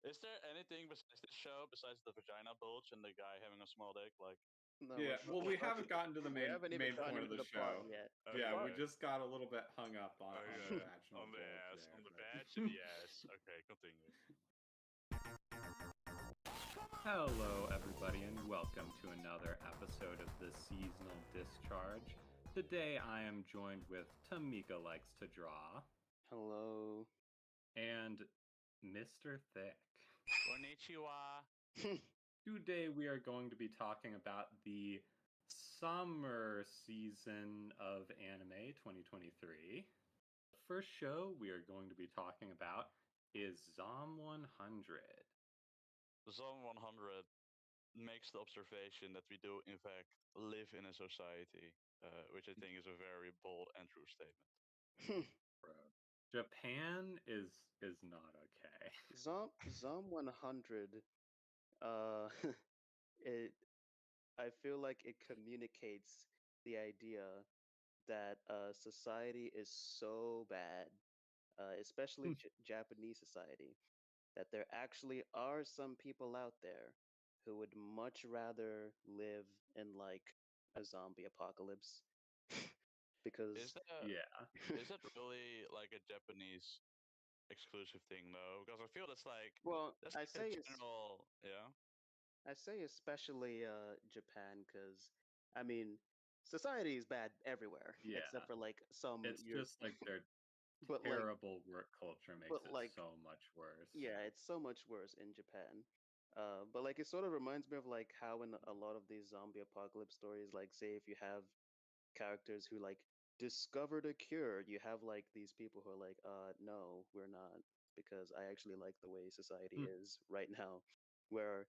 Is there anything besides this show, besides the vagina bulge and the guy having a small dick? Like, No, Yeah, well, we haven't gotten to the we haven't even main gotten point of into the the plot show. yet. Yeah, we okay, just got a little bit hung up on the okay, vaginal on the bulge ass, there, on the but badge and the ass. Okay, continue. hello, everybody, and welcome to another episode of the Seasonal Discharge. Today, I am joined with Tamika Likes to Draw Hello. and Mr. Thick. Konnichiwa. Today, we are going to be talking about the summer season of anime 2023. The first show we are going to be talking about is Zom 100. Zone 100 makes the observation that we do, in fact, live in a society, which I think is a very bold and true statement. Bro. Japan is not okay. Zom 100. Uh, it. I feel like it communicates the idea that society is so bad, especially Japanese society, that there actually are some people out there who would much rather live in like a zombie apocalypse Is because that Yeah. is that really like a Japanese exclusive thing though? Because I feel well, that's like a general, yeah. I say especially Japan because I mean society is bad everywhere except Yeah. for like some It's Europe, just like their but like terrible work culture makes but it like so much worse. yeah, it's so much worse in Japan. But like it sort of reminds me of like how in a lot of these zombie apocalypse stories, like say if you have characters who like discovered a cure, you have like these people who are like, no, we're not, because I actually like the way society Hmm. is right now. Where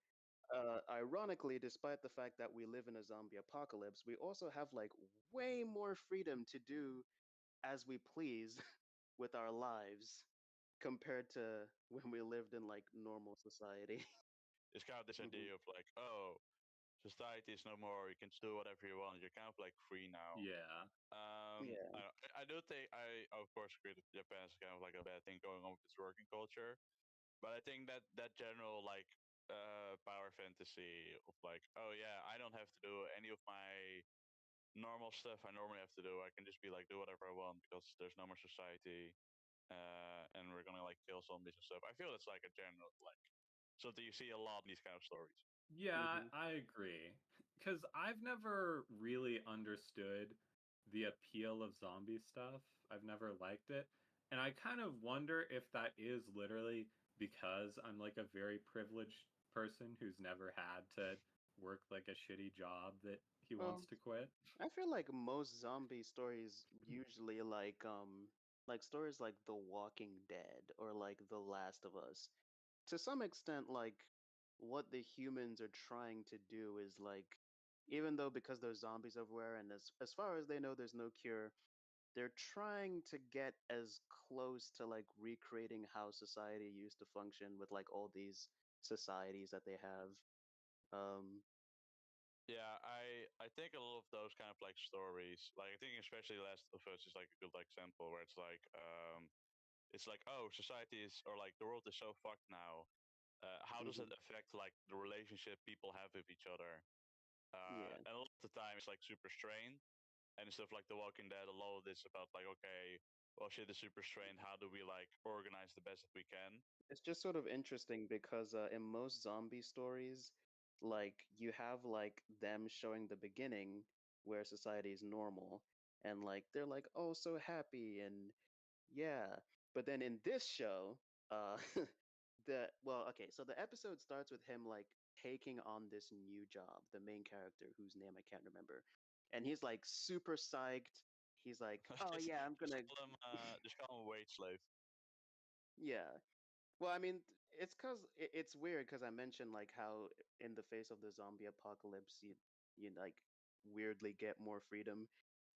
ironically, despite the fact that we live in a zombie apocalypse, we also have like way more freedom to do as we please with our lives compared to when we lived in like normal society. It's kind of this hmm idea of like, oh, society is no more. You can just do whatever you want. You're kind of like free now. Yeah. Yeah. I do think I of course agree that Japan is kind of like a bad thing going on with its working culture, but I think that that general like power fantasy of like, oh yeah, I don't have to do any of my normal stuff I normally have to do. I can just be like do whatever I want because there's no more society, and we're gonna like kill zombies and stuff. I feel it's like a general like something you see a lot in these kind of stories. Yeah, hmm I agree. Because I've never really understood the appeal of zombie stuff. I've never liked it. And I kind of wonder if that is literally because I'm like a very privileged person who's never had to work like a shitty job that he wants Well, to quit. I feel like most zombie stories usually like stories like The Walking Dead or like The Last of Us. To some extent, like what the humans are trying to do is like even though because there's zombies everywhere and as far as they know there's no cure, they're trying to get as close to like recreating how society used to function with like all these societies that they have. Um Yeah, I think a lot of those kind of like stories, like I think especially Last of Us is like a good example where it's like, oh, society is, or like the world is so fucked now. How does it mhm, affect like the relationship people have with each other? yeah. And a lot of the time it's like super strained, and instead of like The Walking Dead, a lot of this about like, okay, well shit is super strained. How do we like organize the best that we can? It's just sort of interesting because in most zombie stories, like you have like them showing the beginning where society is normal and like they're like oh so happy and yeah. But then in this show, uh okay, so the episode starts with him like taking on this new job, the main character whose name I can't remember. And he's like super psyched. He's like, "Oh just, yeah, I'm gonna just call him a wage slave. yeah." Well, I mean, it's cuz it's weird cuz I mentioned like how in the face of the zombie apocalypse you like weirdly get more freedom.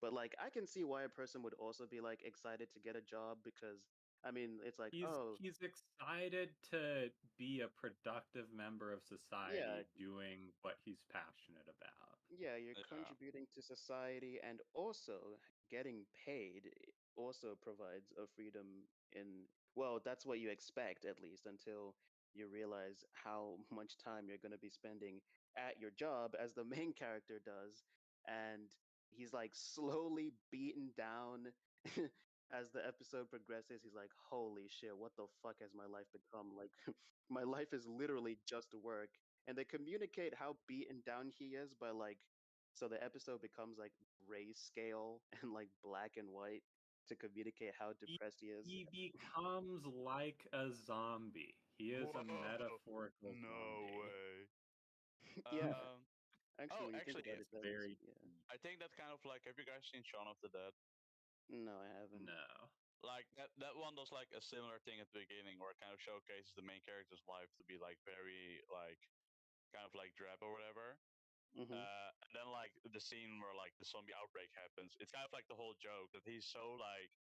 But like I can see why a person would also be like excited to get a job because I mean, it's like, "Oh, He's excited to be a productive member of yeah, society doing what he's passionate about. yeah, you're Yeah. contributing to society and also getting paid also provides a freedom in, well, that's what you expect at least until you realize how much time you're going to be spending at your job, as the main character does, and he's like slowly beaten down as the episode progresses. He's like, holy shit, what the fuck has my life become? Like, my life is literally just work. And they communicate how beaten down he is by like, so the episode becomes like grayscale and like black and white to communicate how He, depressed he is. he becomes like a zombie. He is a Whoa, metaphorical no zombie. way. Yeah, Um, actually, oh, when you think actually, about It's it, that's very yeah. I think that's kind of like, have you guys seen Shaun of the Dead? No, I haven't. no. Like that one does like a similar thing at the beginning where it kind of showcases the main character's life to be like very like kind of like drab or whatever. Mm-hmm. And then like the scene where like the zombie outbreak happens, it's kind of like the whole joke that he's so like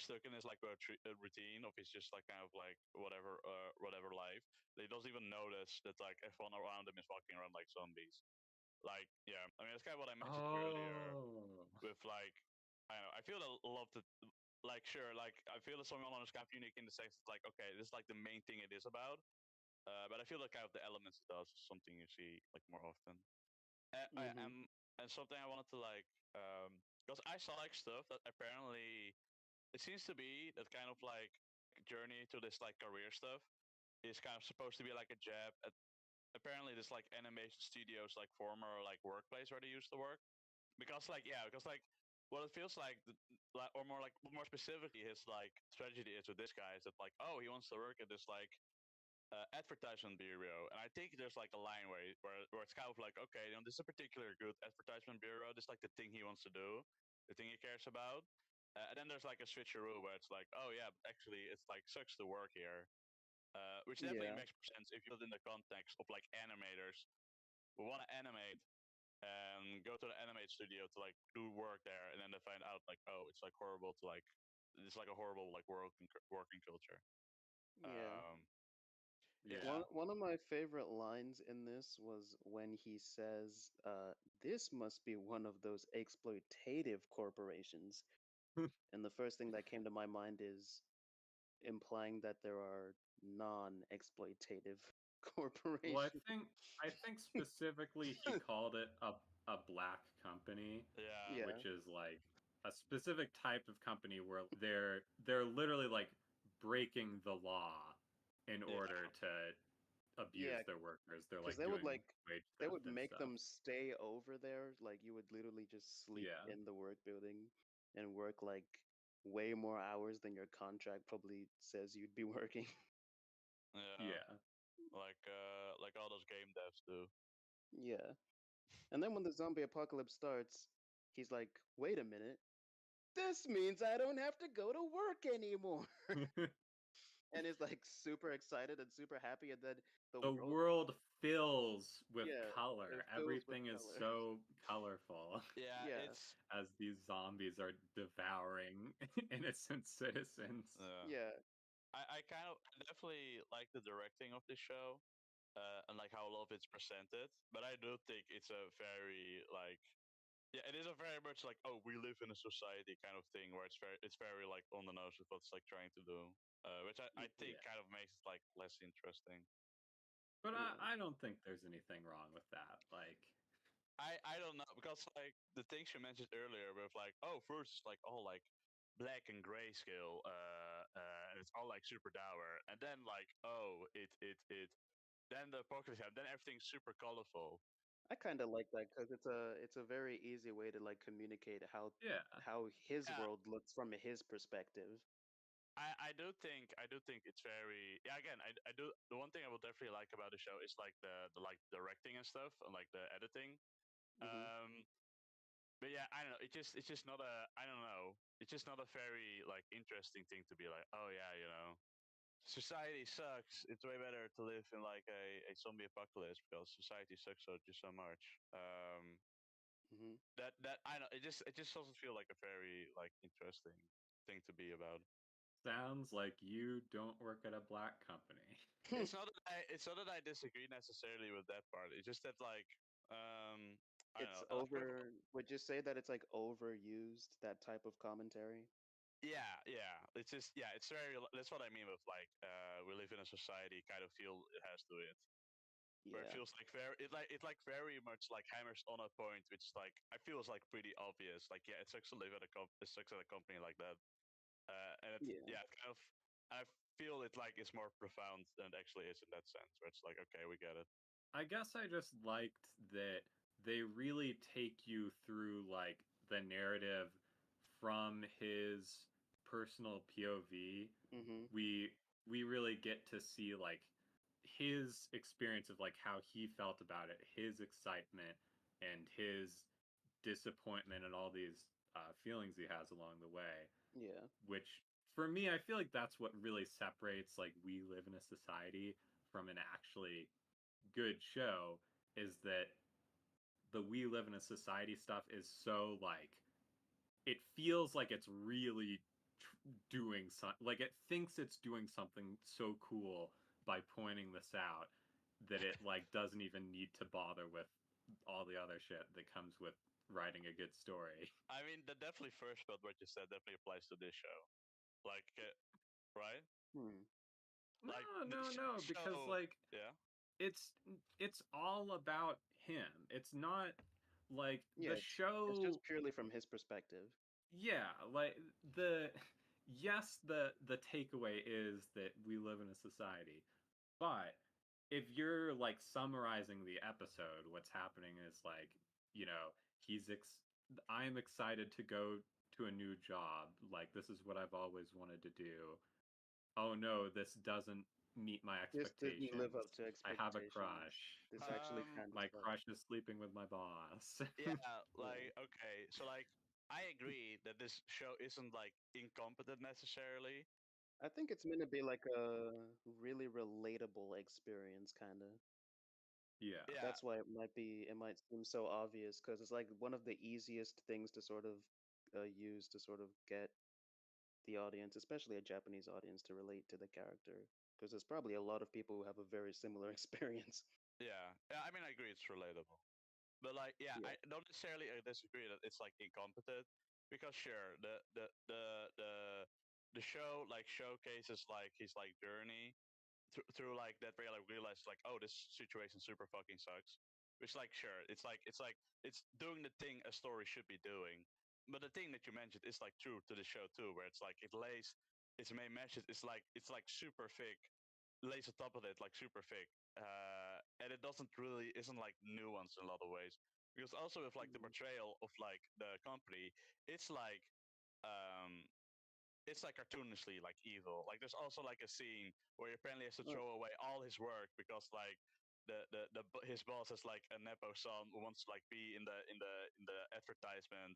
stuck in his like routine of his just like kind of like whatever life that he doesn't even notice that like everyone around him is walking around like zombies. Like yeah, I mean that's kind of what I mentioned earlier Oh. with like I don't know. I feel that a lot of like sure like I feel that Zombie is kind of unique in the sense it's like okay this is like the main thing it is about. But I feel like kind of the elements it does is something you see like more often. I Mm-hmm. am and something I wanted to like because I saw like stuff that apparently it seems to be that kind of like journey to this like career stuff is kind of supposed to be like a jab at apparently this like animation studios like former like workplace where they used to work because like yeah because like what it feels like or more like more specifically his like strategy is with this guy is that like oh he wants to work at this like advertisement bureau, and I think there's like a line where it's kind of like, okay, you know, this is a particular good advertisement bureau. This is like the thing he wants to do, the thing he cares about. And then there's like a switcheroo where it's like, oh yeah, but actually it's like sucks to work here, which definitely Yeah. makes sense if you put it in the context of like animators who want to animate and go to the animate studio to like do work there, and then they find out like, oh, it's like horrible to like, it's like a horrible like working culture. Yeah. Yeah, Yeah. One of my favorite lines in this was when he says, "This must be one of those exploitative corporations." And the first thing that came to my mind is implying that there are non-exploitative Well, corporations. I think specifically he called it a black company, yeah, Yeah. which is like a specific type of company where they're literally like breaking the law in yeah, order to Yeah, abuse their workers. They're because like doing wage they theft would and make stuff. them stay over there. Like you would literally just sleep Yeah. in the work building and work like way more hours than your contract probably says you'd be working. yeah. Yeah. Like all those game devs do. Yeah. And then when the zombie apocalypse starts, he's like, wait a minute, this means I don't have to go to work anymore. And is like super excited and super happy. And then the The world, world fills with yeah, color. it fills with Everything is color. so colorful Yeah, Yeah, it's as these zombies are devouring innocent citizens. yeah. I kind of I definitely like the directing of this show, and like how a lot of it's presented. But I do think it's a very like yeah, it is a very much like oh we live in a society kind of thing where it's very like on the nose with what's like trying to do, which I Mhm. think Yeah. kind of makes it like less interesting. But Yeah. I don't think there's anything wrong with that. Like, I don't know because like the things you mentioned earlier with like oh first it's like all like black and grayscale and it's all like super dour and then like oh it then the apocalypse happened then everything's super colorful. I kind of like that because it's a very easy way to like communicate yeah. how his Yeah, world looks from his perspective. I do think it's very yeah again I do the one thing I would definitely like about the show is like the like directing and stuff and like the editing. Hmm. um but yeah, I don't know. It's just not a. I don't know. It's just not a very like interesting thing to be like. Oh yeah, you know, society sucks. It's way better to live in like a zombie apocalypse because society sucks so just so much. Hmm. That I don't know. It just doesn't feel like a very like interesting thing to be about. Sounds like you don't work at a black company. It's not that I disagree necessarily with that part. It's just that like I don't It's know. And like over. Would you say that it's like overused, that type of commentary? yeah. It's just yeah. It's very. That's what I mean with like we live in a society kind of feel it has to it. Where it Yeah. feels like very very much like hammers on a point which is like I feel is like pretty obvious like yeah it sucks to live at it sucks at a company like that and it Yeah. yeah it kind of I feel it like it's more profound than it actually is in that sense where it's like okay we get it. I guess I just liked that they really take you through like the narrative from his personal POV. Mm-hmm. We really get to see like his experience of like how he felt about it, his excitement and his disappointment and all these feelings he has along the way, Yeah. which for me I feel like that's what really separates like We Live in a Society from an actually good show, is that the We Live in a Society stuff is so like it feels like it's really doing something, like it thinks it's doing something so cool by pointing this out that it like doesn't even need to bother with all the other shit that comes with writing a good story. I mean the definitely first part what you said definitely applies to this show like right Hmm. like No, the no, no, because show like yeah it's it's all about him. It's not like Yeah. the It's just show. purely from his perspective. Yeah, like the yes, the takeaway is that we live in a society. But if you're like summarizing the episode, what's happening is like, you know, I am excited to go to a new job. Like this is what I've always wanted to do. Oh no, this doesn't meet my This didn't live up expectations. to I have a expectations. crush. This actually um kind of My sucks. crush is sleeping with my boss. yeah Yeah. like okay so like I agree that this show isn't like incompetent necessarily. I think it's meant to be like a really relatable experience, kind of. Yeah. Yeah, That's why it might seem so obvious because it's like one of the easiest things to sort of use to sort of get the audience, especially a Japanese audience, to relate to the character. Because there's probably a lot of people who have a very similar experience. yeah. I mean, I agree it's relatable, but like, yeah, Yeah. I don't necessarily disagree that it's like incompetent because sure, the show like showcases like his like journey through like that where like realize like oh this situation super fucking sucks, which like sure it's doing the thing a story should be doing, but the thing that you mentioned is like true to the show too, where it's like it lays its main message is like it's like super thick lays on top of it like super thick and it doesn't really isn't like nuanced in a lot of ways because also with like the Mhm. portrayal of like the company it's like um it's like cartoonishly like evil like there's also like a scene where he apparently has to Oh, throw away all his work because like his boss is like a nepo son who wants to like be in the advertisement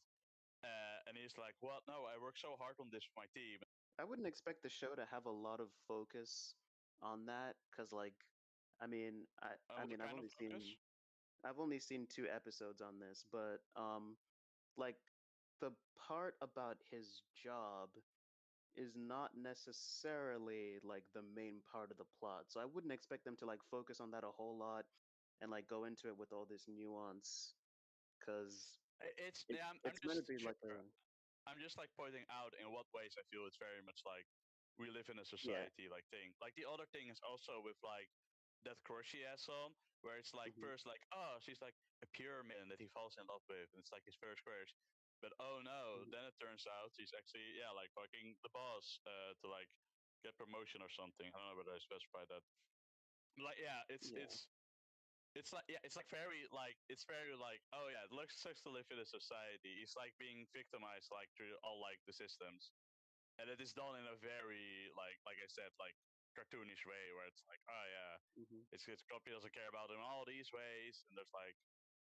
and he's like well no I work so hard on this for my team. I wouldn't expect the show to have a lot of focus on that because, like, I What mean, kind of focus? I've only seen 2 episodes on this, but like the part about his job is not necessarily like the main part of the plot. So I wouldn't expect them to like focus on that a whole lot and like go into it with all this nuance because It's yeah, I'm it's meant to just be sure. like a I'm just like pointing out in what ways I feel it's very much like we live in a yeah. society like thing. Like the other thing is also with like that crush she has on, where it's like Hmm. first like oh she's like a pure man that he falls in love with, and it's like his first crush. But oh no, Hmm. then it turns out she's actually yeah like fucking the boss to like get promotion or something. I don't know whether I specified that. Like yeah, Yeah. it's like yeah, it's like very like it's very like oh yeah, it looks sucks to live in a society. It's like being victimized like through all like the systems, and it is done in a very like I said like cartoonish way where it's like oh yeah, Hmm. it's company doesn't care about it in all these ways, and there's like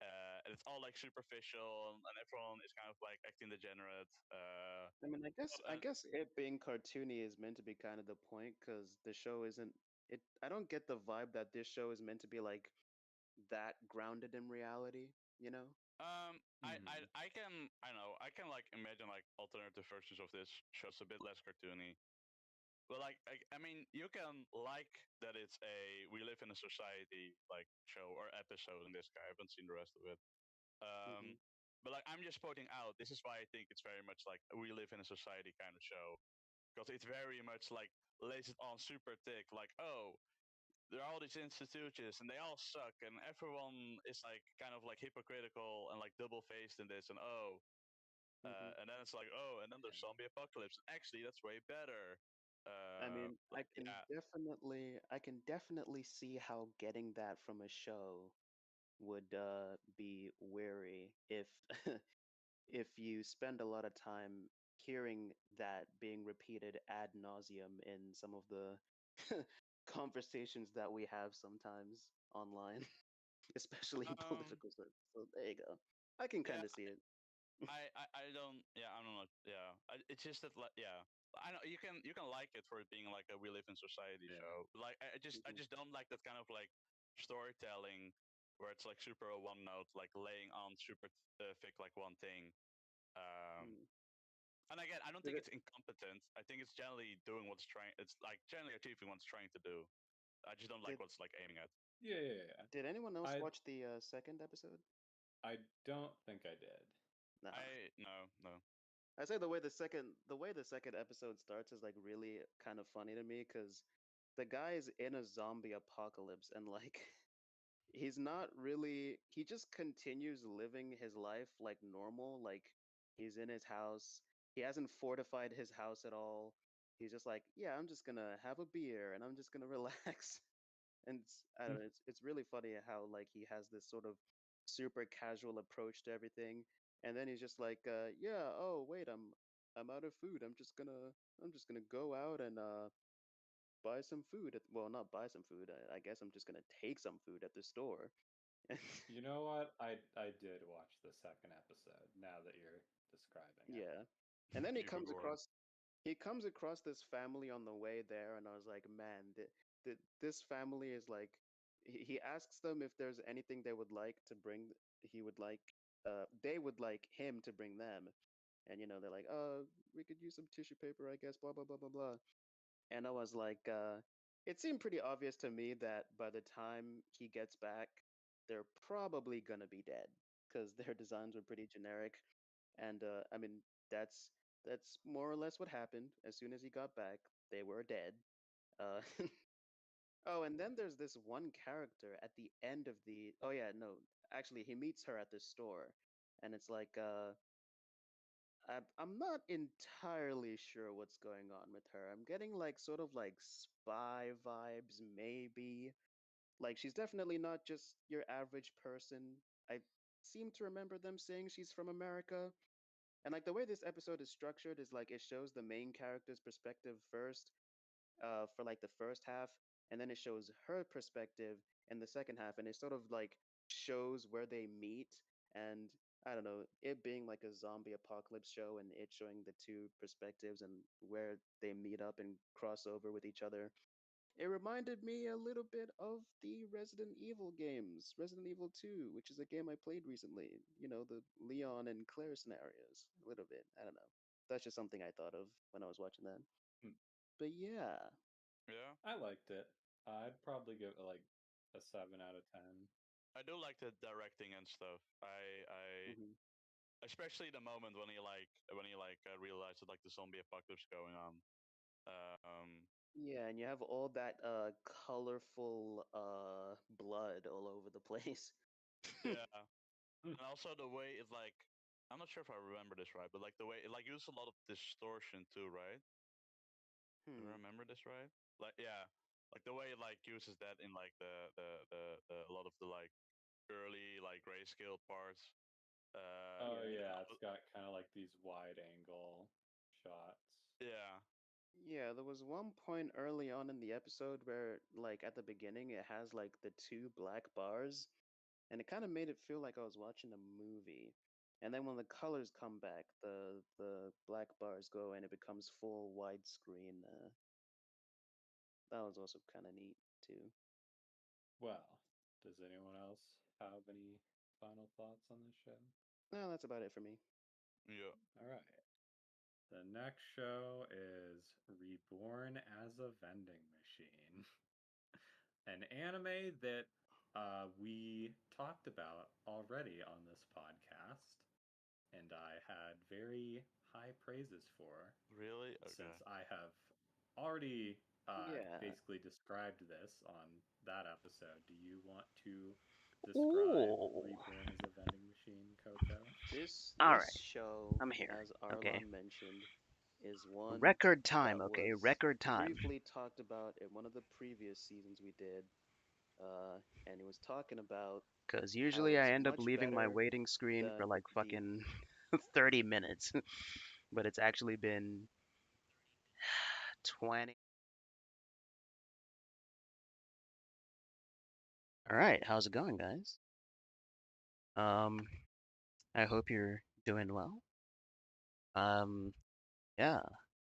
and it's all like superficial, and everyone is kind of like acting degenerate. I mean, I And, guess it being cartoony is meant to be kind of the point because the show isn't it. I don't get the vibe that this show is meant to be like that grounded in reality. You know? Hmm. I know I can like imagine like alternative versions of this shows a bit less cartoony. Well, like I mean, you can like that it's a we live in a society like show or episode in this guy. I haven't seen the rest of it. Hmm. But like I'm just pointing out, this is why I think it's very much like we live in a society kind of show because it's very much like lays it on super thick. Like, oh, there are all these institutions and they all suck, and everyone is like kind of like hypocritical and like double faced in this. And Hmm. and then it's like, oh, and then there's Yeah. zombie apocalypse. Actually, that's way better. I mean, Like, yeah, I can definitely see how getting that from a show would be weary if if you spend a lot of time hearing that being repeated ad nauseum in some of the conversations that we have sometimes online, especially in um, political circles. So there you go. I can yeah, kind of see it. I don't, yeah, I don't know, yeah. It's just that, like, yeah. I know you can like it for it being like a we live in society Yeah. show. Like I Hmm. just don't like that kind of like storytelling where it's like super one note, like laying on super thick like one thing. Um, Hmm. and again, I don't Did think it? it's incompetent. I think it's generally doing what's trying. It's like generally achieving what it's trying to do. I just don't like Did what's like aiming at. Yeah. Did anyone else I watch the second episode? I don't think I did. Nah. I no. I say the way the second episode starts is like really kind of funny to me because the guy is in a zombie apocalypse and like he's not really he just continues living his life like normal, like he's in his house. He hasn't fortified his house at all. He's just like, yeah, I'm just gonna have a beer and I'm just gonna relax. And I don't know, it's really funny how like he has this sort of super casual approach to everything, and then he's just like, yeah, oh wait, I'm out of food. I'm just gonna go out and buy some food. Well, not buy some food. I guess I'm just gonna take some food at the store. You know what? I did watch the second episode now that you're describing it. Yeah, and then You forgot. he comes across this family on the way there, and I was like, man, this family is like, he asks them if there's anything they would like to bring, he would like, they would like him to bring them. And, you know, they're like, we could use some tissue paper, I guess, blah, blah, blah, blah, blah. And I was like, it seemed pretty obvious to me that by the time he gets back, they're probably gonna be dead because their designs were pretty generic. And I mean, that's that's more or less what happened. As soon as he got back, they were dead. Uh, oh, and then there's this one character at the end of the. Oh yeah, no, actually, he meets her at the store, and it's like, I'm not entirely sure what's going on with her. I'm getting like sort of like spy vibes, maybe. Like she's definitely not just your average person. I seem to remember them saying she's from America. And like the way this episode is structured is like it shows the main character's perspective first, for like the first half, and then it shows her perspective in the second half, and it sort of like shows where they meet. And I don't know, it being like a zombie apocalypse show and it showing the two perspectives and where they meet up and cross over with each other. It reminded me a little bit of the Resident Evil games, Resident Evil 2, which is a game I played recently. You know, the Leon and Claire scenarios. A little bit. I don't know. That's just something I thought of when I was watching that. Hmm. But yeah. Yeah, I liked it. I'd probably give it like a 7 out of 10. I do like the directing and stuff. I Hmm. especially the moment when he like realized that like the zombie apocalypse going on. Um, Yeah, and you have all that colorful blood all over the place. yeah, and also the way it like I'm not sure if I remember this right, but like the way it like uses a lot of distortion too, right? Do I Hmm. remember this right? Like yeah, like the way it like uses that in like the a lot of the like early like grayscale parts. Oh Yeah. And yeah, it's got kind of like these wide angle shots. yeah, Yeah, there was one point early on in the episode where, like, at the beginning, it has like the two black bars, and it kind of made it feel like I was watching a movie. And then when the colors come back, the black bars go and it becomes full widescreen. That was also kind of neat too. Well, does anyone else have any final thoughts on this show? No, that's about it for me. yeah. All right. The next show is Reborn as a Vending Machine, an anime that we talked about already on this podcast. and I had very high praises for, Really? Okay. since I have already Yeah. basically described this on that episode. Do you want to describe Ooh. Reborn as a Vending Machine, Coco? All This right. show, I'm here. as Okay. Arlon mentioned, is one Record time. that Okay. was Record time. briefly talked about in one of the previous seasons we did. And he was talking about Because how usually I it's end up much leaving my better waiting screen for than like the. fucking 30 minutes. But it's actually been 20. All right. How's it going, guys? Um, I hope you're doing well. Um, yeah,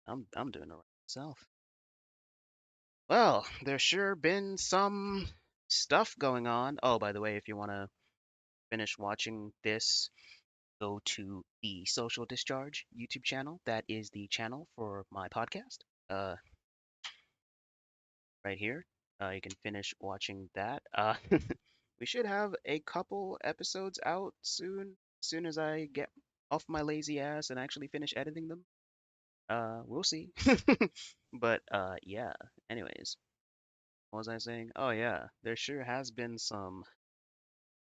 I'm doing alright myself. Well, there's sure been some stuff going on. Oh, by the way, if you want to finish watching this, go to the Social Discharge YouTube channel. That is the channel for my podcast. Right here. You can finish watching that. We should have a couple episodes out soon, as soon as I get off my lazy ass and actually finish editing them. We'll see. But yeah. Anyways, what was I saying? Oh yeah, there sure has been some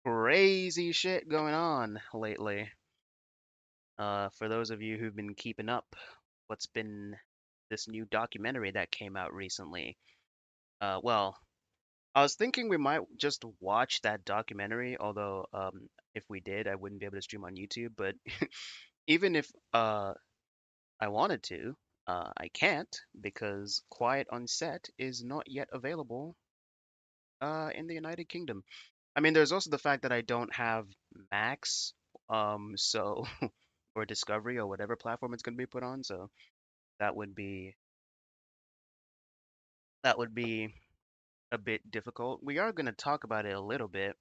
crazy shit going on lately. For those of you who've been keeping up, what's been this new documentary that came out recently? Well, I was thinking we might just watch that documentary, although if we did, I wouldn't be able to stream on YouTube. But even if I wanted to, I can't because Quiet on Set is not yet available in the United Kingdom. I mean, there's also the fact that I don't have Max, so or Discovery or whatever platform it's going to be put on. So that would be that would be a bit difficult. We are going to talk about it a little bit.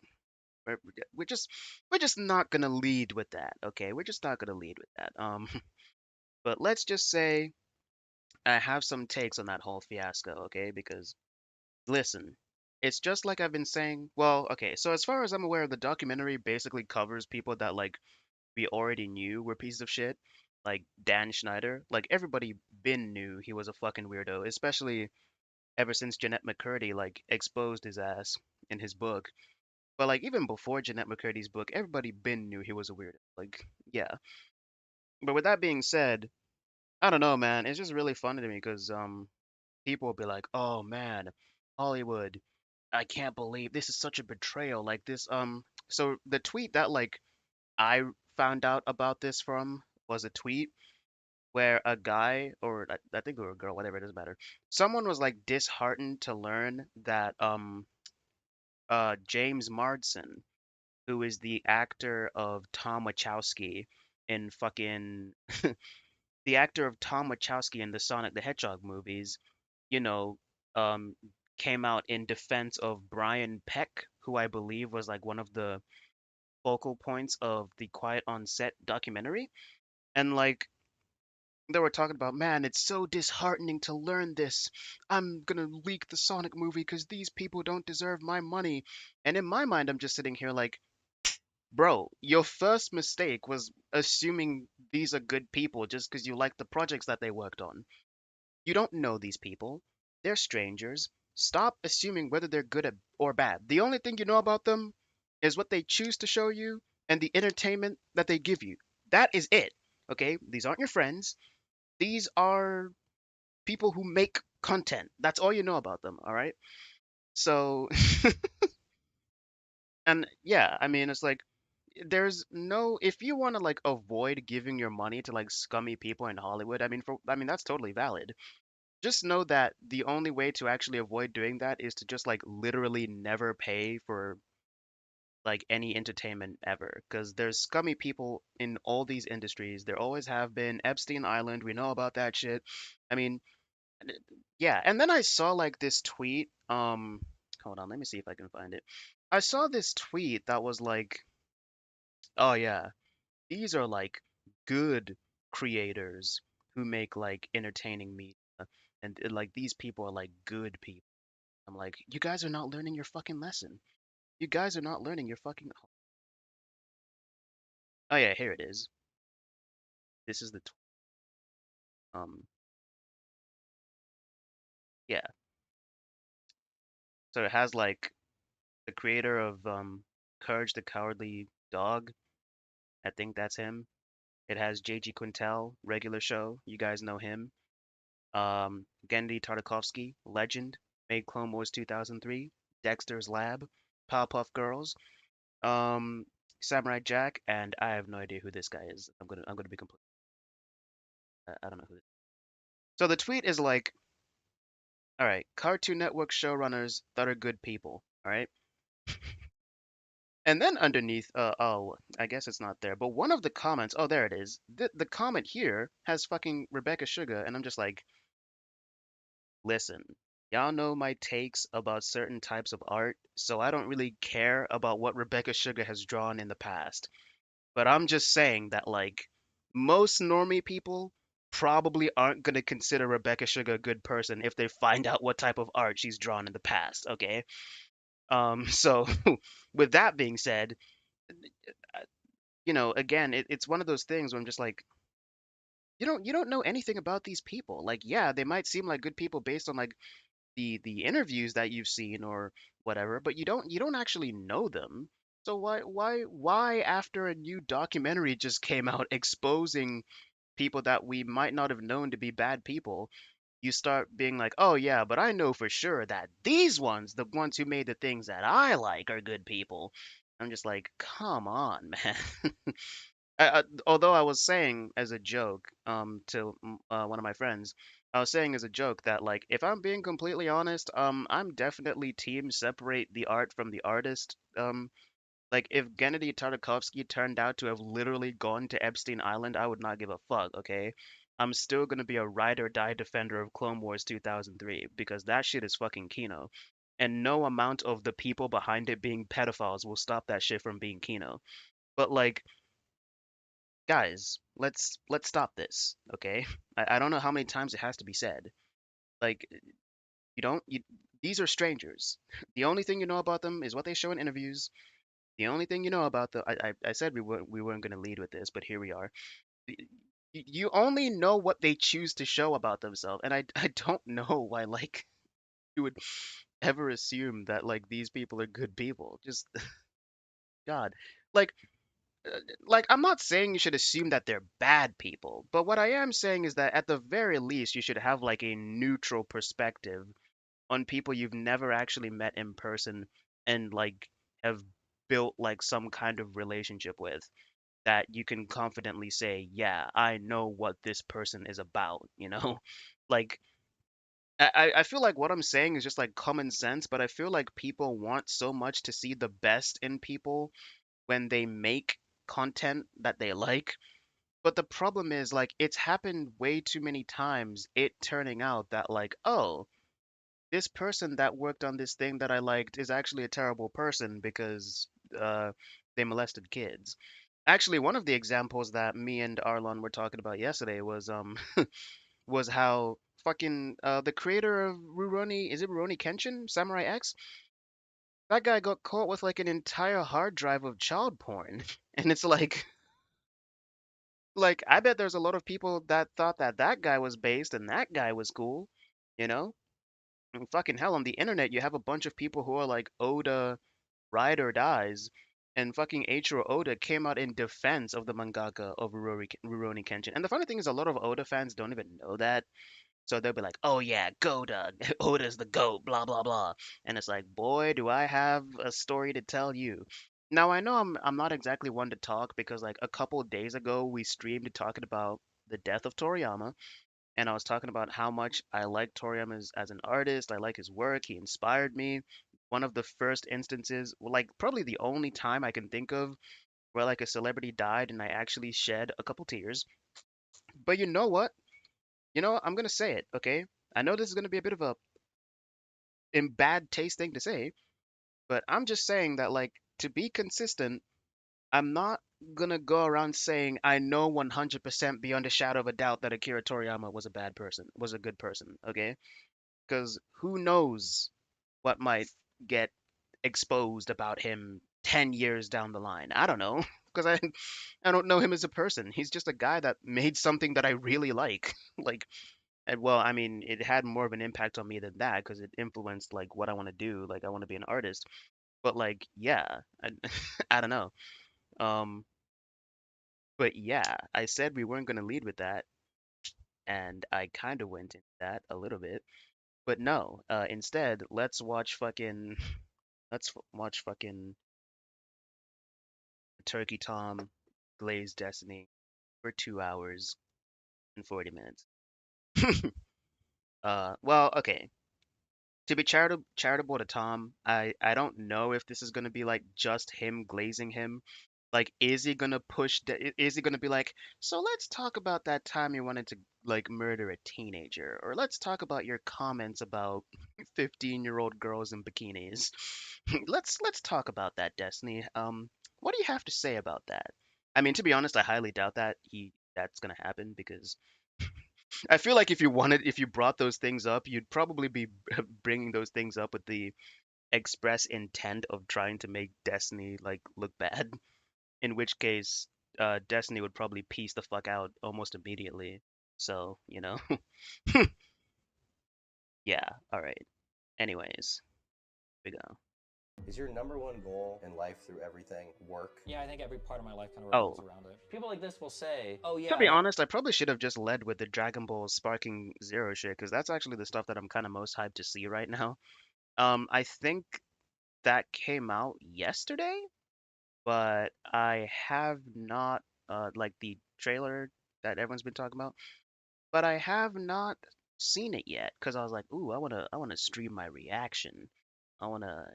We're, we're just we're just not going to lead with that. Okay, we're just not going to lead with that. But let's just say I have some takes on that whole fiasco. Okay, because listen, it's just like I've been saying. Well, okay, so as far as I'm aware, the documentary basically covers people that like we already knew were pieces of shit. Like Dan Schneider, like everybody been knew he was a fucking weirdo, especially ever since Jeanette McCurdy like exposed his ass in his book. But like even before Jeanette McCurdy's book, everybody been knew he was a weirdo. Like, yeah. But with that being said, I don't know, man. It's just really funny to me because people will be like, "Oh man, Hollywood, I can't believe this is such a betrayal." Like this so the tweet that like I found out about this from was a tweet where a guy or I think it was a girl, whatever, it doesn't matter. Someone was like disheartened to learn that James Marsden, who is the actor of Tom Wachowski in fucking the actor of Tom Wachowski in the Sonic the Hedgehog movies, you know, um came out in defense of Brian Peck, who I believe was like one of the focal points of the Quiet on Set documentary. And like they were talking about, man, it's so disheartening to learn this. I'm gonna leak the Sonic movie because these people don't deserve my money. And in my mind, I'm just sitting here like, bro, your first mistake was assuming these are good people just because you like the projects that they worked on. You don't know these people, they're strangers. Stop assuming whether they're good or bad. The only thing you know about them is what they choose to show you and the entertainment that they give you. That is it. Okay? These aren't your friends. These are people who make content. That's all you know about them, all right? So, and yeah, I mean, it's like there's no if you want to like avoid giving your money to like scummy people in Hollywood, I mean that's totally valid. Just know that the only way to actually avoid doing that is to just like literally never pay for like any entertainment ever because there's scummy people in all these industries. There always have been. Epstein Island, we know about that shit. I mean, yeah, and then I saw like this tweet. Hold on, let me see if I can find it. I saw this tweet that was like, "Oh yeah, these are like good creators who make like entertaining media, and like these people are like good people." I'm like, you guys are not learning your fucking lesson. You guys are not learning your fucking. Oh yeah, here it is. This is the um yeah. So it has like the creator of Courage the Cowardly Dog. I think that's him. It has JG Quintel, regular show. You guys know him. Genndy Tartakovsky, legend, made Clone Wars 2003, Dexter's Lab, Powerpuff Girls, um, Samurai Jack, and I have no idea who this guy is. I'm gonna be complete. I don't know who. So the tweet is like, all right, Cartoon Network showrunners that are good people, all right. And then underneath, oh, I guess it's not there, but one of the comments, oh, there it is. The comment here has fucking Rebecca Sugar, and I'm just like, listen, y'all know my takes about certain types of art, so I don't really care about what Rebecca Sugar has drawn in the past. But I'm just saying that, like, most normie people probably aren't gonna consider Rebecca Sugar a good person if they find out what type of art she's drawn in the past, okay? So with that being said, again, it's one of those things where I'm just like, you don't know anything about these people. Like, yeah, they might seem like good people based on like the interviews that you've seen or whatever, but you don't actually know them. So why after a new documentary just came out exposing people that we might not have known to be bad people, you start being like, "Oh yeah, but I know for sure that these ones, the ones who made the things that I like are good people." I'm just like, "Come on, man." Although I was saying as a joke, to one of my friends, I was saying as a joke that like, if I'm being completely honest, I'm definitely team separate the art from the artist. Like if Gennady Tartakovsky turned out to have literally gone to Epstein Island, I would not give a fuck. Okay, I'm still gonna be a ride or die defender of Clone Wars 2003 because that shit is fucking Kino, and no amount of the people behind it being pedophiles will stop that shit from being Kino. But like, guys, let's stop this, okay? I don't know how many times it has to be said. Like, you don't you these are strangers. The only thing you know about them is what they show in interviews. The only thing you know about the I said we weren't going to lead with this, but here we are. Y- You only know what they choose to show about themselves, and I don't know why like you would ever assume that like these people are good people. Just God. Like like I'm not saying you should assume that they're bad people, but what I am saying is that at the very least you should have like a neutral perspective on people you've never actually met in person and like have built like some kind of relationship with that you can confidently say, yeah, I know what this person is about, you know? Like I feel like what I'm saying is just like common sense, but I feel like people want so much to see the best in people when they make content that they like. But the problem is, like, it's happened way too many times, it turning out that, like, oh, this person that worked on this thing that I liked is actually a terrible person because they molested kids. Actually, one of the examples that me and Arlon were talking about yesterday was was how fucking the creator of Rurouni, is it Rurouni Kenshin, Samurai X? That guy got caught with like an entire hard drive of child porn, and it's like I bet there's a lot of people that thought that that guy was based and that guy was cool, you know? And fucking hell, on the internet you have a bunch of people who are like Oda ride or dies, and fucking Eiichiro Oda came out in defense of the mangaka of Rurouni Kenshin. And the funny thing is, a lot of Oda fans don't even know that. So they'll be like, "Oh yeah, Goda, Oda's the goat, blah blah blah," and it's like, boy, do I have a story to tell you. Now I know I'm not exactly one to talk because like a couple of days ago we streamed talking about the death of Toriyama, and I was talking about how much I like Toriyama as an artist. I like his work. He inspired me. One of the first instances, well, like probably the only time I can think of where like a celebrity died and I actually shed a couple tears. But you know what? I'm gonna say it, okay? I know this is gonna be a bit of a in bad taste thing to say, but I'm just saying that like to be consistent, I'm not gonna go around saying I know 100% beyond a shadow of a doubt that Akira Toriyama was a bad person, was a good person, okay? Because who knows what might get exposed about him 10 years down the line. I don't know. because I don't know him as a person. He's just a guy that made something that I really like. Like, and well, I mean, it had more of an impact on me than that because it influenced like what I want to do. Like, I want to be an artist. But like, yeah, I, I don't know. Um, but yeah, I said we weren't gonna lead with that, and I kind of went into that a little bit. But no, instead, watch fucking Turkey Tom Glazed Destiny for 2 hours and 40 minutes. Well, okay. To be charitable to Tom, I don't know if this is gonna be like just him glazing him. Like, is he gonna is he gonna be like, so let's talk about that time you wanted to like murder a teenager, or let's talk about your comments about 15-year-old girls in bikinis. Let's talk about that, Destiny. What do you have to say about that? I mean, to be honest, I highly doubt that's gonna happen because I feel like if you brought those things up, you'd probably be bringing those things up with the express intent of trying to make Destiny like look bad. In which case, Destiny would probably piece the fuck out almost immediately. So, yeah, all right. Anyways, we go. Is your number one goal in life through everything work? Yeah, I think every part of my life kind of revolves Oh, around it. People like this will say, oh to yeah, be honest, I probably should have just led with the Dragon Ball Sparking Zero shit, because that's actually the stuff that I'm kind of most hyped to see right now. I think that came out yesterday, but I have not, like the trailer that everyone's been talking about, but I have not seen it yet because I was like, ooh, I wanna stream my reaction. I wanna,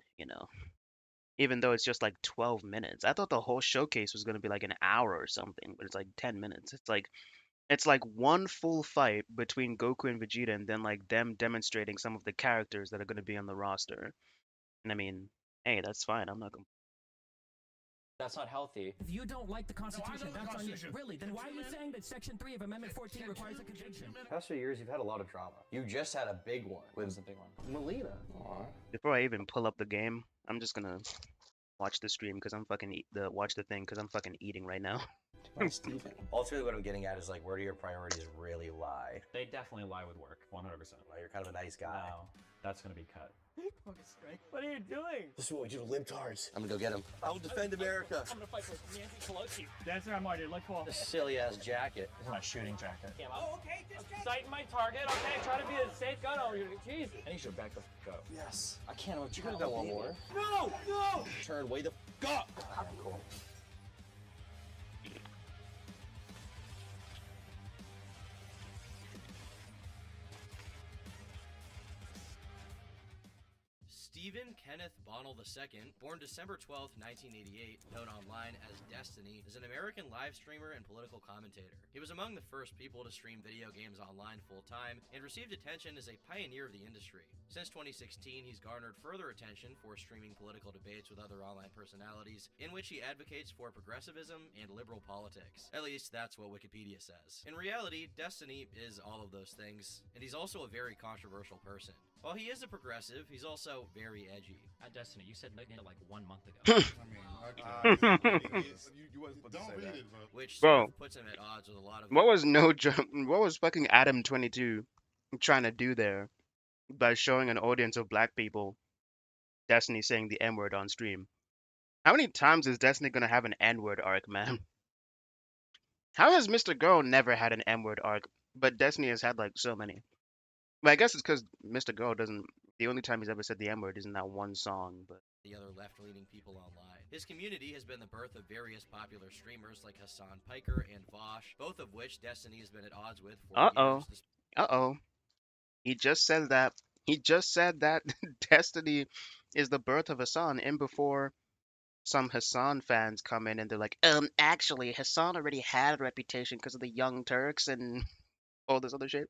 even though it's just like 12 minutes. I thought the whole showcase was gonna be like an hour or something, but it's like 10 minutes. It's like one full fight between Goku and Vegeta, and then like them demonstrating some of the characters that are gonna be on the roster. And I mean, hey, that's fine. I'm not gonna. that's not healthy. If you don't like the Constitution, that's on you. Really? Then why are you saying that Section 3 of Amendment 14 requires a conviction? Past few years, you've had a lot of drama. You just had a big one What was with the big one? Melina. Before I even pull up the game, I'm just gonna watch the stream because I'm fucking watch the thing because I'm fucking eating right now. Steven. Ultimately, what I'm getting at is like, where do your priorities really lie? They definitely lie with work, 100%. Well, you're kind of a nice guy. No, that's gonna be cut. What are you doing? This is what we do to libtards. I'm gonna go get him. I will defend America. I'm gonna fight for Nancy Pelosi. Dancer, I'm already. Let's go. This silly ass jacket. This is my shooting jacket. Oh, okay. Sighting my target. Okay, try to be a safe gun over here. Jesus. I need you to back the fuck up. Yes. I can't. You could have done one more. No! No! Turn way the fuck up. Alright, cool. Stephen Kenneth Bonnell II, born December 12, 1988, known online as Destiny, is an American live streamer and political commentator. He was among the first people to stream video games online full-time and received attention as a pioneer of the industry. Since 2016, he's garnered further attention for streaming political debates with other online personalities, in which he advocates for progressivism and liberal politics. At least, that's what Wikipedia says. In reality, Destiny is all of those things, and he's also a very controversial person. While he is a progressive, he's also very edgy. At Destiny, you said nickname like 1 month ago. You wasn't supposed to say that. Which Bro. sort of puts him at odds with a lot of What was fucking Adam 22 trying to do there by showing an audience of black people Destiny saying the N word on stream? How many times is Destiny gonna have an N word arc, man? How has Mr. Girl never had an N word arc, but Destiny has had like so many? But I guess it's because Mr. Girl doesn't. The only time he's ever said the N word is in that one song. But the other left-leaning people online. His community has been the birth of various popular streamers like Hassan Piker and Vosh, both of which Destiny has been at odds with for years. He just said that. He just said that Destiny is the birth of Hassan, and before some Hassan fans come in and they're like, actually, Hassan already had a reputation because of the Young Turks and all this other shit.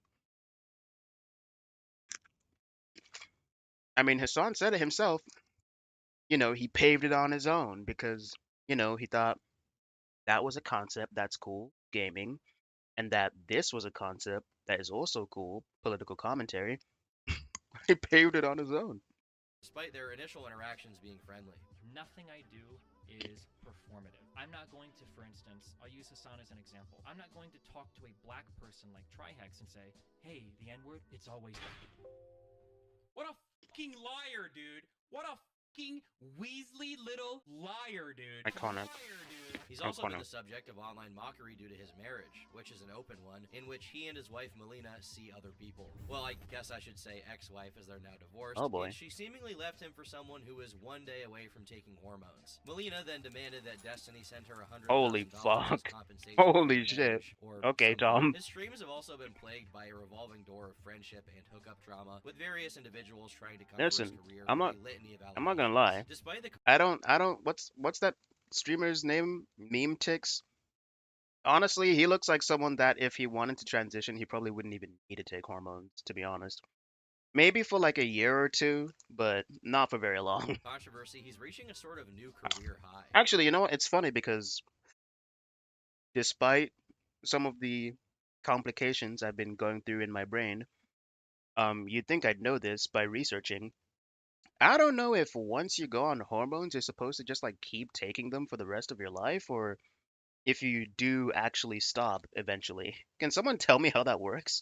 I mean, Hassan said it himself. He paved it on his own because, he thought that was a concept that's cool, gaming, and that this was a concept that is also cool, political commentary. He paved it on his own. Despite their initial interactions being friendly. Nothing I do is performative. I'm not going to, for instance, I'll use Hassan as an example. I'm not going to talk to a black person like Trihex and say, hey, the N-word, it's always What a fucking liar, dude. What a fucking Weasley little liar, dude. Iconic. Liar, dude. He's also been Iconic. the subject of online mockery due to his marriage, which is an open one, in which he and his wife Melina see other people. Well, I guess I should say ex-wife, as they're now divorced. Oh boy. And she seemingly left him for someone who was one day away from taking hormones. Melina then demanded that Destiny send her $100,000 Holy as fuck. compensation for Holy the shit. marriage, or Okay, something. Tom. His streams have also been plagued by a revolving door of friendship and hookup drama, with various individuals trying to cover his Listen, career I'm with not- a litany of I'm not gonna allegations. lie. Despite the I don't. What's that streamer's name? Meme Ticks. Honestly, he looks like someone that if he wanted to transition, he probably wouldn't even need to take hormones, to be honest. Maybe for like a year or two, but not for very long. controversy, he's reaching a sort of new career high. Actually, you know what? It's funny because despite some of the complications I've been going through in my brain, you'd think I'd know this by researching. I don't know if once you go on hormones, you're supposed to just like keep taking them for the rest of your life, or if you do actually stop eventually. Can someone tell me how that works?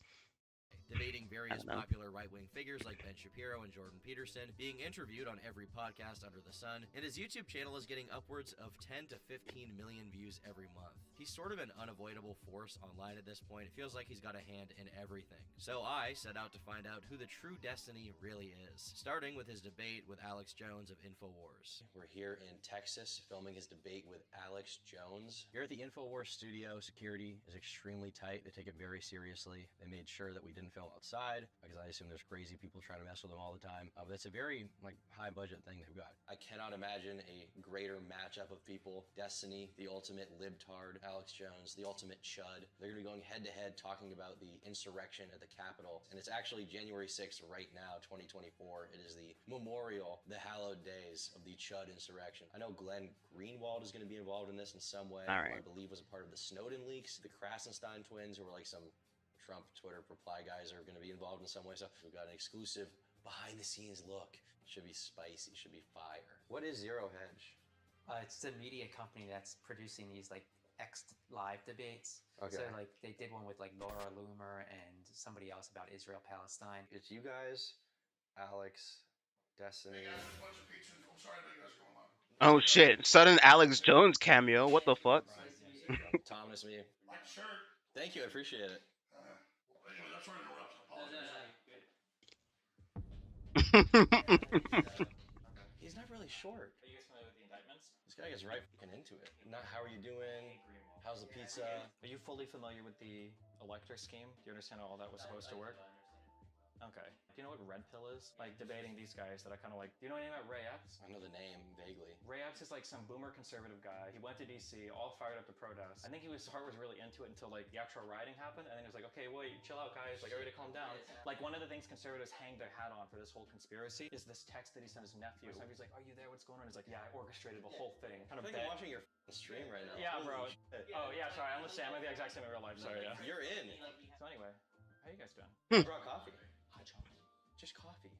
Debating various don't know. popular right-wing figures like Ben Shapiro and Jordan Peterson, being interviewed on every podcast under the sun, and his YouTube channel is getting upwards of 10 to 15 million views every month. He's sort of an unavoidable force online at this point. It feels like he's got a hand in everything. So I set out to find out who the true Destiny really is, starting with his debate with Alex Jones of InfoWars. We're here in Texas filming his debate with Alex Jones. Here at the InfoWars studio, security is extremely tight. They take it very seriously. They made sure that we didn't film outside, because I assume there's crazy people trying to mess with them all the time. But it's a very high budget thing they've got. I cannot imagine a greater matchup of people. Destiny, the ultimate libtard, Alex Jones, the ultimate chud. They're gonna be going head to head talking about the insurrection at the Capitol. And it's actually January 6th right now, 2024. It is the memorial, the hallowed days of the chud insurrection. I know Glenn Greenwald is gonna be involved in this in some way. All Who right. I believe was a part of the Snowden leaks. The Krasenstein twins, who were like some Trump Twitter reply guys, are going to be involved in some way. So we've got an exclusive behind the scenes look. Should be spicy, should be fire. What is Zero Hedge? It's the media company that's producing these like X live debates. Okay. So like they did one with like Laura Loomer and somebody else about Israel Palestine. It's you guys, Alex, Destiny. Oh shit! Sudden Alex Jones cameo. What the fuck? Thomas, me. Thank you, I appreciate it. He's not really short. Are you guys familiar with the indictments? This guy gets right fucking into it. Not how are you doing? How's the pizza? Are you fully familiar with the electric scheme? Do you understand how all that was supposed to work? Okay. Do you know what red pill is? Like debating these guys that I kind of like. Do you know anything about Ray Epps? I know the name vaguely. Ray Epps is like some boomer conservative guy. He went to DC, all fired up to protest. I think his heart was really into it until like the actual rioting happened, and then he was like, "Okay, wait, chill out, guys. Like, everybody calm down." Like one of the things conservatives hang their hat on for this whole conspiracy is this text that he sent his nephew. So he's like, "Are you there? What's going on?" He's like, "Yeah, I orchestrated the whole thing." Kind I of think I'm watching your stream right now. Yeah, bro. Holy shit. Oh yeah, sorry. I'm the same. I'm the exact same in real life. Sorry. Yeah. You're in. So anyway, how you guys doing? I brought coffee. Hot chocolate. Just coffee.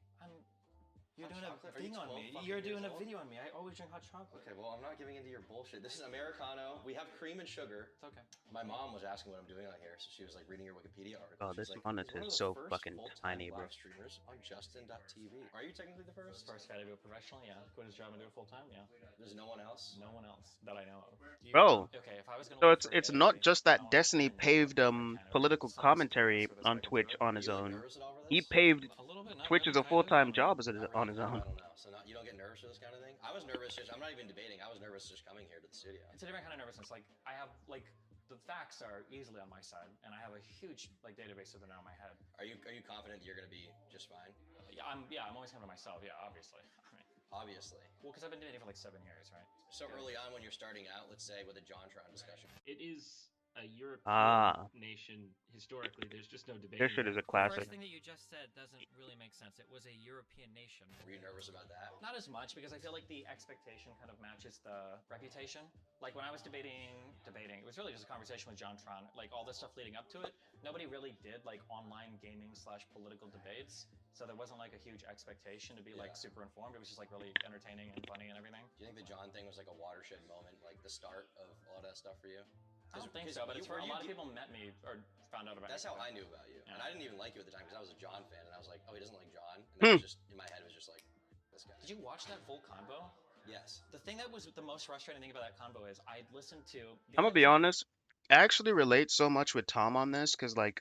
You're Hot doing chocolate? a Are you thing on 12 me. fucking You're doing years a old? video on me. I always drink hot chocolate. Okay, well, I'm not giving into your bullshit. This is Americano. We have cream and sugar. It's okay. My mom was asking what I'm doing on here, so she was like reading your Wikipedia article. Oh, She's this like, monitor "He's one of is the so first fucking full-time tiny, bro." live streamers on Justin.tv. Are you technically the first? First guy to do it professionally, yeah. Quit his job and do it full time, yeah. There's no one else? No one else that I know of. Bro, Okay, if I was gonna so look it's for a not just I that want Destiny to paved kind of political some commentary so that's on why I can Twitch do it. on his Are you own. nervous at all for this? He paved A little bit, not Twitch as really, a kind of, full-time job as Not on really. his own. I don't know. So you don't get nervous for this kind of thing? I was nervous just, I'm not even debating. I was nervous just coming here to the studio. It's a different kind of nervousness. Like I have like the facts are easily on my side, and I have a huge like database of them in my head. Are you confident that you're going to be just fine? Yeah, I'm always coming to myself. Yeah, obviously. I mean, Obviously. well, because I've been doing it for like 7 years, right? So early on when you're starting out, let's say with a JonTron discussion. It is a European Ah, nation historically. There's just no this debating shit that. is a The classic. first thing that you just said doesn't really make sense. It was a European nation. Were you nervous about that? Not as much because I feel like the expectation kind of matches the reputation. Like when I was debating, it was really just a conversation with John Tron. Like all the stuff leading up to it, nobody really did like online gaming / political debates. So there wasn't like a huge expectation to be like super informed. It was just like really entertaining and funny and everything. Do you think the John thing was like a watershed moment, like the start of all that stuff for you? I don't think so, but it's for a lot of people met me or found out about it. That's how I knew about you, and I didn't even like you at the time because I was a John fan, and I was like, oh, he doesn't like John, and that was just in my head. It was just like, this guy. Did you watch that full convo? Yes. The thing that was the most frustrating thing about that convo is I listened to. I'm gonna be honest. I actually relate so much with Tom on this because, like,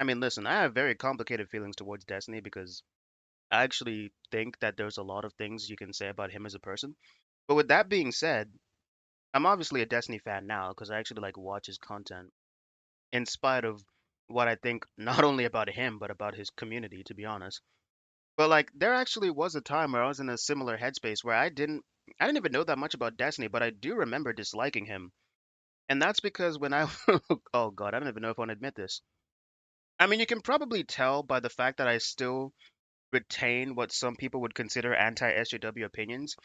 I mean, listen, I have very complicated feelings towards Destiny because I actually think that there's a lot of things you can say about him as a person. But with that being said, I'm obviously a Destiny fan now because I actually like watch his content, in spite of what I think not only about him but about his community, to be honest. But like, there actually was a time where I was in a similar headspace where I didn't even know that much about Destiny, but I do remember disliking him. And that's because when I, oh God, I don't even know if I want to admit this. I mean, you can probably tell by the fact that I still retain what some people would consider anti-SJW opinions.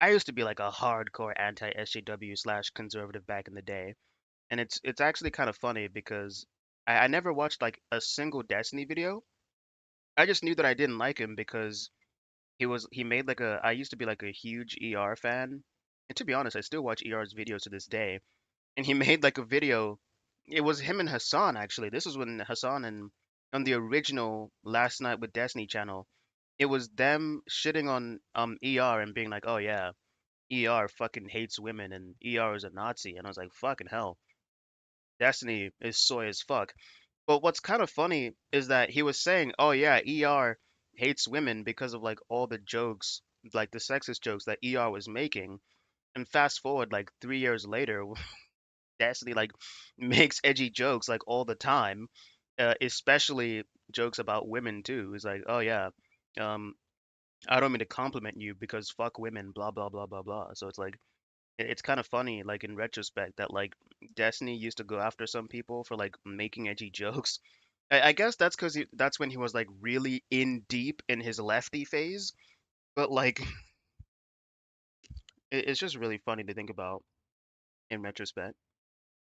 I used to be like a hardcore anti-SJW slash conservative back in the day, and it's actually kind of funny because I never watched like a single Destiny video. I just knew that I didn't like him because he made like a I used to be like a huge ER fan, and to be honest, I still watch ER's videos to this day. And he made like a video. It was him and Hassan actually. This was when Hassan and on the original Last Night with Destiny channel, it was them shitting on ER and being like, "Oh yeah, ER fucking hates women and ER is a Nazi." And I was like, "Fucking hell, Destiny is soy as fuck." But what's kind of funny is that he was saying, "Oh yeah, ER hates women because of like all the jokes, like the sexist jokes that ER was making." And fast forward like 3 years later, Destiny like makes edgy jokes like all the time, especially jokes about women too. It's like, oh yeah, um, I don't mean to compliment you because fuck women, blah blah blah blah blah. So it's like it's kind of funny, like in retrospect, that like Destiny used to go after some people for like making edgy jokes. I guess that's because that's when he was like really in deep in his lefty phase. But like, it's just really funny to think about in retrospect.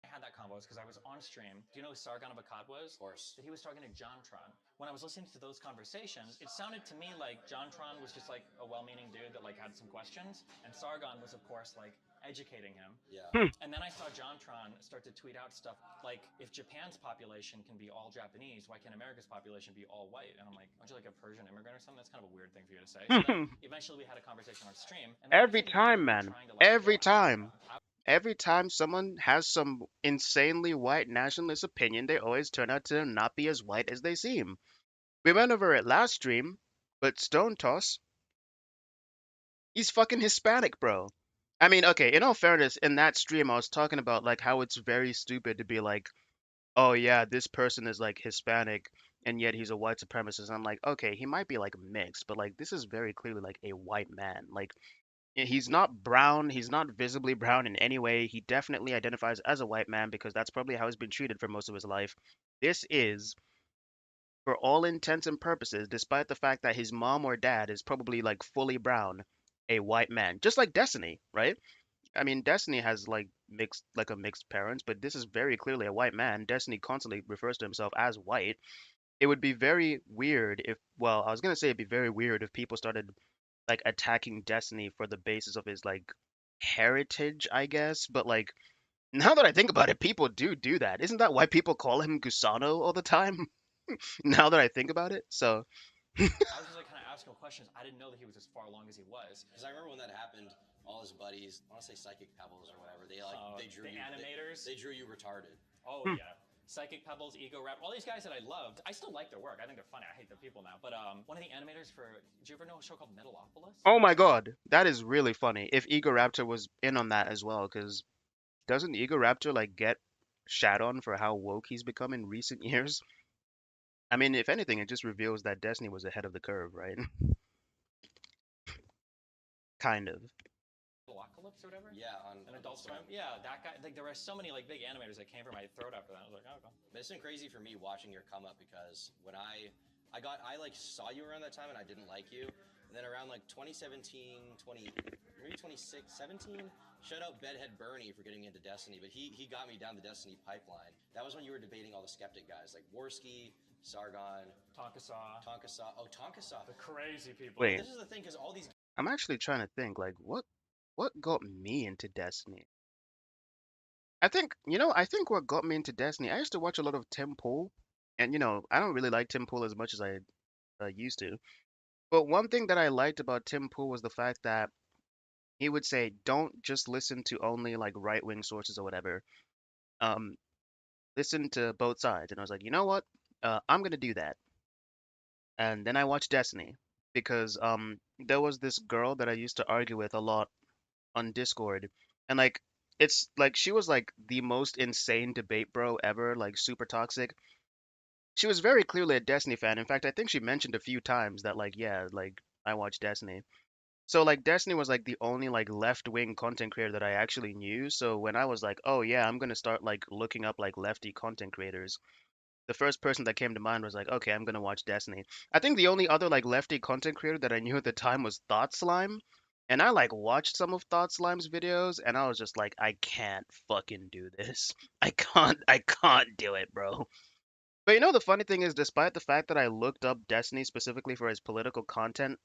I had that convo because I was on stream. Do you know who Sargon of Akkad was? Of course. That he was talking to JonTron. When I was listening to those conversations, it sounded to me like JonTron was just like a well-meaning dude that like had some questions, and Sargon was of course like educating him. Yeah. And then I saw JonTron start to tweet out stuff like, if Japan's population can be all Japanese, why can't America's population be all white? And I'm like, aren't you like a Persian immigrant or something? That's kind of a weird thing for you to say. So then eventually we had a conversation on stream. And Every time, man. Every time. Every time someone has some insanely white nationalist opinion, they always turn out to not be as white as they seem. We went over it last stream, but Stone Toss, he's fucking Hispanic, bro. I mean, okay, in all fairness, in that stream, I was talking about like how it's very stupid to be like, oh yeah, this person is like Hispanic and yet he's a white supremacist. I'm like, okay, he might be like mixed, but like this is very clearly like a white man. Like he's not brown, he's not visibly brown in any way. He definitely identifies as a white man because that's probably how he's been treated for most of his life. This is, for all intents and purposes, despite the fact that his mom or dad is probably like fully brown, a white man. Just like Destiny, right? I mean, Destiny has like a mixed parents, but this is very clearly a white man. Destiny constantly refers to himself as white. It would be very weird if, well, I was gonna say it'd be very weird if people started like attacking Destiny for the basis of his like heritage, I guess. But like now that I think about it, people do that. Isn't that why people call him Gusano all the time? Now that I think about it, so I was just like kind of asking him questions. I didn't know that he was as far along as he was. Because I remember when that happened, all his buddies, I want to say Psychic Pebbles or whatever, they drew the you animators. They drew you retarded. Oh yeah. Psychic Pebbles, Ego Rap, all these guys that I loved. I still like their work. I think they're funny. I hate their people now. But one of the animators for, did you ever know a show called Metalopolis? oh my god, that is really funny. If Ego Raptor was in on that as well, because doesn't Ego Raptor like get shat on for how woke he's become in recent years? I mean, if anything, it just reveals that Destiny was ahead of the curve, right? Kind of. Apocalypse or whatever. Yeah, on Adult Swim. Yeah, that guy. Like there were so many like big animators that came for my throat after that. I was like, oh, okay. But it's been crazy for me watching your come up because when I like saw you around that time and I didn't like you, and then around like 2017, maybe 26, 17, shout out Bedhead Bernie for getting into Destiny, but he got me down the Destiny pipeline. That was when you were debating all the skeptic guys like Worski, Sargon, Tonkasaw. Oh, Tonkasaw. The crazy people. Wait, This is the thing because all these. I'm actually trying to think like what got me into Destiny? I think what got me into Destiny, I used to watch a lot of Tim Pool, and I don't really like Tim Pool as much as I used to. But one thing that I liked about Tim Pool was the fact that he would say, don't just listen to only like right-wing sources or whatever. Um, Listen to both sides. And I was like, you know what? I'm gonna do that. And then I watched Destiny because there was this girl that I used to argue with a lot on Discord, and like it's like she was like the most insane debate bro ever, like super toxic. She was very clearly a Destiny fan. In fact, I think she mentioned a few times that like yeah, like I watch Destiny. So like Destiny was like the only like left-wing content creator that I actually knew. So when I was like, "Oh yeah, I'm going to start like looking up like lefty content creators." The first person that came to mind was like, "Okay, I'm going to watch Destiny." I think the only other like lefty content creator that I knew at the time was Thought Slime. And I like watched some of Thought Slime's videos and I was just like, "I can't fucking do this. I can't do it, bro." But the funny thing is, despite the fact that I looked up Destiny specifically for his political content,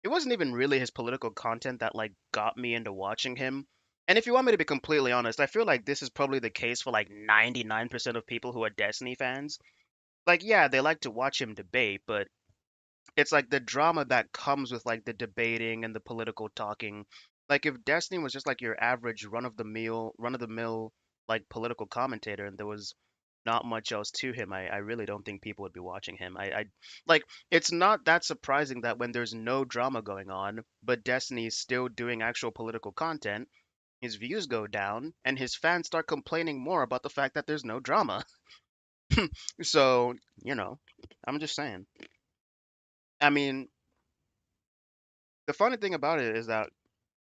it wasn't even really his political content that like got me into watching him. And if you want me to be completely honest, I feel like this is probably the case for like 99% of people who are Destiny fans. Like, yeah, they like to watch him debate, but it's like the drama that comes with like the debating and the political talking. Like if Destiny was just like your average run of the mill like political commentator and there was not much else to him, I really don't think people would be watching him. I like it's not that surprising that when there's no drama going on, but Destiny is still doing actual political content, his views go down and his fans start complaining more about the fact that there's no drama. So, I'm just saying. I mean, the funny thing about it is that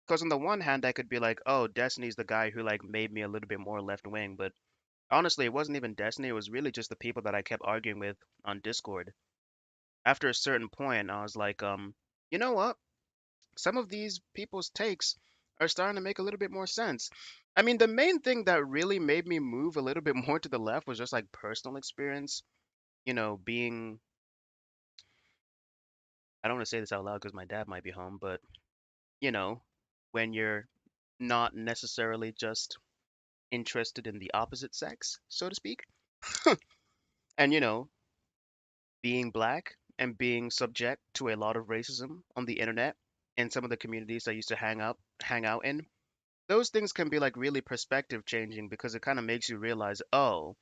because on the one hand I could be like, oh, Destiny's the guy who like made me a little bit more left wing, but honestly, it wasn't even Destiny. It was really just the people that I kept arguing with on Discord. After a certain point, I was like, you know what? Some of these people's takes are starting to make a little bit more sense. I mean, the main thing that really made me move a little bit more to the left was just like personal experience. Being, I don't want to say this out loud because my dad might be home, but, you know, when you're not necessarily just interested in the opposite sex, so to speak. And, being black and being subject to a lot of racism on the internet in some of the communities I used to hang out in. Those things can be like really perspective changing because it kind of makes you realize, oh,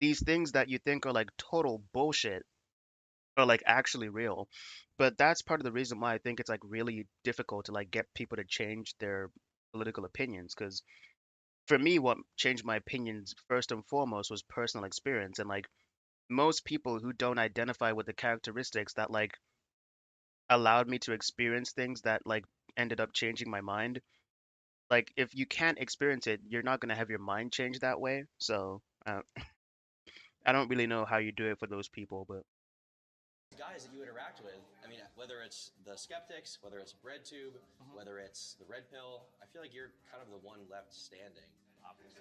these things that you think are like total bullshit are like actually real. But that's part of the reason why I think it's like really difficult to like get people to change their political opinions because for me what changed my opinions first and foremost was personal experience and like most people who don't identify with the characteristics that like allowed me to experience things that like ended up changing my mind. Like if you can't experience it, you're not gonna have your mind change that way. So I don't really know how you do it for those people, but Guys that you interact with, I mean, whether it's the skeptics, whether it's BreadTube, whether it's the Red Pill, I feel like you're kind of the one left standing. Obviously.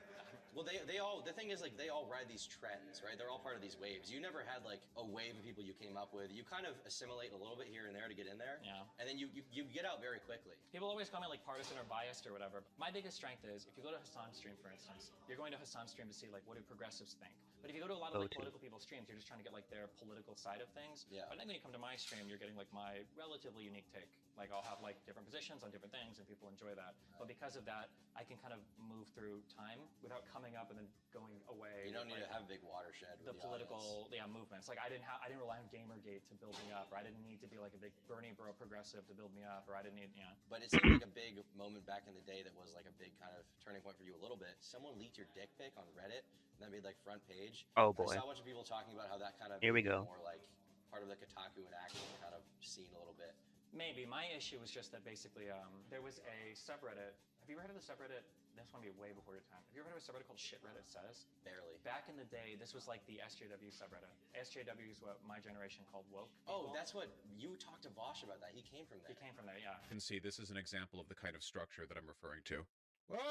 Well, they all, the thing is, like, they all ride these trends, right? They're all part of these waves. You never had, like, a wave of people you came up with. You kind of assimilate a little bit here and there to get in there. Yeah. And then you get out very quickly. People always call me like partisan or biased or whatever. My biggest strength is if you go to Hassan's stream, for instance, you're going to Hassan's stream to see like what do progressives think. But if you go to a lot of like political people's streams, you're just trying to get like their political side of things. Yeah. But then when you come to my stream, you're getting like my relatively unique take. Like I'll have like different positions on different things, and people enjoy that. But because of that, I can kind of move through time without coming up and then going away. You don't need like, to have a big watershed. The political movements. Like I didn't rely on Gamergate to build me up, or I didn't need to be like a big Bernie bro progressive to build me up, or I didn't need But it seemed like a big moment back in the day that was like a big kind of turning point for you a little bit. Someone leaked your dick pic on Reddit, and that made like front page. oh boy. I saw a bunch of people talking about how that kind of Here we go. more like part of the Kotaku and action kind of scene a little bit. Maybe. My issue was just that basically there was a subreddit. Have you ever heard of the subreddit? This one be way before your time. Have you ever heard of a subreddit called Shit Reddit Says? Barely. Back in the day, this was like the SJW subreddit. SJW is what my generation called woke. Oh, that's what you talked to Vosh about that. He came from there. He came from there, yeah. You can see this is an example of the kind of structure that I'm referring to.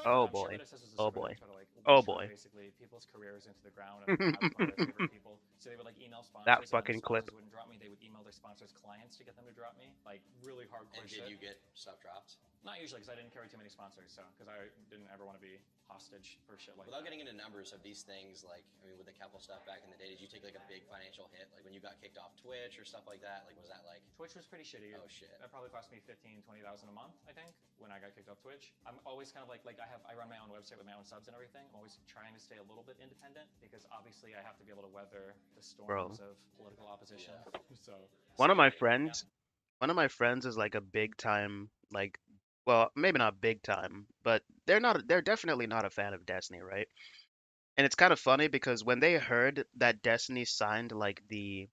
Oh Shit boy. Reddit Says was a Oh subreddit boy. to try to like Oh destroy boy. basically people's careers into the ground and have fun with their favorite people. So they would like email sponsors. That and fucking if clip. sponsors wouldn't drop me, they would email their sponsors' clients to get them to drop me. Like really hardcore And shit. did you get stuff dropped? Not usually, because I didn't carry too many sponsors. So because I didn't ever want to be hostage for shit like Without that. getting into numbers of these things, like, I mean, with the Keppel stuff back in the day, did you take like a big financial hit? Like when you got kicked off Twitch or stuff like that? Like, was that like? Twitch was pretty shitty. Oh shit. That probably cost me $15,000, $20,000 a month, I think, when I got kicked off Twitch. I'm always kind of like I run my own website with my own subs and everything. I'm always trying to stay a little bit independent because obviously I have to be able to weather the storms of political opposition. Yeah. So One of my yeah. friends, one of my friends is like a big time, like, well, maybe not big time, but they're definitely not a fan of Destiny, right? And it's kind of funny because when they heard that Destiny signed like the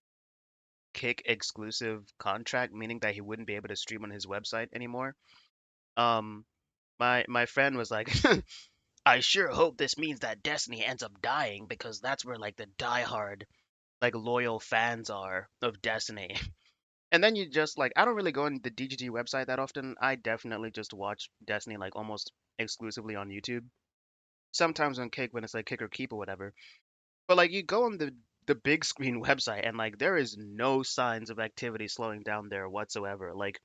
Kick exclusive contract, meaning that he wouldn't be able to stream on his website anymore, um, my friend was like, I sure hope this means that Destiny ends up dying because that's where like the diehard, like loyal fans are of Destiny. And then you just like I don't really go on the DGG website that often. I definitely just watch Destiny like almost exclusively on YouTube. Sometimes on Kick when it's like Kick or Keep or whatever. But like you go on the big screen website and like there is no signs of activity slowing down there whatsoever. Like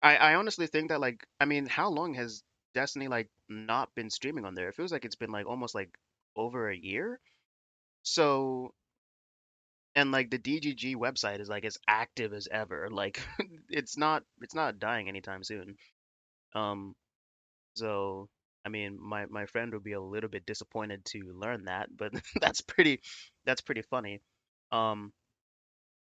I honestly think that like I mean how long has Destiny like not been streaming on there? It feels like it's been like almost like over a year. So and like the DGG website is like as active as ever. Like it's not dying anytime soon. Um, so I mean, my friend would be a little bit disappointed to learn that, but that's pretty funny. Um,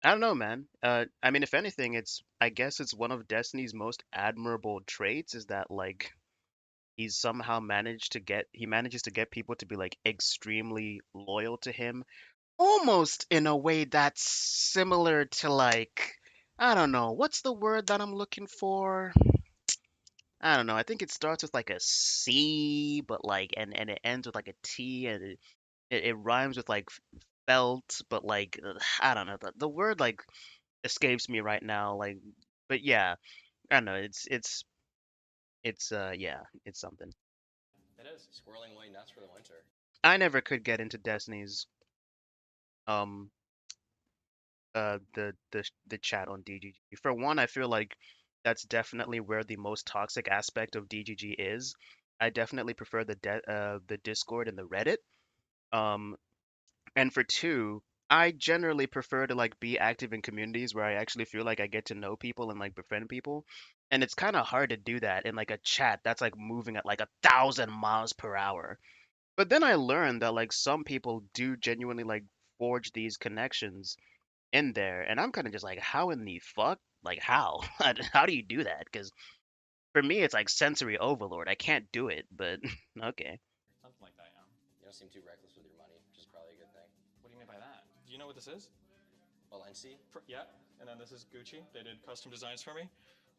I don't know, man. I mean, if anything, I guess it's one of Destiny's most admirable traits is that like he manages to get people to be like extremely loyal to him almost in a way that's similar to like I don't know, what's the word that I'm looking for? I don't know. I think it starts with like a C, but like and it ends with like a T, and it rhymes with like felt, but like I don't know. The word like escapes me right now. Like, but yeah, I don't know. It's yeah, it's something. It is. Squirreling away nuts for the winter. I never could get into Destiny's um the chat on DGG. For one, I feel like that's definitely where the most toxic aspect of DGG is. I definitely prefer the Discord and the Reddit. Um, and for two, I generally prefer to like be active in communities where I actually feel like I get to know people and like befriend people. And it's kind of hard to do that in like a chat that's like moving at like 1,000 miles per hour. But then I learned that like some people do genuinely like forge these connections in there, and I'm kind of just like, how in the fuck? Like, how? How do you do that? Because for me, it's like sensory overload. I can't do it, but okay. Something like that, yeah. You don't seem too reckless with your money, which is probably a good thing. What do you mean by that? Do you know what this is? Valencia? Yeah, and then this is Gucci. They did custom designs for me.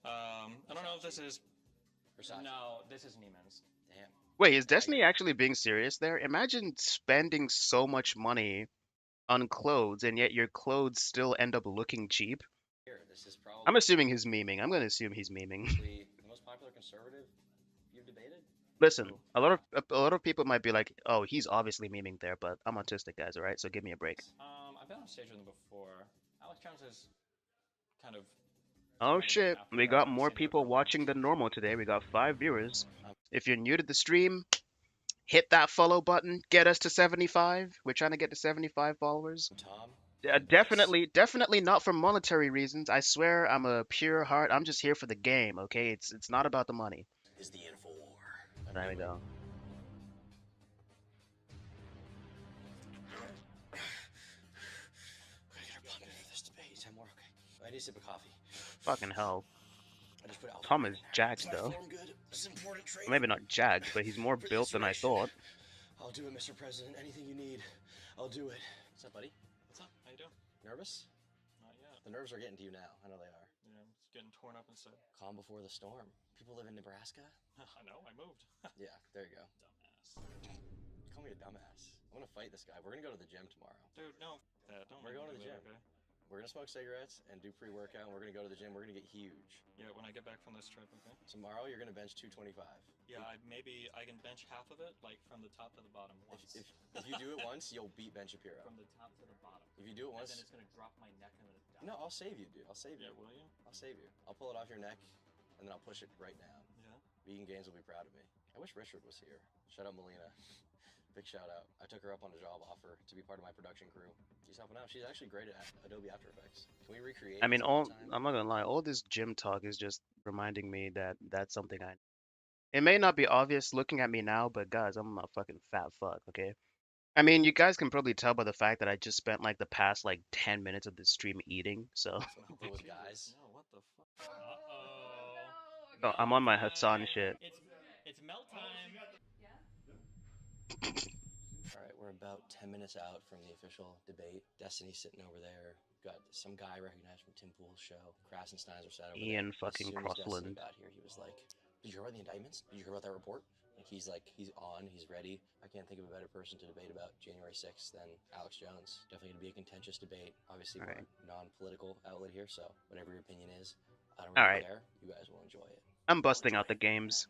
I don't know if this is... Versace? No, this is Neiman's. Damn. Wait, is Destiny actually being serious there? Imagine spending so much money on clothes, and yet your clothes still end up looking cheap. Here, this is probably I'm assuming he's memeing. I'm gonna assume he's memeing. the most popular conservative you've debated? Listen, a lot of people might be like, "Oh, he's obviously memeing there," but I'm autistic, guys. All right, so give me a break. I've been on stage with him before. Alex Jones is kind of... Oh shit, we got more people watching than normal today. We got 5 viewers. If you're new to the stream, hit that follow button. Get us to 75. We're trying to get to 75 followers. Tom? Definitely not for monetary reasons. I swear I'm a pure heart. I'm just here for the game, okay? It's not about the money. Is the InfoWar. There we go. We're gonna get her pumping for this debate. 10 more, okay. I need a sip of coffee. Fucking hell. I just put alpha Tom in is there. jacked Is my though. form good? This is important training. Maybe not jacked, but he's more For the built than I insurrection. thought. I'll do it, Mr. President. Anything you need, I'll do it. What's up, buddy? What's up? How you doing? Nervous? Not yet. The nerves are getting to you now. I know they are. Yeah, I'm getting torn up instead. Calm before the storm. People live in Nebraska? I know, I moved. Yeah, there you go. Dumbass. Call me a dumbass. I'm gonna fight this guy. We're gonna go to the gym tomorrow. Dude, no. Don't We're going to the gym. Okay? We're gonna smoke cigarettes and do pre-workout, and we're gonna go to the gym. We're gonna get huge. Yeah, when I get back from this trip, okay? Tomorrow, you're gonna bench 225. Yeah, maybe I can bench half of it, like from the top to the bottom once. If you do it once, you'll beat Ben Shapiro. From the top to the bottom. If you do it once, and then it's gonna drop my neck and I'm gonna die. No, I'll save you, dude. I'll save you. Yeah, will you? I'll save you. I'll pull it off your neck, and then I'll push it right down. Yeah. Vegan Gains will be proud of me. I wish Richard was here. Shout out Melina. Big shout out. I took her up on a job offer to be part of my production crew. She's helping out. She's actually great at Adobe After Effects. Can we recreate? I mean, I'm not gonna lie. All this gym talk is just reminding me that that's something I. It may not be obvious looking at me now, but guys, I'm a fucking fat fuck. Okay. I mean, you guys can probably tell by the fact that I just spent like the past like 10 minutes of this stream eating. So. With guys. No, what the fuck? Uh-oh. Oh, I'm on my Hassan shit. It's melt time. Alright, we're about 10 minutes out from the official debate. Destiny's sitting over there. Got some guy recognized from Tim Pool's show. Krass and Steins are sat over Ian there. fucking As soon as Destiny Crossland. got here, he was like, "Did you hear about the indictments? Did you hear about that report?" Like, he's on, he's ready. I can't think of a better person to debate about January 6th than Alex Jones. Definitely going to be a contentious debate. Obviously, we're a non-political outlet here, so whatever your opinion is, I don't really care. You guys will enjoy it. I'm busting out the games.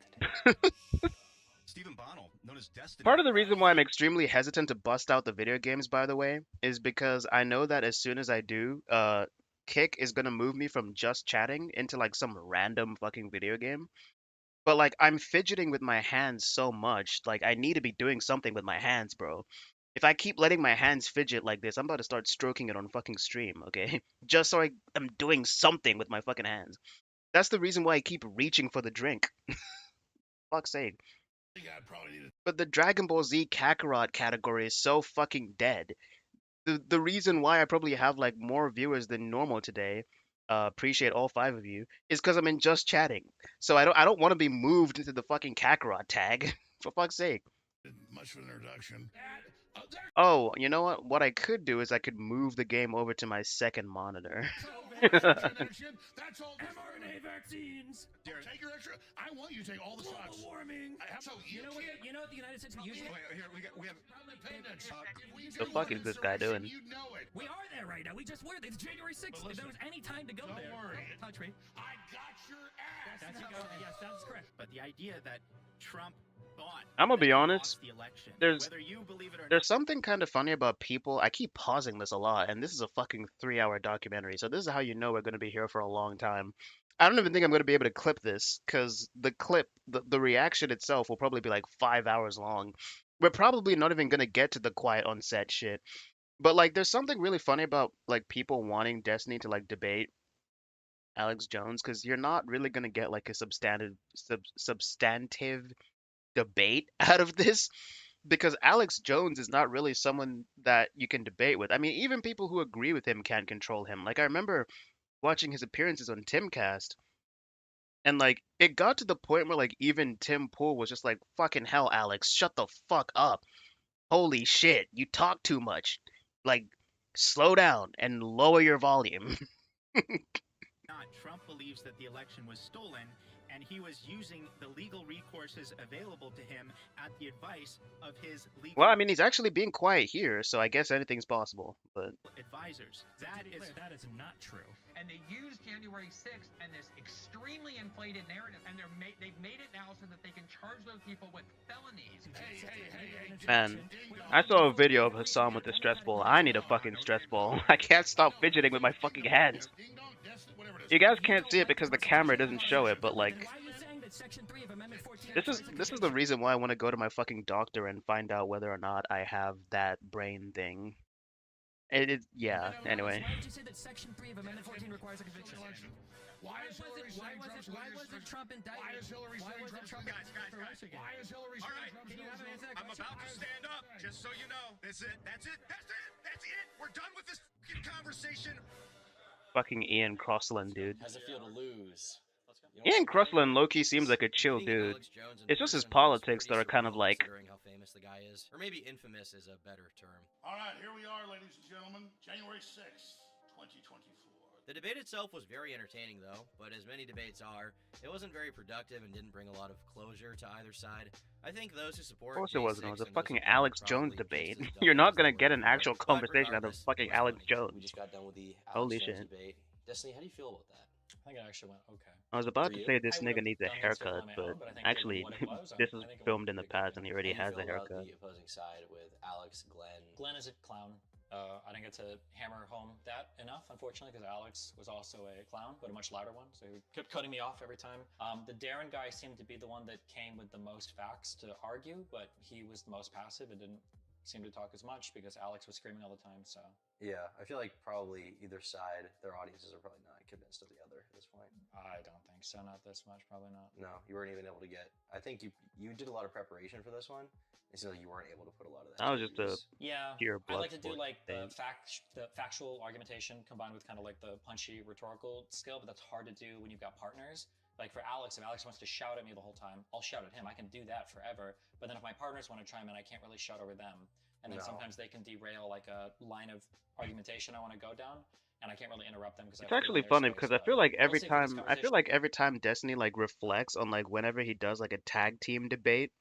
Stephen Bonnell, known as Destiny. Part of the reason why I'm extremely hesitant to bust out the video games, by the way, is because I know that as soon as I do, Kick is gonna move me from just chatting into like some random fucking video game. But like I'm fidgeting with my hands so much, like I need to be doing something with my hands, bro. If I keep letting my hands fidget like this, I'm about to start stroking it on fucking stream, okay? Just so I'm doing something with my fucking hands. That's the reason why I keep reaching for the drink. Fuck's sake. But the Dragon Ball Z Kakarot category is so fucking dead. The reason why I probably have like more viewers than normal today, appreciate all 5 of you, is because I'm in just chatting. So I don't want to be moved into the fucking Kakarot tag. For fuck's sake. Much of an introduction. Oh, you know what? What I could do is I could move the game over to my second monitor. That's all. mRNA vaccines. Take your extra. I want you to take all the shots. Global warming. You know what the United States we usually. Here we have. The fuck is this guy doing? You know it. We are there right now. We just were. It's January 6th. If there was any time to go there. Don't worry. Touch me. I got your ass. That's yes, that's correct. But the idea that Trump thought I'm gonna be that he honest. lost the election, There's whether you believe it or there's something kind of funny about people. I keep pausing this a lot, and this is a fucking 3-hour documentary, so this is how you know we're gonna be here for a long time. I don't even think I'm gonna be able to clip this, because the clip, the reaction itself will probably be like 5 hours long. We're probably not even gonna get to the quiet on set shit. But like, there's something really funny about like people wanting Destiny to like debate Alex Jones, because you're not really gonna get like a substantive debate out of this, because Alex Jones is not really someone that you can debate with. I mean, even people who agree with him can't control him. Like, I remember watching his appearances on Timcast, and like it got to the point where like even Tim Pool was just like, fucking hell, Alex, shut the fuck up. Holy shit, you talk too much. Like, slow down and lower your volume. not, Trump believes that the election was stolen, and he was using the legal recourses available to him at the advice of his legal Well, I mean, he's actually being quiet here, so I guess anything's possible. But advisors. That is not true. And they used January 6th and this extremely inflated narrative, and they've made it now so that they can charge those people with felonies. man, I saw a video of Hassan with the stress ball. I need a fucking stress ball. I can't stop fidgeting with my fucking hands. You guys can't see it because the camera doesn't show it, but like, this is the reason why I want to go to my fucking doctor and find out whether or not I have that brain thing. Yeah. Anyway. Why did you say that Section 3 of Amendment 14 requires a conviction? Why wasn't Trump indicted? Why is Hillary saying Trump? Guys. Why is Hillary All saying right, Trump's I'm about to stand up, just so you know. That's it. We're done with this conversation. Fucking Ian Crossland, dude. How's it feel to lose? Ian Crossland low-key seems like a chill dude. It's just his politics that are kind of like... Considering how famous the guy is. Or maybe infamous is a better term. All right, here we are, ladies and gentlemen. January 6th, 2024. The debate itself was very entertaining, though, but as many debates are, it wasn't very productive and didn't bring a lot of closure to either side. I think those who Of support course it wasn't. It was J6 a and those fucking who don't are Alex Jones probably debate. just as You're dumb not as they gonna were get an before. actual But conversation out of regardless, fucking it was Alex funny. Jones. We just got done with the Alex Holy Jones shit. debate. Destiny, how do you feel about that? I think it actually went okay. I was about For to you? say this I nigga would've needs a done this haircut, on my but own, but I think given actually, what it was, this I was think it filmed in went the pretty good, past yeah. and he already How do you has a feel about haircut. the opposing side with Alex, Glenn? Glenn is a clown. I didn't get to hammer home that enough, unfortunately, because Alex was also a clown, but a much louder one, so he kept cutting me off every time. The Darren guy seemed to be the one that came with the most facts to argue, but he was the most passive and didn't seem to talk as much because Alex was screaming all the time, so. Yeah, I feel like probably either side, their audiences are probably not convinced of the other at this point. I don't think so, not this much, probably not. No, you weren't even able to get. I think you did a lot of preparation for this one. It seems like you weren't able to put a lot of that. That was just a Yeah, pure I like to do blood like the thing. factual argumentation combined with kind of like the punchy rhetorical skill, but that's hard to do when you've got partners. Like for Alex, if Alex wants to shout at me the whole time, I'll shout at him. I can do that forever. But then if my partners want to chime in, I can't really shout over them. And then No. sometimes they can derail like a line of argumentation I want to go down, and I can't really interrupt them because It's actually funny because I feel like every time Destiny like reflects on like whenever he does like a tag team debate,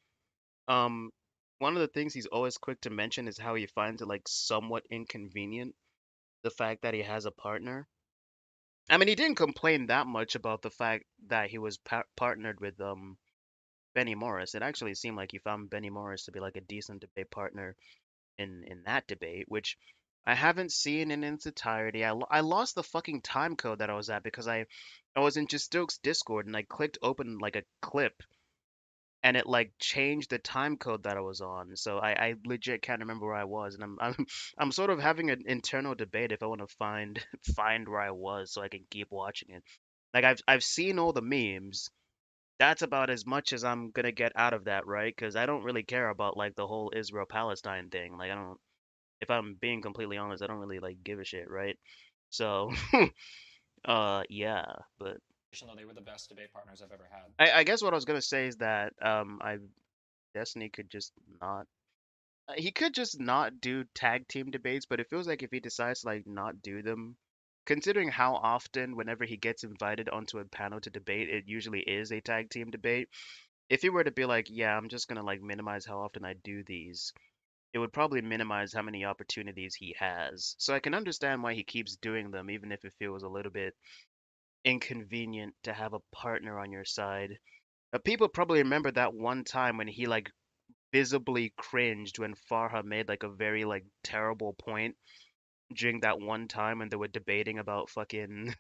one of the things he's always quick to mention is how he finds it like somewhat inconvenient, the fact that he has a partner. I mean, he didn't complain that much about the fact that he was partnered with Benny Morris. It actually seemed like he found Benny Morris to be like a decent debate partner in that debate, which I haven't seen in its entirety. I lost the fucking time code that I was at because I was in Stokes Discord and I clicked open like a clip and it like changed the time code that I was on. So I legit can't remember where I was, and I'm sort of having an internal debate if I want to find find where I was so I can keep watching it. Like I've seen all the memes. That's about as much as I'm gonna get out of that, right? Because I don't really care about like the whole Israel Palestine thing. Like I don't. If I'm being completely honest, I don't really like give a shit, right? So, yeah, but though they were the best debate partners I've ever had. I guess what I was gonna say is that I Destiny could just not. He could just not do tag team debates, but it feels like if he decides to like not do them, considering how often, whenever he gets invited onto a panel to debate, it usually is a tag team debate. If he were to be like, yeah, I'm just gonna like minimize how often I do these, it would probably minimize how many opportunities he has. So I can understand why he keeps doing them, even if it feels a little bit inconvenient to have a partner on your side. People probably remember that one time when he like visibly cringed when Farha made like a very like terrible point during that one time when they were debating about fucking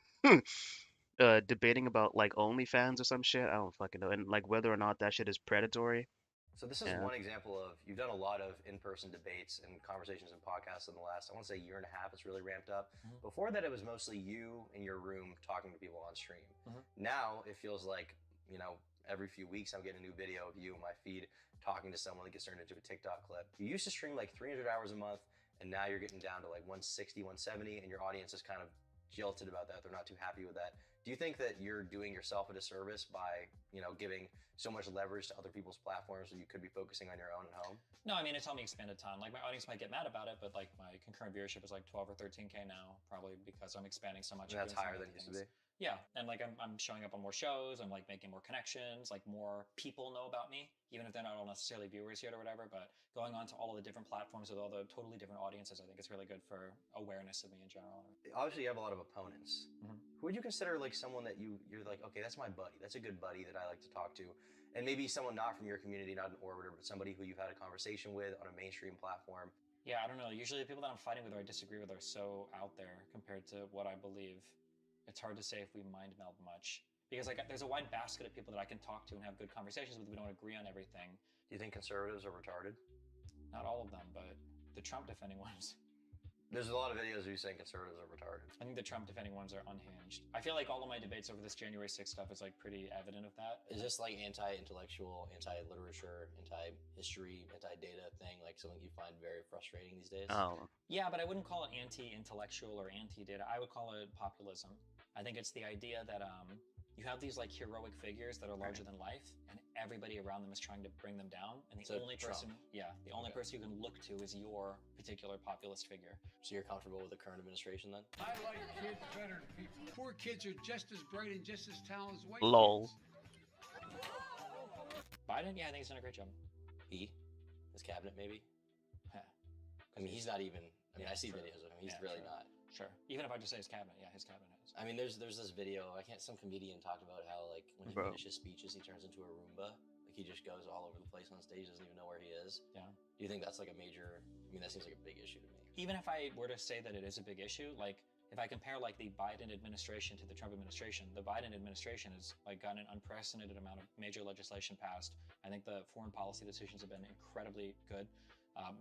debating about like OnlyFans or some shit. I don't fucking know, and like whether or not that shit is predatory. So this is Yeah. one example of you've done a lot of in-person debates and conversations and podcasts in the last, I want to say, year and a half. It's really ramped up. Before that, it was mostly you in your room talking to people on stream. Now it feels like, you know, every few weeks I'm getting a new video of you in my feed talking to someone that gets turned into a TikTok clip. You used to stream like 300 hours a month, and now you're getting down to like 160, 170, and your audience is kind of jilted about that. They're not too happy with that. Do you think that you're doing yourself a disservice by, you know, giving so much leverage to other people's platforms when you could be focusing on your own at home? No, I mean, it's helped me expand a ton. Like, my audience might get mad about it, but like my concurrent viewership is like 12 or 13K now, probably because I'm expanding so much. And that's doing so higher many than it used to things. be. Yeah, and like I'm showing up on more shows. I'm like making more connections. Like more people know about me, even if they're not all necessarily viewers yet or whatever. But going on to all of the different platforms with all the totally different audiences, I think it's really good for awareness of me in general. Obviously, you have a lot of opponents. Who would you consider like someone that you're like, okay, that's my buddy. That's a good buddy that I like to talk to. And maybe someone not from your community, not an orbiter, but somebody who you've had a conversation with on a mainstream platform. Yeah, I don't know. Usually the people that I'm fighting with or I disagree with are so out there compared to what I believe. It's hard to say if we mind meld much. Because like there's a wide basket of people that I can talk to and have good conversations with. We don't agree on everything. Do you think conservatives are retarded? Not all of them, but the Trump defending ones. There's a lot of videos of you saying conservatives are retarded. I think the Trump defending ones are unhinged. I feel like all of my debates over this January 6th stuff is like pretty evident of that. Is this like anti-intellectual, anti-literature, anti-history, anti-data thing, like something you find very frustrating these days? Oh. Yeah, but I wouldn't call it anti-intellectual or anti-data. I would call it populism. I think it's the idea that You have these like heroic figures that are larger than life, and everybody around them is trying to bring them down. And the So only Trump. person, the only person you can look to is your particular populist figure. So you're comfortable with the current administration then? I like kids better than people. Poor kids are just as bright and just as talented as white Lol. kids. Biden, yeah, I think he's done a great job. He? His cabinet, maybe? Yeah. I mean, he's not even. I mean, Yeah, I see true. videos of him. He's Yeah, really true. not. Sure. Even if I just say his cabinet, yeah, his cabinet is. I mean, there's this video. Some comedian talked about how like when he Bro. finishes speeches, he turns into a Roomba. Like he just goes all over the place on stage, doesn't even know where he is. Yeah. Do you think that's like a major? I mean, that seems like a big issue to me. Even if I were to say that it is a big issue, like if I compare like the Biden administration to the Trump administration, the Biden administration has like gotten an unprecedented amount of major legislation passed. I think the foreign policy decisions have been incredibly good,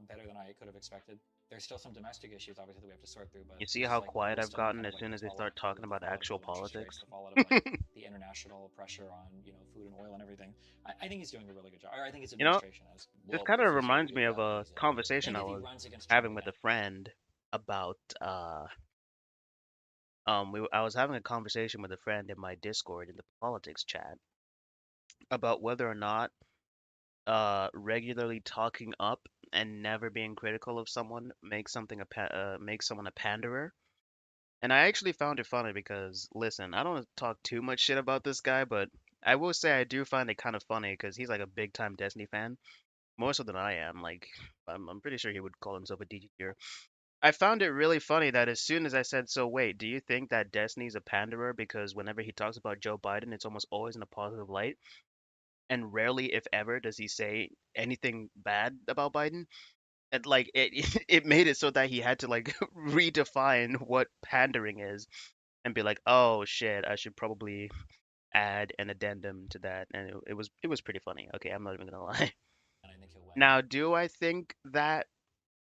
better than I could have expected. There's still some domestic issues, obviously, that we have to sort through. But You see this is, how like, quiet really I've still gotten kind as of, soon like, as they the start fallout talking of about the fallout actual of interest politics? rates, the fallout of like the international pressure on food and oil and everything. I think he's doing a really good job. Or I think his You know, administration is. this Well, kind of if he's doing a reminds good me of job, a he's in. conversation Maybe I if he was runs against having Trump with again. a friend about I was having a conversation with a friend in my Discord in the politics chat about whether or not regularly talking up and never being critical of someone makes someone a panderer. And I actually found it funny because, listen, I don't wanna talk too much shit about this guy, but I will say I do find it kind of funny because he's like a big time Destiny fan, more so than I am. Like, I'm pretty sure he would call himself a DG tier. I found it really funny that as soon as I said, so wait, do you think that Destiny's a panderer? Because whenever he talks about Joe Biden, it's almost always in a positive light. And rarely, if ever, does he say anything bad about Biden. And like it made it so that he had to like redefine what pandering is and be like, oh shit, I should probably add an addendum to that. And it was pretty funny. Okay, I'm not even gonna lie. And I think he'll win. Now, do I think that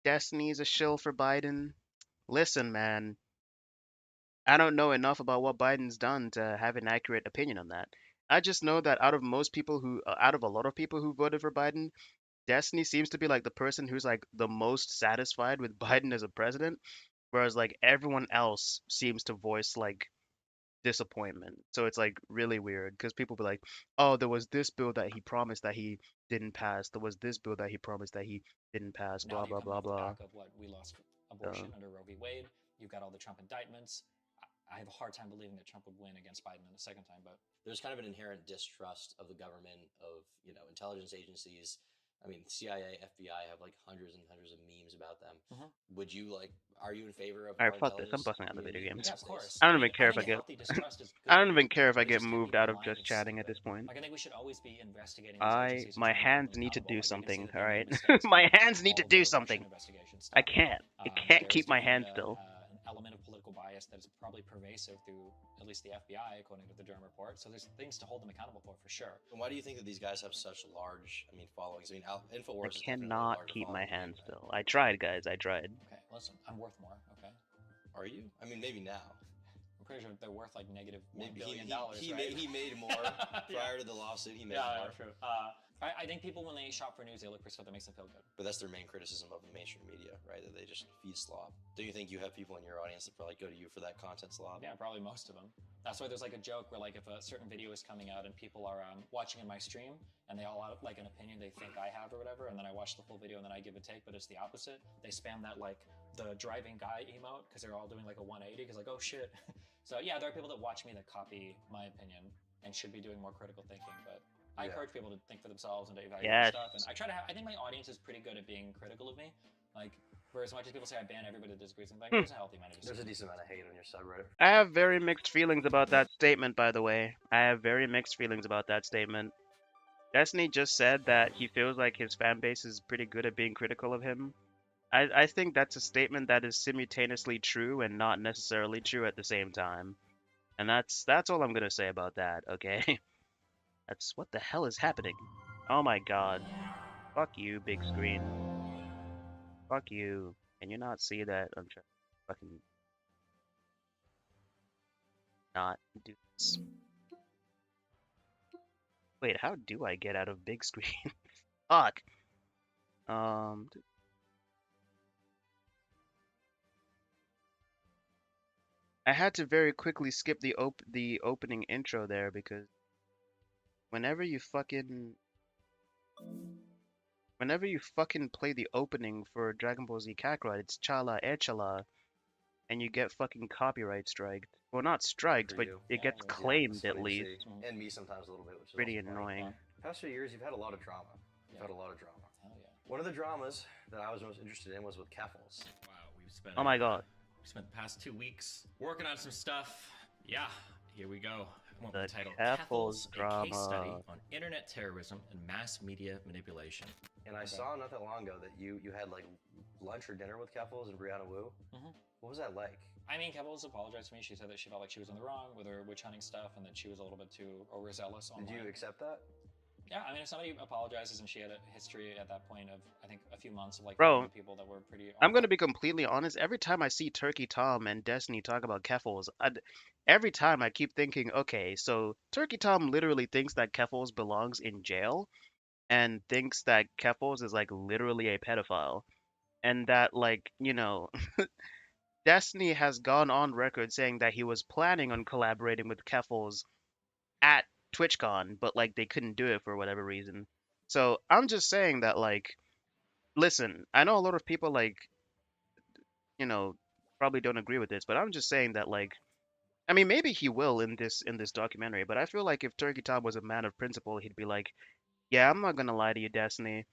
Destiny's a shill for Biden? Listen, man, I don't know enough about what Biden's done to have an accurate opinion on that. I just know that out of a lot of people who voted for Biden, Destiny seems to be like the person who's like the most satisfied with Biden as a president, whereas like everyone else seems to voice like disappointment. So it's like really weird because people be like, "Oh, there was this bill that he promised that he didn't pass. There was this bill that he promised that he didn't pass." Now Blah that you're blah coming blah off the blah. back of what we lost abortion under Roe v. Wade, you've got all the Trump indictments. I have a hard time believing that Trump would win against Biden in the second time, but There's kind of an inherent distrust of the government, of intelligence agencies. I mean, CIA, FBI have like hundreds and hundreds of memes about them. Would you are you in favor of All our right, fuck this. I'm intelligence busting out the being video used games. yeah, these of course. days? I don't I even mean, care I if I think a get. healthy distrust is good. I don't even care if I They get just can't be moved out of blind just and see chatting at it. this point. Like I think we should always be investigating these agencies and My trying to hold hands them need to accountable. do Like we can see something. that they All made right, mistakes my with hands need all to of do the Russian something. investigation I stuff. can't. I can't There's keep my definitely hands still. an element of political bias that is probably pervasive through at least the FBI, according to the Durham report. So there's things to hold them accountable for sure. And why do you think that these guys have such large, followings? I mean, I Infowars is definitely a cannot larger keep my following than hands you, still. I tried, guys. I tried. Okay, listen, I'm worth more. Okay, Are you? I mean, maybe now. I'm pretty sure they're worth like negative $1 Maybe billion. he Right? made more prior to the lawsuit. He made more. True. I think people, when they shop for news, they look for stuff that makes them feel good. But that's their main criticism of the mainstream media, right? That they just feed slop. Do you think you have people in your audience that probably go to you for that content slop? Yeah, probably most of them. That's why there's like a joke where like if a certain video is coming out and people are watching in my stream and they all have like an opinion they think I have or whatever, and then I watch the full video and then I give a take, but it's the opposite. They spam that like the driving guy emote because they're all doing like a 180 because like, oh shit. So yeah, there are people that watch me that copy my opinion and should be doing more critical thinking, but I encourage people to think for themselves and to evaluate stuff. And I think my audience is pretty good at being critical of me. Like, for as much as people say I ban everybody that disagrees with me, there's a healthy amount of There's a decent amount of hate on your subreddit. I have very mixed feelings about that statement, by the way. I have very mixed feelings about that statement. Destiny just said that he feels like his fan base is pretty good at being critical of him. I think that's a statement that is simultaneously true and not necessarily true at the same time. And that's all I'm gonna say about that, okay? That's what the hell is happening? Oh my god. Fuck you, big screen. Fuck you. Can you not see that? I'm trying to fucking not do this. Wait, how do I get out of big screen? Fuck. I had to very quickly skip the opening intro there because whenever you fucking play the opening for Dragon Ball Z Kakarot, it's Chala Echala, and you get fucking copyright striked. Well, not striked, but it gets That's claimed funny at to least. see. And me sometimes a little bit, which is Pretty also funny. annoying. Past few years, you've had a lot of drama. You've had a lot of drama. Hell yeah. One of the dramas that I was most interested in was with Keffals. Wow, we've spent. Oh my god. We spent the past 2 weeks working on some stuff. Yeah, here we go. I went with The the title Keffals a case study drama. on internet terrorism and mass media manipulation. And I saw not that long ago that you had like lunch or dinner with Keffals and Brianna Wu. Mhm. What was that like? I mean, Keffals apologized to me. She said that she felt like she was in the wrong with her witch hunting stuff and that she was a little bit too overzealous online. Did you accept that? Yeah, I mean, if somebody apologizes and she had a history at that point of, I think, a few months of like Bro, working with people that were pretty. I'm gonna be completely honest. Every time I see Turkey Tom and Destiny talk about Keffals, every time I keep thinking, okay, so Turkey Tom literally thinks that Keffals belongs in jail, and thinks that Keffals is like literally a pedophile, and that like Destiny has gone on record saying that he was planning on collaborating with Keffals at TwitchCon, but like they couldn't do it for whatever reason. So I'm just saying that like, listen, I know a lot of people like, you know, probably don't agree with this, but I'm just saying that like, I mean, maybe he will in this documentary, but I feel like if Turkey Tom was a man of principle, he'd be like, yeah, I'm not gonna lie to you, Destiny.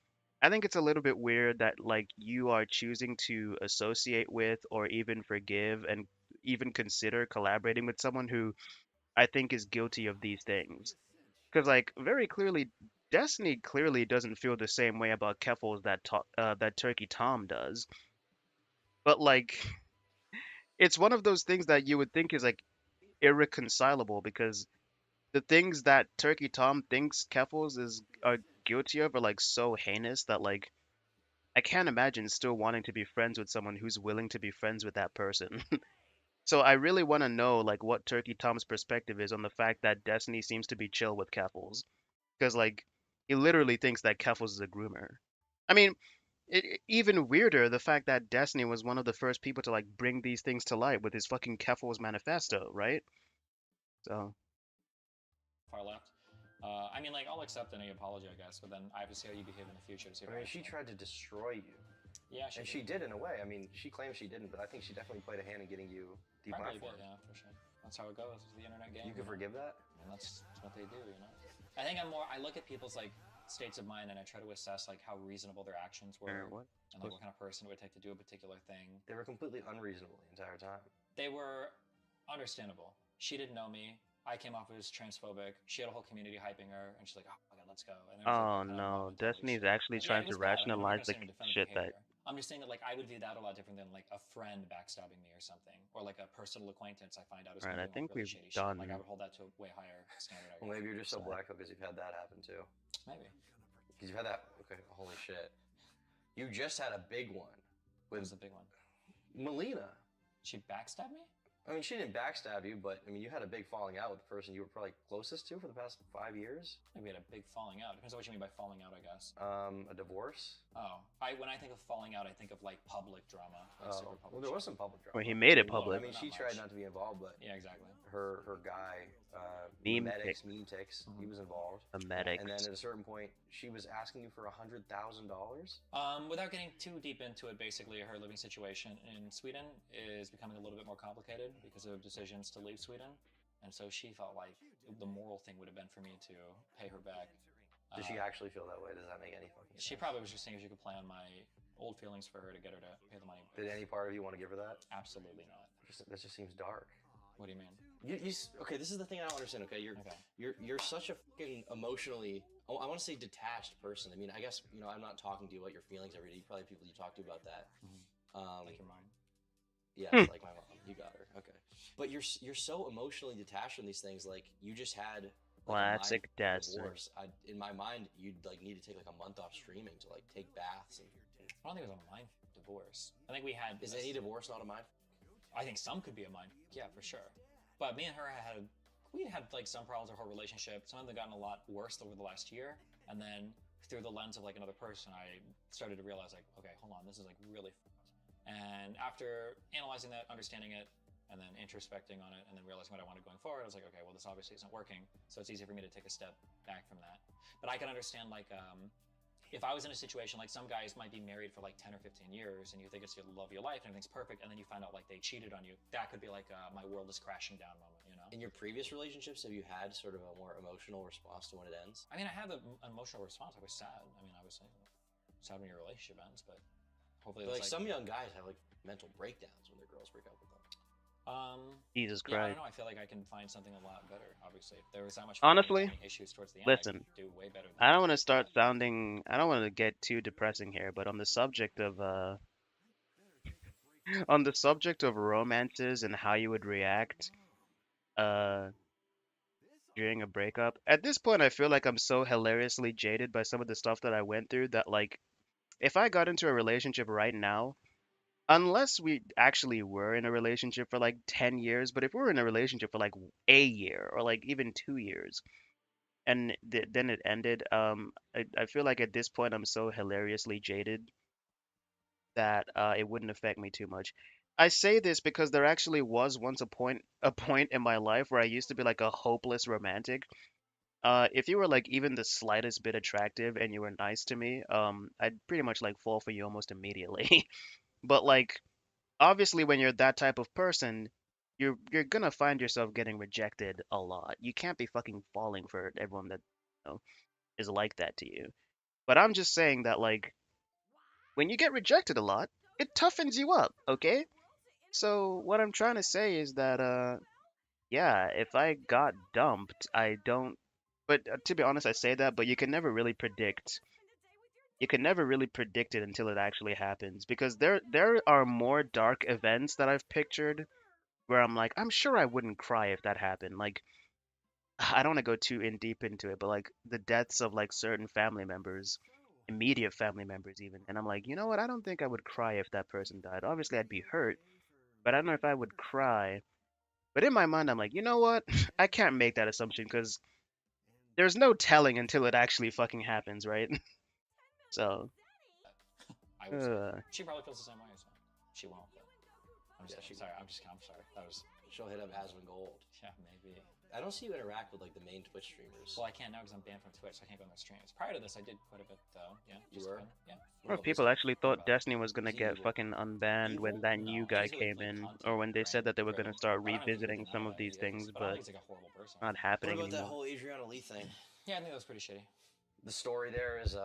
I think it's a little bit weird that like you are choosing to associate with or even forgive and even consider collaborating with someone who I think is guilty of these things. Because like very clearly, Destiny clearly doesn't feel the same way about Keffals that Turkey Tom does. But like, it's one of those things that you would think is like irreconcilable because the things that Turkey Tom thinks Keffals is are guilty of are like so heinous that like I can't imagine still wanting to be friends with someone who's willing to be friends with that person. So I really want to know like what Turkey Tom's perspective is on the fact that Destiny seems to be chill with Keffals, because like he literally thinks that Keffals is a groomer. I mean, even weirder the fact that Destiny was one of the first people to like bring these things to light with his fucking Keffals manifesto, right? So Far left. I mean, like, I'll accept any apology, I guess, but then I have to see how you behave in the future to see if I mean, she tried to destroy you. Yeah, she did in a way. I mean, she claims she didn't, but I think she definitely played a hand in getting you Probably deplatformed. did, yeah, for sure. That's how it goes. It's the internet game. You can forgive that? And that's what they do, you know? I think I look at people's, like, states of mind and I try to assess, like, how reasonable their actions were. What? And, like, what kind of person it would take to do a particular thing. They were completely unreasonable the entire time. They were understandable. She didn't know me. I came off as transphobic. She had a whole community hyping her, and she's like, "Oh my god, let's go." And there was, oh like, no, Destiny's actually yeah, trying it to was bad. I'm not rationalize gonna the sit here and defend shit that. behavior. I'm just saying that like I would view that a lot different than like a friend backstabbing me or something, or like a personal acquaintance I find out is Right, I doing think like, really we've shady done. shit. Like I would hold that to a way higher standard. I Well, maybe you're just so guess. black because you've had that happen too. Maybe. Because you've had that. Okay, holy shit. You just had a big one. What was the big one? Melina. She backstabbed me? I mean, she didn't backstab you, but I mean, you had a big falling out with the person you were probably closest to for the past 5 years. I think we had a big falling out. Depends on what you mean by falling out, I guess. A divorce. Oh, when I think of falling out, I think of like public drama. Like super public Well, there was some public drama. Well, he made it I public. mean, she tried not to be involved, but yeah, exactly. Her guy, Meme Meme Tix, he was involved. A medic. And then at a certain point, she was asking you for $100,000. Without getting too deep into it, basically, her living situation in Sweden is becoming a little bit more complicated because of decisions to leave Sweden. And so she felt like the moral thing would have been for me to pay her back. Does she actually feel that way? Does that make any fucking sense? She probably was just saying if she could play on my old feelings for her to get her to pay the money. Did any part of you want to give her that? Absolutely not. That just seems dark. What do you mean? Okay, this is the thing I don't understand. Okay, you're such a fucking emotionally, I want to say detached person. I mean, I guess I'm not talking to you about your feelings every day. You probably have people you talk to about that. Like your mom. Yeah, like my mom. You got her. Okay, but you're so emotionally detached from these things. Like you just had Classic Destiny. divorce. In my mind, you'd like need to take like a month off streaming to like take baths. And I don't think it was a mind divorce. I think we had. Is any divorce not a mind? I think some could be a mind. Yeah, for sure. But me and her we had like some problems with our relationship. Some of them gotten a lot worse over the last year. And then through the lens of like another person, I started to realize like, okay, hold on, this is like really. And after analyzing that, understanding it, and then introspecting on it, and then realizing what I wanted going forward. I was like, okay, well, this obviously isn't working, so it's easy for me to take a step back from that. But I can understand, like, if I was in a situation like some guys might be married for like 10 or 15 years and you think it's the love of your life and everything's perfect, and then you find out like they cheated on you, that could be like my world is crashing down moment, you know? In your previous relationships, have you had sort of a more emotional response to when it ends? I mean, I had an emotional response. I was sad. I mean, obviously, sad when your relationship ends, but hopefully But it's like some young guys have like mental breakdowns when their girls break up with them. Jesus Yeah, I Christ. don't know. I feel like I can find something a lot better. Obviously, if there was that much Honestly, issues towards the end, listen, I could do way better. I don't want to start sounding, I don't want to get too depressing here, but on the subject of on the subject of romances and how you would react uh during a breakup, at this point I feel like I'm so hilariously jaded by some of the stuff that I went through that, like, if I got into a relationship right now, unless we actually were in a relationship for like 10 years, but if we're in a relationship for like a year or like even 2 years and then it ended, I feel like at this point I'm so hilariously jaded that it wouldn't affect me too much. I say this because there actually was once a point in my life where I used to be like a hopeless romantic. If you were like even the slightest bit attractive and you were nice to me, I'd pretty much like fall for you almost immediately. But like obviously when you're that type of person, you're gonna find yourself getting rejected a lot. You can't be fucking falling for everyone that, is like that to you. But I'm just saying that like when you get rejected a lot, it toughens you up, okay? So what I'm trying to say is that yeah, if I got dumped, I don't, but to be honest, I say that, but you can never really predict. You can never really predict it until it actually happens because there are more dark events that I've pictured where I'm like, I'm sure I wouldn't cry if that happened. Like I don't want to go too in deep into it, but like the deaths of like certain family members, immediate family members even, and I'm like, you know what? I don't think I would cry if that person died. Obviously, I'd be hurt, but I don't know if I would cry. But in my mind, I'm like, you know what? I can't make that assumption because there's no telling until it actually fucking happens, right? So, I would say she probably feels the same way as me. She won't, but I'm just kidding. Sorry. I'm sorry. That was. She'll hit up Asmund Gold. Yeah, maybe. I don't see you interact with like the main Twitch streamers. Well, I can't now because I'm banned from Twitch, so I can't go on their streams. Prior to this, I did quite a bit though. Yeah, you were. Yeah. well, people actually thought Destiny was gonna get fucking unbanned when that new guy came in, or when they said that they were gonna start revisiting some of these things, but He's like a horrible person. not happening What about that anymore. whole Adriana Lee thing? Yeah, I think that was pretty shitty. The story there is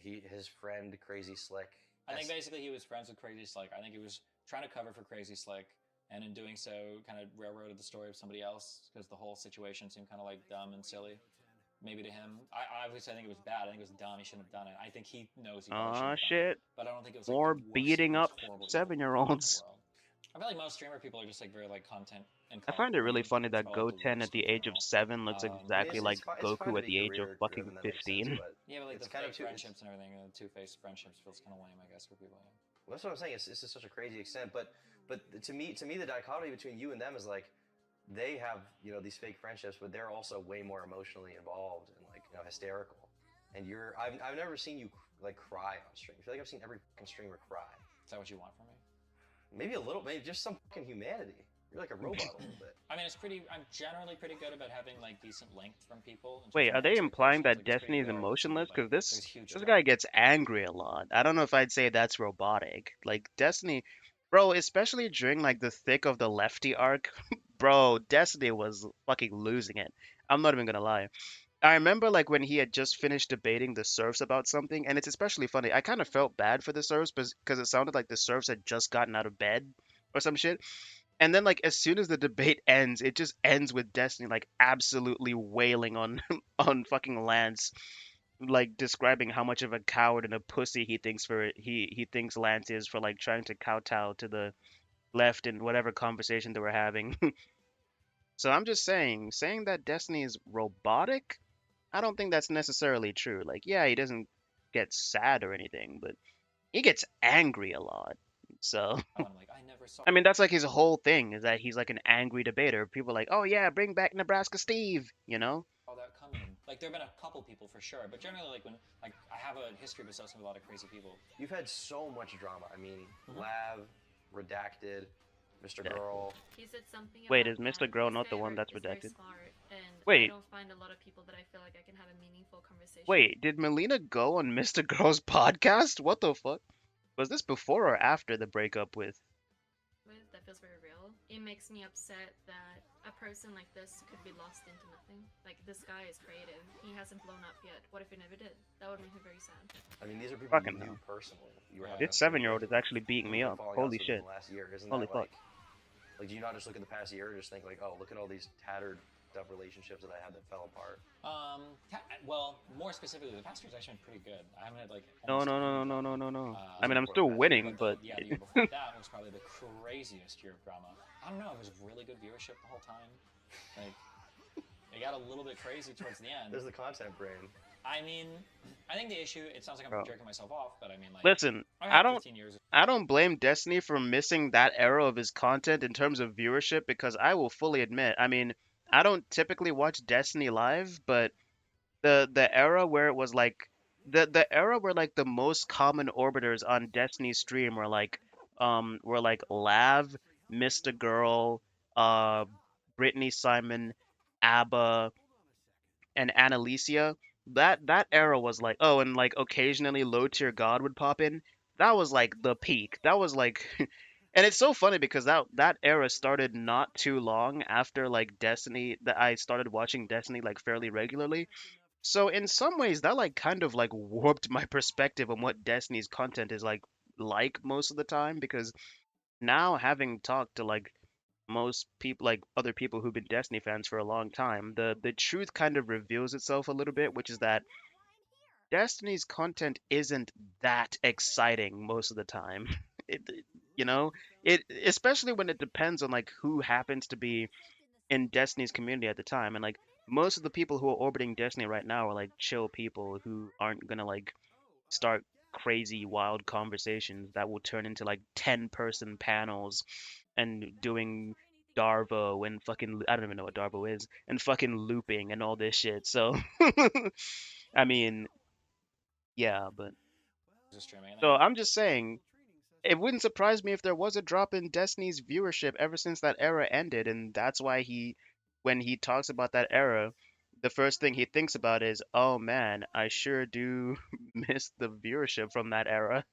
his friend Crazy Slick. I think basically he was friends with Crazy Slick. I think he was trying to cover for Crazy Slick, and in doing so, kind of railroaded the story of somebody else because the whole situation seemed kind of like dumb and silly. Maybe to him, I obviously think it was bad. I think it was dumb. He shouldn't have done it. I think he knows he probably shouldn't have done Shit. it. But I don't think it was More like the worst, beating most up horrible, 7-year-olds. I feel like most streamer people are just like very like content and I find it really funny that Goten at the age of 7 looks exactly like Goku at the age of fucking 15. Yeah, but like it's the kind fake of friendships and everything, the two-faced friendships feels kind of lame, I guess, for people. Yeah. Well, that's what I'm saying. It's to such a crazy extent, but to me, the dichotomy between you and them is like they have these fake friendships, but they're also way more emotionally involved and like hysterical. And I've never seen you like cry on stream. I feel like I've seen every fucking streamer cry. Is that what you want from me? Maybe a little, maybe just some fucking humanity. You're like a robot a little bit. I mean, I'm generally pretty good about having like decent length from people. Wait, are they implying that Destiny is emotionless? Because this guy gets angry a lot. I don't know if I'd say that's robotic. Like Destiny, bro, especially during like the thick of the lefty arc, bro, Destiny was fucking losing it. I'm not even gonna lie. I remember like when he had just finished debating the serfs about something, and it's especially funny. I kind of felt bad for the serfs because it sounded like the serfs had just gotten out of bed or some shit. And then like as soon as the debate ends, it just ends with Destiny like absolutely wailing on on fucking Lance, like describing how much of a coward and a pussy he thinks Lance is for like trying to kowtow to the left in whatever conversation they were having. So I'm just saying that Destiny is robotic, I don't think that's necessarily true. Like, yeah, he doesn't get sad or anything, but he gets angry a lot. So, I mean, that's like his whole thing is that he's like an angry debater. People are like, oh yeah, bring back Nebraska Steve, you know? All that coming. Like, there have been a couple people for sure, but generally, like, when I have a history of associating with a lot of crazy people. You've had so much drama. I mean, Lav, Redacted, Mr. Yeah. Girl. He said something Wait, about is Mr. that Girl this not the guy one that's is very redacted? smart, and I Wait, don't find a lot of people that I feel like I can have a meaningful conversation wait, did Melina go on Mr. Girl's podcast? What the fuck? Was this before or after the breakup with? with. That feels very real. It makes me upset that a person like this could be lost into nothing. Like, this guy is creative. He hasn't blown up yet. What if he never did? That would make me very sad. I mean, these are people Fucking you knew hell. personally. You were having This a, like, 7-year-old is actually beating me you've been up. falling Holy outs with shit. in the last year. Isn't Holy that fuck. like, do you not just look at the past year and just think like, oh, look at all these tattered up relationships that I had that fell apart? Well, more specifically, the past year's actually been pretty good. I haven't had like No, almost no, any no, no, no, no, no, no. I mean, before I'm the still past year, winning, but but the year before that was probably the craziest year of drama. I don't know, it was really good viewership the whole time. Like, it got a little bit crazy towards the end. There's the content brain. I mean, I think the issue, it sounds like I'm Bro. jerking myself off, but I mean, like, Listen, I've I had don't 15 years. I don't blame Destiny for missing that era of his content in terms of viewership because I will fully admit, I mean, I don't typically watch Destiny live, but the era where it was like the era where like the most common orbiters on Destiny stream were like Lav, Mr. Girl, uh Brittany Simon, ABBA, and Annalicia, that era was like, oh, and like occasionally low tier God would pop in. That was like the peak. That was like, and it's so funny because that era started not too long after like Destiny that I started watching Destiny like fairly regularly. So in some ways that like kind of like warped my perspective on what Destiny's content is like most of the time because now having talked to like most people like other people who've been Destiny fans for a long time, the truth kind of reveals itself a little bit, which is that Destiny's content isn't that exciting most of the time. You know, it especially when it depends on like who happens to be in Destiny's community at the time, and like most of the people who are orbiting Destiny right now are like chill people who aren't gonna like start crazy wild conversations that will turn into like 10-person panels and doing Darvo and fucking I don't even know what Darvo is and fucking looping and all this shit. So I mean, yeah, but so I'm just saying it wouldn't surprise me if there was a drop in Destiny's viewership ever since that era ended, and that's why when he talks about that era, the first thing he thinks about is, oh man, I sure do miss the viewership from that era.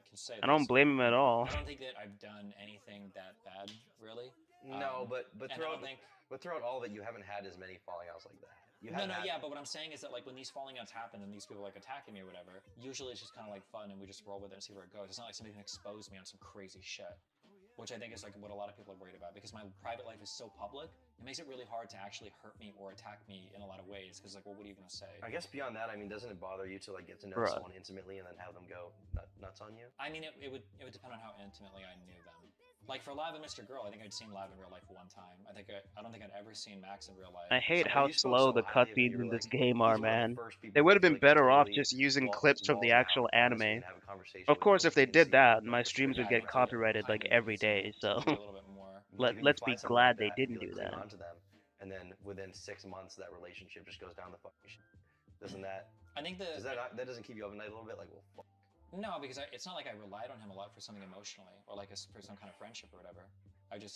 Can say I don't this. blame him at all. I don't think that I've done anything that bad, really. No, but and throughout I don't think throughout all of it, you haven't had as many falling outs like that. You no, haven't had, yeah, but what I'm saying is that like when these falling outs happen and these people like attacking me or whatever, usually it's just kind of like fun and we just roll with it and see where it goes. It's not like somebody can expose me on some crazy shit, which I think is like what a lot of people are worried about because my private life is so public. It makes it really hard to actually hurt me or attack me in a lot of ways because like, well, what are you gonna say? I guess beyond that, I mean, doesn't it bother you to like get to know Bruh. someone intimately and then have them go nuts on you? I mean, it would depend on how intimately I knew them. Like for Lav and Mr. Girl, I think I'd seen Lav in real life one time. I don't think I'd ever seen Max in real life. I hate So how you spoke slow so the highly of him, cutscenes you were in this like, game are, he's one of the man. first people They who would I have feel been like better off totally just using balls clips from the down actual honestly anime. and have a conversation Of with course, them if they so you can did see that, like, my the streams straight would edge get of it. copyrighted like every day. So Give you a little bit more. Even let's you be find someone glad like they that, didn't you like do cling that. on to them, and then within 6 months, that relationship just goes down the fucking shit. Doesn't that? I think Does that not, that doesn't keep you up at night a little bit? Like, well, fuck. No, because it's not like I relied on him a lot for something emotionally or like for some kind of friendship or whatever.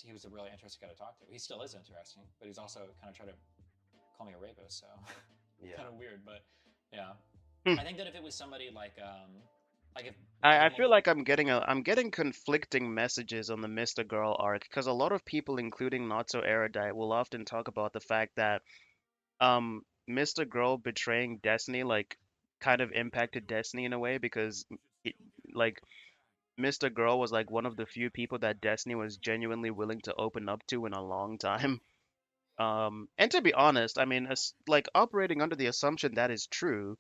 He was a really interesting guy to talk to. He still is interesting, but he's also kind of tried to call me a rapist, so Yeah. kind of weird. But yeah, Hmm. I think that if it was somebody like if I feel like I'm getting conflicting messages on the Mr. Girl arc because a lot of people, including Not So Erudite, will often talk about the fact that Mr. Girl betraying Destiny like kind of impacted Destiny in a way because it, like Mr. Girl was like one of the few people that Destiny was genuinely willing to open up to in a long time. And to be honest, I mean, like operating under the assumption that is true,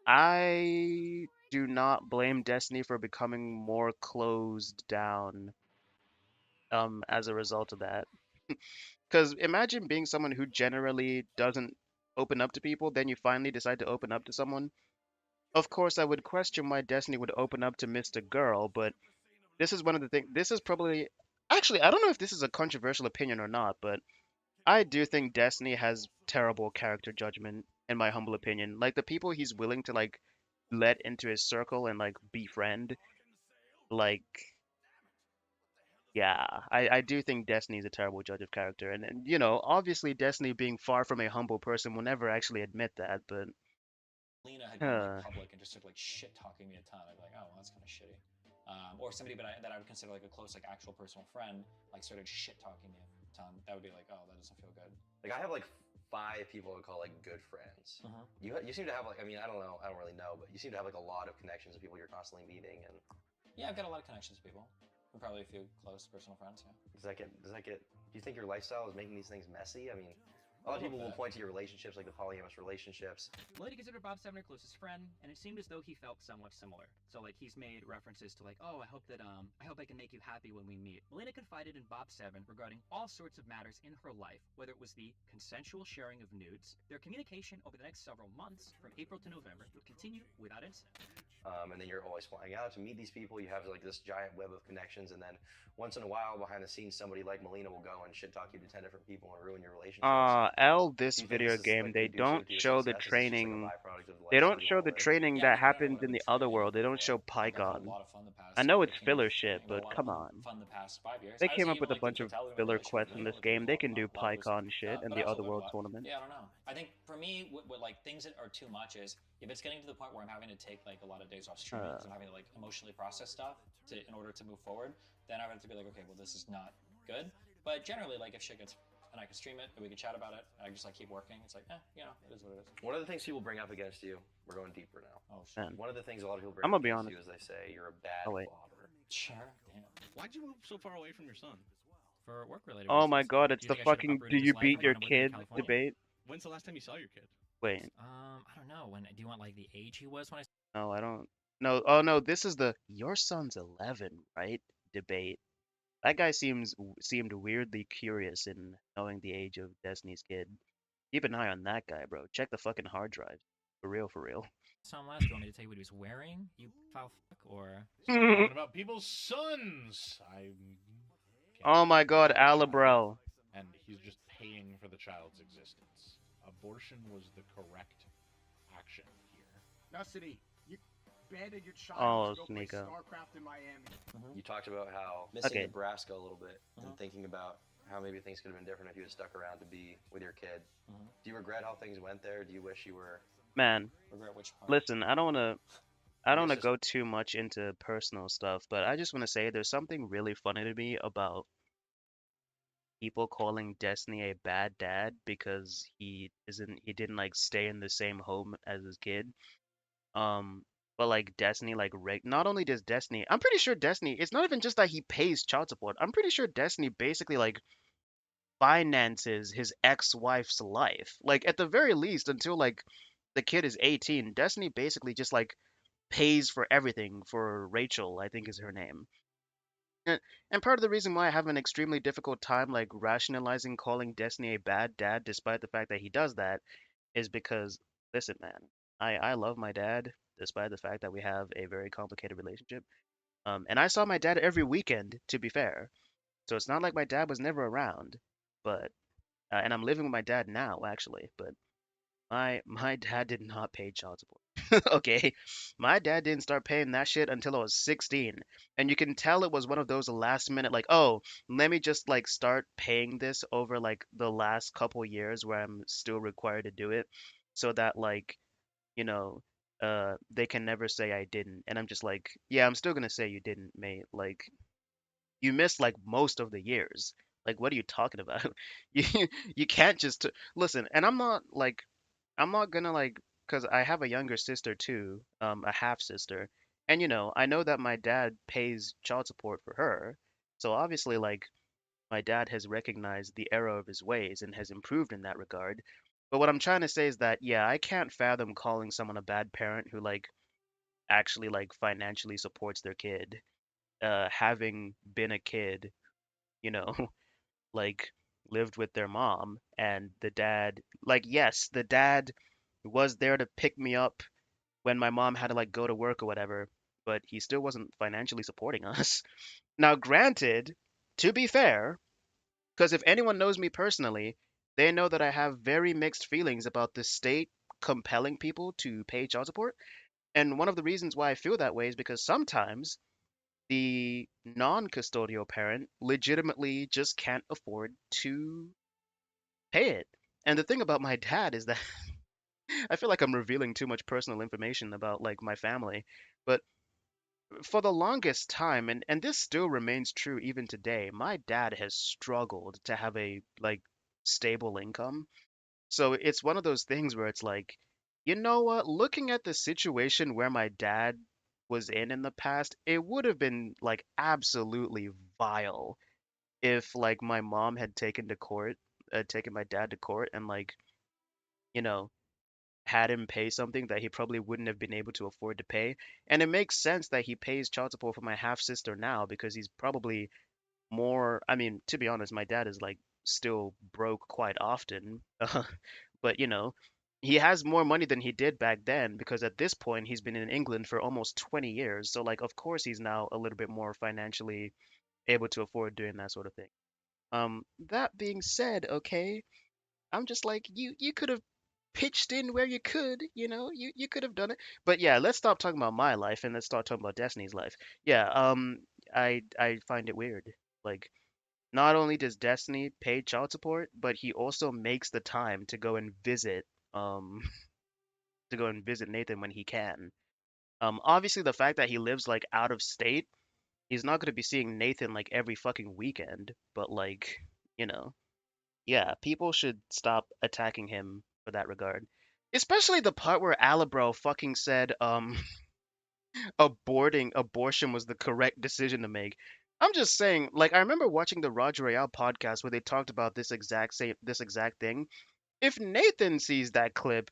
I do not blame Destiny for becoming more closed down as a result of that. Because imagine being someone who generally doesn't open up to people, then you finally decide to open up to someone. Of course, I would question why Destiny would open up to Mr. Girl, but this is one of the things. This is probably. Actually, I don't know if this is a controversial opinion or not, but I do think Destiny has terrible character judgment, in my humble opinion. Like, the people he's willing to, like, let into his circle and, like, befriend, like, Yeah, I do think Destiny's a terrible judge of character, and you know, obviously Destiny being far from a humble person will never actually admit that, but Lena had gone like public and just started like shit talking me a ton. I'd be like, oh, well, that's kind of shitty. Or somebody that I would consider like a close, like actual personal friend, like started shit talking me a ton. That would be like, oh, that doesn't feel good. Like I have like 5 people I would call like good friends. You seem to have like, I mean, I don't know, I don't really know, but you seem to have like a lot of connections with people you're constantly meeting. And Yeah, I've got a lot of connections with people, and probably a few close personal friends. Yeah. does that get? Do you think your lifestyle is making these things messy? I mean, a lot of people will point to your relationships, like the polyamorous relationships. Melina considered Bob Seven her closest friend, and it seemed as though he felt somewhat similar. So like he's made references to like, oh, I hope I can make you happy when we meet. Melina confided in Bob Seven regarding all sorts of matters in her life, whether it was the consensual sharing of nudes. Their communication over the next several months, from April to November, would continue without incident. And then you're always flying out to meet these people. You have like this giant web of connections, and then once in a while, behind the scenes, somebody like Melina will go and shit talk you to 10 different people and ruin your relationship. This Do you think video this is game, like they don't conducive to your show the success? Is this just like a training. byproduct of the They lifestyle don't you show want to the live? training Yeah, I that mean, I don't know happens what in I've the other experienced world. They don't show before. Like, I've had a PyCon. lot of fun the past. I know it's like, filler shit, I've had but a lot come of on. fun the past 5 years. They I would came say up even with a like the bunch of totality of my filler relationship with quests in Melina this would be game. They can a do lot of it was PyCon shit in but the I also other learned a world lot. tournament. Yeah, I don't know. I think for me, what like things that are too much is if it's getting to the point where I'm having to take like a lot of days off streaming because I'm having to like emotionally process stuff in order to move forward, then I have to be like, okay, well, this is not good. But generally, like if shit gets and I can stream it and we can chat about it and I just like keep working, it's like, you know, it is what it is. One of the things people bring up against you, we're going deeper now. Oh shit. Man. One of the things a lot of people bring I'm up gonna be against honest. you is they say you're a bad Oh wait. father. Sure. Damn. Why'd you move so far away from your son? For work-related Oh reasons. my god, Do it's you the think I should have fucking uprooted do his you life beat and your gone and lived in kid California? debate? When's the last time you saw your kid? Wait. I don't know. When do you want like the age he was when I? No, I don't. No, oh no, this is the your son's 11, right? Debate. That guy seemed weirdly curious in knowing the age of Destiny's kid. Keep an eye on that guy, bro. Check the fucking hard drive. For real, for real. Some last, do you want me to tell you what he was wearing? You foul fuck, or? Stop talking about people's sons. Oh my god, Alabrel. And he's just paying for the child's existence. Abortion was the correct action here. Now, City, you abandoned your child Oh, to go play Sneeko. StarCraft in Miami. You talked about how missing Okay. Nebraska a little bit and thinking about how maybe things could have been different if you had stuck around to be with your kid. Do you regret how things went there? Do you wish you were? Man, Regret which part? listen, I don't wanna just- go too much into personal stuff, but I just wanna say there's something really funny to me about people calling Destiny a bad dad because he didn't like stay in the same home as his kid. But like Destiny, like not only does Destiny, I'm pretty sure Destiny, it's not even just that he pays child support. I'm pretty sure Destiny basically like finances his ex-wife's life. Like at the very least, until like the kid is 18, Destiny basically just like pays for everything for Rachel, I think is her name. And part of the reason why I have an extremely difficult time like rationalizing calling Destiny a bad dad, despite the fact that he does that, is because listen, man, I love my dad, despite the fact that we have a very complicated relationship. And I saw my dad every weekend, to be fair. So it's not like my dad was never around, but and I'm living with my dad now, actually. But my dad did not pay child support. Okay, my dad didn't start paying that shit until I was 16, and you can tell it was one of those last minute like, oh, let me just like start paying this over like the last couple years where I'm still required to do it, so that like you know, they can never say I didn't. And I'm just like, yeah, I'm still gonna say you didn't, mate. Like, you missed like most of the years. Like, what are you talking about? You you can't just listen. And I'm not gonna like, cause I have a younger sister too, a half sister, and I know that my dad pays child support for her. So obviously, like, my dad has recognized the error of his ways and has improved in that regard. But what I'm trying to say is that, yeah, I can't fathom calling someone a bad parent who like actually like financially supports their kid. Having been a kid, you know, like lived with their mom and the dad, like, yes, the dad was there to pick me up when my mom had to like go to work or whatever, but he still wasn't financially supporting us. Now, granted, to be fair, because if anyone knows me personally, they know that I have very mixed feelings about the state compelling people to pay child support. And one of the reasons why I feel that way is because sometimes the non-custodial parent legitimately just can't afford to pay it. And the thing about my dad is that I feel like I'm revealing too much personal information about like my family, but for the longest time, and this still remains true even today, my dad has struggled to have a like stable income. So it's one of those things where it's like, you know what? Looking at the situation where my dad was in the past, it would have been like absolutely vile if like my mom had taken my dad to court and like, you know, had him pay something that he probably wouldn't have been able to afford to pay. And it makes sense that he pays child support for my half sister now because he's probably more, I mean, to be honest, my dad is like still broke quite often. But he has more money than he did back then because at this point he's been in England for almost 20 years. So like of course he's now a little bit more financially able to afford doing that sort of thing. That being said, okay, I'm just like you could have pitched in where you could, you could have done it. But yeah, let's stop talking about my life and let's start talking about Destiny's life. Yeah, I find it weird. Like not only does Destiny pay child support, but he also makes the time to go and visit um Nathan when he can. Obviously the fact that he lives like out of state, he's not going to be seeing Nathan like every fucking weekend, but like, you know, yeah, people should stop attacking him for that regard. Especially the part where Alabro fucking said abortion was the correct decision to make. I'm just saying, like I remember watching the Roger Royale podcast where they talked about this exact thing. If Nathan sees that clip,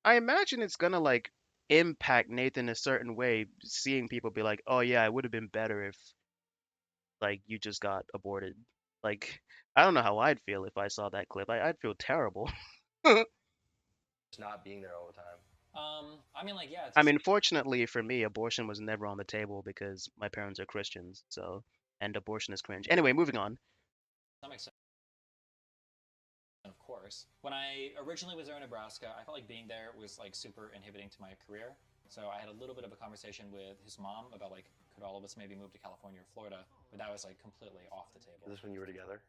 I imagine it's gonna like impact Nathan a certain way, seeing people be like, "Oh yeah, it would have been better if like you just got aborted." Like I don't know how I'd feel if I saw that clip. I'd feel terrible. Just not being there all the time. I mean, like, yeah, it's I just mean, fortunately for me, abortion was never on the table because my parents are Christians, so and abortion is cringe. Anyway, moving on. to some extent, of course. When I originally was there in Nebraska, I felt like being there was like super inhibiting to my career. So I had a little bit of a conversation with his mom about like, could all of us maybe move to California or Florida? But that was like completely off the table. Is this when you were together?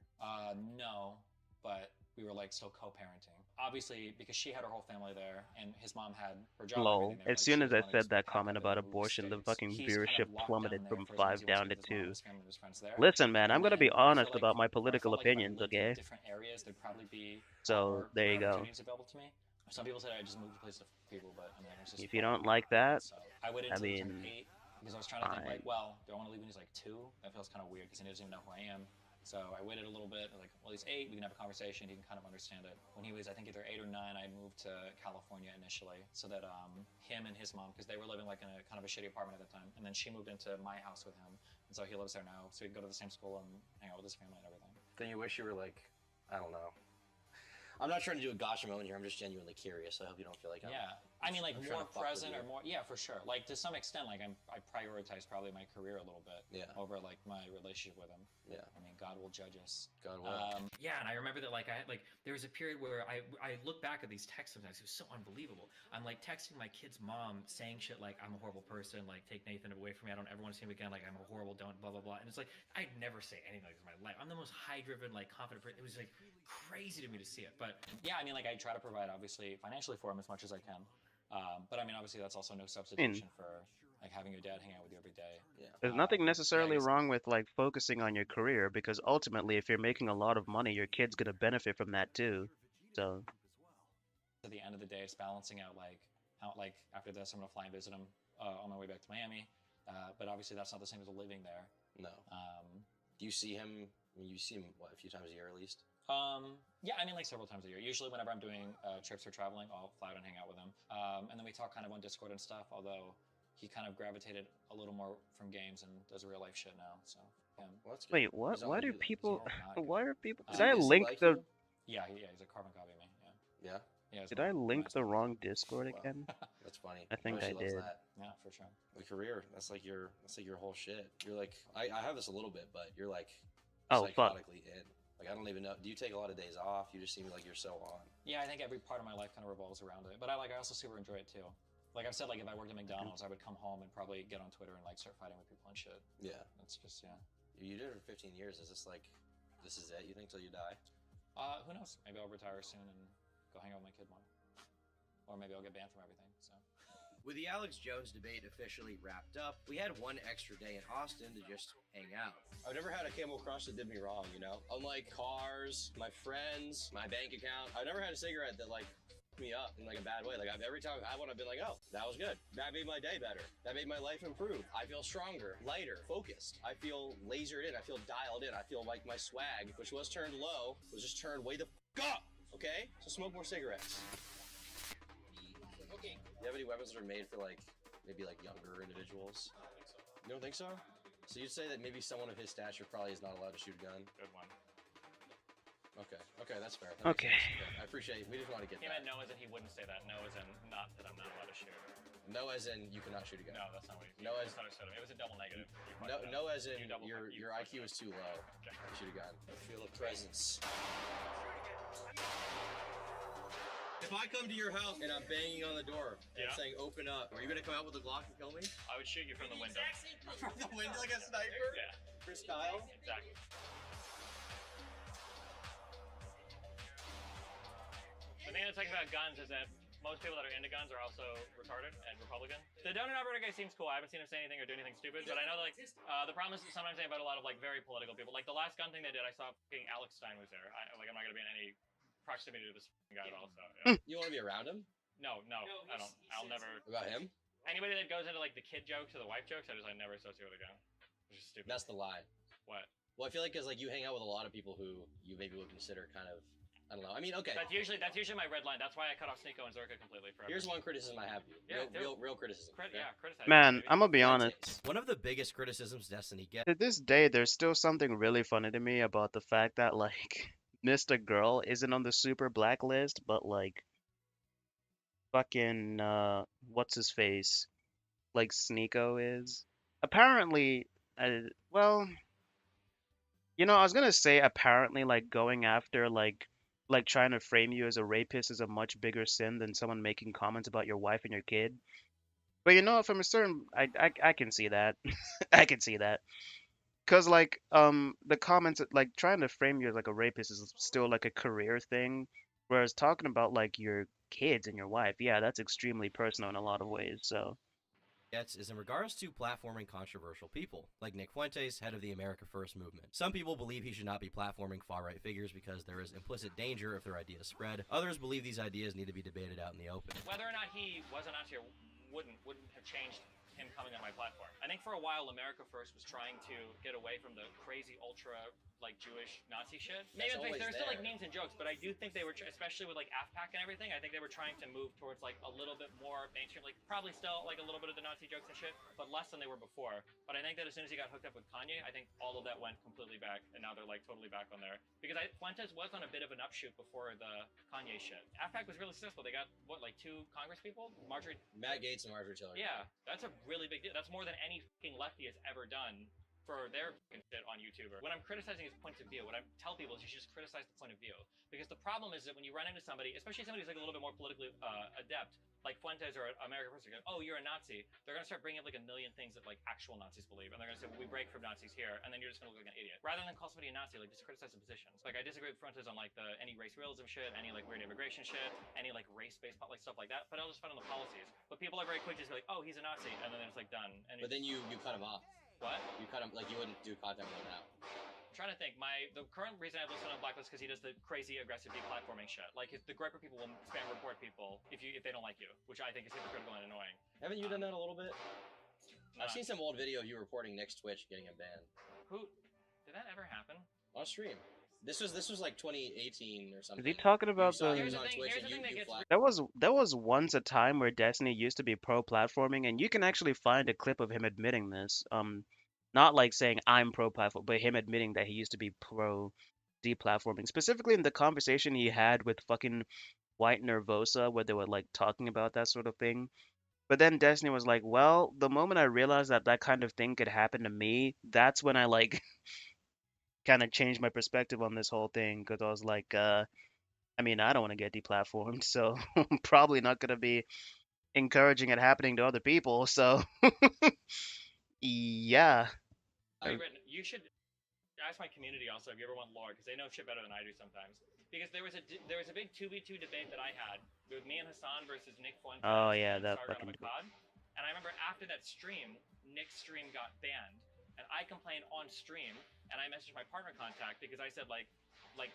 No, but we were like still co-parenting. Obviously, because she had her whole family there, and his mom had her job and Lol. everything there. As Like, soon she as doesn't I want to said just that pack comment up and about move abortion, the states. fucking He's kind viewership of locked down plummeted there from for as long as 5 he wants down to to with his mom and 2. his family and his friends there. Listen, man, I'm And gonna then be I honest feel like about my where I political felt like if I opinions, lived in okay? different areas, there'd probably be a lot So more there career you go. opportunities available to me. Some people said I just moved to places to people, but I mean, it's just If you probably don't not like how I feel. that, So I waited I until he turned mean, 8 because I was trying to think like, fine. well, do I want to leave when he's like 2? That feels kind of weird because he doesn't even know who I am. So I waited a little bit. Like, well, he's 8. We can have a conversation. He can kind of understand it. When he was, I think, either 8 or 9, I moved to California initially, so that him and his mom, because they were living like in a kind of a shitty apartment at the time, and then she moved into my house with him, and so he lives there now. So he can go to the same school and hang out with his family and everything. Then you wish you were like, I don't know. I'm not trying to do a gotcha moment here. I'm just genuinely curious. I hope you don't feel like I'm. Yeah, I mean, like I'm more trying to fuck with present you. or more. Yeah, for sure. Like to some extent, like I prioritize probably my career a little bit. Yeah. Over like my relationship with him. Yeah. I mean, God will judge us. God will. Yeah, and I remember that like I had like there was a period where I look back at these texts sometimes. It was so unbelievable. I'm like texting my kid's mom saying shit like I'm a horrible person, like take Nathan away from me. I don't ever want to see him again. Like I'm a horrible, don't blah blah blah. And it's like I'd never say anything like this in my life. I'm the most high driven, like confident person. It was like crazy to me to see it. But yeah, I mean, like I try to provide obviously financially for him as much as I can. But I mean, obviously that's also no substitution for like having your dad hang out with you every day. Yeah. There's nothing necessarily wrong with like focusing on your career because ultimately if you're making a lot of money, your kid's gonna benefit from that too. So At the end of the day, it's balancing out like after this, I'm gonna fly and visit him on my way back to Miami. But obviously that's not the same as living there. No. Do you see him? I mean, you see him what, a few times a year at least? Yeah, I mean, like several times a year. Usually, whenever I'm doing trips or traveling, I'll fly out and hang out with him. And then we talk kind of on Discord and stuff. Although he kind of gravitated a little more from games and does real life shit now. So him. Well, that's good. wait, what? He's not Why like do you, then. people? Why are people? Is Did I he link like the? you? Yeah, he's a carbon copy of me. Yeah. Yeah. Yeah. Did I link the wrong Discord again? That's funny. I think she I loves did. that. Yeah, for sure. The career. That's like your whole shit. You're like I have this a little bit, but you're like Oh fuck. psychotically in. Like I don't even know. Do you take a lot of days off? You just seem like you're so on. Yeah, I think every part of my life kind of revolves around it. But I also super enjoy it too. Like I've said, like if I worked at McDonald's, I would come home and probably get on Twitter and like start fighting with people and shit. Yeah. That's just You did it for 15 years. Is this like, this is it? You think till you die? Who knows? Maybe I'll retire soon and go hang out with my kid more, or maybe I'll get banned from everything. So. With the Alex Jones debate officially wrapped up, we had one extra day in Austin to just hang out. I've never had a Camel Crush that did me wrong, you know? Unlike cars, my friends, my bank account, I've never had a cigarette that like f***ed me up in like a bad way. Like every time I've had one, I've been like, oh, that was good. That made my day better. That made my life improve. I feel stronger, lighter, focused. I feel lasered in. I feel dialed in. I feel like my swag, which was turned low, was just turned way the f*** up. Okay? So smoke more cigarettes. Okay. Do you have any weapons that are made for like maybe like younger individuals? I don't think so. You don't think so? So you'd say that maybe someone of his stature probably is not allowed to shoot a gun? Good one. Okay, that's fair. That Okay. I appreciate it. We just want to get He that. meant no as in he wouldn't say that. No as in not that I'm not allowed to shoot. No as in you cannot shoot a gun. No, that's not what he No as misunderstood him. It was a double negative. no as in You your IQ is too low Okay. to shoot a gun. I feel a presence. If I come to your house and I'm banging on the door and saying open up, are you gonna come out with a Glock and kill me? I would shoot you from the window. From the window like a sniper? Yeah. Chris Kyle? Exactly. The thing that's like about guns is that most people that are into guns are also retarded and Republican. The donut operator guy seems cool. I haven't seen him say anything or do anything stupid, but I know like the problem is that sometimes they invite a lot of like very political people. Like the last gun thing they did, I saw fucking Alex Stein was there. I'm not gonna be in any proximity to this guy at all. So yeah. You want to be around him? No, I don't. I'll never. About him? Anybody that goes into like the kid jokes or the wife jokes, I never associate with a gun. Which is stupid. That's the lie. What? Well, I feel like because like you hang out with a lot of people who you maybe would consider kind of, I don't know. I mean, okay. That's usually my red line. That's why I cut off Sneeko and Zerka completely forever. Here's one criticism I have. Yeah, real criticism. Okay? Yeah, criticize. Man, I'm gonna be honest. One of the biggest criticisms Destiny gets. To this day, there's still something really funny to me about the fact that like Mr. Girl isn't on the super blacklist, but like fucking what's his face, like Sneeko is. Apparently, well, I was gonna say apparently like going after like trying to frame you as a rapist is a much bigger sin than someone making comments about your wife and your kid. But from a certain, I can see that. I can see that. Cause like the comments like trying to frame you as like a rapist is still like a career thing, whereas talking about like your kids and your wife, yeah, that's extremely personal in a lot of ways. So Is in regards to platforming controversial people, like Nick Fuentes, head of the America First movement. Some people believe he should not be platforming far-right figures because there is implicit danger if their ideas spread. Others believe these ideas need to be debated out in the open. Whether or not he was a Nazi or wouldn't have changed him coming on my platform. I think for a while America First was trying to get away from the crazy ultra like Jewish Nazi shit. Maybe there's still like memes and jokes, but I do think they were, especially with like AFPAC and everything, I think they were trying to move towards like a little bit more mainstream, like probably still like a little bit of the Nazi jokes and shit, but less than they were before. But I think that as soon as he got hooked up with Kanye, I think all of that went completely back, and now they're like totally back on there. Because Fuentes was on a bit of an upshoot before the Kanye shit. AFPAC was really successful. They got what, like 2 Congress people? Matt Gaetz and Marjorie Taylor. Yeah, that's a really big deal. That's more than any fucking lefty has ever done for their fucking shit on YouTuber. When I'm criticizing his points of view, what I tell people is you should just criticize the point of view. Because the problem is that when you run into somebody, especially somebody who's like a little bit more politically adept, like Fuentes or American First, go, oh, you're a Nazi. They're going to start bringing up like a million things that like actual Nazis believe. And they're going to say, well, we break from Nazis here. And then you're just going to look like an idiot. Rather than call somebody a Nazi, like just criticize the positions. Like I disagree with Fuentes on like any race realism shit, any like weird immigration shit, any like race-based like stuff like that. But I'll just fight on the policies. But people are very quick to just be like, oh, he's a Nazi. And then it's like done. And But then you cut him off. What? You cut him, like you wouldn't do content with him now. I'm trying to think. The current reason I've listed on Blacklist because he does the crazy aggressive deplatforming shit. Like the Griper people will spam report people if they don't like you, which I think is hypocritical and annoying. Haven't you done that a little bit? I've seen some old video of you reporting Nick's Twitch getting him banned. Who? Did that ever happen? On stream. This was like 2018 or something. is he talking about He the? was on Twitch and you flagged. There was once a time where Destiny used to be pro platforming, and you can actually find a clip of him admitting this. Not like saying I'm pro platform, but him admitting that he used to be pro deplatforming. Specifically in the conversation he had with fucking White Nervosa, where they were like talking about that sort of thing. But then Destiny was like, well, the moment I realized that that kind of thing could happen to me, that's when I like kind of changed my perspective on this whole thing, because I was like, I mean, I don't want to get deplatformed, so I'm probably not gonna be encouraging it happening to other people. So yeah. You should ask my community also if you ever want lore, because they know shit better than I do sometimes. Because there was a big 2v2 debate that I had with me and Hassan versus Nick Fuentes Oh yeah, and that Sargon fucking of debate. Akkad. And I remember after that stream, Nick's stream got banned, and I complained on stream, and I messaged my partner contact because I said like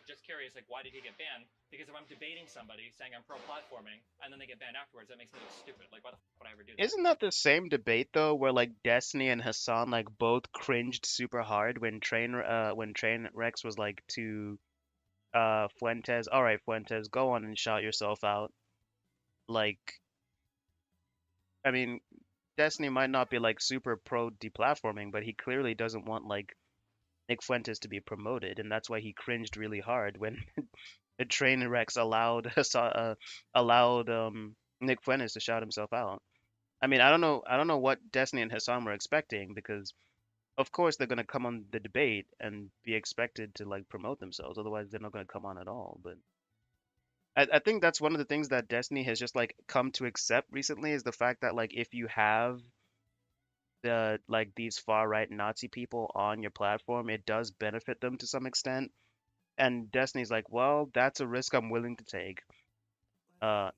just curious, like why did he get banned? Because if I'm debating somebody saying I'm pro-platforming and then they get banned afterwards, that makes me look stupid. Like why the fuck would I ever do that? Isn't that the same debate though, where like Destiny and Hassan like both cringed super hard when Trainwrecks was like to Fuentes, all right, Fuentes, go on and shout yourself out. Like, I mean, Destiny might not be like super pro deplatforming, but he clearly doesn't want like Nick Fuentes to be promoted, and that's why he cringed really hard when the Trainwrecks allowed Nick Fuentes to shout himself out. I mean, I don't know what Destiny and Hassan were expecting because of course they're gonna come on the debate and be expected to like promote themselves. Otherwise, they're not gonna come on at all. But I think that's one of the things that Destiny has just like come to accept recently is the fact that like if you have these far right Nazi people on your platform, it does benefit them to some extent. And Destiny's like, well, that's a risk I'm willing to take. Uh,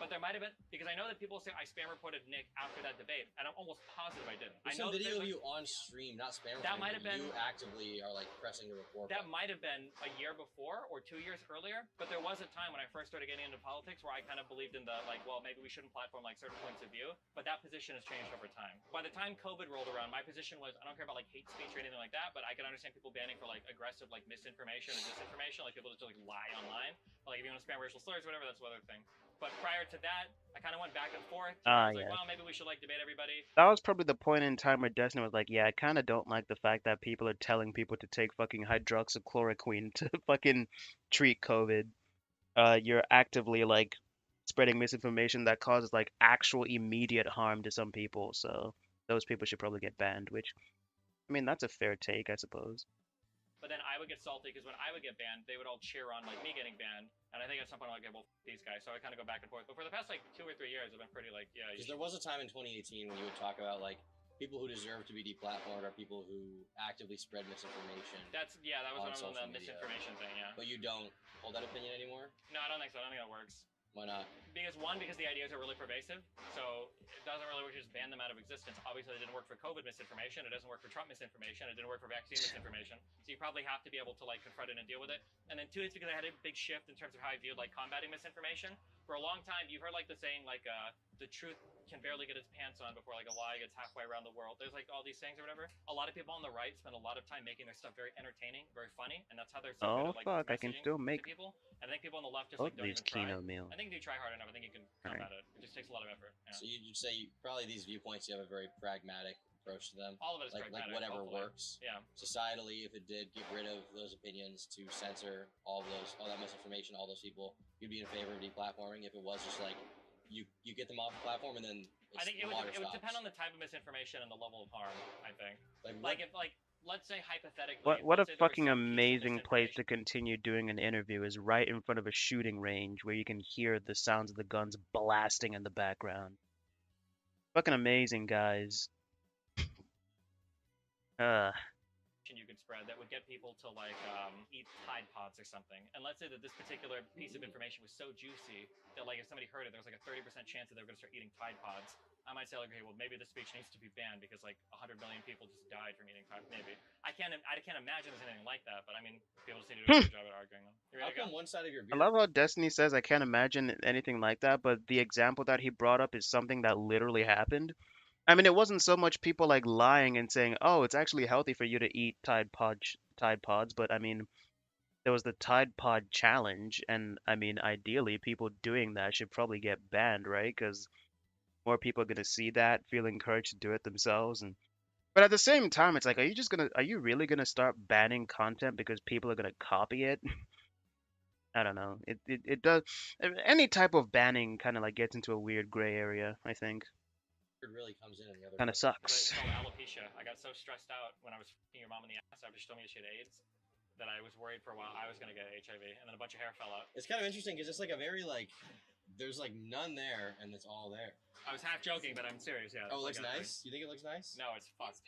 But there might have been, because I know that people say I spam reported Nick after that debate, and I'm almost positive I didn't. There's I know some video of like, you on stream, not spam that reporting, might have been you actively are like pressing the report that button. might have been a year before or 2 years earlier, but there was a time when I first started getting into politics where I kind of believed in the like, well, maybe we shouldn't platform like certain points of view, but that position has changed over time. By the time COVID rolled around, my position was I don't care about like hate speech or anything like that, but I can understand people banning for like aggressive like misinformation or disinformation, like people just like lie online. Like if you want to spam racial slurs, whatever, that's another thing. But prior to that, I kind of went back and forth. I was like, yeah. well, maybe we should like debate everybody. That was probably the point in time where Destiny was like, yeah, I kind of don't like the fact that people are telling people to take fucking hydroxychloroquine to fucking treat COVID. You're actively like spreading misinformation that causes like actual immediate harm to some people. So those people should probably get banned, which, I mean, that's a fair take, I suppose. But then I would get salty because when I would get banned, they would all cheer on like me getting banned, and I think at some point I'm like, okay, well, these guys. So I kind of go back and forth. But for the past like 2 or 3 years, I've been pretty like, yeah. Because there was a time in 2018 when you would talk about like people who deserve to be deplatformed are people who actively spread misinformation. That was when I was on the media. misinformation thing, yeah. But you don't hold that opinion anymore? No, I don't think so. I don't think that works. Why not? Because the ideas are really pervasive, so it doesn't really work to just ban them out of existence. Obviously, it didn't work for COVID misinformation. It doesn't work for Trump misinformation. It didn't work for vaccine misinformation. So you probably have to be able to like confront it and deal with it. And then two, it's because I had a big shift in terms of how I viewed like combating misinformation. For a long time, you've heard like the saying like the truth can barely get its pants on before like a lie gets halfway around the world. There's like all these sayings or whatever. A lot of people on the right spend a lot of time making their stuff very entertaining, very funny, and that's how they're so good Oh at like fuck, I can messaging still to make people. And I think people on the left just both like don't these even try. Kino meals. I think if you try hard enough, I think you can combat it. It just takes a lot of effort. Yeah. So you'd say probably these viewpoints, you have a very pragmatic approach to them. All of it is like pragmatic, whatever hopefully. works. Yeah. Societally, if it did get rid of those opinions to censor all that misinformation, all those people, you'd be in favor of deplatforming. If it was just like you get them off the platform and then I think it would depend on the type of misinformation and the level of harm. I think if let's say hypothetically, What a let's say there was fucking some piece of amazing place to continue doing an interview is right in front of a shooting range where you can hear the sounds of the guns blasting in the background. Fucking amazing, guys. You could spread that would get people to like eat Tide Pods or something. And let's say that this particular piece of information was so juicy that like if somebody heard it, there was like a 30% chance that they were going to start eating Tide Pods. I might say like, okay, well maybe this speech needs to be banned because like 100 million people just died from eating Tide. Maybe I can't imagine there's anything like that. But I mean, people just need to do a good job at arguing them. How come one side of your beer? I love how Destiny says I can't imagine anything like that, but the example that he brought up is something that literally happened. I mean, it wasn't so much people like lying and saying, "Oh, it's actually healthy for you to eat Tide Pods," but I mean, there was the Tide Pod challenge, and I mean, ideally, people doing that should probably get banned, right? Because more people are gonna see that, feel encouraged to do it themselves, and But at the same time, it's like, are you really gonna start banning content because people are gonna copy it? I don't know. It does. Any type of banning kind of like gets into a weird gray area, I think. It really comes in the other Kind of direction. It's sucks. called alopecia. I got so stressed out when I was f***ing your mom in the ass after she told me she had AIDS that I was worried for a while I was gonna get HIV, and then a bunch of hair fell out. It's kind of interesting because it's like a very like, there's like none there and it's all there. I was half joking, but I'm serious. Yeah. Oh, it It's looks like nice. You think it looks nice? No, it's fucked.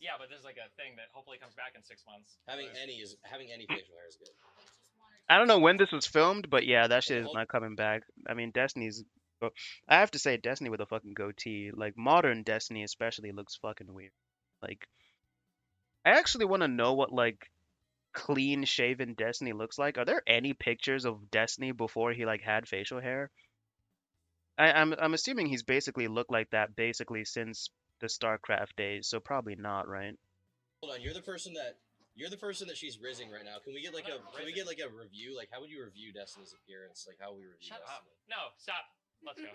Yeah, but there's like a thing that hopefully comes back in 6 months. Having any facial hair is good. I don't know when this was filmed, but yeah, that shit is whole- not coming back. I mean, I have to say, Destiny with a fucking goatee, like modern Destiny especially, looks fucking weird. Like, I actually want to know what like clean shaven Destiny looks like. Are there any pictures of Destiny before he like had facial hair? I'm assuming he's basically looked like that basically since the StarCraft days, so probably not, right? Hold on, you're the person that she's rizzing right now. Can we get like a review? Like, how would you review Destiny's appearance? Like, how would we review Shut Destiny? up. No, stop. Let's go.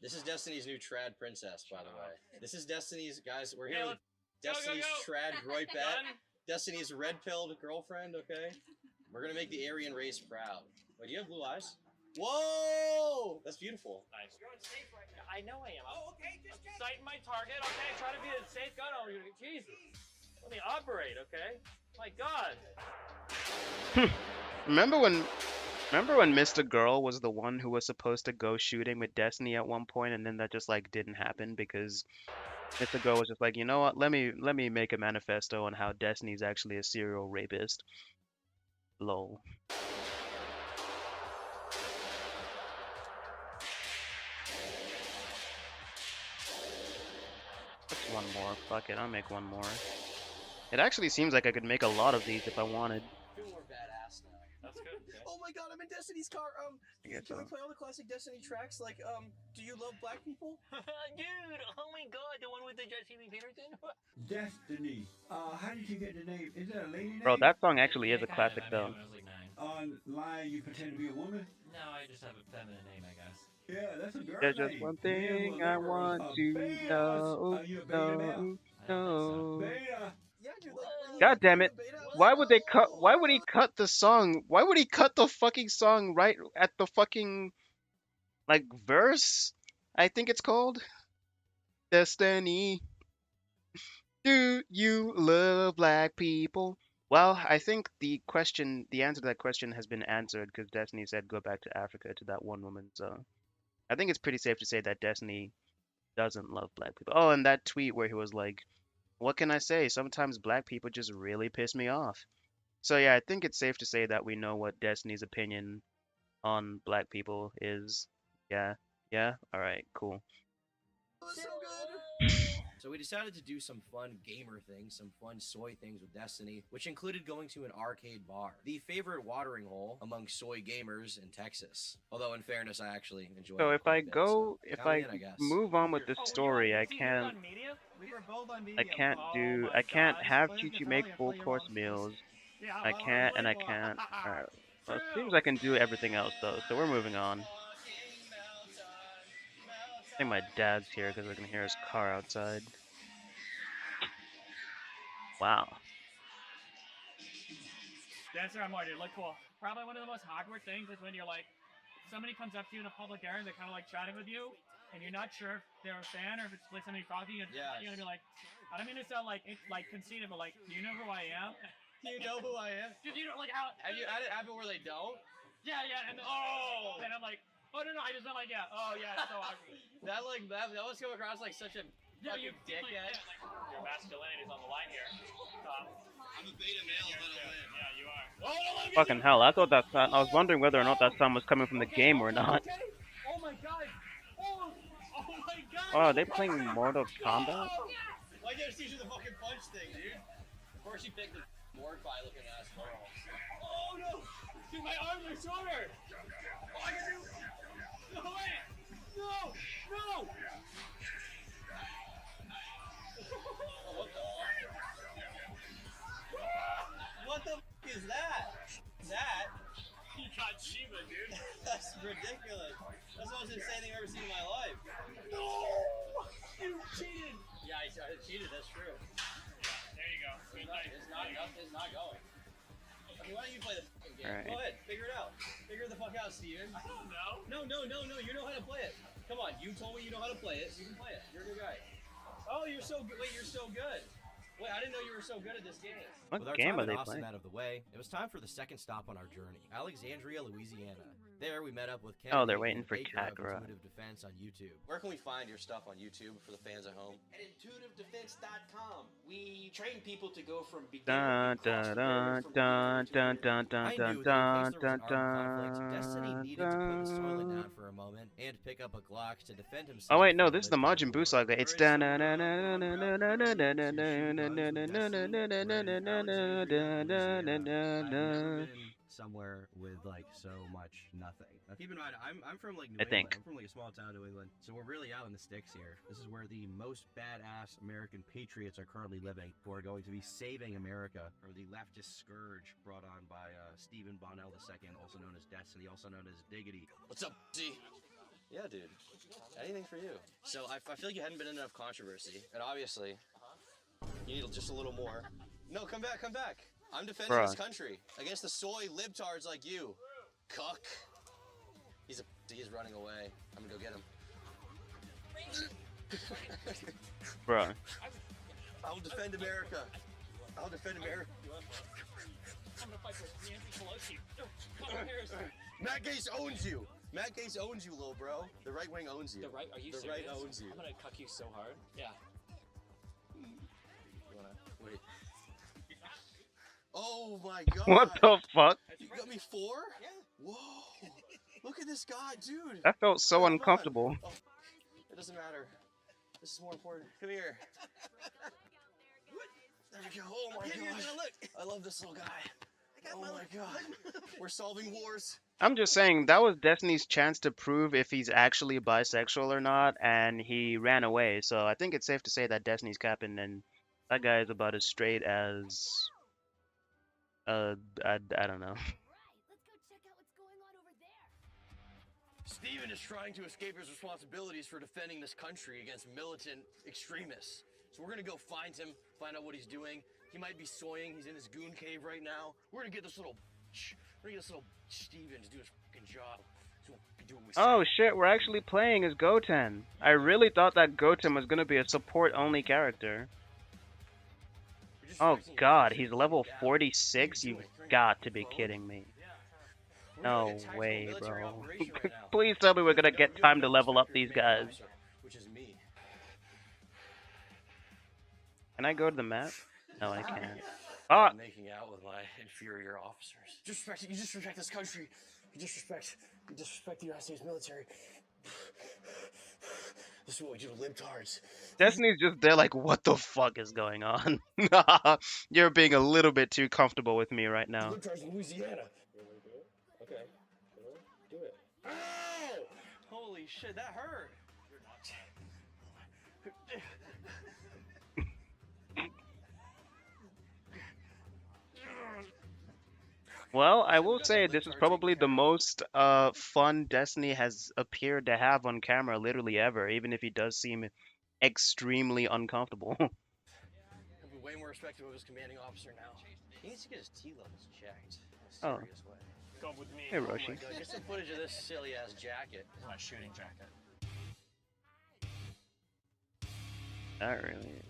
This is Destiny's new trad princess, by the way. This is Destiny's guys. We're here Hey, with Destiny's trad groipette, Done? Destiny's red-pilled girlfriend. Okay, we're gonna make the Aryan race proud. Wait, do you have blue eyes? Whoa, that's beautiful. Nice. You're unsafe right now. I know I am. Oh, okay, just sighting my target. Okay, try to be a safe gun owner. Jesus. Let me operate, okay? My God. Remember when Mr. Girl was the one who was supposed to go shooting with Destiny at one point, and then that just like didn't happen because Mr. Girl was just like, you know what? Let me make a manifesto on how Destiny's actually a serial rapist. Lol. What's one more? Fuck it, I'll make one more. It actually seems like I could make a lot of these if I wanted. I feel more badass now. That's good. Oh my God, I'm in Destiny's car. Can we play all the classic Destiny tracks? Like, do you love black people? Dude, oh my God, the one with the Jesse Lee Peterson? Destiny. How did you get the name? Is that a lady name? Bro, that song actually is a classic though. Online, you pretend to be a woman? No, I just have a feminine name, I guess. Yeah, that's a girl There's name. just one thing I want to know. Are you a beta male? No. Beta. Yeah, dude. Like, God damn it! Why would they cut? Why would he cut the song? Why would he cut the fucking song right at the fucking like verse? I think it's called Destiny. Do you love black people? Well, I think the answer to that question has been answered because Destiny said go back to Africa to that one woman. So I think it's pretty safe to say that Destiny doesn't love black people. Oh, and that tweet where he was like, what can I say? Sometimes black people just really piss me off. So yeah, I think it's safe to say that we know what Destiny's opinion on black people is. Yeah. Yeah? Alright, cool. So good. So we decided to do some fun gamer things, some fun soy things with Destiny, which included going to an arcade bar, the favorite watering hole among soy gamers in Texas. Although in fairness, I actually enjoy it. So if quite I a bit, go, so if count me I in, I guess. move on with the story, I can't, We were both on I can't do, I can't have Chi-Chi make full course meals. I can't, and I can't. Alright. Well, it seems I can do everything else though, so we're moving on. I think my dad's here because I can hear his car outside. Wow. Dancer on more, dude. Look cool. Probably one of the most awkward things is when you're like, somebody comes up to you in a public area and they're kind of like chatting with you, and you're not sure if they're a fan or if it's like somebody talking. And you're gonna be like, I don't mean to sound like conceited, but like, do you know who I am? Do you know who I am? Did you know like how? Have you had it happen where they don't? Yeah, and then and I'm like, oh no, I just went like, yeah, oh yeah, it's so awkward. that must come across like such a fucking dickhead. Like, your masculinity is on the line here. I'm a beta male, by the way. Yeah, you are. Oh, no, Fucking hell, I thought that sound, I was wondering whether or not that sound was coming from the game or not. Oh my God. Oh my God. Oh, are they playing Mortal Kombat? Why can't you do the fucking punch thing, dude? Of course you picked the mortify looking ass girl. Oh no! Dude, my arms are shorter! Oh, I can do... No, wait! No! No! What the f is that? That? You got Shiva, dude. That's ridiculous. That's the most insane thing I've ever seen in my life. No! You cheated! Yeah, I cheated. That's true. There you go. It's not going. Okay, why don't you play the fucking game? All right. Go ahead, figure it out. Figure the fuck out, Steven. I don't know. No. You know how to play it. Come on, you told me you know how to play it. You can play it. You're a good guy. Oh, you're so good. Wait, you're so good. Wait, I didn't know you were so good at this game. What With our game time are they in Austin playing? out of the way, it was time for the second stop on our journey, Alexandria, Louisiana. There, we met up with Oh, they're Kennedy waiting and for Baker of Kakarot. Intuitive Defense on YouTube. Where can we find your stuff on YouTube for the fans at home? At intuitivedefense.com, we train people to go from Dun dun dun dun dun dun dun I dun knew that in dun case there was dun an armed conflict, Destiny dun needed to put his toilet dun. down for a moment and pick up a Glock to defend himself. Oh wait, no, from this is the Libtard Majin Buu war. saga. It's There is dun some dun room dun going dun around dun Destiny dun to shoot dun guns with dun Destiny. dun We're in dun dun Alexandria, dun Louisiana. dun I've never dun. been somewhere with like so much nothing. Now keep in mind, I'm from like New I England. think. I'm from like a small town in New England, so we're really out in the sticks here. This is where the most badass American patriots are currently living, who are going to be saving America from the leftist scourge brought on by Stephen Bonnell II, also known as Destiny, also known as Diggity. What's up, Z? Yeah, dude. Anything for you. So I feel like you hadn't been in enough controversy, and obviously you need just a little more. No, come back. I'm defending this country against the soy libtards like you. Cuck. He's running away. I'm gonna go get him. Bruh. I'll defend America. I'm gonna fight for Nancy Pelosi. Kamala Harris. Matt Gaetz owns you. Matt Gaetz owns you, little bro. The right wing owns you. The right? Are you The serious? right owns you. I'm gonna cuck you so hard. Yeah. You wanna wait? Oh my god. What the fuck? You got me 4? Yeah. Whoa. Look at this guy, dude. That felt so Wait, hold on. uncomfortable. Oh, it doesn't matter. This is more important. Come here. There we go. Oh my god. I love this little guy. Oh my god. We're solving wars. I'm just saying, that was Destiny's chance to prove if he's actually bisexual or not, and he ran away. So I think it's safe to say that Destiny's capping, and that guy is about as straight as... I don't know. Steven is trying to escape his responsibilities for defending this country against militant extremists. So we're gonna go find him, find out what he's doing. He might be soying. He's in his goon cave right now. We're gonna get this little Steven to do his fucking job. So we'll do what we say. Oh shit, we're actually playing as Goten. I really thought that Goten was gonna be a support-only character. Oh god, he's level 46? You've got to be kidding me. No way, bro. Please tell me we're gonna get time to level up these guys. Which is me. Can I go to the map? No, I can't. Ah! Making out with my inferior officers. You disrespect this country. You disrespect the United States military. This is what we do to libtards. Destiny's just there like, what the fuck is going on? You're being a little bit too comfortable with me right now. Libtards in Louisiana. Okay. Do it. Ow! Holy shit, that hurt. Well, I will say this is probably the most fun Destiny has appeared to have on camera literally ever, even if he does seem extremely uncomfortable. He'll be way more respectful of his commanding officer now. He needs to get his T levels checked in a serious way. Come with me. Hey, Oh my Roshi. god, get some footage of this silly ass jacket. This is my shooting jacket. Not really.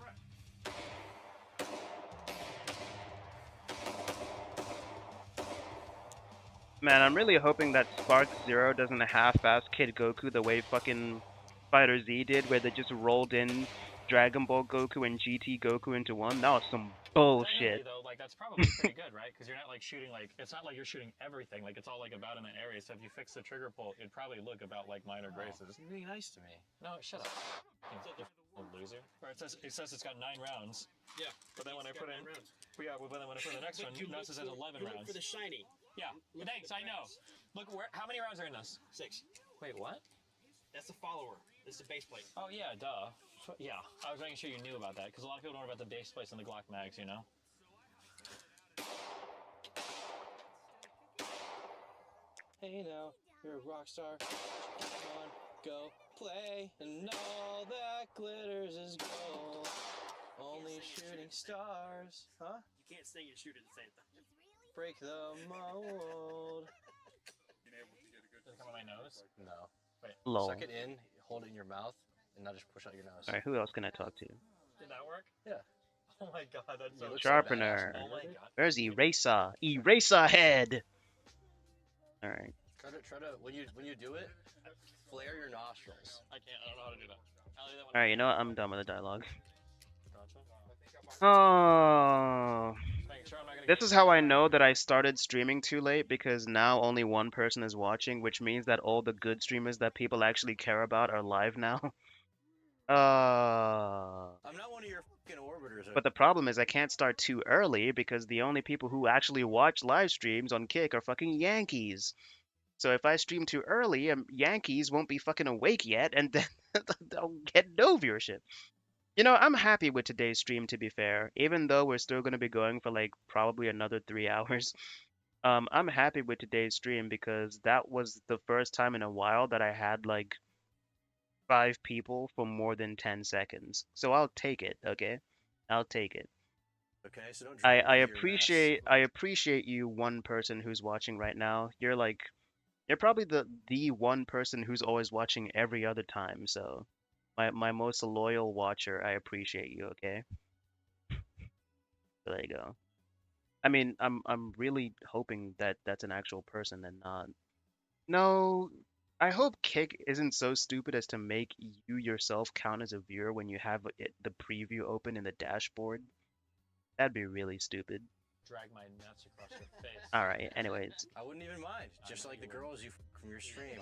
Man, I'm really hoping that Spark Zero doesn't half-ass Kid Goku the way fucking Fighter Z did, where they just rolled in Dragon Ball Goku and GT Goku into one. That was some bullshit. Though, like that's probably pretty good, right? Because you're not like shooting like it's not like you're shooting everything. Like it's all like about in that area. So if you fix the trigger pull, it'd probably look about like minor graces. You're being nice to me. No, shut up. You loser. Right, it says it's got 9 rounds. Yeah. But then when I put in, but then when I put in the next one, notice it says 11 rounds. For the shiny. Yeah. Thanks. I know. Look, how many rounds are in this? 6. Wait, what? That's the follower. This is the base plate. Oh yeah, duh. Yeah, I was making sure you knew about that because a lot of people don't know about the base plates and the Glock mags, you know. Hey now, you're a rock star. Come on. Go play, and all that glitters is gold. Only shooting stars. Huh? You can't sing and shoot at the same time. Break the mold. Does it come on my nose? No. Wait. Lol. Suck it in, hold it in your mouth, and now just push out your nose. Alright, who else can I talk to? Did that work? Yeah. Oh my god, that's so Sharpener. Oh my god. Where's Eraser? Eraser head! Alright. Try to when you do it, flare your nostrils. I can't. I don't know how to do that. Alright, you know what? I'm done with the dialogue. Oh. This is how I know that I started streaming too late, because now only one person is watching, which means that all the good streamers that people actually care about are live now. I'm not one of your fucking orbiters. But the problem is I can't start too early because the only people who actually watch live streams on Kick are fucking Yankees. So if I stream too early, Yankees won't be fucking awake yet, and then they'll get no viewership. You know, I'm happy with today's stream, to be fair, even though we're still going to be going for like probably another 3 hours. I'm happy with today's stream because that was the first time in a while that I had like 5 people for more than 10 seconds. So I'll take it, okay? I'll take it. Okay, so don't I appreciate you, one person who's watching right now. You're probably the one person who's always watching every other time, so my most loyal watcher, I appreciate you, okay? So there you go. I mean, I'm really hoping that that's an actual person and not. No, I hope Kick isn't so stupid as to make you yourself count as a viewer when you have the preview open in the dashboard. That'd be really stupid. Drag my nuts across your face. Alright, anyways. I wouldn't even mind. Just like the girls you from your stream.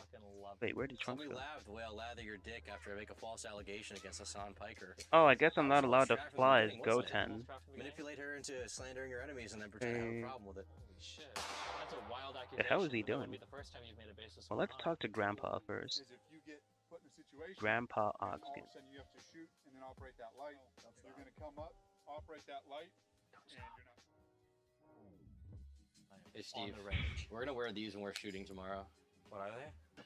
Wait, where did Tell Trunks me go? laugh the way I'll lather your dick after I make a false allegation against Hassan Piker. Oh, I guess I'm not allowed to Strat from the fly as beginning. What's that? Goten. Manipulate her into slandering your enemies and then pretend to have a problem with it. Holy shit. That's a wild The accusation. hell is he but that doing? would be the first time you've made a baseless Well, let's lie. talk to Grandpa first. Is if you get put in a situation, Grandpa and all of Oxkin. a sudden you have to shoot and then operate that light. You're going to come up, operate that light, and you're not. Hey Steve, we're gonna wear these when we're shooting tomorrow. What are they?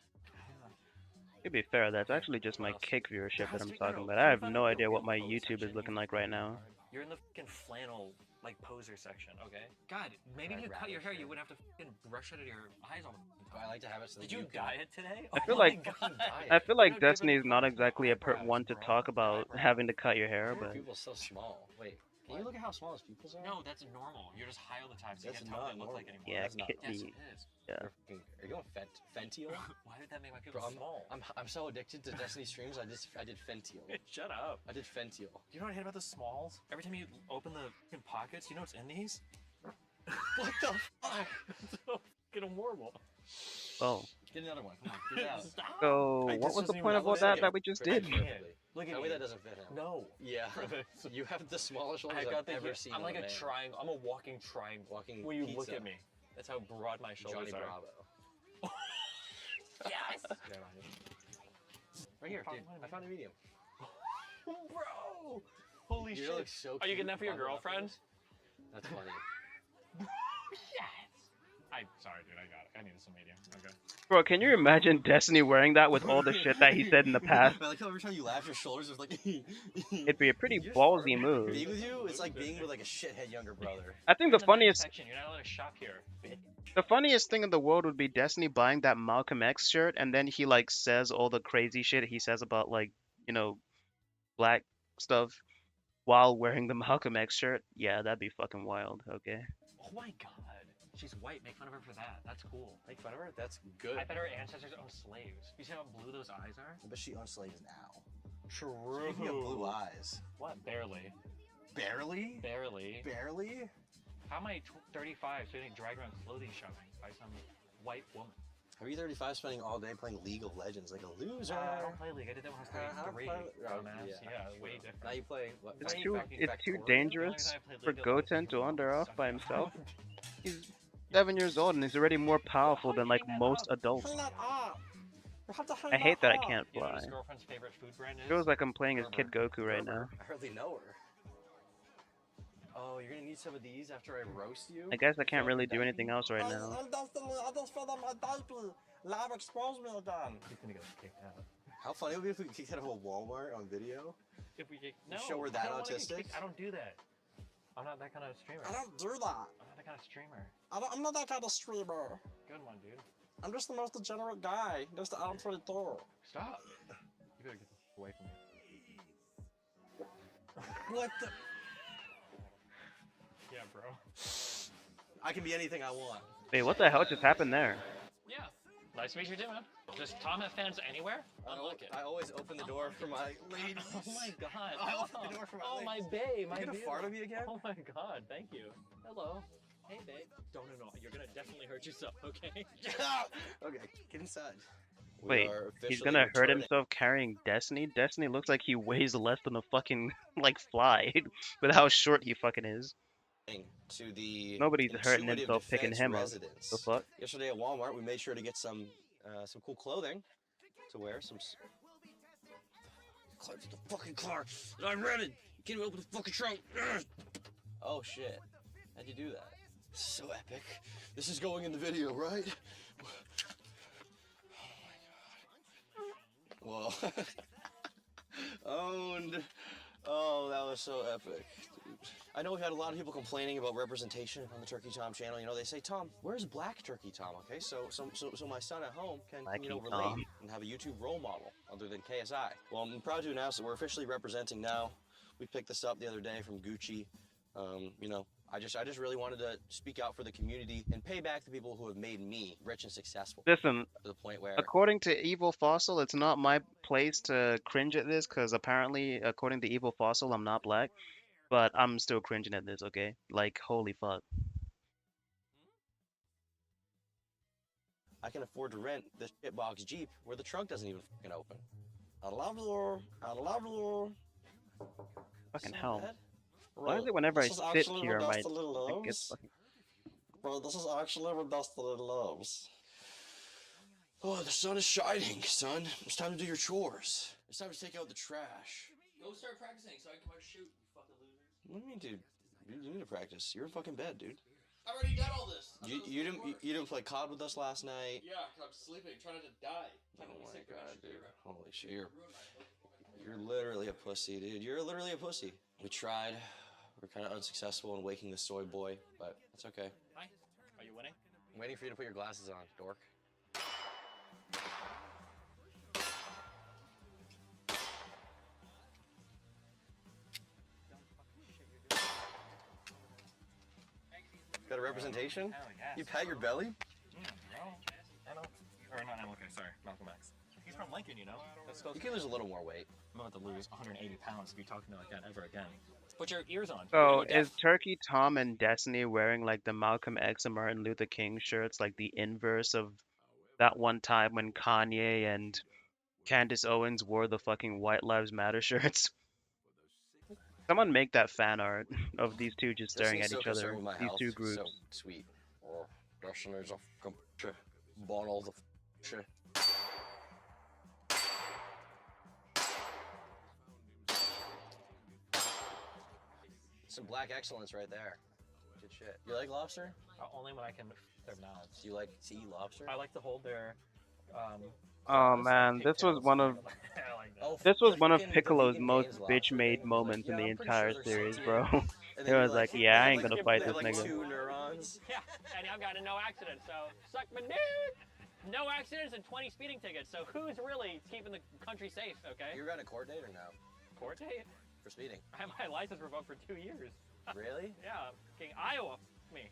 To be fair, that's actually just my Kick viewership that I'm talking about. I have no idea what my YouTube is looking like right now. You're in the fucking flannel, like, poser section, okay? God, maybe if you cut your hair, you wouldn't have to fucking brush out of your eyes all the time. I like to have it so that Did you dye it today? I Oh feel my like God. I feel like Destiny is not exactly a one to talk about having to cut your hair, but People's so small. Wait, can you look at how small his pupils are? No, that's normal. You're just high all the time, so you That's can't tell what not they look like normal. anymore. yeah, That's not- Yes, Kitty. it is. Yeah. Are you going Fentiel? Why did that make my pupils Bro, small? I'm so addicted to Destiny streams. I did Fentiel. Shut up. I did Fentiel. You know what I hate about the smalls? Every time you open the fucking pockets, you know what's in these? What the fuck? It's so fucking horrible. Oh. Get another one. Come on, get it out. Stop. So I what just was the wasn't point even of all relevant. that we just did? Look at Tell me. me that doesn't fit him. No. Yeah. You have the smallest shoulders I got I've the ever seen. I'm on like a man. triangle. I'm a walking triangle. Walking When you look pizza. at me, that's how broad my shoulders Johnny are. Bravo. Yes. Right here, dude. I found a medium. Bro. Holy You shit. look so Are you cute getting that for your on the girlfriend? That's funny. Yes. I'm sorry, dude. I got it. I needed some medium. Okay. Bro, can you imagine Destiny wearing that with all the shit that he said in the past? I like how every time you laugh, your shoulders are like. It'd be a pretty ballsy move. Being with you, it's like being with like a shithead younger brother. I think the funniest Section. You're not allowed to shop here. the funniest thing in the world would be Destiny buying that Malcolm X shirt and then he like says all the crazy shit he says about like, you know, black stuff while wearing the Malcolm X shirt. Yeah, that'd be fucking wild, okay? Oh my god. She's white. Make fun of her for that. That's cool. Make fun of her? That's good. I bet her ancestors owned slaves. You see how blue those eyes are? But she owns slaves now. True. Speaking of blue eyes. What? Barely. Barely? Barely. Barely? How am I 35 so getting dragged around clothing shopping by some white woman? How are you 35 spending all day playing League of Legends like a loser? I don't play League. I did that when I was 33. Dumbass. Yeah, way different. Now you play what? It's too dangerous for Goten to wander off by himself. He's 7 years old and he's already more powerful than like most adults. I hate that I can't You know what fly. his girlfriend's favorite food brand is? Feels like I'm playing as Kid Goku right now. I hardly know her. Oh, you're gonna need some of these after I roast you? I guess I can't really do anything else right now. I just fell on my diaper. Lab expose me again. He's gonna get kicked out. How funny would it be if we could kick out of a Walmart on video? If we get show we're that autistic? I don't do that. I'm not that kind of streamer. I don't do that. I'm not that kind of streamer. I'm not that kind of streamer. Good one, dude. I'm just the most degenerate guy. Just the I'm 22. Stop. You better get this away from me. What the? Yeah, bro. I can be anything I want. Wait, what the hell just happened there? Yeah. Nice to meet you too, man. Does Tom have fans anywhere? Unlock it. I always open the door for my ladies. Oh my god. I open the door for my ladies. my babe. You gonna fart on me again? Oh my god, thank you. Hello. Hey, babe. No. You're gonna definitely hurt yourself, okay? Okay, get inside. Wait, he's gonna hurt himself carrying Destiny? Destiny looks like he weighs less than a fucking, like, fly, with how short he fucking is. To the Nobody's hurting Intuitive himself picking Defense him residence. up. The fuck? Yesterday at Walmart, we made sure to get some cool clothing to wear. Climb to the fucking car. I'm ready. Get me open the fucking trunk. Oh shit! How'd you do that? So epic. This is going in the video, right? Oh my god. Whoa. Owned. Oh, that was so epic. I know we've had a lot of people complaining about representation on the Turkey Tom channel. You know, they say, Tom, where's Black Turkey Tom? Okay, so my son at home can relate and have a YouTube role model other than KSI. Well, I'm proud to announce that we're officially representing now. We picked this up the other day from Gucci. You know, I just really wanted to speak out for the community and pay back the people who have made me rich and successful. Listen, to the point where, according to Evil Fossil, it's not my place to cringe at this, because apparently, according to Evil Fossil, I'm not black. But I'm still cringing at this, okay? Like, holy fuck. I can afford to rent this shitbox Jeep where the trunk doesn't even fucking open. I love you. I love you. Fucking hell. Bad. Why is it whenever I sit here, I get fucking... Bro, this is actually what Destiny loves. Oh, the sun is shining, son. It's time to do your chores. It's time to take out the trash. Go start practicing so I can come out and shoot, you fucking losers. What do you mean, dude? You need to practice. You're in fucking bed, dude. I already done all this. You didn't play COD with us last night? Yeah, I'm sleeping, trying not to die. Oh my god, dude. Holy shit. You're literally a pussy, dude. You're literally a pussy. We tried. We're kind of unsuccessful in waking the soy boy, but it's okay. Hi. Are you winning? I'm waiting for you to put your glasses on, dork. Got a representation? Hell yeah. You pat your belly? Emma. Or not Emma, okay, sorry. Malcolm X. He's from Lincoln, you know? You can lose a little more weight. I'm about to lose 180 pounds if you talk to me like that ever again. Put your ears on. So, is Turkey Tom and Destiny wearing, like, the Malcolm X and Martin Luther King shirts, like the inverse of that one time when Kanye and Candace Owens wore the fucking White Lives Matter shirts? Someone make that fan art of these two just staring at each other. These two groups. So sweet. Oh, Destiny's a fucking shit. Bottle of shit. Some black excellence right there. Good shit. You like lobster? Only when I can their mouths. Do you like to eat lobster? I like to hold their Oh man, this was one of Piccolo's most bitch-made moments in the entire series, bro. It was like, yeah, I ain't gonna fight this nigga. 2 neurons. Yeah, and I've got a no accident, so suck my dick. No accidents and 20 speeding tickets. So who's really keeping the country safe? Okay. You ever got a court date or no? Court date? For speeding. I had my license revoked for 2 years. Really? Yeah, King Iowa. Me.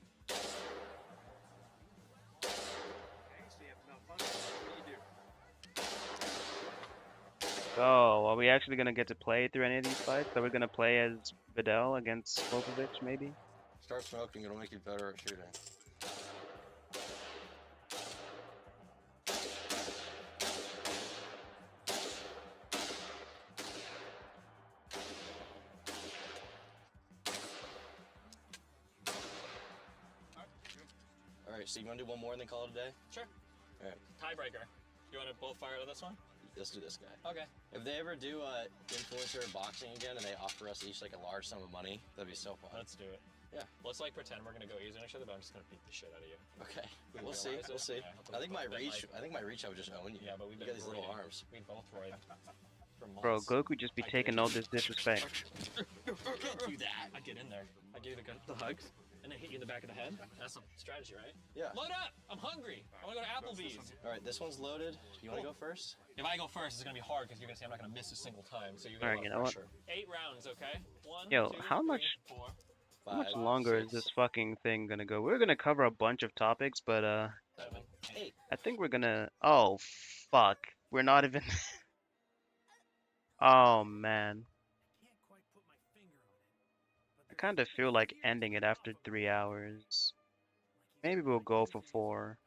So, are we actually gonna get to play through any of these fights? Are we gonna play as Vidal against Popovich, maybe? Start smoking, it'll make you better at shooting. Alright, so you wanna do one more and then call it a day? Sure. Alright. Tiebreaker. You want to both fire to this one? Let's do this guy. Okay. If they ever do influencer boxing again and they offer us each like a large sum of money, that'd be so fun. Let's do it. Yeah. Let's like pretend we're gonna go easy on each other, but I'm just gonna beat the shit out of you. Okay. We We'll see. realize it. We'll see. Yeah, I think my but, reach. like- I think my reach. I would just own you. Yeah, but we've You been got these little roided. arms. We both roid for months. Bro, Goku just be taking all this disrespect. Can't do that. I get in there. I give you the hugs, and then hit you in the back of the head. That's a strategy, right? Yeah. Load up! I'm hungry. I want to go to Applebee's. All right, this one's loaded. You want to go first? If I go first, it's gonna be hard because you're gonna see I'm not gonna miss a single time. So you're All gonna right, you know what? 8 rounds, okay? 1, Yo, 2, how 3, much 4. how much 5, longer is 6, this fucking thing gonna go? We're gonna cover a bunch of topics, but 7, 8. I think we're gonna. Oh fuck, we're not even. Oh man, I kind of feel like ending it after 3 hours. Maybe we'll go for 4.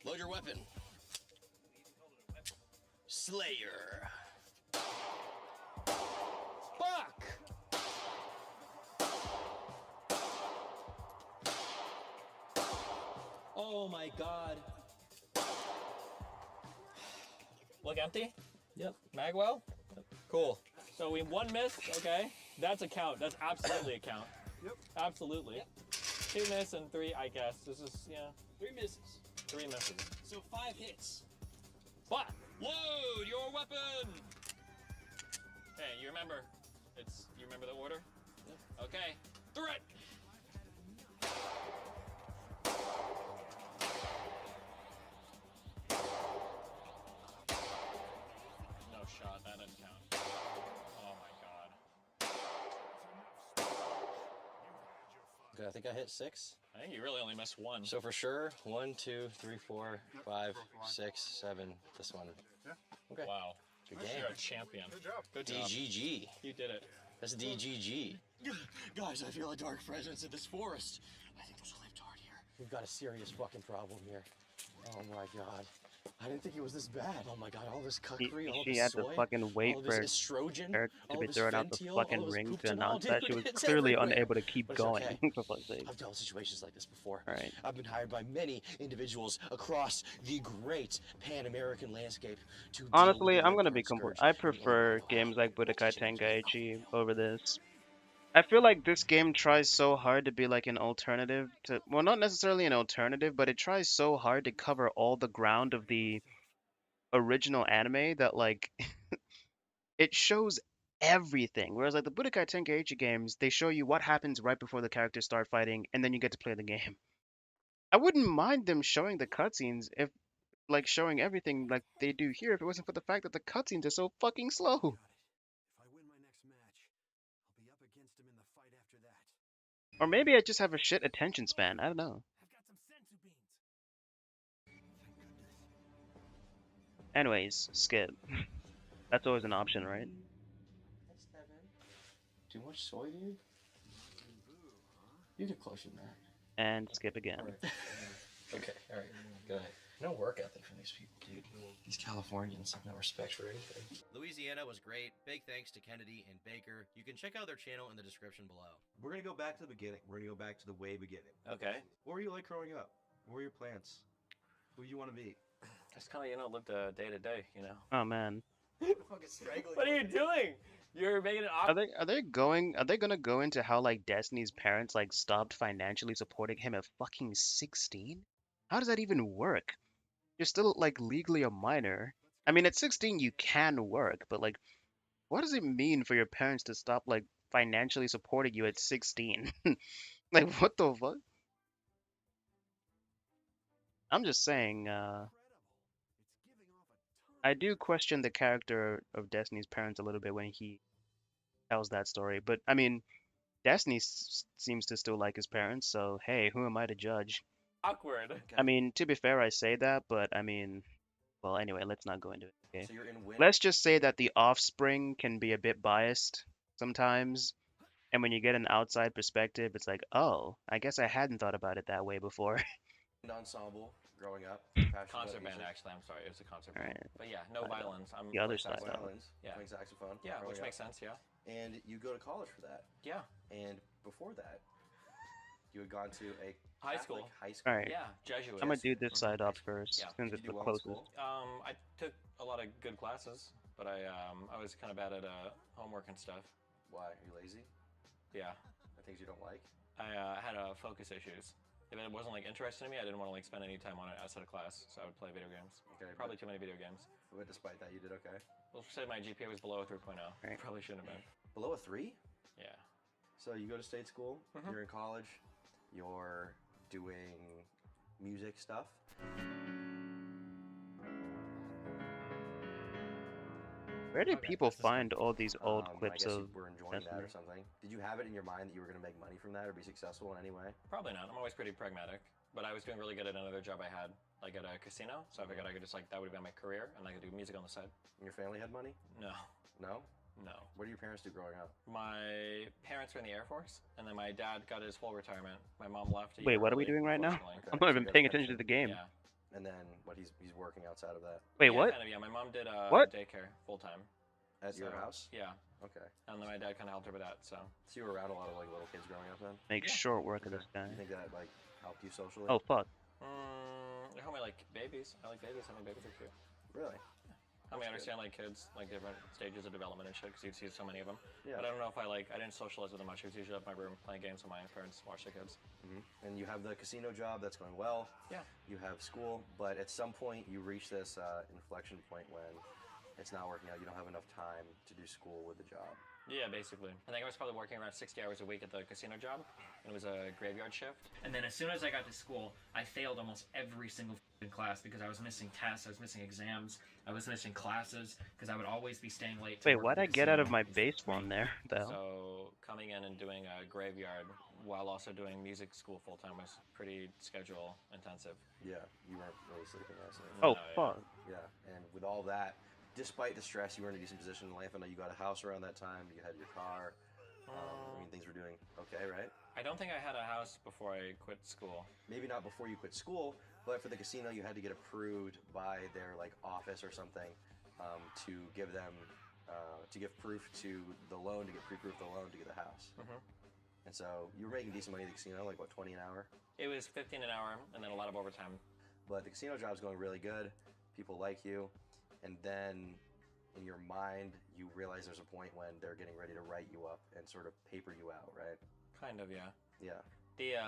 Load your weapon. Slayer. Fuck! Oh my god. Look empty? Yep. Magwell? Yep. Cool. So we 1 miss, okay? That's a count. That's absolutely a count. Yep. Absolutely. Yep. 2 miss and 3, I guess. This is, yeah. 3 misses. 3 misses. So 5 hits. Fuck! Load your weapon! Hey, you remember, you remember the order? Yep. Okay. Threat! No shot, that didn't count. Oh my god. Okay, I think I hit 6. I think you really only missed 1. So for sure, 1, 2, 3, 4, 5, 6, 7. This one. Yeah. Okay. Wow. Good game. You're a champion. Good job. Good job. DGG. You did it. That's DGG. Guys, I feel a dark presence in this forest. I think there's a libtard here. We've got a serious fucking problem here. Oh my god. I didn't think it was this bad. Oh my god, all this cuckery, all She this had soy, to fucking wait all of for this estrogen, her to all be of this thrown out the fentanyl, fucking all of this ring to poop announce dude, that she was it's clearly everywhere. unable to keep But it's going, okay. for fuck's sake. I've dealt with situations like this before. Alright. I've been hired by many individuals across the great Pan-American landscape to deal Honestly, with the I'm gonna be libtard complete. scourge. I prefer games like Budokai Tenkaichi over this. I feel like this game tries so hard to be like an alternative to, well, not necessarily an alternative, but it tries so hard to cover all the ground of the original anime that like it shows everything. Whereas like the Budokai Tenkaichi games, they show you what happens right before the characters start fighting, and then you get to play the game. I wouldn't mind them showing the cutscenes if like showing everything like they do here if it wasn't for the fact that the cutscenes are so fucking slow. Or maybe I just have a shit attention span. I don't know. Anyways, skip. That's always an option, right? Too much soy, dude? You get closer than that. And skip again. Okay, alright, good. No work ethic from these people, dude. These Californians have no respect for anything. Louisiana was great. Big thanks to Kennedy and Baker. You can check out their channel in the description below. We're gonna go back to the beginning. We're gonna go back to the way beginning. Okay. What were you like growing up? What were your plans? Who do you want to be? Just kind of, live the day to day, Oh man. What are you doing? You're making it Are they gonna go into how like Destiny's parents like stopped financially supporting him at fucking 16? How does that even work? You're still like legally a minor. I mean, at 16 you can work, but like, what does it mean for your parents to stop like financially supporting you at 16? Like, what the fuck? I'm just saying, I do question the character of Destiny's parents a little bit when he tells that story, but I mean, Destiny seems to still like his parents, so hey, who am I to judge? awkward. I mean, to be fair, I say that, but I mean, well, anyway, let's not go into it. Okay? So you're in win. Let's just say that the offspring can be a bit biased sometimes, and when you get an outside perspective, it's like, oh, I guess I hadn't thought about it that way before. Ensemble growing up. Concert band, actually. I'm sorry, it was a concert band. Alright. But yeah, no violins. I'm The other playing side. saxophone. Violins, Yeah. playing saxophone. Yeah, growing which up. makes sense. Yeah. And you go to college for that. Yeah. And before that, you had gone to a High Catholic school. high school. Alright. Yeah, Jesuit. I'm gonna do this side up first, Yeah. since Did it's you the do well in closest. school? I took a lot of good classes, but I was kind of bad at homework and stuff. Why? Are you lazy? Yeah. The things you don't like? I had focus issues. If it wasn't like interesting to me, I didn't want to like spend any time on it outside of class, so I would play video games. Okay. Probably too many video games. But despite that, you did okay. Let's say my GPA was below a 3.0. Right. Probably shouldn't have been. Below a 3? Yeah. So you go to state school, Mhm. you're in college, you're doing music stuff. Where did people find all these old I clips guess of you were enjoying that or Destiny? something. Did you have it in your mind that you were going to make money from that or be successful in any way? Probably not. I'm always pretty pragmatic. But I was doing really good at another job I had, like at a casino. So I figured I could just like, that would be my career, and I could do music on the side. And your family had money? No. No? No. What did your parents do growing up? My parents were in the Air Force, and then my dad got his full retirement. My mom left. Wait, what are we doing right now? I'm not even paying attention to the game. Yeah. And then what? He's working outside of that. Wait, Yeah, what? Kind of, yeah. My mom did What? daycare full time. At your house? Yeah. Okay. And then my dad kind of helped her with that. So you were around a lot of like little kids growing up then? Make short work of this guy. You think that like helped you socially? Oh fuck. It helped me like babies. I like babies. I mean, babies are cute. Really? I mean, I understand like kids, like different stages of development and shit, because you see so many of them. Yeah. But I don't know if I didn't socialize with them much. I was usually up in my room playing games with my parents watch the kids. And you have the casino job that's going well. Yeah. You have school, but at some point you reach this inflection point when it's not working out. You don't have enough time to do school with the job. Yeah, basically. I think I was probably working around 60 hours a week at the casino job, and it was a graveyard shift. And then as soon as I got to school, I failed almost every single class because I was missing tests, I was missing exams, I was missing classes because I would always be staying late. Wait, why'd I get out of my base one there? The hell? So coming in and doing a graveyard while also doing music school full time was pretty schedule intensive. Yeah, you weren't really sleeping, I see. Oh fuck. Yeah, and with all that, despite the stress, you were in a decent position in life. I know you got a house around that time. You had your car. I mean, things were doing okay, right? I don't think I had a house before I quit school. Maybe not before you quit school, but for the casino, you had to get approved by their like office or something to give them to give proof to the loan, to get pre-proof the loan to get the house. And so you were making decent money at the casino, like what, 20 an hour? It was 15 an hour, and then a lot of overtime. But the casino job's going really good. People like you. And then in your mind, you realize there's a point when they're getting ready to write you up and sort of paper you out, right? Kind of, yeah. Yeah. The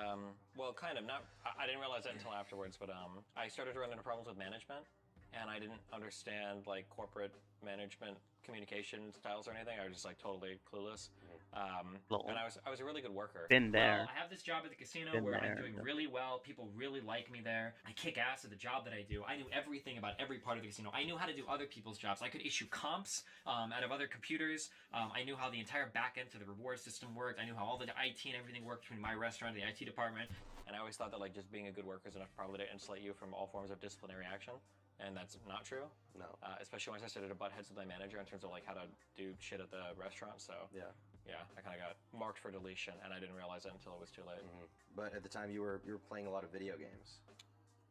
well, kind of not. I didn't realize that until afterwards, but I started to run into problems with management, and I didn't understand like corporate management communication styles or anything. I was just like totally clueless. And I was a really good worker. Been there. Well, I have this job at the casino Been where there. I'm doing really well. People really like me there. I kick ass at the job that I do. I knew everything about every part of the casino. I knew how to do other people's jobs. I could issue comps out of other computers. I knew how the entire back end to the reward system worked. I knew how all the IT and everything worked between my restaurant and the IT department. And I always thought that like just being a good worker is enough probably to insulate you from all forms of disciplinary action. And that's not true. No. Especially once I started to butt heads with my manager in terms of like how to do shit at the restaurant. So yeah, I kind of got marked for deletion, and I didn't realize it until it was too late. But at the time, you were playing a lot of video games.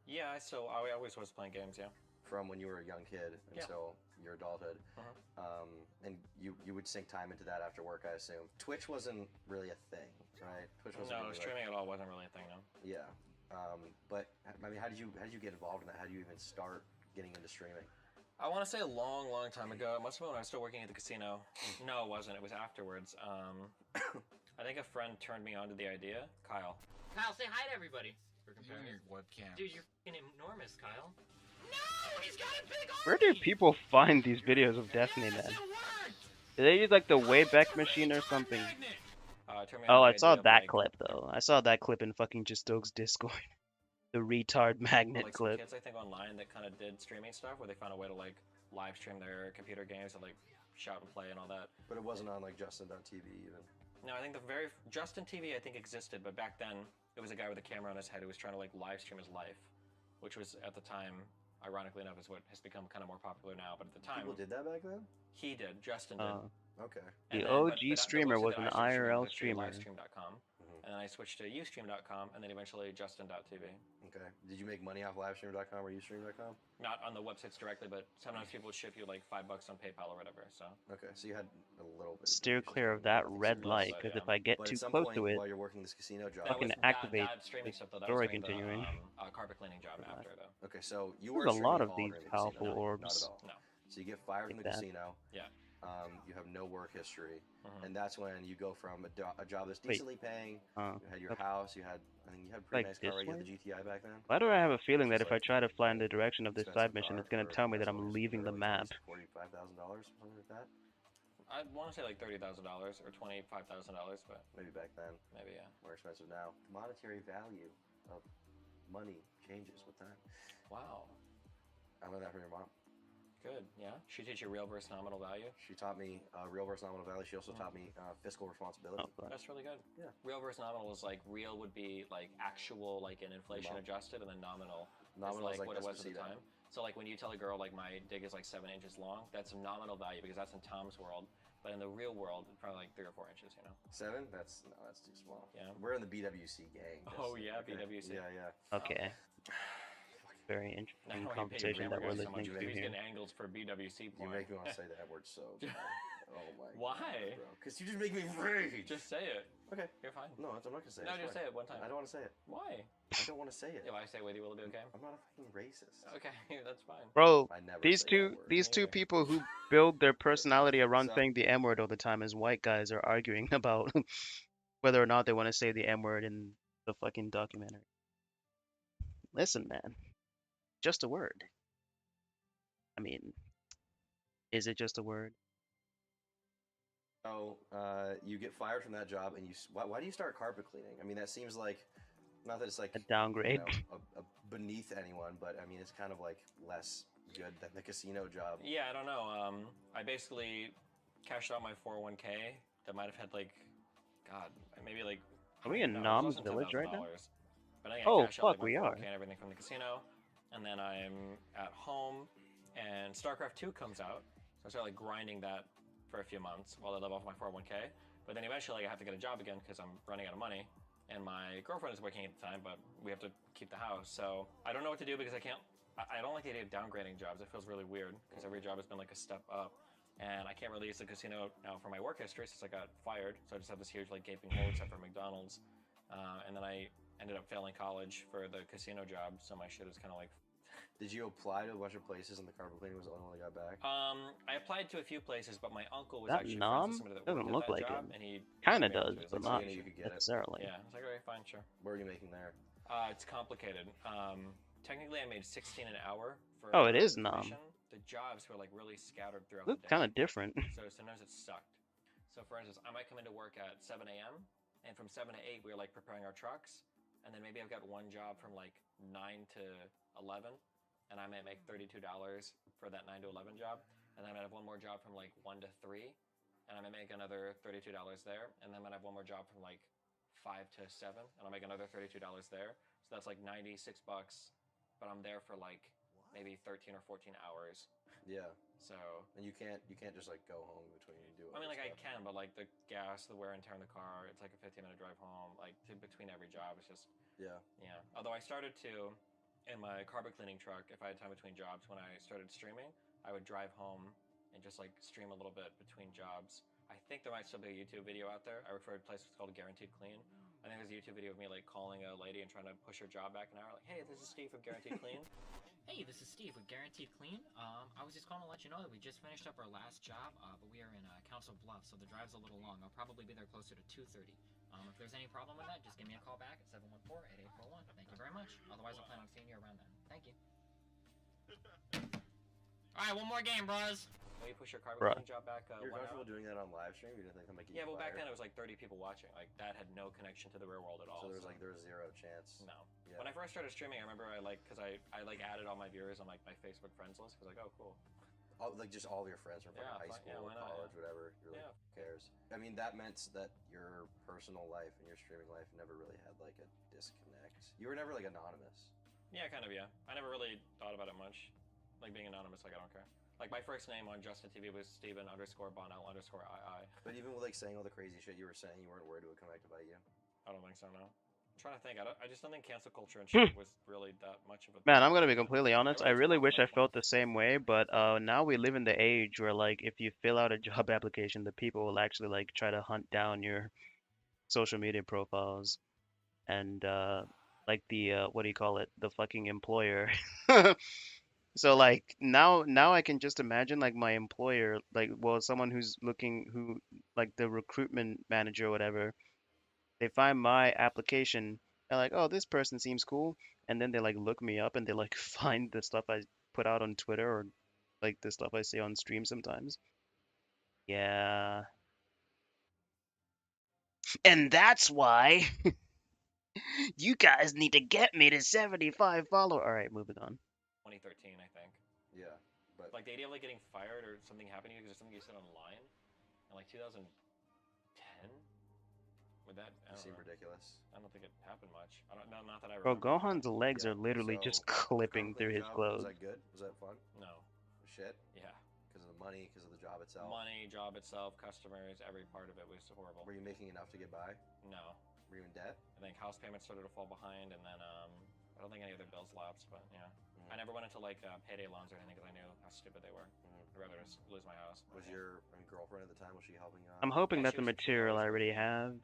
Yeah, I always was playing games. Yeah. From when you were a young kid until your adulthood, and you would sink time into that after work, I assume. Twitch wasn't really a thing, right? Twitch wasn't. No, really streaming at all wasn't really a thing. No. Yeah, but I mean, how did you get involved in that? How did you even start getting into streaming? I want to say a long, long time ago. It must have been when I was still working at the casino. No, it wasn't. It was afterwards. I think a friend turned me on to the idea. Kyle. Kyle, say hi to everybody. Your webcam. Dude, you're fucking enormous, Kyle. No, he's got a big arm. Where do people find these videos of Destiny then? Do they use like the Wayback Machine or something? Oh, I saw that clip though. I saw that clip in fucking Jistoke's Discord. The retard magnet like clip. Some kids, I think, online that kind of did streaming stuff where they found a way to like live stream their computer games and like shout and play and all that. But it wasn't on like Justin.tv even. No, I think the very Justin TV I think existed, but back then it was a guy with a camera on his head who was trying to like live stream his life, which was at the time, ironically enough, is what has become kind of more popular now. But at the time, People did that back then? he did. Justin did. Okay. The And then- OG but streamer was I an started IRL streaming to streamer. livestream.com, and then I switched to ustream.com, and then eventually Justin.tv. Okay. Did you make money off livestream.com or ustream.com? Not on the websites directly, but sometimes people would ship you like $5 on PayPal or whatever. So Okay, so you had a little bit. Steer clear of that red light, because if I get But too at some close point, to it, while you're working this casino job, I can that activate streaming the stuff though. That story was doing continuing. the carpet cleaning job after though. Okay, so you There's were a lot streaming of all these during the powerful casino, orbs. Not at all. No. So you get fired from Like the that. casino. Yeah. You have no work history, Mhm. and that's when you go from a job that's Wait. decently paying. You had your Okay. house. I think you had a pretty Like nice car, this right? You had way? the GTI back then. Why do I have a feeling Which that is if I like try to fly in the direction of this expensive side mission, car it's gonna for tell me that that's I'm always leaving the early map? $45,000, something like that. I want to say like $30,000 or $25,000, but Maybe back then. maybe yeah. More expensive now. The monetary value of money changes with time. Wow. I learned that from your mom. Good. Yeah. She teach you real versus nominal value. She taught me real versus nominal value. She also taught me fiscal responsibility. That's really good. Yeah. Real versus nominal is like real would be like actual like in inflation adjusted, and then nominal is like what it was at the time. So like when you tell a girl like my dick is like 7 inches long, that's a nominal value because that's in Tom's world. But in the real world, it's probably like 3 or 4 inches. You know. 7? That's too small. Yeah. We're in the BWC gang. Oh yeah, BWC. Yeah. Okay. Very Now interesting I pay conversation that we're so much listening because to he's here. getting angles for BWC porn. You make me want to say that word so bad. Oh my god. Why? Because you just make me rage. Just say it. Okay. You're fine. No, I'm not going to say it. No, It's just fine. say it one time. I don't want to say it. Why? I don't want to say it. If I say it with you, will it be okay? I'm not a fucking racist. Okay, that's fine. Bro, I never these say two that word. these Me two either. people who build their personality around So- saying the M word all the time as white guys are arguing about whether or not they want to say the M word in the fucking documentary. Listen, man, just a word. I mean, is it just a word? So you get fired from that job, and why do you start carpet cleaning? I mean, that seems like, not that it's like A downgrade. a beneath anyone, but I mean, it's kind of like less good than the casino job. Yeah, I don't know. I basically cashed out my 401k that might have had like, God, maybe like. Are we in no, it Nom's wasn't village right now? $10,000. But I think I Oh, cashed out like fuck, my we 401k are. and everything from the casino, and then I'm at home, and StarCraft 2 comes out, so I start like grinding that for a few months while I live off my 401k. But then eventually I have to get a job again because I'm running out of money, and my girlfriend is working at the time, but we have to keep the house. So I don't know what to do because I can't. I don't like the idea of downgrading jobs. It feels really weird because every job has been like a step up, and I can't really use the casino now for my work history since I got fired. So I just have this huge like gaping hole except for McDonald's, and then I ended up failing college for the casino job. So my shit is kind of like. Did you apply to a bunch of places, and the carpet cleaning was the only one that got back? I applied to a few places, but my uncle was That actually Nom friends with somebody that doesn't worked look at that like job, him. and he Kinda put me onto does, his but like, not you could get it. necessarily. Yeah, I was like, all right, fine, sure. What are you making there? It's complicated. Technically, I made 16 an hour for. Oh, it is Nom. information. The jobs were like really scattered throughout Look the day. kind of different. So sometimes it sucked. So for instance, I might come into work at 7 a.m. and from 7 to 8 we were like preparing our trucks, and then maybe I've got one job from like 9 to 11, and I might make $32 for that 9 to 11 job, and then I might have one more job from like 1 to 3, and I might make another $32 there, and then I might have one more job from like 5 to 7, and I'll make another $32 there. So that's like $96, but I'm there for like maybe 13 or 14 hours. Yeah. So. And you can't just like go home between you do. I mean, like I can, but like the gas, the wear and tear on the car, it's like a 15-minute drive home. Like between every job, it's just. Yeah. Yeah. Although I started to, in my carpet cleaning truck, if I had time between jobs, when I started streaming, I would drive home and just like stream a little bit between jobs. I think there might still be a YouTube video out there. I refer to a place called Guaranteed Clean. I think there's a YouTube video of me like calling a lady and trying to push her job back an hour. Like, hey, this is Steve from Guaranteed Clean. Hey, this is Steve with Guaranteed Clean. I was just calling to let you know that we just finished up our last job, but we are in Council Bluffs, so the drive's a little long. I'll probably be there closer to 2:30. If there's any problem with that, just give me a call back at 714-8841. Thank you very much. Otherwise, I'll plan on seeing you around then. Thank you. All right, one more game, bros. Will you push your carpet Bruh. cleaning job back You're 1 hour? comfortable doing that on live stream? You didn't think that might get Yeah, you well, back fired? then it was like 30 people watching. Like that had no connection to the real world at all. So there was zero chance. No. Yeah. When I first started streaming, I remember I like added all my viewers on like my Facebook friends list. I was like, oh, cool. Like just all of your friends from Yeah, high fine. school, Yeah, why not? college, Yeah. whatever. You're like, Yeah. who cares? I mean, that meant that your personal life and your streaming life never really had like a disconnect. You were never like anonymous. Yeah, kind of. Yeah, I never really thought about it much. Like being anonymous, like I don't care. Like my first name on Justin TV was Steven_Bonnell_II. But even with like saying all the crazy shit you were saying, you weren't worried it would come back to bite you. I don't think so. No. I'm trying to think. I just don't think cancel culture and shit was really that much of a. Man, I'm gonna be completely honest. I Everyone's really talking wish I about felt the same way, but now we live in the age where like if you fill out a job application, the people will actually like try to hunt down your social media profiles, and like the what do you call it? The fucking employer So like now I can just imagine like my employer, like well someone who's looking who like the recruitment manager or whatever, they find my application, they're like, oh, this person seems cool, and then they like look me up and they like find the stuff I put out on Twitter or like the stuff I say on stream sometimes. Yeah. And that's why you guys need to get me to 75 followers. All right, moving on. 2013, I think. Yeah, but Like the idea of like getting fired or something happening to you because of something you said online in like 2010. Would that? I don't seem know. ridiculous. I don't think it happened much. I don't. No, not that I Bro, remember. Gohan's legs are literally So, just clipping carpet through his job, clothes. was that good? Was that fun? No. Shit. Yeah. Because of the money, because of the job itself. Money, job itself, customers, every part of it was horrible. Were you making enough to get by? No. Were you in debt? I think house payments started to fall behind, and then I don't think any other bills lapsed, but yeah. I never went into like payday loans or anything because I knew how stupid they were. I'd rather just lose my house. Was your girlfriend at the time, was she helping you out? I'm hoping Yeah, that's she the was material I always already have.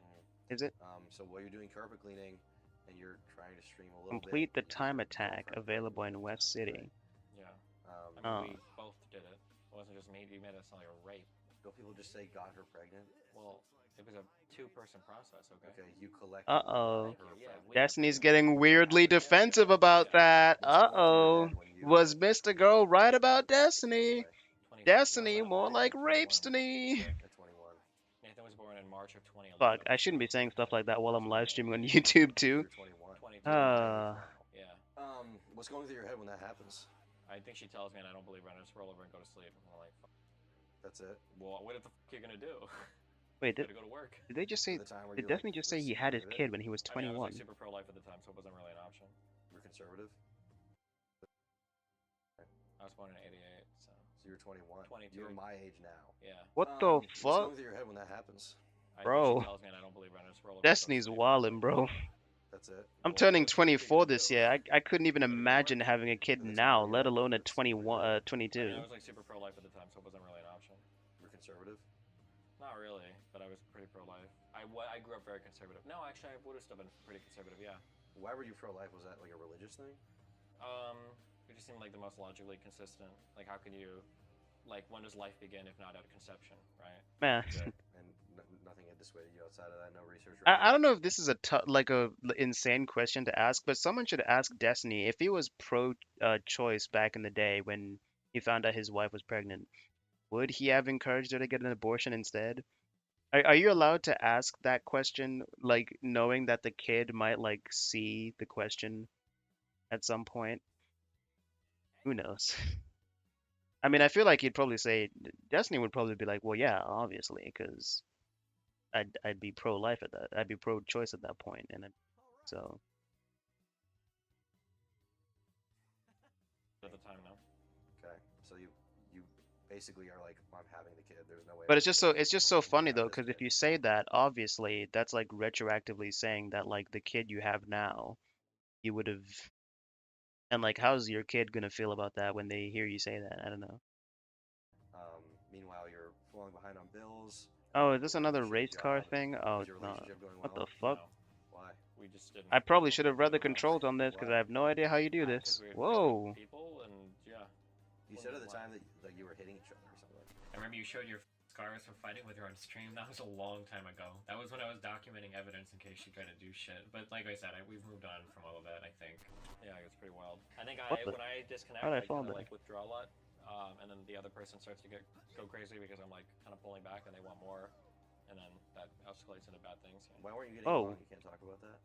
Is it? So while you're doing carpet cleaning and you're trying to stream a little Complete bit, the time attack available in West City. Yeah. I mean, Oh. we both did it. It wasn't just me. You made it sound like a rape. Don't people just say got her pregnant? Well, it was a two-person process, okay? Okay, you collected. Uh-oh. Yeah, Destiny's getting weirdly defensive about that. Uh-oh. Was Mr. Girl right about Destiny? Destiny more like Rapestiny. At 21. Nathan was born in March of 2011. Fuck, I shouldn't be saying stuff like that while I'm live streaming on YouTube too. Yeah. What's going through your head when that happens? I think she tells me, and I don't believe her, and I just roll over and go to sleep. And I'm like, fuck. That's it? Well, what the fuck are you gonna do? Wait, Gotta go to work. did they just say? Did Destiny just say he had his kid when he was 21? I mean, I was like super pro-life at the time, so it wasn't really an option. You were conservative? I was born in '88, so. So you're 21. 22. You're my age now. Yeah. What the What's fuck? going through your head when that happens? Bro. She tells me, and I don't believe her, and I just roll over. Destiny's wildin', bro. That's it. I'm turning 24 this year. I couldn't even imagine having a kid now, let alone at 21, 22. I mean, I was like super pro-life at the time, so it wasn't really an option. You were conservative? Not really, but I was pretty pro-life. I grew up very conservative. No, actually, I would have still been pretty conservative, yeah. Why were you pro-life? Was that like a religious thing? It just seemed like the most logically consistent. Like, how could you, like, when does life begin if not at conception, right? Man. And nothing had dissuaded you outside of that. No research. I don't know if this is a like a insane question to ask, but someone should ask Destiny if he was pro-choice back in the day when he found out his wife was pregnant. Would he have encouraged her to get an abortion instead? Are you allowed to ask that question, like knowing that the kid might like see the question at some point? Who knows? I mean, I feel like he'd probably say Destiny would probably be like, well, yeah, obviously, because I'd be pro-life at that. I'd be pro-choice at that point, and so. At the time, no. Okay, so you basically are like, I'm having the kid. There's no way. But it's just so funny though, because if you say that, obviously that's like retroactively saying that like the kid you have now, you would have. And like, how's your kid gonna feel about that when they hear you say that? I don't know. Meanwhile, you're falling behind on bills. Oh, is this another race car thing? Oh, Is your no. relationship going What well? the fuck? No. Why? We just didn't. I probably should have read the controls on this because I have no idea how you do this. Whoa. People and yeah. You said at the time that you were hitting each other or something. I remember you showed your scars from fighting with her on stream. That was a long time ago. That was when I was documenting evidence in case she tried to do shit. But like I said, we've moved on from all of that, I think. Yeah, it's pretty wild. I think when I disconnect, How'd I I fall kind of back? like withdraw a lot, and then the other person starts to go crazy because I'm like kind of pulling back and they want more, and then that escalates into bad things. Why weren't you getting along? You can't talk about that.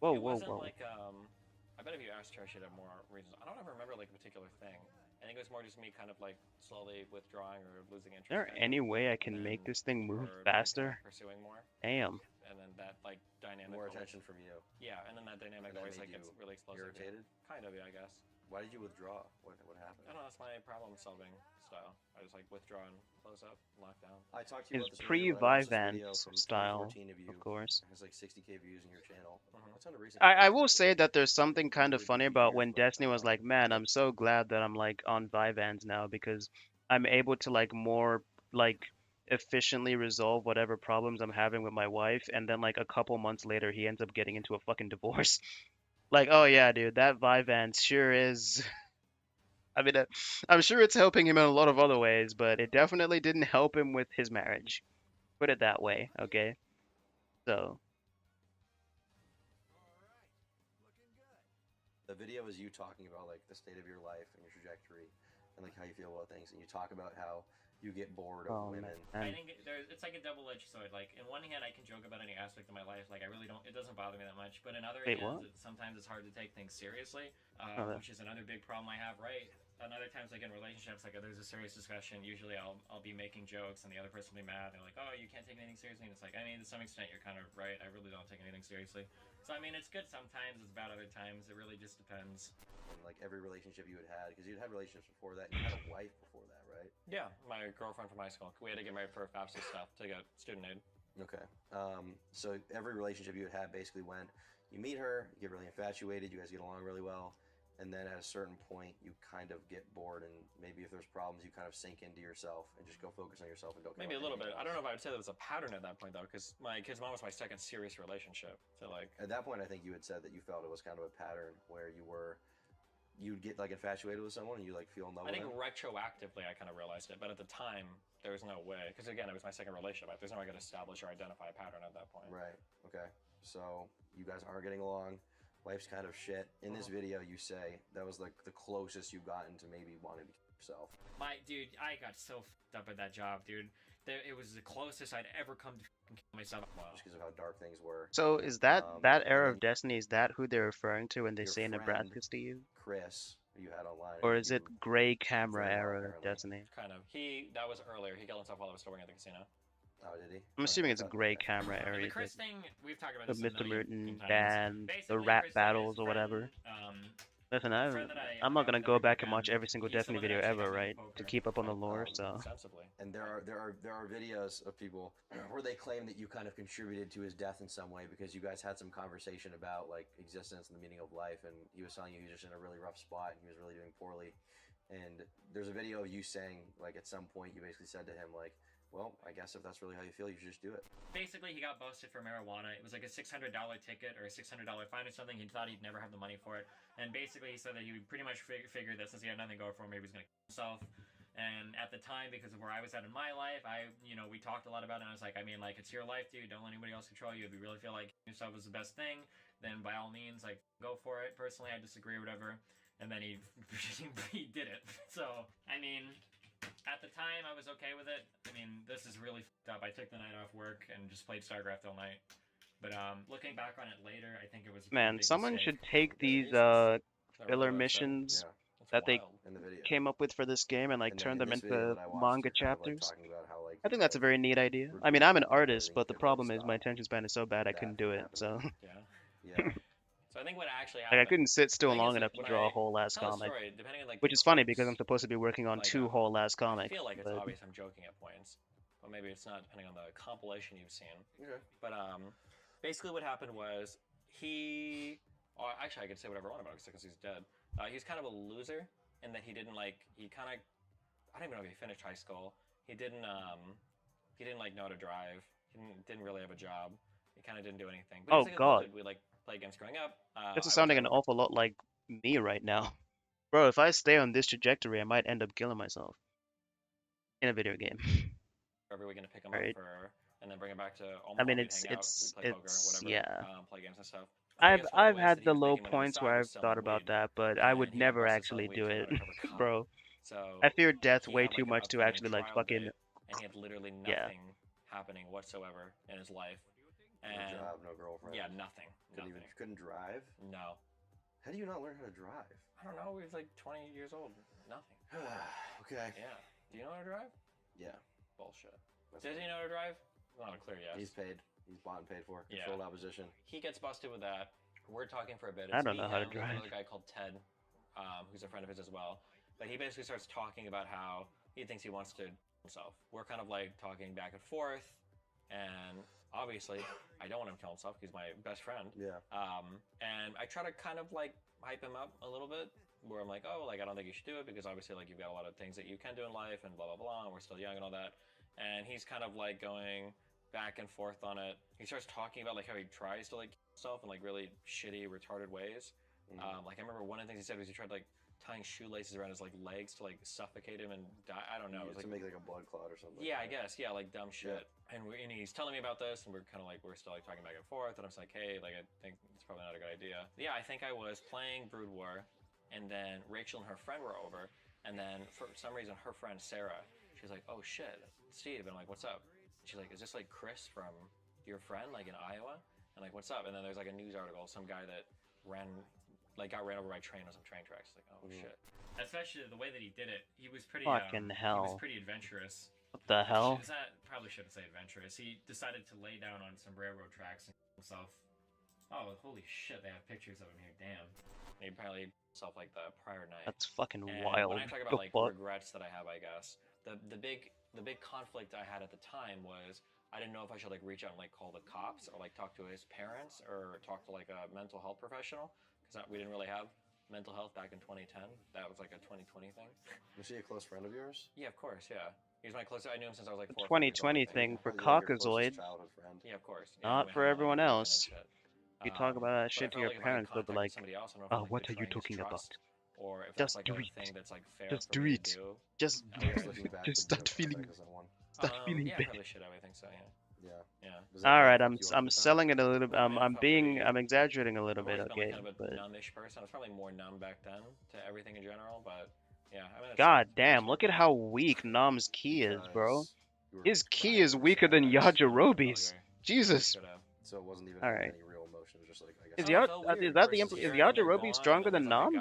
Whoa, it whoa, wasn't whoa. like I bet if you asked her, she'd have more reasons. I don't ever remember like a particular thing. I think it was more just me kind of like slowly withdrawing or losing interest. Is there any way I can make this thing move faster? Pursuing more. Damn. And then that like dynamic. More always, attention from you. Yeah, and then that dynamic And that always made like gets you really explosive. irritated? Kind of, yeah, I guess. Why did you withdraw? What happened? I don't know. That's my problem-solving style. I just like withdraw and close up, lock down. I talked to you His about this video. I watched this video pre-Vivance from style, 2014 of you. of course. It has like 60K views in your channel. What's on the recent? I will say that there's something kind of funny about when Destiny was like, man, I'm so glad that I'm like on Vivans now because I'm able to like more like efficiently resolve whatever problems I'm having with my wife, and then like a couple months later he ends up getting into a fucking divorce. Like, oh yeah, dude, that Vivans sure is I mean, I'm sure it's helping him in a lot of other ways, but it definitely didn't help him with his marriage. Put it that way, okay? So, The video is you talking about like the state of your life and your trajectory, and like how you feel about things, and you talk about how you get bored of oh women. I man. think it's like a double-edged sword. Like, in one hand, I can joke about any aspect of my life. Like, I really don't. It doesn't bother me that much. But in other Wait, hands, what? sometimes it's hard to take things seriously, Oh, that- which is another big problem I have. Right. Another times, like in relationships, like there's a serious discussion. Usually, I'll be making jokes, and the other person will be mad. They're like, "Oh, you can't take anything seriously." And it's like, I mean, to some extent, you're kind of right. I really don't take anything seriously. So I mean, it's good sometimes. It's bad other times. It really just depends. And like every relationship you had, because you'd had relationships before that, and you had a wife before that, right? Yeah, my girlfriend from high school. We had to get married for FAFSA stuff to get student aid. Okay. So every relationship you had basically went, you meet her, you get really infatuated, you guys get along really well, and then at a certain point you kind of get bored, and maybe if there's problems you kind of sink into yourself and just go focus on yourself and don't care Maybe a about little bit. anything I don't know else. if I would say that was a pattern at that point though, because my kid's mom was my second serious relationship. So like At that point I think you had said that you felt it was kind of a pattern where you'd get like infatuated with someone and you like feel in love I with think them. retroactively I kind of realized it, but at the time there was no way, because again it was my second relationship. There's no way I could establish or identify a pattern at that point. Right. Okay. So you guys aren't getting along. Life's kind of shit. In this video, you say that was like the closest you've gotten to maybe wanting to kill yourself. My dude, I got so fucked up at that job, dude. It was the closest I'd ever come to fucking kill myself. Just because of how dark things were. So is that that and era then of Destiny? Is that who they're referring to when they your say friend, Nebraska's to you, Chris, who you had online, or who is it you gray camera very well, era apparently. Destiny? Kind of. That was earlier. He killed himself while I was still working at the casino. Oh, did he? I'm assuming it's Okay. gray camera And area. the Chris thing, we've talked about The this a Mr. million Merton times. band, the Basically, rap Chris is battles or friend, whatever. Listen, a friend that I I'm hung not out gonna with go every back and weekend. watch every single He's Destiny someone that video actually ever, got me right? into To poker. keep up on the lore. So Sensibly. And there are videos of people where they claim that you kind of contributed to his death in some way because you guys had some conversation about like existence and the meaning of life, and he was telling you he was just in a really rough spot and he was really doing poorly. And there's a video of you saying like at some point you basically said to him like, well, I guess if that's really how you feel, you should just do it. Basically, he got busted for marijuana. It was like a $600 ticket or a $600 fine or something. He thought he'd never have the money for it. And basically, he said that he would pretty much figured that since he had nothing going for him, maybe he was going to kill himself. And at the time, because of where I was at in my life, we talked a lot about it. And I was like, I mean, like, it's your life, dude. Don't let anybody else control you. If you really feel like yourself is the best thing, then by all means, like, go for it. Personally, I disagree or whatever. And then he he did it. So, I mean, at the time, I was okay with it. I mean, this is really fucked up. I took the night off work and just played StarCraft all night. But looking back on it later, I think it was a pretty man, big someone mistake. should take these filler missions that they came up with for this game and like And then turn in them this video into that I watched, manga you're kind of, like, chapters. talking about how, like, I think that's a very neat idea. I mean, I'm an artist, but the problem is my attention span is so bad I couldn't do it. So Yeah. So I think what actually like happened. I couldn't sit still the thing long is enough that to when draw I a whole ass tell a comic. story, depending on, like, Which the is funny clips, because I'm supposed to be working on like, 2 whole ass I comics. feel like it's but- obvious I'm joking at points, but maybe it's not depending on the compilation you've seen. Okay. But basically what happened was actually I could say whatever I want about him because he's dead. He's kind of a loser in that I don't even know if he finished high school. He didn't like know how to drive. He didn't really have a job. He kind of didn't do anything. But he Oh was, like, a cool god. dude. We like play games growing up. This I is sounding was an awful lot like me right now. Bro, if I stay on this trajectory, I might end up killing myself in a video game. every weekend to pick him Right. up and then bring him back to Omaha. I mean, We'd it's hang out, we'd play poker, whatever, yeah. play games and stuff. And I I've guess one of I've the ways had that he the was low making money on the points side where was I've selling thought about weed. that, but I And would he got never busted actually selling do weed to it, an undercover cop. bro. So I fear death he way had, too like, much a to pending actually like trial fucking date, and he had literally yeah. nothing happening whatsoever in his life. And No job, no girlfriend. Yeah, nothing. Couldn't drive? No. How do you not learn how to drive? I don't know. He was like 20 years old. Nothing. Okay. Yeah. Do you know how to drive? Yeah. Bullshit. Does he know how to drive? Not a clear yes. He's paid. He's bought and paid for. Yeah. Controlled opposition. He gets busted with that. We're talking for a bit. I It's don't me, know how to him, drive. Another guy called Ted, who's a friend of his as well. But he basically starts talking about how he thinks he wants to himself. We're kind of like talking back and forth, and obviously I don't want him to kill himself. He's my best friend. Yeah. And I try to kind of like hype him up a little bit, where I'm like, oh, like I don't think you should do it because obviously like you've got a lot of things that you can do in life and blah blah blah, and we're still young and all that. And he's kind of like going back and forth on it. He starts talking about like how he tries to like kill himself in like really shitty, retarded ways. Like I remember one of the things he said was he tried to like tying shoelaces around his like legs to like suffocate him and die. I don't know. It was, to like, make like a blood clot or something. yeah, I guess. Yeah, like dumb shit. And he's telling me about this, and we're kind of like we're still like talking back and forth. And I was like, hey, like I think it's probably not a good idea. Yeah, I think I was playing Brood War, and then Rachel and her friend were over, and then for some reason her friend Sarah, she's like, oh shit, Steve, and I'm like, what's up? And she's like, is this like Chris from your friend like in Iowa? And like, what's up? And then there's like a news article, some guy that got ran over by a train on some train tracks. Like, oh shit. Especially the way that he did it, he was pretty. Fucking He hell. was pretty adventurous. What the hell? Probably shouldn't say adventurous. He decided to lay down on some railroad tracks and himself. Oh, holy shit! They have pictures of him here. Damn. He apparently himself like the prior night. That's fucking And wild. When I talk The about like fuck? regrets that I have, I guess the big conflict I had at the time was I didn't know if I should like reach out and like call the cops or like talk to his parents or talk to like a mental health professional because we didn't really have mental health back in 2010. That was like a 2020 thing. Was he a close friend of yours? Yeah, of course. Yeah, he's my closest. I knew him since I was like 4 The 2020 thing for Caucasoid. Childhood friend. Yeah, of course. Not for everyone else. If you talk about that shit to your like parents, they'll be like, "Oh, what are you talking about? Or if Just that's like do a it. thing that's like fair Just for do me it. to do. Just, I guess looking back, just start feeling, start feeling Yeah, bad." probably should have. I think so. Yeah. Yeah. All right, I'm selling it a little. I'm exaggerating a little I've bit, always been okay? like kind of a But numbish person. I was probably more numb back then to everything in general, but yeah. I mean, god damn, look at how weak Nom's key is, bro. His key is weaker than Yajirobe's. Jesus. So it wasn't even All right. any real emotion. It was just like I Is guess. is Yajirobe stronger than Nom?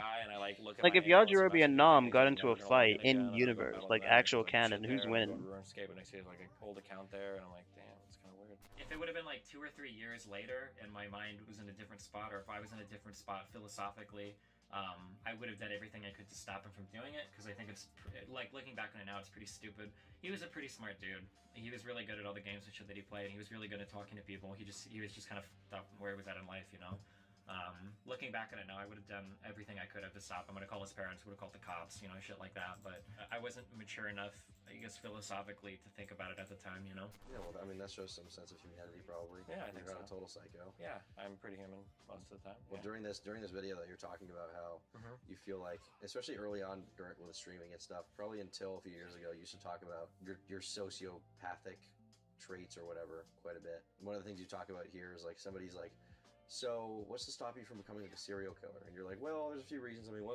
Like if Yajirobe and Nom got into a fight in universe, like actual canon, who's winning? RuneScape and I see like an old account there, and I'm like, damn, it's kind of weird. If it would have been like 2 or 3 years later, and my mind was in a different spot, or if I was in a different spot philosophically, I would have done everything I could to stop him from doing it, because I think it's, like, looking back on it now, it's pretty stupid. He was a pretty smart dude. He was really good at all the games and shit that he played, and he was really good at talking to people. He was just kind of fucked up where he was at in life, you know? Looking back on it now, I would have done everything I could have to stop him. I would have called his parents, would have called the cops, you know, shit like that, but I wasn't mature enough, I guess, philosophically to think about it at the time, you know? Yeah, well, I mean, that shows some sense of humanity, probably. Yeah, I think You're not so. a total psycho. Yeah, I'm pretty human most of the time. Well, during this video that you're talking about how you feel like, especially early on with the streaming and stuff, probably until a few years ago, you used to talk about your sociopathic traits or whatever quite a bit. One of the things you talk about here is like somebody's like, so what's to stop you from becoming like a serial killer? And you're like, well, there's a few reasons. I mean,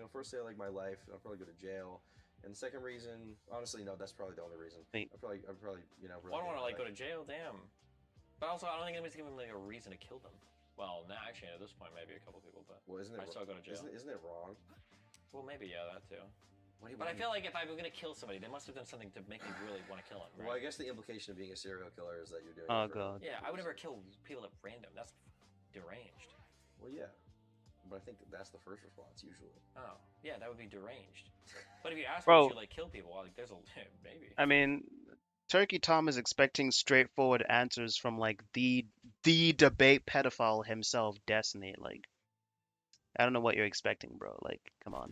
first say like my life, I'll probably go to jail. And the second reason, honestly, no, that's probably the only reason. I'd probably, you know, really. I don't want to like go to jail, damn. But also, I don't think anybody's giving him like a reason to kill them. Well, nah, actually, at this point, maybe a couple people, but I still go to jail. Isn't it wrong? Well, maybe that too. But I feel like if I were gonna kill somebody, they must have done something to make me really want to kill him. Right? Well, I guess the implication of being a serial killer is that you're doing. Oh god. Yeah, I would never kill people at random. That's deranged. Well, yeah, but I think that's the first response usually. Oh, yeah, that would be deranged. But if you ask Bro, me to like kill people, like there's a maybe. I mean, Turkey Tom is expecting straightforward answers from like the debate pedophile himself, Destiny. Like, I don't know what you're expecting, bro. Like, come on.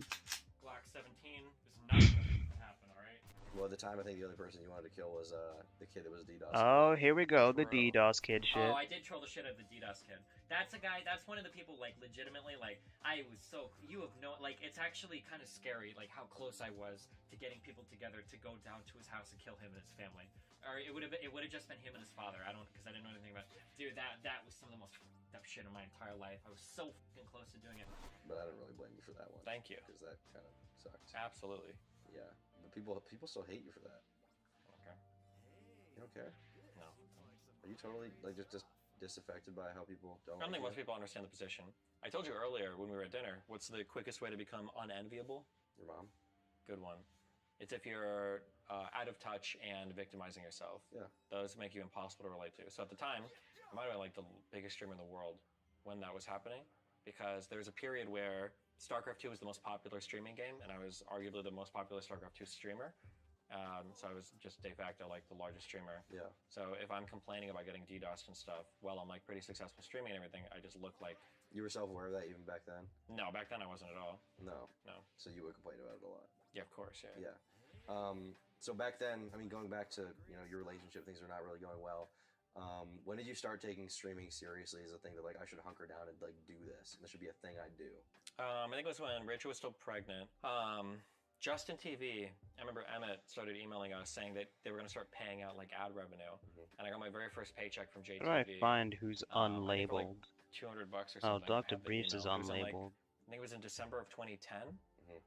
Glock 17 is not gonna happen, alright? Well, at the time, I think the only person you wanted to kill was the kid that was DDoS. Oh, here we go, the DDoS kid shit. Oh, I did troll the shit out of the DDoS kid. That's a guy, that's one of the people, like, legitimately, like, I was so, you have no, like, it's actually kind of scary, like, how close I was to getting people together to go down to his house and kill him and his family. Or it would have just been him and his father. Because I didn't know anything about it. Dude, that was some of the most fucked up shit in my entire life. I was so fucking close to doing it. But I don't really blame you for that one. Thank you. Because that kind of sucks. Absolutely. Yeah, but people still hate you for that. Okay. You don't care? No. Are you totally like just disaffected by how people don't? I don't think most people understand the position. I told you earlier when we were at dinner, what's the quickest way to become unenviable? Your mom. Good one. It's if you're out of touch and victimizing yourself. Yeah. Those make you impossible to relate to. So at the time, I might have been like the biggest streamer in the world when that was happening, because there was a period where StarCraft 2 was the most popular streaming game, and I was arguably the most popular StarCraft 2 streamer. So I was just de facto like the largest streamer. Yeah. So if I'm complaining about getting DDoSed and stuff, while I'm like pretty successful streaming and everything, I just look like. You were self-aware of that even back then? No, back then I wasn't at all. No. No. So you would complain about it a lot. Yeah, of course. Yeah. Yeah. So back then, I mean, going back to your relationship, things are not really going well. When did you start taking streaming seriously as a thing that like I should hunker down and like do this, and this should be a thing I do? I think it was when Rachel was still pregnant. Justin TV, I remember Emmett started emailing us saying that they were going to start paying out like ad revenue, and I got my very first paycheck from JTV. How do I find who's I think for like unlabeled? $200 or Oh, something. Dr. I have the Briefs is email. It was in, like, unlabeled. I think it was in December of 2010,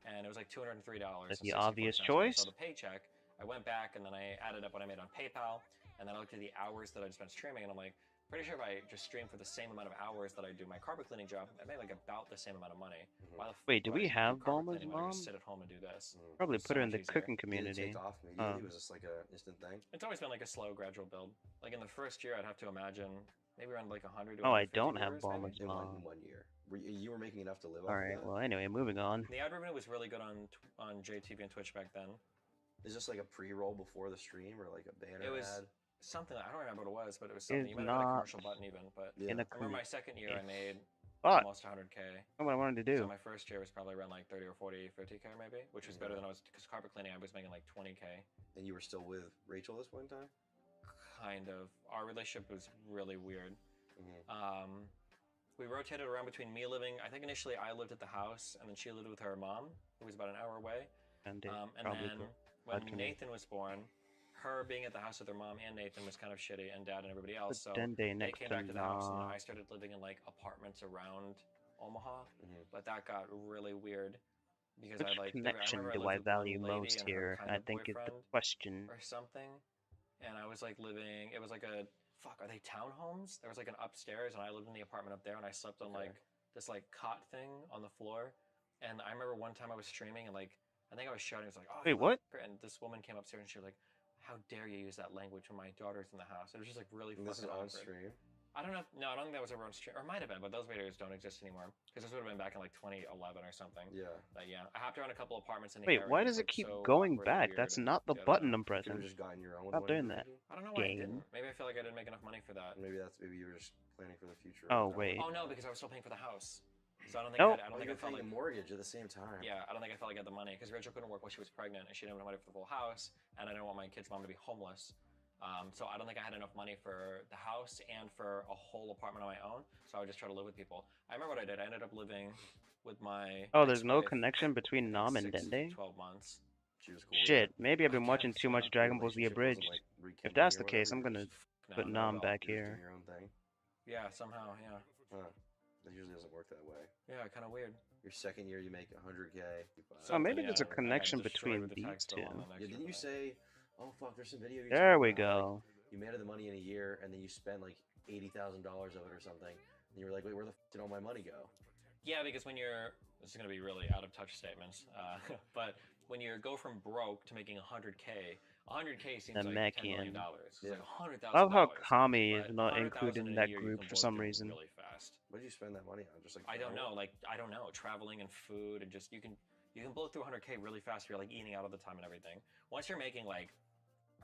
and it was like $203. Is that and the 64 obvious cents. When I saw choice? the paycheck, I went back and then I added up what I made on PayPal, and then I looked at the hours that I'd spent streaming, and I'm like, pretty sure if I just stream for the same amount of hours that I do my carpet cleaning job, I make like about the same amount of money. Why the Wait, do would I we do have carpet Bulma's cleaning when I mom? just sit at home and do this? Probably It's put so her in much the easier. cooking Did it community. take off immediately? Was this like an instant thing? It's always been like a slow, gradual build. Like in the first year, I'd have to imagine maybe around like 100 to Oh, I 150 don't have viewers, maybe. Bulma's In mom. 1 year. You were making enough to live off Alright, of that? well, anyway, moving on. The ad revenue was really good on JTV and Twitch back then. Is this like a pre-roll before the stream or like a banner It was ad? something, I don't remember what it was, but it was something. Is You might have had a not commercial button even, but in a I remember my second year I made Fuck. almost 100K. That's what I wanted to do. So my first year was probably around like 30 or 40, 50K maybe, which was better than I was, because carpet cleaning I was making like 20K. And you were still with Rachel this one time? Kind of. Our relationship was really weird. We rotated around between me living, I think initially I lived at the house, and then she lived with her mom, who was about an hour away. And then when Nathan was born, her being at the house with her mom and Nathan was kind of shitty, and dad and everybody else. So Dende they next came to back to the house, and then Nah. I started living in like apartments around Omaha. But that got really weird because Which I like connection I remember do I lived with one value lady most and her here? kind I of think is the boyfriend question. or something, and I was like living. It was like a fuck. Are they townhomes? There was like an upstairs, and I lived in the apartment up there, and I slept on like this like cot thing on the floor. And I remember one time I was streaming, and like I think I was shouting, it was like, "Oh, wait, what?" And this woman came upstairs, and she was like, "How dare you use that language when my daughter's in the house?" It was just like really And this is fucking on awkward. stream? I don't know. No, I don't think that was ever on stream, or it might have been, but those videos don't exist anymore because this would have been back in like 2011 or something. Yeah. But yeah, I hopped around a couple apartments in the Wait, area. why and does it it's, keep so going awkward and back? weird That's and- not the yeah, I don't button know. I'm pressing. just gotten your own Stop one, doing that. maybe? I don't know why I Game. didn't. Maybe I feel like I didn't make enough money for that. Maybe you were just planning for the future. Oh, wait. Oh no, because I was still paying for the house. So I don't think Nope. I don't think I felt like a mortgage at the same time. Yeah, I don't think I felt like I had the money because Rachel couldn't work while she was pregnant and she didn't have money for the full house, and I didn't want my kid's mom to be homeless. So I don't think I had enough money for the house and for a whole apartment on my own. So I would just try to live with people. I remember what I did. I ended up living with my Oh, there's no ex-wife, connection between Nam and 6 to Dende? 12 months. She was cool. Shit, maybe I've been watching guess, too much yeah. Dragon Ball Z Relationship Abridged. wasn't, like, If rekindling that's or the case, whatever, I'm you're gonna No, put not Nam at all. back You're just here. doing your own thing. Yeah, somehow, yeah. Huh. That usually doesn't work that way. Yeah, kind of weird. Your second year, you make 100K. Oh, maybe there's a yeah, I got connection destroyed between with the these tax bill two. on the next Yeah, didn't you say, oh fuck, there's some video games. There we talking about, go. like, you made the money in a year, and then you spent like $80,000 of it or something, and you were like, wait, where the f did all my money go? Yeah, because when you're, this is going to be really out of touch statements, but when you go from broke to making 100K, 100K seems The like $10 million. Mechian. It's like $100,000. I love how Kami is but not 100,000 included in in a that year, you group can for blow some through reason. really fast. What did you spend that money on? Just like I don't travel? know. Like, I don't know. Traveling and food and just, you can blow through 100K really fast if you're like eating out all the time and everything. Once you're making like,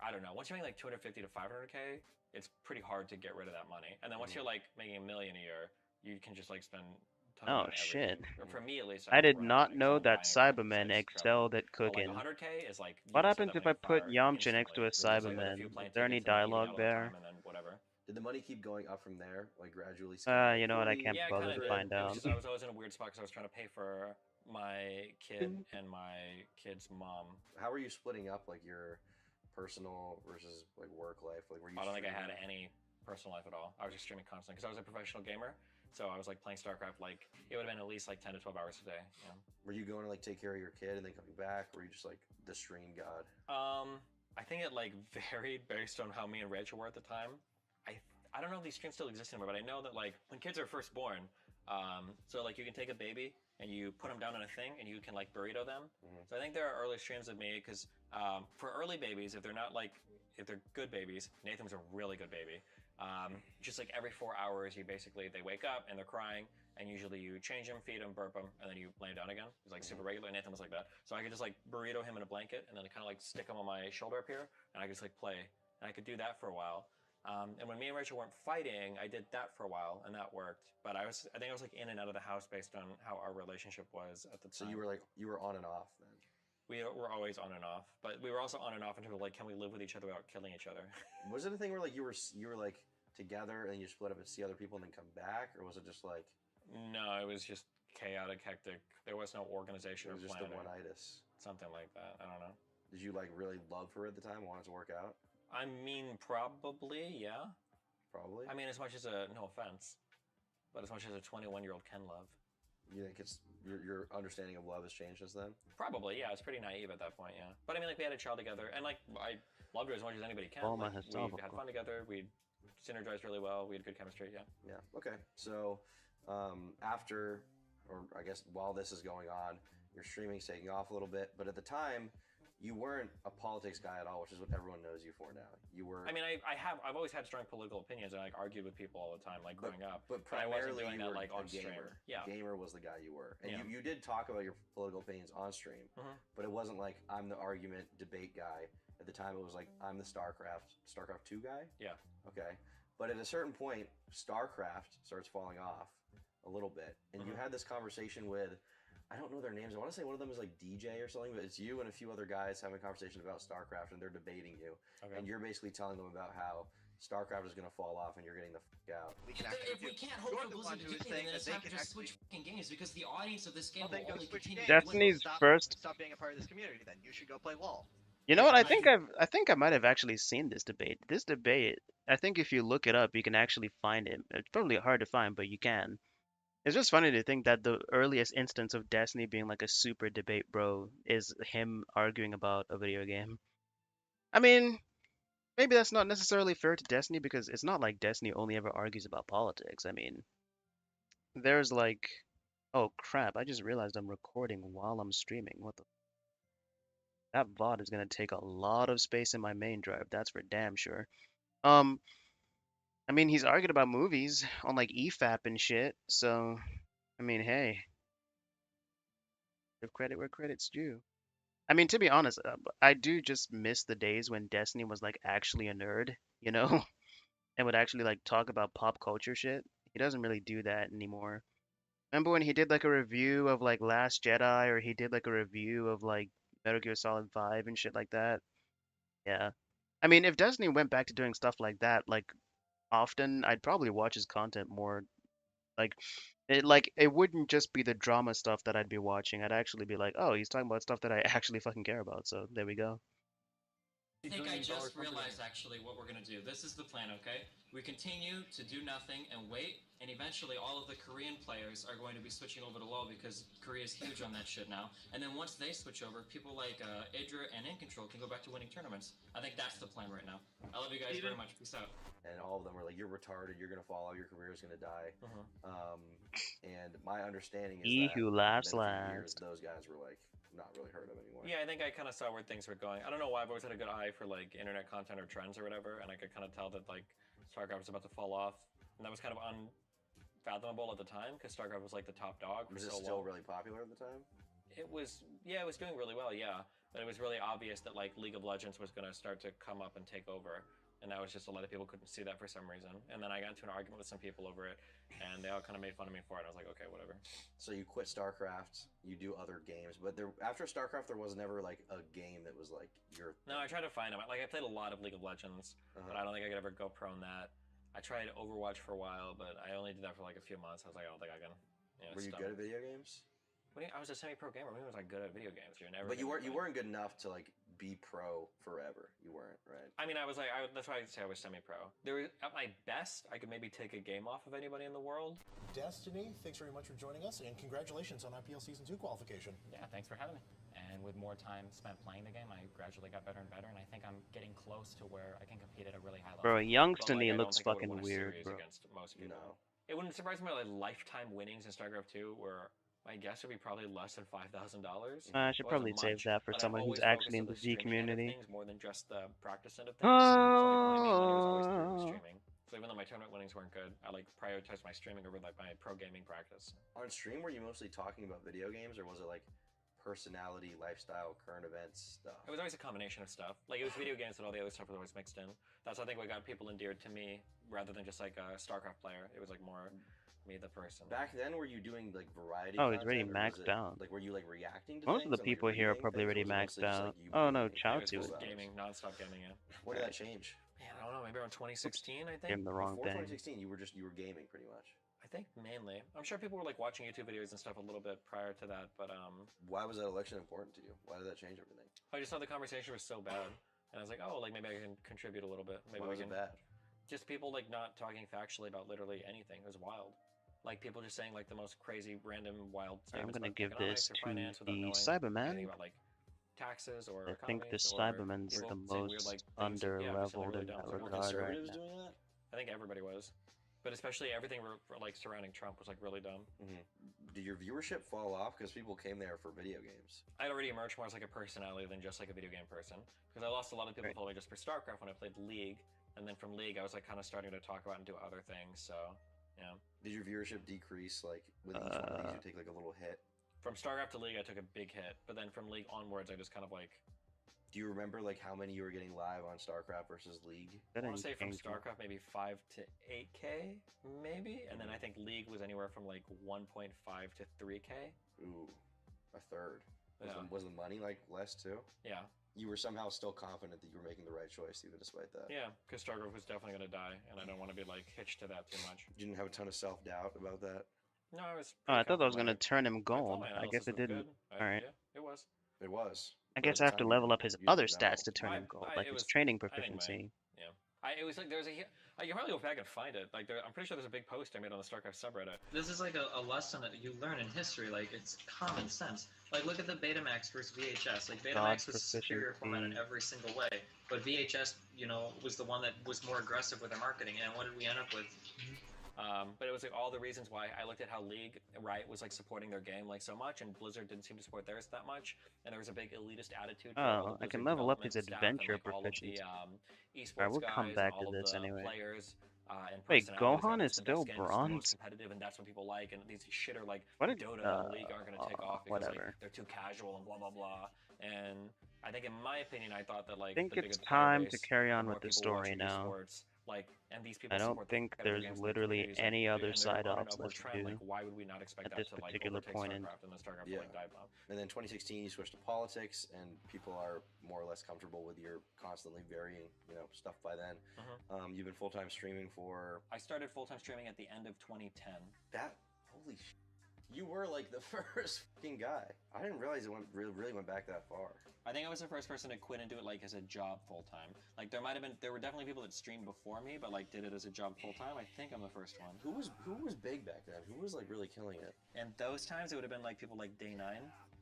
I don't know, once you're making like 250 to 500K, it's pretty hard to get rid of that money. And then once you're like making $1 million a year, you can just like spend tons of Oh, money on shit. everything. Or for me at least, I don't did run out not of money, know so I'm that buying everything Cybermen besides excelled at travel. But, cooking. like 100K is like, you What can set happens that if money I on put fire Yamcha next to a instantly. Just like with a Cyberman? few Is plane there any tickets and eating out dialogue all the there? time and then whatever. Did the money keep going up from there, like gradually? You know what? I can't Yeah, bother kind to of. find It out. was just, I was always in a weird spot because I was trying to pay for my kid and my kid's mom. How were you splitting up like your personal versus like work life? Like, were you? I don't think I had streaming? any personal life at all. I was just streaming constantly because I was a professional gamer. So I was like playing StarCraft. Like it would have been at least like 10 to 12 hours a day. Yeah. Were you going to like take care of your kid and then coming back? Or were you just like the stream god? I think it like varied based on how me and Rachel were at the time. I don't know if these streams still exist anymore, but I know that like when kids are first born, so like you can take a baby and you put them down on a thing and you can like burrito them. So I think there are early streams of me because for early babies, if they're good babies, Nathan was a really good baby. Just like every 4 hours, they wake up and they're crying, and usually you change them, feed them, burp them, and then you lay them down again. It's like super regular. Nathan was like that, so I could just like burrito him in a blanket and then kind of like stick him on my shoulder up here, and I could just like play, and I could do that for a while. And when me and Rachel weren't fighting, I did that for a while, and that worked. But I think I was like in and out of the house based on how our relationship was at the time. So you were on and off then. We were always on and off, but we were also on and off in terms of like, can we live with each other without killing each other? Was it a thing where like you were like together and you split up and see other people and then come back, or was it just like? No, it was just chaotic, hectic. There was no organization It was or just plan. the one-itis. Something like that. I don't know. Did you like really love her at the time and want it to work out? I mean, probably, yeah. Probably. I mean, as much as no offense, but as much as a 21-year-old can love. You think it's your understanding of love has changed since then? Probably, yeah. It's pretty naive at that point, yeah. But I mean, like we had a child together, and like I loved her as much as anybody can. Oh, my like, we historical had fun together. We synergized really well. We had good chemistry. Yeah. Yeah. Okay. So after, or I guess while this is going on, your streaming's taking off a little bit. But at the time, you weren't a politics guy at all, which is what everyone knows you for now. You were. I mean, I've always had strong political opinions, and I argued with people all the time, like growing up. But I wasn't primarily, doing you that were like on a gamer. stream. Yeah. Gamer was the guy you were, and Yeah. you did talk about your political opinions on stream, but it wasn't like I'm the argument debate guy. At the time, it was like I'm the StarCraft 2 guy. Yeah. Okay. But at a certain point, StarCraft starts falling off a little bit, and you had this conversation with, I don't know their names. I want to say one of them is like DJ or something, but it's you and a few other guys having a conversation about StarCraft, and they're debating you, and you're basically telling them about how StarCraft is going to fall off, and you're getting the out. If we can't hope for Blizzard to do anything, then it's time to just switch fucking games because the audience of this game will only continue. Destiny's first. Stop being a part of this community. Then you should go play LoL. You know what? I think I might have actually seen this debate. This debate, I think if you look it up, you can actually find it. It's probably hard to find, but you can. It's just funny to think that the earliest instance of Destiny being like a super debate bro is him arguing about a video game. I mean, maybe that's not necessarily fair to Destiny because it's not like Destiny only ever argues about politics. I mean, there's like, oh crap, I just realized I'm recording while I'm streaming. What the? That VOD is gonna take a lot of space in my main drive. That's for damn sure. I mean, he's arguing about movies on like EFAP and shit. So, I mean, hey, give credit where credit's due. I mean, to be honest, I do just miss the days when Destiny was like actually a nerd, you know, and would actually like talk about pop culture shit. He doesn't really do that anymore. Remember when he did like a review of like Last Jedi, or he did like a review of like Metal Gear Solid 5 and shit like that? Yeah. I mean, if Destiny went back to doing stuff like that, like often, I'd probably watch his content more. Like it wouldn't just be the drama stuff that I'd be watching. I'd actually be like, oh, he's talking about stuff that I actually fucking care about. So there we go. I think I just realized actually what we're gonna do. This is the plan, okay? We continue to do nothing and wait, and eventually all of the Korean players are going to be switching over to LoL because Korea is huge on that shit now. And then once they switch over, people like Idra and In Control can go back to winning tournaments. I think that's the plan right now. I love you guys very much. Peace out. And all of them were like, "You're retarded. You're gonna fall off. Your career is gonna die." And my understanding is He that who laughs then for years, last. those guys were like not really heard of anymore. Yeah, I think I kind of saw where things were going. I don't know why I've always had a good eye for like internet content or trends or whatever, and I could kind of tell that like StarCraft was about to fall off, and that was kind of unfathomable at the time because StarCraft was like the top dog. Was it still really popular at the time? It was, yeah, it was doing really well, yeah. But it was really obvious that like League of Legends was going to start to come up and take over. And that was just a lot of people couldn't see that for some reason. And then I got into an argument with some people over it, and they all kind of made fun of me for it. I was like, okay, whatever. So you quit StarCraft, you do other games, but there after StarCraft there was never like a game that was like your. No, I tried to find them. Like I played a lot of League of Legends, but I don't think I could ever go pro in that. I tried Overwatch for a while, but I only did that for like a few months. I was like, I don't think I can. You know, Were you good at video games? I was a semi-pro gamer. When was I good at video games? You're never. But you weren't good enough to like be pro forever. You weren't, right? I mean, I was like, that's why I say I was semi-pro. At my best, I could maybe take a game off of anybody in the world. Destiny, thanks very much for joining us, and congratulations on IPL Season 2 qualification. Yeah, thanks for having me. And with more time spent playing the game, I gradually got better and better, and I think I'm getting close to where I can compete at a really high level. Bro, Youngstony looks fucking weird, bro. Against most people. No. It wouldn't surprise me like lifetime winnings in StarCraft 2 were. My guess would be probably less than $5,000. I should probably save that for someone who's actually in the Z community. More than just the practice end of things. So even though my tournament winnings weren't good, I like prioritized my streaming over like my pro gaming practice. On stream, were you mostly talking about video games, or was it like personality, lifestyle, current events stuff? It was always a combination of stuff. Like it was video games, and all the other stuff was always mixed in. That's I think what got people endeared to me, rather than just like a StarCraft player. It was like more me, the person. Back then, were you doing like variety Oh, he's already content, or was maxed it out. like were you like reacting to Most of things the and like people here are reading probably things, or already was it maxed mostly just out. like you Oh no, gaming? It was Chaozu just is gaming, non-stop gaming, yeah. When did that change? Man, I don't know, maybe around 2016, I think. Gave him the wrong Before thing. 2016, you were gaming pretty much. I think mainly. I'm sure people were like watching YouTube videos and stuff a little bit prior to that, but Why was that election important to you? Why did that change everything? I just thought the conversation was so bad, and I was like, oh, like maybe I can contribute a little bit. Maybe Why we was it can. bad? Just people like not talking factually about literally anything. It was wild. Like people just saying like the most crazy, random, wild I'm statements gonna about give this economics or to finance without the knowing anything Cyberman. about like taxes or I think the economies or Cyberman's people the saying weird most like things. Yeah, just saying, like, under-leveled really in dumb that things. Were regard right conservatives now. doing that? I think everybody was, but especially everything like surrounding Trump was like really dumb. Did your viewership fall off because people came there for video games? I'd already emerged more as like a personality than just like a video game person, because I lost a lot of people following just for StarCraft when I played League, and then from League I was like kind of starting to talk about and do other things. So yeah. Did your viewership decrease like with each one of these? You take like a little hit. From StarCraft to League, I took a big hit, but then from League onwards, I just kind of like. Do you remember like how many you were getting live on StarCraft versus League? I want to say from StarCraft maybe 5 to 8K, maybe, and then I think League was anywhere from like 1.5 to 3K. Ooh, a third. Yeah. Was the money like less too? Yeah. You were somehow still confident that you were making the right choice even despite that. Yeah, because StarCraft was definitely going to die, and I don't want to be like hitched to that too much. You didn't have a ton of self-doubt about that? No, I was. Oh, I thought that was confident. gonna turn him I thought gold. my I guess analysis it was didn't. good. Alright. Yeah, it was. It was. I But guess at I the have to time, level up his you other didn't stats know. to turn him gold, like it his was- training anyway, proficiency. yeah. It was like there's a. I can probably go back and find it. Like I'm pretty sure there's a big post I made on the StarCraft subreddit. This is like a lesson that you learn in history. Like it's common sense. Like look at the Betamax versus VHS. Like Betamax was a superior format in every single way, but VHS, was the one that was more aggressive with their marketing. And what did we end up with? But it was like all the reasons why I looked at how League Riot was like supporting their game like so much, and Blizzard didn't seem to support theirs that much, and there was a big elitist attitude. For all Oh, the I can Blizzard level up his development staff adventure and, like, all of proficiency. the esports Alright, we'll guys come back and all to of this the anyway. players and Wait, personalities. Gohan is The still best games, the most bronze? competitive, and that's what people like. And these shitter like What did- Dota and League aren't going to take off because whatever. like they're too casual and blah blah blah. And I think, in my opinion, I thought that like I think the it's bigger the player time to base, carry on the more with the people watch story now. esports, like, and these people I don't support the think heck out of there's their games in the literally communities, any and other they're side on an ops upward left to trend. do Like, why would we not expect at that this to like particular overtake point in. StarCraft and then StarCraft Yeah. to like dive bomb? And then 2016, you switched to politics, and people are more or less comfortable with your constantly varying, stuff by then. You've been full-time streaming for... I started full-time streaming at the end of 2010. Holy sh... You were like the first fucking guy. I didn't realize it really went back that far. I think I was the first person to quit and do it like as a job full-time. Like there were definitely people that streamed before me, but like did it as a job full-time. I think I'm the first one. Who was big back then? Who was like really killing it? And those times it would have been like people like Day 9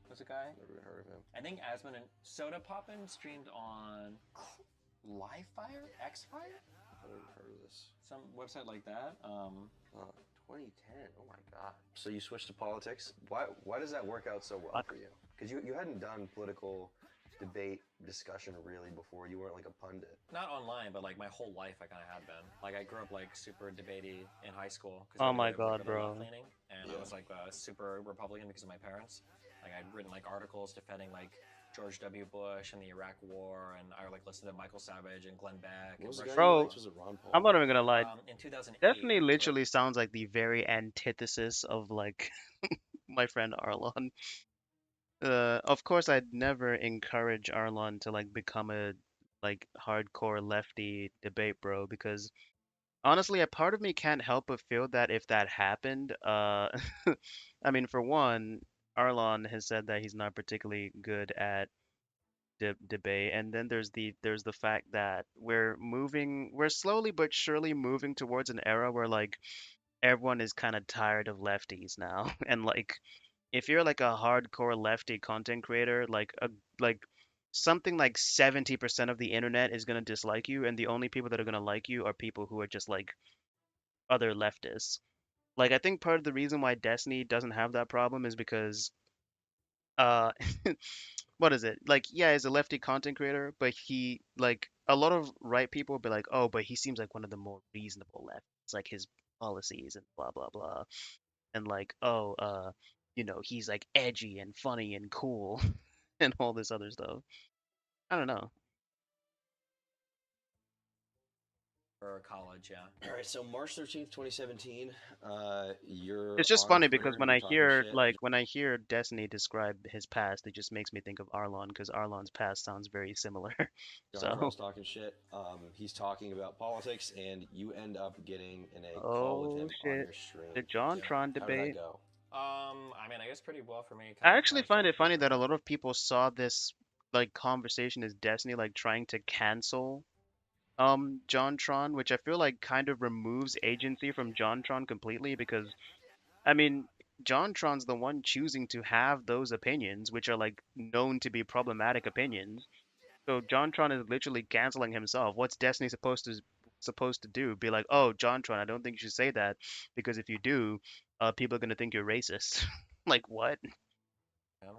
was a guy. Never even heard of him. I think Asmon and Soda Poppin streamed on Livefire? Xfire? I never heard of this. Some website like that. 2010. Oh my god. So you switched to politics. Why does that work out so well for you? Because you hadn't done political debate discussion really before. You weren't like a pundit. Not online, but like my whole life I kind of had been. Like I grew up like super debatey in high school. Oh my I was, god, like, bro. left-leaning, and I was like super Republican because of my parents. Like I'd written like articles defending like George W. Bush and the Iraq War, and I like listened to Michael Savage and Glenn Beck. And Bro, I'm not even gonna lie. In 2008, Definitely literally sounds like the very antithesis of like my friend Arlon. Of course I'd never encourage Arlon to like become a like hardcore lefty debate bro, because honestly a part of me can't help but feel that if that happened, I mean, for one, Arlon has said that he's not particularly good at debate, and then there's the fact that we're slowly but surely moving towards an era where like everyone is kind of tired of lefties now. And like if you're like a hardcore lefty content creator, like something like 70% of the internet is going to dislike you, and the only people that are going to like you are people who are just like other leftists. Like I think part of the reason why Destiny doesn't have that problem is because uh what is it? Like, yeah, he's a lefty content creator, but he like a lot of right people will be like, oh, but he seems like one of the more reasonable left. It's like his policies and blah blah blah. And like, oh, he's like edgy and funny and cool and all this other stuff. I don't know. For college, yeah. All right, so March 13th, 2017, you're It's just on funny Twitter because and when you're I talking hear shit. like when I hear Destiny describe his past, it just makes me think of Arlon because Arlon's past sounds very similar. John So, Tron's talking shit. He's talking about politics, and you end up getting in a call with oh him on shit, your stream. the JonTron How did that debate. go? I mean, I guess pretty well for me. I Kind of. actually I find took it the funny that a turn. lot of people saw this like conversation as Destiny like trying to cancel JonTron, which I feel like kind of removes agency from JonTron completely because I mean JonTron's the one choosing to have those opinions, which are like known to be problematic opinions. So JonTron is literally canceling himself. What's Destiny supposed to do? Be like, oh, JonTron, I don't think you should say that because if you do, people are gonna think you're racist. Like what?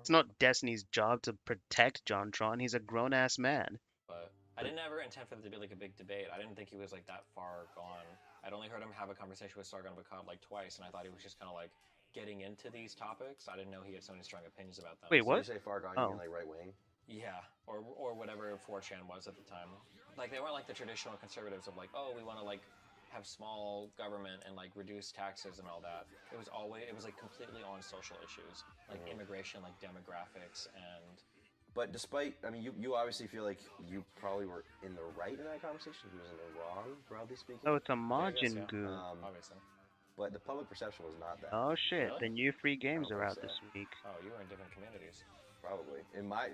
It's not Destiny's job to protect JonTron. He's a grown ass man. But I didn't ever intend for it to be like a big debate. I didn't think he was like that far gone. I'd only heard him have a conversation with Sargon of Akkad like twice, and I thought he was just kind of like getting into these topics. I didn't know he had so many strong opinions about them. Wait, When what? you say far gone, you mean Oh. like right wing? Yeah, or whatever 4chan was at the time. Like they weren't like the traditional conservatives of like, oh, we want to like have small government and like reduce taxes and all that. It was like completely on social issues, like immigration, like demographics, and But despite, I mean, you obviously feel like you probably were in the right in that conversation. He was in the wrong, broadly speaking. Oh, it's a yeah, I guess, Majin yeah. Goo. Obviously. But the public perception was not that. Oh shit, Really? the new free games don't are think out so. this week. Oh, you were in different communities. Probably. In my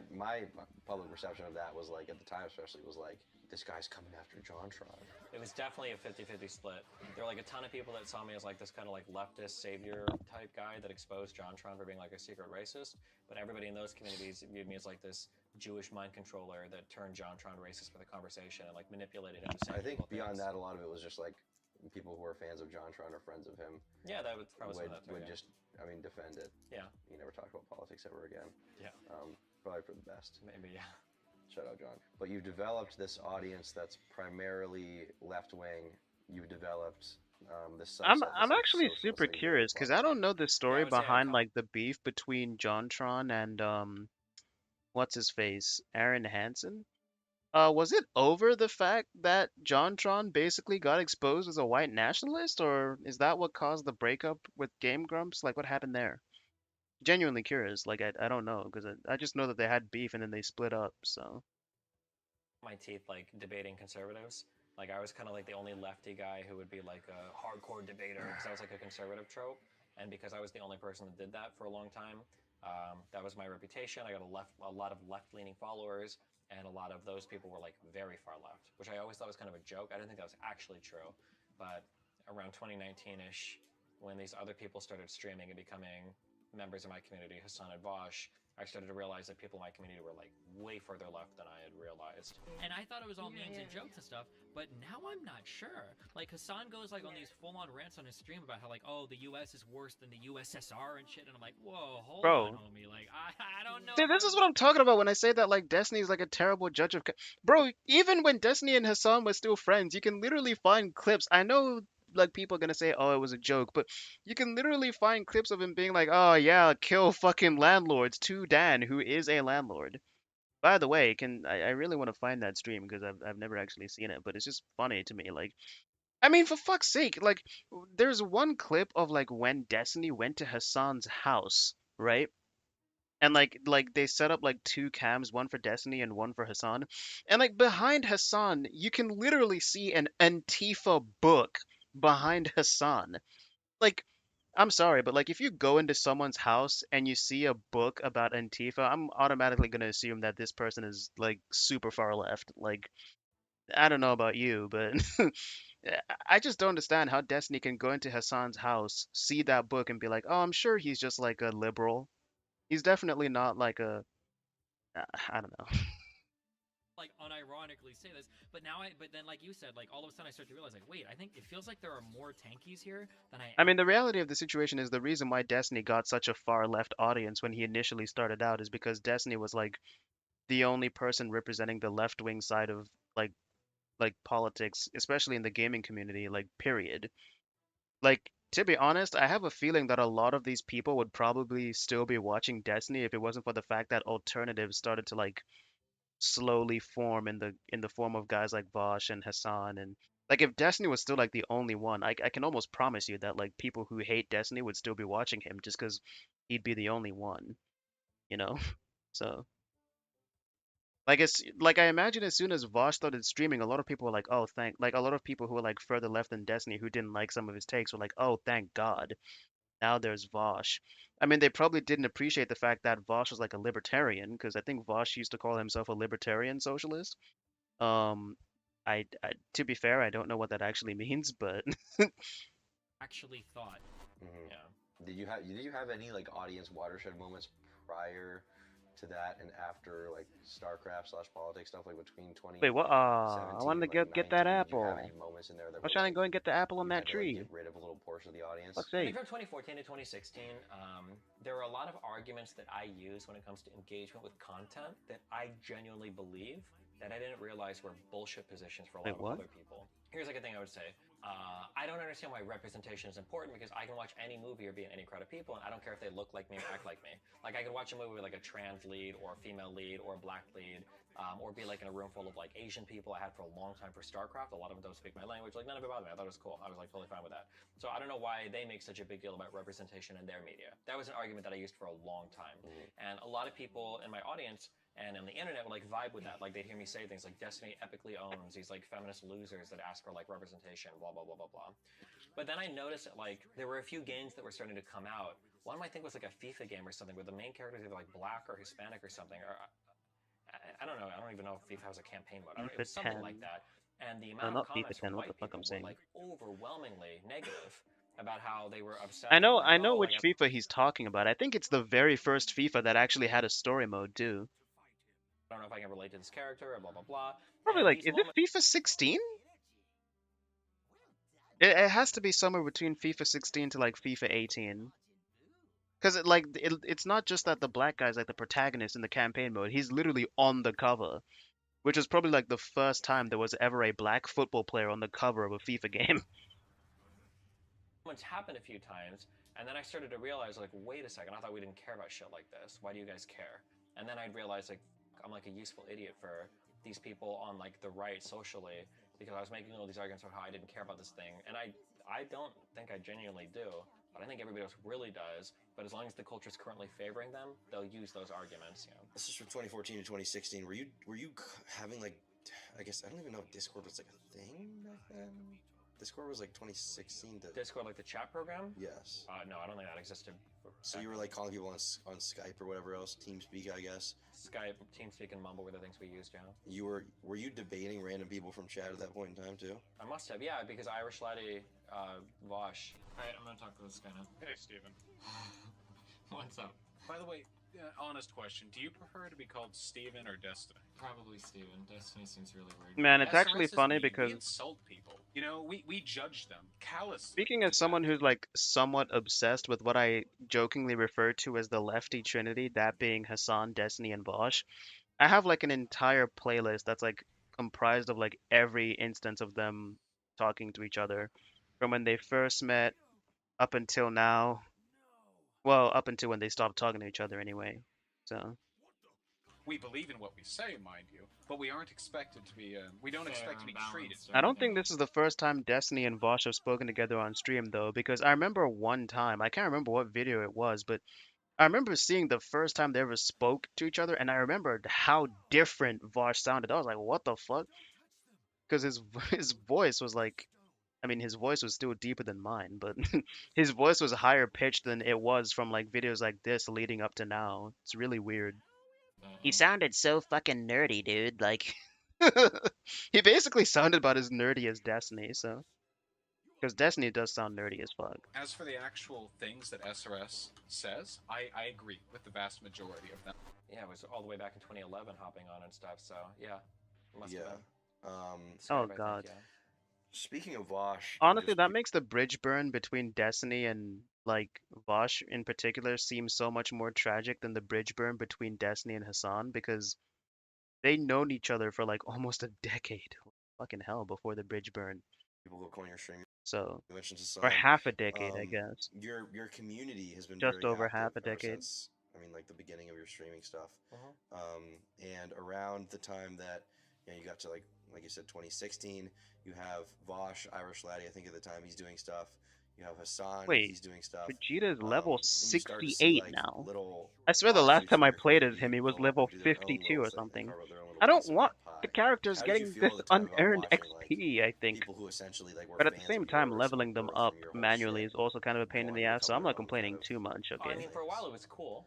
public perception of that was like, at the time especially, was like, this guy's coming after JonTron. It was definitely a 50-50 split. There were like a ton of people that saw me as like this kind of like leftist savior type guy that exposed JonTron for being like a secret racist, but everybody in those communities viewed me as like this Jewish mind controller that turned JonTron racist for the conversation and like manipulated him to say I think evil beyond things. that, a lot of it was just like people who are fans of JonTron or friends of him. Yeah, that would probably would, some of that too, would yeah. just, I mean, defend it. Yeah. He never talked about politics ever again. Yeah. Probably for the best. Maybe, yeah. Shout out, John. But you've developed this audience that's primarily left wing. You've developed this subset. I'm actually super curious because I don't know the story would say a behind couple- like the beef between JonTron and what's his face, Aaron Hansen. Was it over the fact that JonTron basically got exposed as a white nationalist, or is that what caused the breakup with Game Grumps? Like, what happened there? Genuinely curious. Like, I don't know because I just know that they had beef and then they split up. So. My teeth like debating conservatives. Like I was kind of like the only lefty guy who would be like a hardcore debater because I was like a conservative trope, and because I was the only person that did that for a long time, that was my reputation. I got a lot of left-leaning followers, and a lot of those people were like very far left, which I always thought was kind of a joke. I didn't think that was actually true, but around 2019ish, when these other people started streaming and becoming members of my community, Hassan and Vosh, I started to realize that people in my community were like way further left than I had realized. And I thought it was all memes and jokes and stuff, but now I'm not sure. Like Hassan goes like on these full-on rants on his stream about how like, oh, the U.S. is worse than the USSR and shit, and I'm like, whoa, hold Bro. on, homie. Like I don't know. See, this is what I'm talking about when I say that like Destiny's like a terrible judge of. Bro, even when Destiny and Hassan were still friends, you can literally find clips. I know like people are gonna say, oh, it was a joke, but you can literally find clips of him being like, oh yeah, kill fucking landlords to Dan, who is a landlord. By the way, I really want to find that stream because I've never actually seen it, but it's just funny to me. Like, I mean, for fuck's sake, like, there's one clip of like when Destiny went to Hassan's house, right? And like they set up like two cams, one for Destiny and one for Hassan. And like behind Hassan, you can literally see an Antifa book behind Hassan. Like, I'm sorry, but like if you go into someone's house and you see a book about Antifa, I'm automatically gonna assume that this person is like super far left. Like, I don't know about you, but I just don't understand how Destiny can go into Hassan's house, see that book, and be like, oh, I'm sure he's just like a liberal. He's definitely not like a I don't know. Like unironically say this, but then like you said, like all of a sudden I start to realize like, wait, I think it feels like there are more tankies here than I mean, the reality of the situation is the reason why Destiny got such a far left audience when he initially started out is because Destiny was like the only person representing the left wing side of like politics, especially in the gaming community, like period. Like, to be honest, I have a feeling that a lot of these people would probably still be watching Destiny if it wasn't for the fact that alternatives started to like slowly form in the form of guys like Vosh and Hassan and Like if Destiny was still like the only one, I can almost promise you that like people who hate Destiny would still be watching him just because he'd be the only one, you know? So like it's like I imagine as soon as Vosh started streaming, a lot of people were like, "Oh, thank." Like a lot of people who were like further left than Destiny who didn't like some of his takes were like, "Oh, thank God, now there's Vosh." I mean, they probably didn't appreciate the fact that Vosh was like a libertarian because I think Vosh used to call himself a libertarian socialist. Um, to be fair, I don't know what that actually means, but actually thought. Yeah. Did you have any like audience watershed moments prior to that and after like StarCraft / politics stuff like between wait, what? 2017 I wanted to and like get that 19? Did you have apple. any moments in there that I was were trying to like go and get the apple on you that had to like tree. get rid of a little portion of the audience? Fuck's I think sake. from 2014 to 2016, there are a lot of arguments that I use when it comes to engagement with content that I genuinely believe that I didn't realize were bullshit positions for a lot Wait, of what? other people. Here's like a thing I would say. I don't understand why representation is important because I can watch any movie or be in any crowd of people and I don't care if they look like me or act like me. Like I could watch a movie with like a trans lead or a female lead or a black lead, or be like in a room full of like Asian people I had for a long time for StarCraft. A lot of them don't speak my language. Like none of it bothered me. I thought it was cool. I was like totally fine with that. So I don't know why they make such a big deal about representation in their media. That was an argument that I used for a long time. And a lot of people in my audience and on the internet would like vibe with that. Like they'd hear me say things like Destiny epically owns these like feminist losers that ask for like representation, blah blah blah blah blah. But then I noticed that like there were a few games that were starting to come out. One I think was like a FIFA game or something where the main character is either like black or Hispanic or something. Or I don't know. I don't even know if FIFA has a campaign mode. It FIFA was something 10. like that. And the No, amount of not FIFA comments 10. from What the white fuck I'm people were saying? like overwhelmingly negative about how they were upset I that know like, I know oh, which like FIFA he's talking about. I think it's the very first FIFA that actually had a story mode too. I don't know if I can relate to this character or blah blah blah. Probably And like, these is it moments FIFA 16? It has to be somewhere between FIFA 16 to like FIFA 18. Because it's not just that the black guy's like the protagonist in the campaign mode. He's literally on the cover, which is probably like the first time there was ever a black football player on the cover of a FIFA game. happened a few times, and then I started to realize like, wait a second, I thought we didn't care about shit like this. Why do you guys care? And then I'd realize like I'm like a useful idiot for these people on like the right socially because I was making all these arguments about how I didn't care about this thing, and I don't think I genuinely do. But I think everybody else really does. But as long as the culture is currently favoring them, they'll use those arguments. You know. This is from 2014 to 2016. Were you having like, I guess I don't even know if Discord was like a thing back then. Discord was like 2016 to Discord, like the chat program? Yes. No, I don't think that existed. So you were like calling people on Skype or whatever else, TeamSpeak, I guess. Skype, TeamSpeak, and Mumble were the things we used, yeah. Were you debating random people from chat at that point in time too? I must have, yeah, because Irish Laddie, Vosh. Alright, I'm gonna talk to this guy now. Hey, Steven. What's up? By the way, honest question. Do you prefer to be called Steven or Destiny? Probably Steven. Destiny seems really weird. Man, it's actually SRS is funny mean. because we insult people. You know, we judge them callously. speaking as someone who's like somewhat obsessed with what I jokingly refer to as the lefty trinity, that being Hassan, Destiny, and Bosch, I have like an entire playlist that's like comprised of like every instance of them talking to each other from when they first met up until now. Well, up until when they stopped talking to each other anyway. So We believe in what we say, mind you, but we aren't expected to be. We don't expect to be treated. I don't think this is the first time Destiny and Vosh have spoken together on stream though, because I remember one time, I can't remember what video it was, but I remember seeing the first time they ever spoke to each other, and I remembered how different Vosh sounded. I was like, what the fuck? Because his voice was like, I mean, his voice was still deeper than mine, but his voice was higher pitched than it was from like videos like this leading up to now. It's really weird. He sounded so fucking nerdy, dude. Like, he basically sounded about as nerdy as Destiny, so. Because Destiny does sound nerdy as fuck. As for the actual things that SRS says, I agree with the vast majority of them. Yeah, it was all the way back in 2011 hopping on and stuff, so yeah. Must have been. Oh Skype, I think, god. yeah. Speaking of Vosh, Honestly, that makes the bridge burn between Destiny and like Vosh in particular seem so much more tragic than the bridge burn between Destiny and Hassan because they known each other for like almost a decade. Fucking hell, before the bridge burn. people go on your stream. So, You mentioned or Hassan. half a decade, I guess. Your community has been Just very over active half a ever decade. since, I mean, like the beginning of your streaming stuff. Mhm. And around the time that you got to like like you said, 2016. You have Vosh, Irish Laddie. I think at the time he's doing stuff. You have Hassan. Wait, He's doing stuff. Vegeta's level And you start to see 68 like now. little I swear the last offshoots time from I their played as community him, he was go off level and do their own 52 little or thing and something. carve out their own little I don't piece of want that pie. the characters How did you getting feel this at the time about unearned watching like XP, I think. people who essentially like were But at the fans same of time, yours leveling and them growing up from your whole manually shit is also kind of a pain go in on the to ass, so become I'm their not own complaining kind of too much, I okay? mean, for a while it was cool,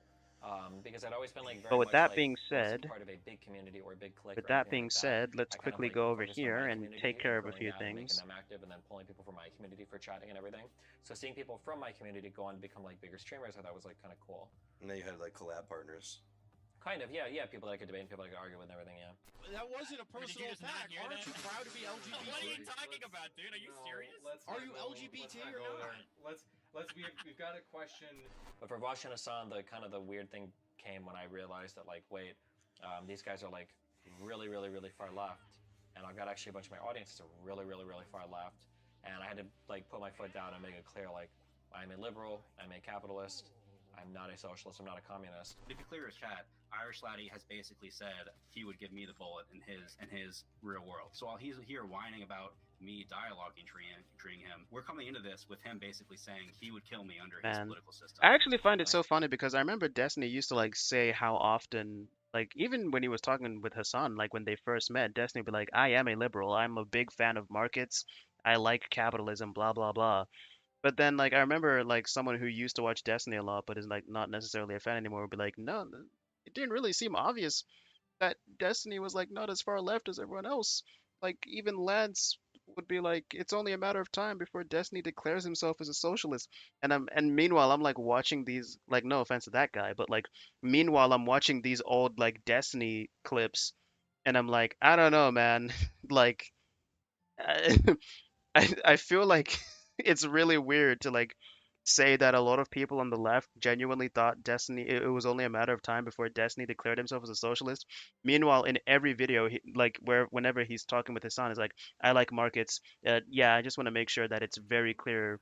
because I'd always been like But very with much that like being wasn't said, part of a big community or a big clique with or that anything being like that. said, let's I kind of quickly like go over focused on here my and community take and care of a growing few that and making things. them active and then pulling people from my community for chatting and everything. So seeing people from my community go on to become like bigger streamers, I thought was like kind of cool. And then you had like collab partners. Kind of, yeah. People that I could debate and people I could argue with and everything, yeah. That wasn't a personal attack. Aren't you proud to be LGBT? What are you talking about, dude? Are you serious? Are you LGBT or not? We've got a question. But for Vosh and Hassan, the kind of the weird thing came when I realized that like, wait, these guys are like really far left, and I've got actually a bunch of my audience that's really far left, and I had to like put my foot down and make it clear like I'm a liberal, I'm a capitalist, I'm not a socialist, I'm not a communist. To be clear as chat, Irish Laddie has basically said he would give me the bullet in his real world. So while he's here whining about me dialoguing treating him, we're coming into this with him basically saying he would kill me under his Man, political system. I actually find it so funny because I remember Destiny used to like say how often, like even when he was talking with Hassan, like when they first met, Destiny would be like, "I am a liberal. I'm a big fan of markets. I like capitalism. Blah blah blah." But then like I remember like someone who used to watch Destiny a lot but is like not necessarily a fan anymore would be like, "No, it didn't really seem obvious that Destiny was like not as far left as everyone else. Like even Lance would be like, it's only a matter of time before Destiny declares himself as a socialist. And meanwhile I'm like watching these, like no offense to that guy, but like meanwhile I'm watching these old like Destiny clips and I'm like, I don't know, man. Like I feel like it's really weird to like say that a lot of people on the left genuinely thought Destiny it was only a matter of time before Destiny declared himself as a socialist. Meanwhile, in every video, like whenever he's talking with his son, is like, "I like markets. Yeah, I just want to make sure that it's very clear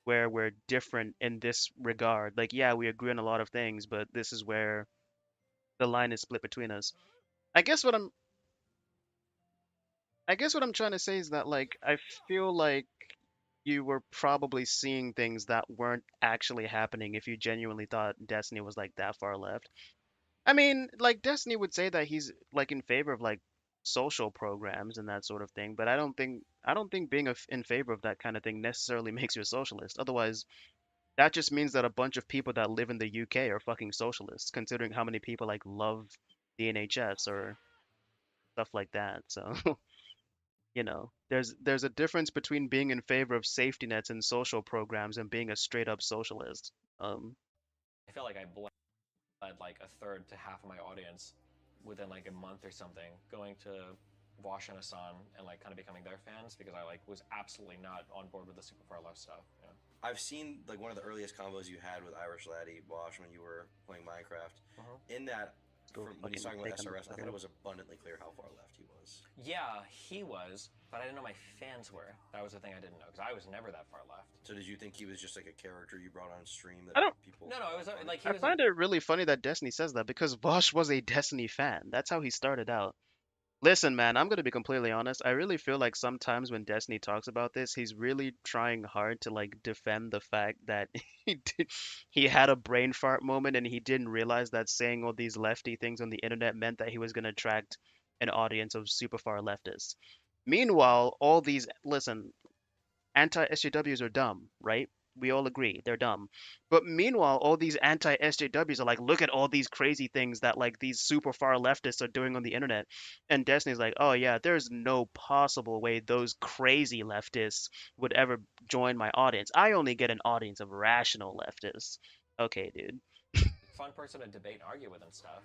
where we're different in this regard. Like, yeah, we agree on a lot of things, but this is where the line is split between us." I guess what I'm I guess what I'm trying to say is that like I feel like you were probably seeing things that weren't actually happening if you genuinely thought Destiny was like that far left. I mean, like Destiny would say that he's like in favor of like social programs and that sort of thing, but I don't think being in favor of that kind of thing necessarily makes you a socialist. Otherwise, that just means that a bunch of people that live in the UK are fucking socialists, considering how many people like love the NHS or stuff like that. So there's a difference between being in favor of safety nets and social programs and being a straight up socialist. I felt like I bled like a third to half of my audience within like a month or something, going to Vosh and Hassan and like kind of becoming their fans because I like was absolutely not on board with the super far left stuff. Yeah. I've seen like one of the earliest combos you had with Irish Laddie, Bosch, when you were playing Minecraft. In that, when he's talking about SRS, I thought it was abundantly clear how far left he was. Yeah, he was, but I didn't know my fans were. That was the thing I didn't know because I was never that far left. So did you think he was just like a character you brought on stream that I don't- people? No, it was like he I was. find it really funny that Destiny says that because Vosh was a Destiny fan. That's how he started out. Listen, man, I'm gonna be completely honest. I really feel like sometimes when Destiny talks about this, he's really trying hard to like defend the fact that he had a brain fart moment and he didn't realize that saying all these lefty things on the internet meant that he was gonna attract an audience of super far leftists. Meanwhile, all these listen, anti-SJWs are dumb, right? We all agree they're dumb. But meanwhile, all these anti-SJWs are like, look at all these crazy things that like these super far leftists are doing on the internet. And Destiny's like, oh yeah, there's no possible way those crazy leftists would ever join my audience. I only get an audience of rational leftists. Okay, dude. Fun person to debate and argue with and stuff.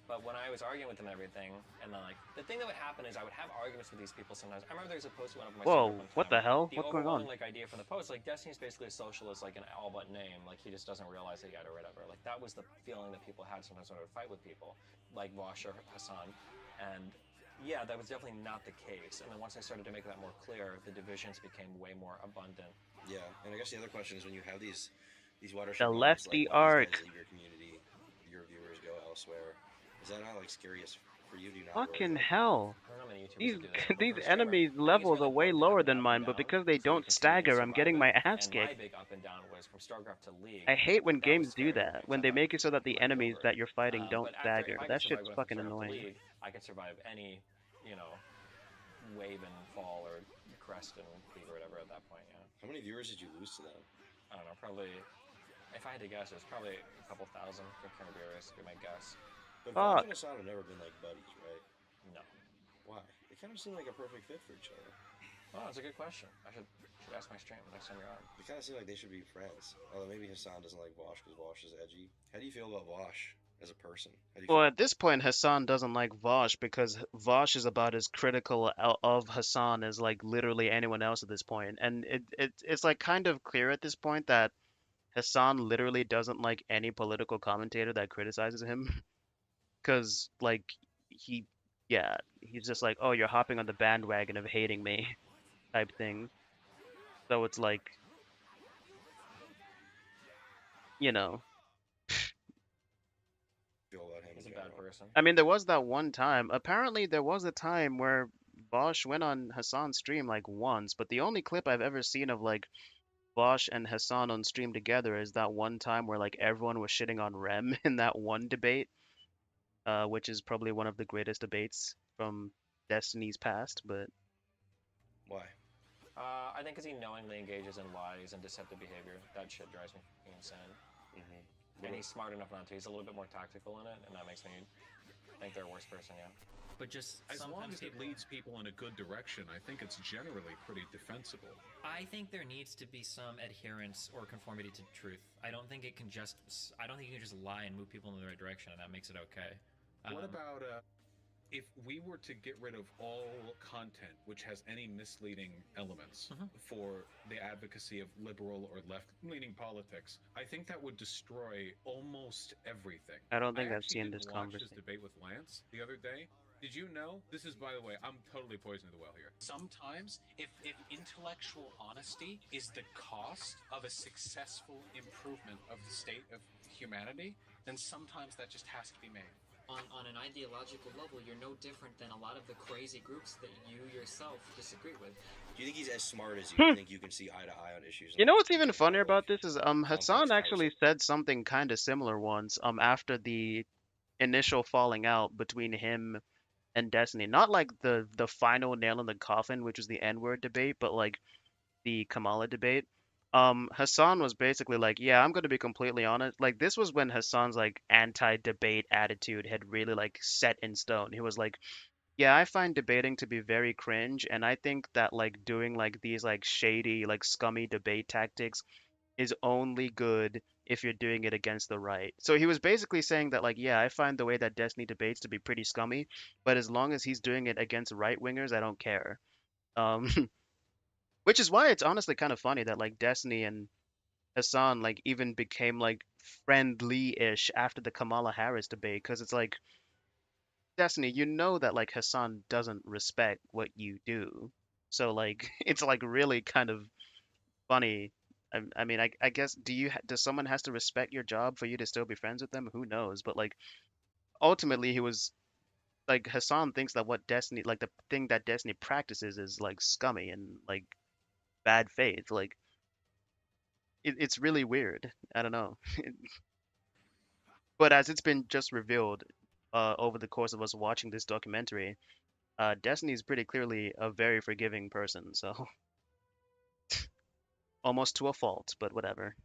But when I was arguing with them and everything, and then like the thing that would happen is I would have arguments with these people sometimes. I remember there's a post one of my Whoa, one time, what the hell? The What's going on? overwhelming like idea from the post, like Destiny's basically a socialist, like an all but name, like he just doesn't realize it yet or whatever. Like that was the feeling that people had sometimes when I would fight with people, like Vosh or Hassan, and yeah, that was definitely not the case. And then once I started to make that more clear, the divisions became way more abundant. Yeah, and I guess the other question is when you have these watershed The moments, lefty like when these arc. guys leave your community, your viewers go elsewhere. Is that not like scary as for you? Do you not Fucking worry hell. I don't know, man. YouTubers that do that. But These for a streamer, enemies I think it's levels really are way important to have lower an than up mine, and but down because they so you don't can see where you stagger, I'm getting survive my it. ass And my kicked. big up and down was from StarCraft to League. I hate when That was games do scary to me, that, 'cause when I they thought make it so that the you might be enemies over that it. you're fighting don't But after, stagger. if I That could survive shit's going from fucking StarCraft to annoying. League, I could survive any, you know, wave and fall or crest and peak or whatever at that point. Yeah. How many viewers did you lose to them? I don't know. Probably, if I had to guess, it was probably a couple thousand. I can't be risk. I might guess. But Vosh and Hassan have never been like buddies, right? No. Why? They kind of seem like a perfect fit for each other. Oh, that's a good question. I should ask my stream next time you're on. They kind of seem like they should be friends. Although maybe Hassan doesn't like Vosh because Vosh is edgy. How do you feel about Vosh as a person? How do you Well, at this point, Hassan doesn't like Vosh because Vosh is about as critical of Hassan as like literally anyone else at this point, and it's like kind of clear at this point that Hassan literally doesn't like any political commentator that criticizes him, because like he, yeah, he's just like, oh, you're hopping on the bandwagon of hating me, type thing. So it's like, you know. feel about him? He's a bad person. I mean, there was that one time. Apparently, there was a time where Bosch went on Hassan's stream like once, but the only clip I've ever seen of like Bosch and Hassan on stream together is that one time where like everyone was shitting on Rem in that one debate, which is probably one of the greatest debates from Destiny's past. But why? I think because he knowingly engages in lies and deceptive behavior. That shit drives me fucking insane. And he's smart enough not to. He's a little bit more tactical in it, and that makes me think they're a worse person, yeah. But just as long sometimes as it leads people in a good direction, I think it's generally pretty defensible. I think there needs to be some adherence or conformity to truth. I don't think it can just. I don't think you can just lie and move people in the right direction, and that makes it okay. What about if we were to get rid of all content which has any misleading elements for the advocacy of liberal or left-leaning politics? I think that would destroy almost everything. I don't think I've actually seen did this watch conversation. debate with Lance the other day. Did you know? This is, by the way, I'm totally poisoning the well here. Sometimes, if intellectual honesty is the cost of a successful improvement of the state of humanity, then sometimes that just has to be made. On an ideological level, you're no different than a lot of the crazy groups that you yourself disagree with. Do you think he's as smart as you? Do you think you can see eye to eye on issues? You know what's even funnier about this is Hassan actually said something kind of similar once after the initial falling out between him and Destiny. Not like the final nail in the coffin, which was the N-word debate, but like the Kamala debate. Hassan was basically like, yeah, I'm going to be completely honest. Like, this was when Hassan's like anti-debate attitude had really like set in stone. He was like, yeah, I find debating to be very cringe, and I think that like doing like these like shady, like scummy debate tactics is only good if you're doing it against the right. So he was basically saying that like, yeah, I find the way that Destiny debates to be pretty scummy, but as long as he's doing it against right wingers, I don't care. Which is why it's honestly kind of funny that like Destiny and Hassan like even became like friendly-ish after the Kamala Harris debate, because it's like, Destiny, you know that like Hassan doesn't respect what you do. So like it's like really kind of funny. I mean, I guess does someone has to respect your job for you to still be friends with them? Who knows? But like ultimately he was like, Hassan thinks that what Destiny, like the thing that Destiny practices is like scummy and like bad faith. Like it's really weird. I don't know. But as it's been just revealed over the course of us watching this documentary, Destiny is pretty clearly a very forgiving person. So almost to a fault, but whatever.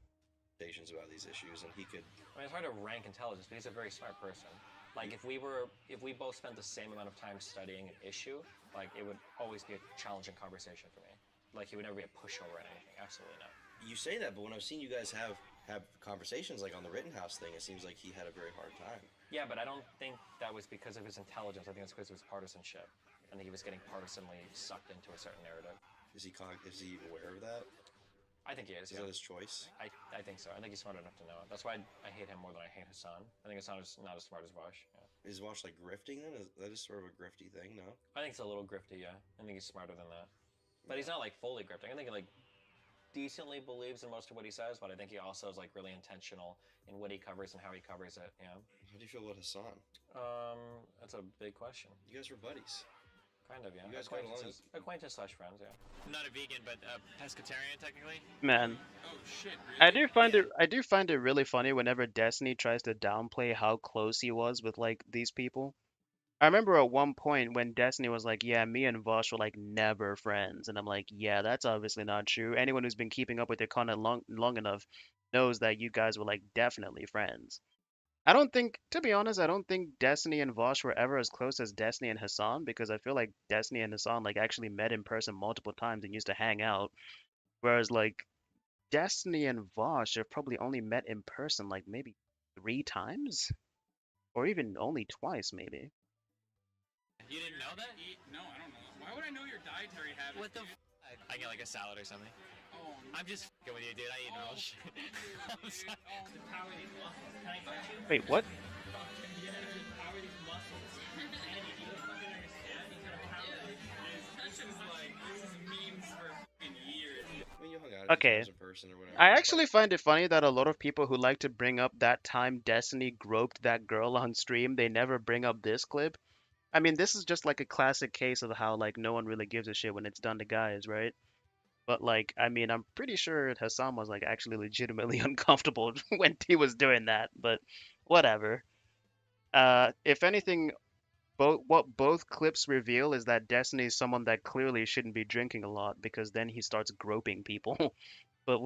About these issues, and he could. I mean, it's hard to rank intelligence, but he's a very smart person. Like, if we both spent the same amount of time studying an issue, like, it would always be a challenging conversation for me. Like, he would never be a pushover or anything. Absolutely not. You say that, but when I've seen you guys have conversations, like on the Rittenhouse thing, it seems like he had a very hard time. Yeah, but I don't think that was because of his intelligence. I think it's because of his partisanship. I think he was getting partisanly sucked into a certain narrative. Is he aware of that? I think he is. Is that his choice? I think so. I think he's smart enough to know it. That's why I hate him more than I hate Hassan. I think Hassan is not as smart as Vosh. Yeah. Is Vosh like grifting then? That is sort of a grifty thing, no? I think it's a little grifty, yeah. I think he's smarter than that. But he's not like fully grifting. I think he like decently believes in most of what he says, but I think he also is like really intentional in what he covers and how he covers it, yeah. How do you feel about Hassan? That's a big question. You guys were buddies. Kind of, yeah. You guys got along. Acquaintance slash friends, yeah. I'm not a vegan, but a pescatarian technically. Man, Oh shit! I Really? do find it really funny whenever Destiny tries to downplay how close he was with like these people. I remember at one point when Destiny was like, "Yeah, me and Vosh were like never friends," and I'm like, "Yeah, that's obviously not true. Anyone who's been keeping up with your content long enough knows that you guys were like definitely friends." I don't think, to be honest, I don't think Destiny and Vosh were ever as close as Destiny and Hassan because I feel like Destiny and Hassan like actually met in person multiple times and used to hang out, whereas like Destiny and Vosh have probably only met in person like maybe 3 times, or even only twice, maybe. You didn't know that? No, I don't know. Why would I know your dietary habits? What the? I get like a salad or something. Oh, I'm just fucking with you, dude. I eat normal shit. I'm sorry. Wait, what? When you hung out a few Okay. times in person or whatever. I actually find it funny that a lot of people who like to bring up that time Destiny groped that girl on stream, they never bring up this clip. I mean, this is just like a classic case of how like no one really gives a shit when it's done to guys, right? But like, I mean, I'm pretty sure Hassan was like actually legitimately uncomfortable when he was doing that, but whatever. If anything, what both clips reveal is that Destiny is someone that clearly shouldn't be drinking a lot because then he starts groping people. But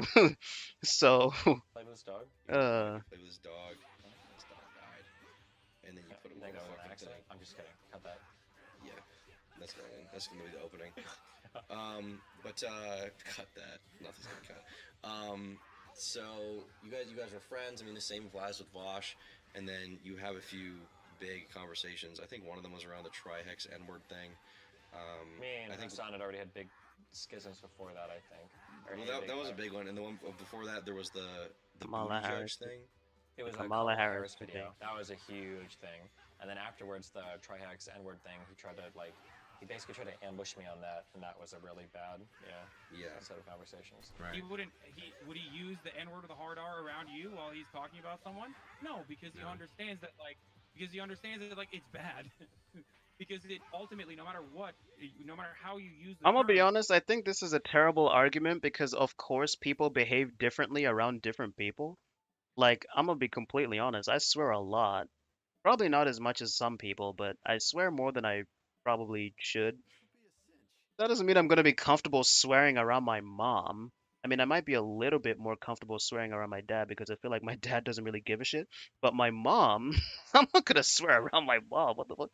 so Play with this dog? Play with his dog. His dog died. And then you put him You in think a that was an fucking accident? thing. I'm just kidding. Cut that. Yeah. That's gonna be the opening. Cut that. Nothing's gonna cut. So you guys are friends. I mean, the same applies with Vosh. And then you have a few big conversations. I think one of them was around the Trihex N-word thing. Me and I think Hassan had already had big schisms before that, I think. well, that was a big one. And the one before that, there was the Kamala booty Harris judge thing. It was the a Kamala Kamala Harris Harris video. That was a huge thing. And then afterwards, the Trihex N-word thing, he basically tried to ambush me on that, and that was a really bad, set of conversations. Right. Would he use the N-word or the hard R around you while he's talking about someone? No, because he understands that it's bad. Because it ultimately, no matter what, no matter how you use the I'm gonna be term, honest, I think this is a terrible argument because of course people behave differently around different people. Like, I'm gonna be completely honest, I swear a lot. Probably not as much as some people, but I swear more than I probably should. That doesn't mean I'm gonna be comfortable swearing around my mom. I mean, I might be a little bit more comfortable swearing around my dad because I feel like my dad doesn't really give a shit. But my mom, I'm not gonna swear around my mom. What the fuck?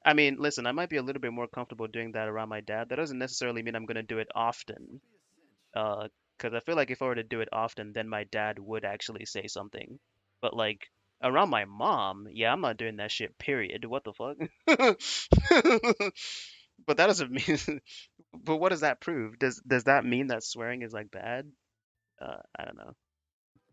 I mean, listen, I might be a little bit more comfortable doing that around my dad. That doesn't necessarily mean I'm gonna do it often. Because I feel like if I were to do it often, then my dad would actually say something. But like around my mom, yeah, I'm not doing that shit. Period. What the fuck? But that doesn't mean. But what does that prove? Does that mean that swearing is like bad? I don't know.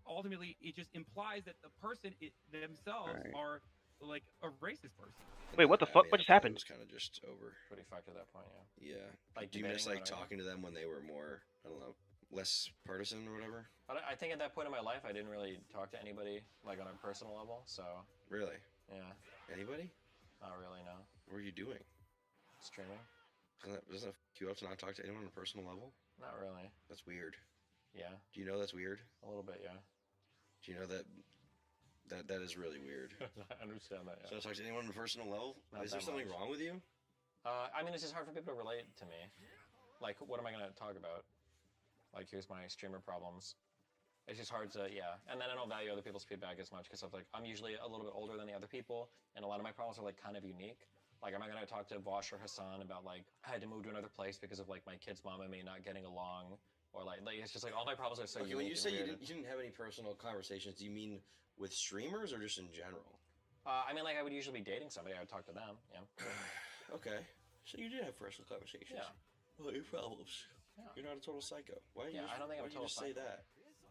ultimately it just implies that the person themselves Right. are like a racist person. Wait, what the fuck? What just It happened? was kind of just over. Pretty fucked at that point, yeah. Yeah. Like Do you miss debating like or whatever? talking to them when they were more, I don't know, less partisan or whatever? But I think at that point in my life, I didn't really talk to anybody like on a personal level. So Really? yeah, Anybody? not really. No. What were you doing? Streaming? Doesn't it f you up to not talk to anyone on a personal level? Not really. That's weird. Yeah. Do you know that's weird? A little bit, yeah. Do you know that that is really weird? I understand that. So Yeah. not talk to anyone on a personal level? Not Is there that something much. wrong with you? I mean, it's just hard for people to relate to me. Like, what am I gonna talk about? Like, here's my streamer problems. It's just hard to, yeah. And then I don't value other people's feedback as much because of like I'm usually a little bit older than the other people, and a lot of my problems are like kind of unique. Like, am I gonna talk to Vosh or Hassan about like I had to move to another place because of like my kid's mom and me not getting along, or like it's just like all my problems are so Okay, unique. when you say and you weird. didn't have any personal conversations, do you mean with streamers or just in general? I mean, like I would usually be dating somebody. I would talk to them. Yeah. Okay, so you did have personal conversations. Yeah. What are your problems? Yeah. You're not a total psycho. Why? Yeah, I don't think I'm a total just say psycho. that.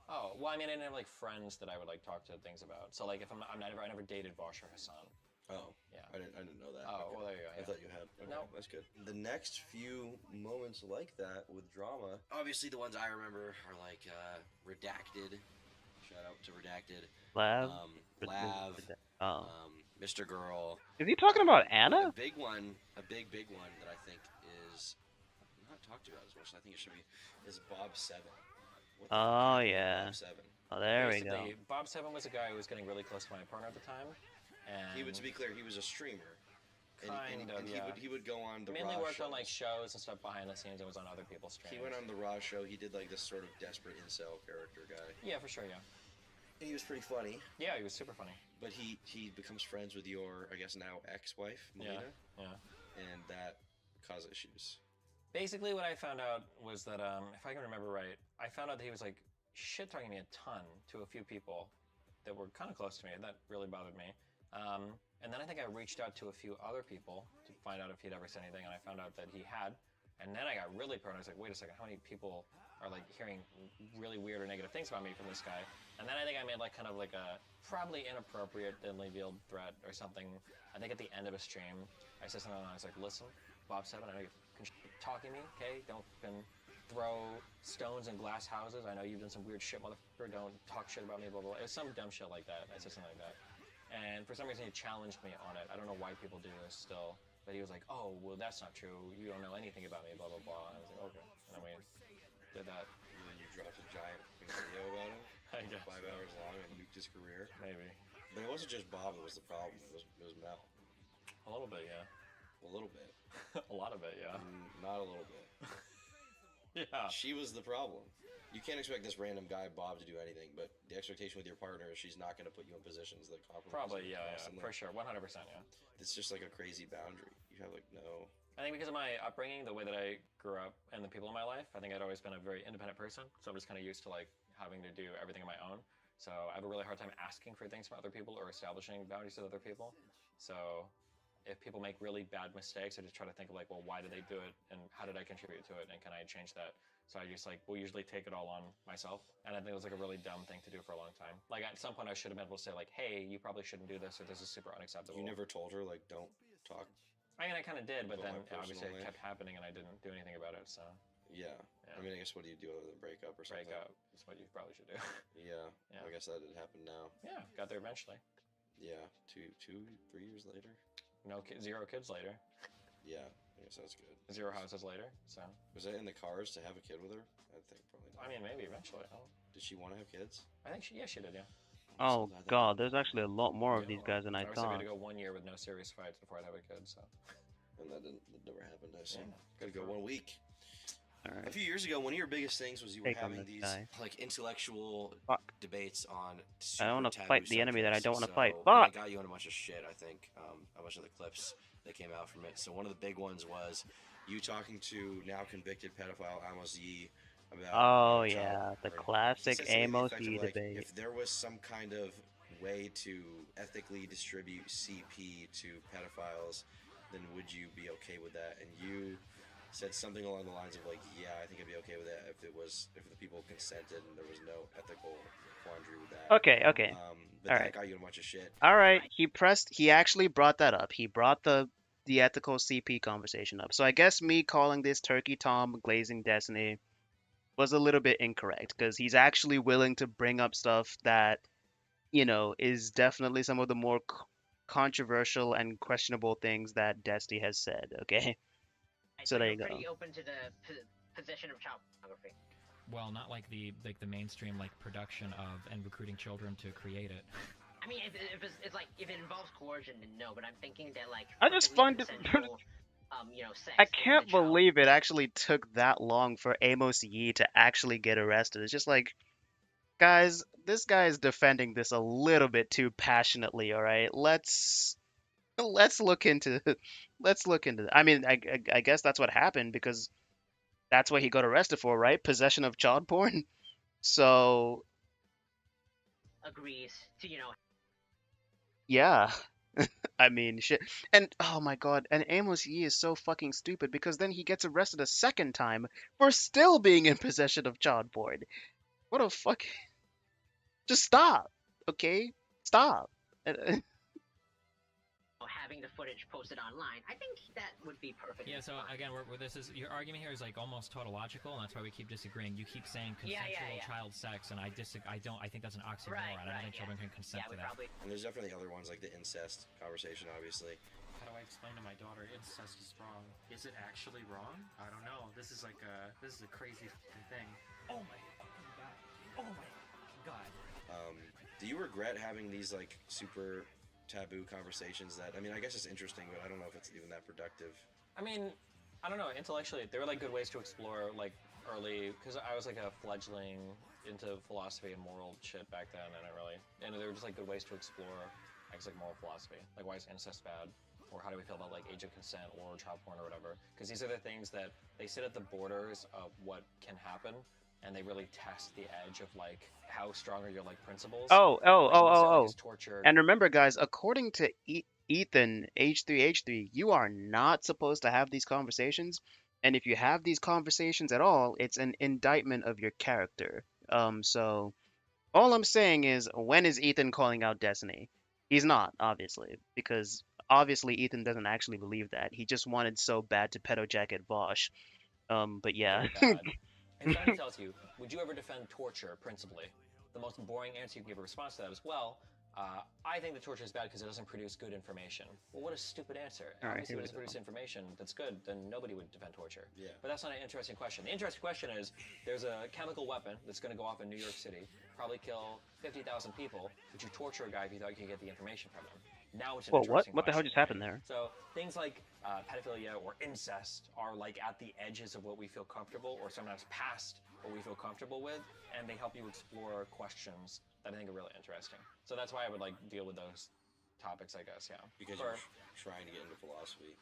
Oh, well, I mean, I didn't have like friends that I would like talk to things about. So like, if I never dated Vosh or Hassan. Oh, yeah. I didn't know that. Oh, well, there you go. I Yeah. thought you had. Okay, No. that's good. The next few moments like that with drama, obviously the ones I remember are like Redacted. Shout out to Redacted. Lav? Lav. Mr. Girl. Is he talking about A Anna? big one that I think is not talked about as much as I think it should be, is Bob Seven. What the fuck Oh happened to yeah. Bob Seven? Oh, there we go. Basically, Bob Seven was a guy who was getting really close to my partner at the time, and He would, to be clear, he was a streamer. And yeah. he would go on the mainly Raw worked shows. on like shows and stuff behind the scenes and was on other people's streams. He went on the Raw show. He did like this sort of desperate incel character guy. Yeah, for sure, yeah. And he was pretty funny. Yeah, he was super funny. But he becomes friends with your, I guess now ex-wife, Melina. Yeah. And that caused issues. Basically, what I found out was that, if I can remember right, I found out that he was like shit-talking me a ton to a few people that were kind of close to me. That really bothered me. And then I think I reached out to a few other people to find out if he'd ever said anything, and I found out that he had. And then I got really paranoid. I was like, wait a second, how many people are like hearing really weird or negative things about me from this guy? And then I think I made like kind of like a probably inappropriate, thinly veiled threat or something. I think at the end of a stream, I said something and I was like, listen, Bob Seven, I know you're talking to me, okay? Don't throw stones in glass houses. I know you've done some weird shit, motherfucker. Don't talk shit about me, blah, blah, blah. It was some dumb shit like that. I said something like that. And for some reason, he challenged me on it. I don't know why people do this still. But he was like, oh, well, that's not true. You don't know anything about me, blah, blah, blah. And I was like, okay. And then we did that. And then you dropped a giant video about him. I guess. 5 hours long and nuked his career. Maybe. But it wasn't just Bob that was the problem. It was Mel. A little bit, yeah. A little bit. A lot of it, yeah. Not a little bit. Yeah. She was the problem. You can't expect this random guy, Bob, to do anything, but the expectation with your partner is she's not going to put you in positions that compromise. Probably, you yeah, constantly. for sure. 100%, yeah. It's just like a crazy boundary. You have like no... I think because of my upbringing, the way that I grew up, and the people in my life, I think I'd always been a very independent person. So I'm just kind of used to like having to do everything on my own. So I have a really hard time asking for things from other people or establishing boundaries with other people. So if people make really bad mistakes, I just try to think of like, well, why did they do it, and how did I contribute to it, and can I change that? So I just like will usually take it all on myself, and I think it was like a really dumb thing to do for a long time. Like at some point, I should have been able to say like, hey, you probably shouldn't do this, or this is super unacceptable. You never told her like, don't talk. I mean, I kind of did, but About then my obviously personal it life. kept happening, and I didn't do anything about it. So Yeah. I mean, I guess what do you do other than break up or something? break up is what you probably should do. Yeah. Yeah. I guess that did happen now. Yeah, got there eventually. Yeah. 3 years later. No, 0 kids later. Yeah. I guess that's good. 0 houses later. So Was that in the cards to have a kid with her? I think probably not. I mean, maybe eventually. I don't know. Did she want to have kids? I think she did. Yeah. Oh god, there's actually a lot more of these guys than I I was thought. going to go 1 year with no serious fights before I'd have a kid. So. And that never happened. I see. Yeah. Got to go 1 week. All right. A few years ago, one of your biggest things was you were Take on having this these guy. like intellectual I debates on. don't super want to taboo fight the enemy that I subjects. don't want to So, fight. I Fuck! got you on a bunch of shit. I think a bunch of the clips that came out from it. So one of the big ones was you talking to now convicted pedophile Amos Yee about. Oh child yeah, the porn. classic He said something Amos effective Yee like, debate. If there was some kind of way to ethically distribute CP to pedophiles, then would you be okay with that? And you said something along the lines of like, yeah, I think I'd be okay with that if the people consented and there was no ethical quandary with that. Okay. But All that right. got you in a bunch of shit. All right, he actually brought that up. He brought the ethical CP conversation up. So I guess me calling this Turkey Tom glazing Destiny was a little bit incorrect because he's actually willing to bring up stuff that, you know, is definitely some of the more controversial and questionable things that Destiny has said. Okay, so there you go. Pretty open to the possession of child pornography. Well, not like the mainstream like production of and recruiting children to create it. I mean, if it involves coercion, then no. But I'm thinking that like I just find it. sex. I can't believe it actually took that long for Amos Yee to actually get arrested. It's just like, guys, this guy is defending this a little bit too passionately. All right, let's look into I mean, I guess that's what happened because that's what he got arrested for, right? Possession of child porn. So agrees to yeah. I mean, shit. And oh my god, and Amos Yee is so fucking stupid because then he gets arrested a second time for still being in possession of child porn. What a fuck. Just stop, okay? Stop. have having the footage posted online. I think that would be perfect. Yeah, so again, this is your argument here is like almost tautological, and that's why we keep disagreeing. You keep saying consensual child sex, and I think that's an oxymoron. I don't think children can consent to that. And there's definitely other ones like the incest conversation, obviously. How do I explain to my daughter incest is wrong? Is it actually wrong? I don't know. This is a crazy thing. Oh my fucking god. Oh my fucking god. Do you regret having these like super taboo conversations that, I mean, I guess it's interesting, but I don't know if it's even that productive. I mean, I don't know, intellectually, there were like good ways to explore like early, because I was like a fledgling into philosophy and moral shit back then, and there were just like good ways to explore, I guess, like moral philosophy. Like, why is incest bad? Or how do we feel about like age of consent or child porn or whatever? Because these are the things that they sit at the borders of what can happen, and they really test the edge of like how strong are your like principles. Torture. And remember, guys, according to Ethan H3H3, you are not supposed to have these conversations. And if you have these conversations at all, it's an indictment of your character. So all I'm saying is, when is Ethan calling out Destiny? He's not, obviously, because obviously Ethan doesn't actually believe that. He just wanted so bad to pedo jacket Vosh. But yeah. And somebody tells you, would you ever defend torture, principally? The most boring answer you can give a response to that is, well, I think that torture is bad because it doesn't produce good information. Well, what a stupid answer. Obviously, if it doesn't produce information that's good, then nobody would defend torture. Yeah. But that's not an interesting question. The interesting question is, there's a chemical weapon that's going to go off in New York City, probably kill 50,000 people. Would you torture a guy if you thought you could get the information from him? Now it's an interesting what the hell question, just happened there? So things like pedophilia or incest are like at the edges of what we feel comfortable, or sometimes past what we feel comfortable with, and they help you explore questions that I think are really interesting. So that's why I would like deal with those topics, I guess. Yeah. Because you're trying to get into philosophy.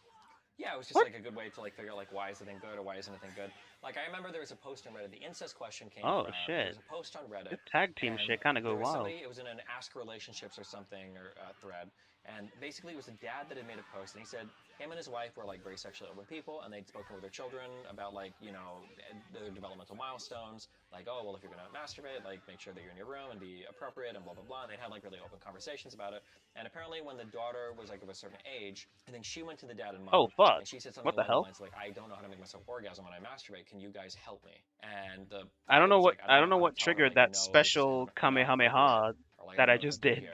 Yeah, it was just like a good way to like figure out like why is the thing good or why isn't anything good. Like I remember there was a post on Reddit. The incest question came from. There was a post on Reddit. This tag team shit kind of go wild. It was in an Ask Relationships or something or thread, and basically it was a dad that had made a post, and he said him and his wife were like very sexually open people, and they'd spoken with their children about like their developmental milestones, like well if you're gonna masturbate, like make sure that you're in your room and be appropriate and blah blah blah. And they'd had like really open conversations about it. And apparently when the daughter was like of a certain age, and then she went to the dad and mom. Oh fuck! And she said something What the along hell? the lines like, I don't know how to make myself orgasm when I masturbate. Can you guys help me? And I don't know what triggered that special Kamehameha that I just did.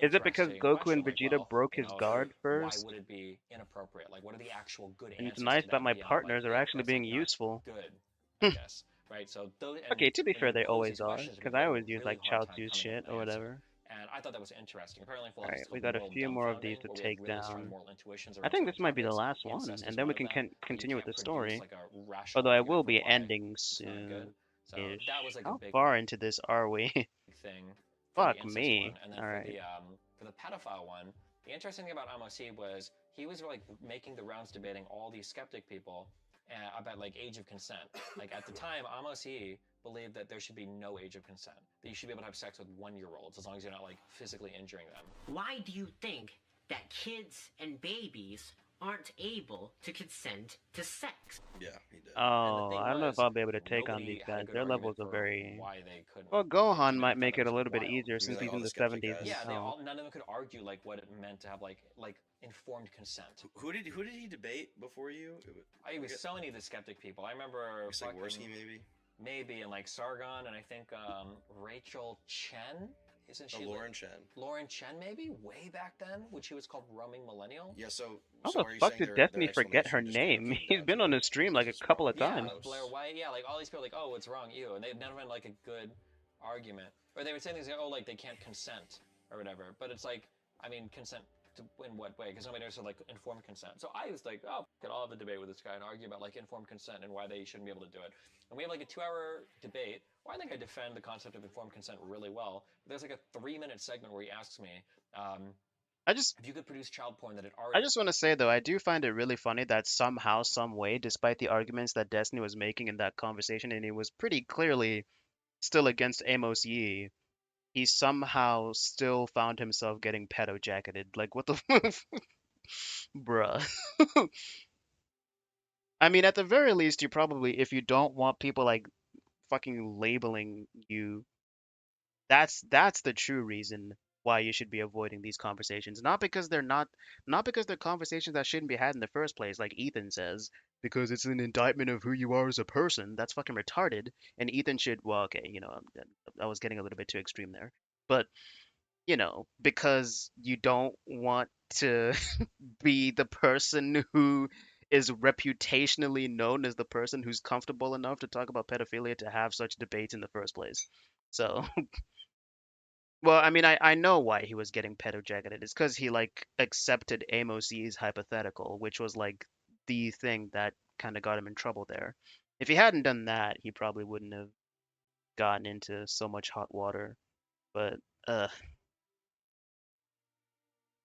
Is it because Goku and Vegeta broke his guard first? Why would it be inappropriate? Like, what are the actual good answers? And it's nice that my partners are actually being useful. Good, I guess. Right. So okay, to be fair, they always are, because I always use like Chaozu's shit or whatever. And I thought that was interesting. Apparently, alright, we got a few more of these to take down. I think this might be the last one, and then we can continue with the story. Although I will be ending soon. How far into this are we? Fuck me. Alright. For the pedophile one, the interesting thing about Amos was he was like making the rounds debating all these skeptic people about like age of consent. Like at the time, Amos believed that there should be no age of consent. That you should be able to have sex with 1-year-olds as long as you're not like physically injuring them. Why do you think that kids and babies aren't able to consent to sex? Yeah, he did. Oh, I don't know if I'll be able to take on these guys. Their levels are very... Well, Gohan might make it a little bit easier since he's in the 70s. Yeah, none of them could argue like what it meant to have like informed consent. Who did he debate before you? It was so many of the skeptic people. I remember like Worski maybe, and like Sargon, and I think Rachel Chen. Isn't she? Lauren Chen. Lauren Chen, maybe way back then, when she was called Roaming Millennial. Yeah. So how the fuck did Destiny forget her name? He's been on the stream like a couple of times. Blair White. Yeah, like all these people are like, oh, what's wrong, you? And they've never had like a good argument, or they would say things like, oh, like they can't consent or whatever. But it's like, I mean, consent in what way? Because nobody knows like informed consent. So I was like, oh, I'll have a debate with this guy and argue about like informed consent and why they shouldn't be able to do it. And we have like a 2-hour debate. Well, I think I defend the concept of informed consent really well. There's like a 3-minute segment where he asks me, if you could produce child porn that it already... I just want to say though, I do find it really funny that somehow, some way, despite the arguments that Destiny was making in that conversation, and he was pretty clearly still against Amos Yee, he somehow still found himself getting pedo jacketed. Like, what the bruh. I mean, at the very least, you probably, if you don't want people like fucking labeling you, that's the true reason why you should be avoiding these conversations. Not because they're conversations that shouldn't be had in the first place, like Ethan says, because it's an indictment of who you are as a person. That's fucking retarded. And Ethan should, well, okay, I was getting a little bit too extreme there. But, because you don't want to be the person who is reputationally known as the person who's comfortable enough to talk about pedophilia to have such debates in the first place. So, well, I mean, I know why he was getting pedo jacketed. It's because he like accepted Amos's hypothetical, which was like the thing that kind of got him in trouble there. If he hadn't done that, he probably wouldn't have gotten into so much hot water. But Or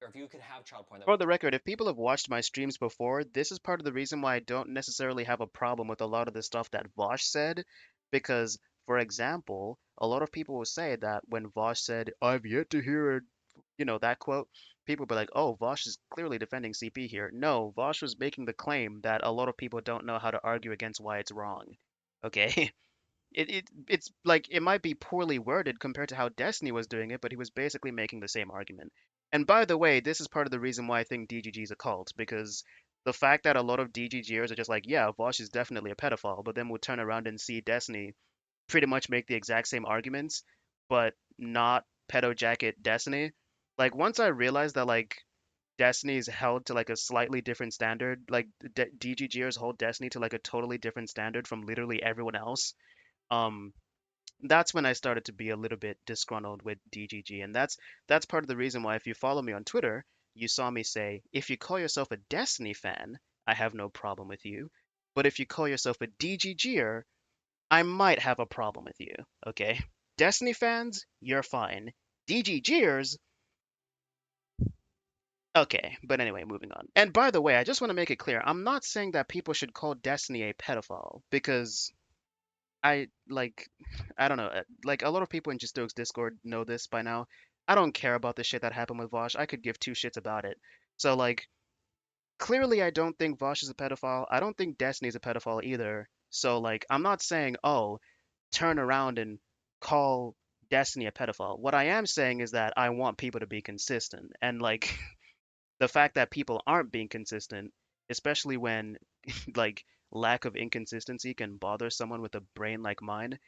if you could have child porn that for the record, if people have watched my streams before, this is part of the reason why I don't necessarily have a problem with a lot of the stuff that Vosh said, because, for example, a lot of people will say that when Vosh said, "I've yet to hear a," that quote, people will be like, "Oh, Vosh is clearly defending CP here." No, Vosh was making the claim that a lot of people don't know how to argue against why it's wrong. Okay? It's like it might be poorly worded compared to how Destiny was doing it, but he was basically making the same argument. And by the way, this is part of the reason why I think DGG is a cult, because the fact that a lot of DGGers are just like, yeah, Vosh is definitely a pedophile, but then we'll turn around and see Destiny pretty much make the exact same arguments, but not pedo jacket Destiny. Like once I realized that like Destiny is held to like a slightly different standard, like DGGers hold Destiny to like a totally different standard from literally everyone else. Um, that's when I started to be a little bit disgruntled with DGG, and that's part of the reason why if you follow me on Twitter, you saw me say, if you call yourself a Destiny fan, I have no problem with you, but if you call yourself a DGGer, I might have a problem with you. Okay, Destiny fans, you're fine. DGGers, okay. But anyway, moving on. And by the way, I just want to make it clear, I'm not saying that people should call Destiny a pedophile because I don't know, like a lot of people in Just Stokes Discord know this by now. I don't care about the shit that happened with Vosh. I could give two shits about it. So like clearly I don't think Vosh is a pedophile. I don't think Destiny's a pedophile either. So like I'm not saying, "Oh, turn around and call Destiny a pedophile." What I am saying is that I want people to be consistent. And like the fact that people aren't being consistent, especially when like lack of inconsistency can bother someone with a brain like mine,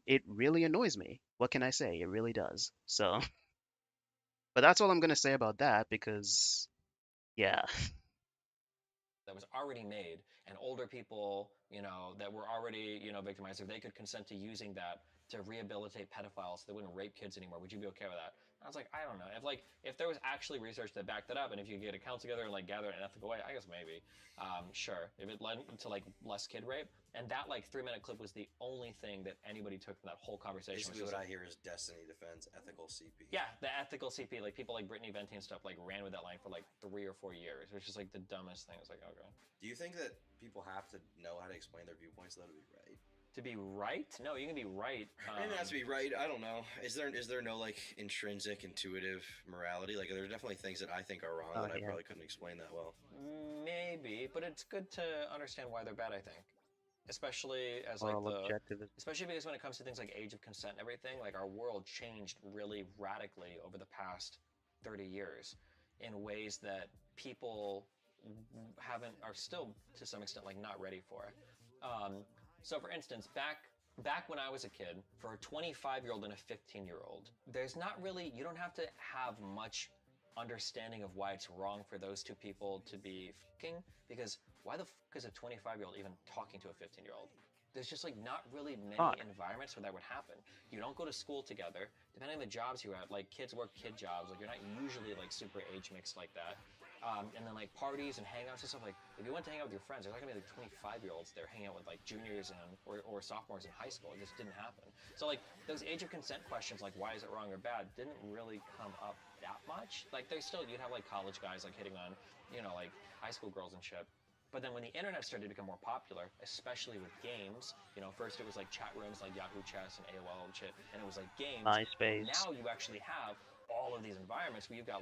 it really annoys me. What can I say? It really does. So, but that's all I'm gonna say about that because, yeah. that was already made, and older people, that were already, victimized, if they could consent to using that to rehabilitate pedophiles so they wouldn't rape kids anymore, would you be okay with that? I was like, I don't know. If there was actually research that backed that up, and if you could get accounts together and gather it in an ethical way, I guess maybe. Sure. If it led to less kid rape, and that 3-minute clip was the only thing that anybody took from that whole conversation. Basically, what I hear is Destiny defends ethical CP. Yeah, the ethical CP, people like Brittany Venti and stuff, ran with that line for 3 or 4 years, which is the dumbest thing. It's okay. Do you think that people have to know how to explain their viewpoints though to be right? To be right? No, you can be right. Maybe not to be right. I don't know. Is there no intrinsic, intuitive morality? There are definitely things that I think are wrong that I probably couldn't explain that well. Maybe, but it's good to understand why they're bad. I think, especially as especially because when it comes to things like age of consent and everything, our world changed really radically over the past 30 years in ways that people are still to some extent not ready for. So for instance, back when I was a kid, for a 25-year-old and a 15-year-old, there's not really, you don't have to have much understanding of why it's wrong for those two people to be fucking, because why the fuck is a 25-year-old even talking to a 15-year-old? There's just not really many environments where that would happen. You don't go to school together. Depending on the jobs you're at, kids work kid jobs. You're not usually super age mixed like that. And then parties and hangouts and stuff, if you went to hang out with your friends, there's not gonna be 25-year-olds there hanging out with juniors or sophomores in high school. It just didn't happen. So those age of consent questions, why is it wrong or bad, didn't really come up that much. You'd have college guys hitting on high school girls and shit. But then when the internet started to become more popular, especially with games, first it was chat rooms like Yahoo Chess and AOL and shit, and it was games. MySpace. Now you actually have all of these environments where you've got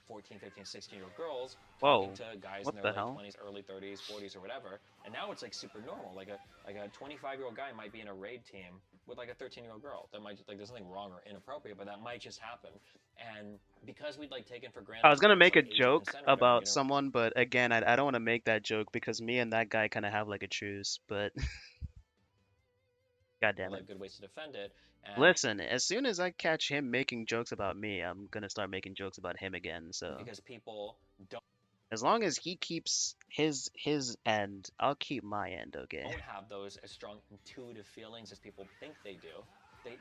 14, 15, 16-year-old girls Whoa, talking to guys what in the their hell? 20s, early 30s, 40s, or whatever. And now it's super normal. A 25-year-old guy might be in a raid team with like a 13-year-old girl. That might just, like, there's nothing wrong or inappropriate, but that might just happen. And because we'd like taken for I granted was gonna things make a like age of joke consent or whatever, about someone, but again, I don't want to make that joke because me and that guy kind of have like a truce. But God damn it. like good ways to defend it. And Listen, as soon as I catch him making jokes about me, I'm gonna start making jokes about him again. So because people don't as long as he keeps his end, I'll keep my end, okay? don't have those as strong intuitive feelings as people think they do.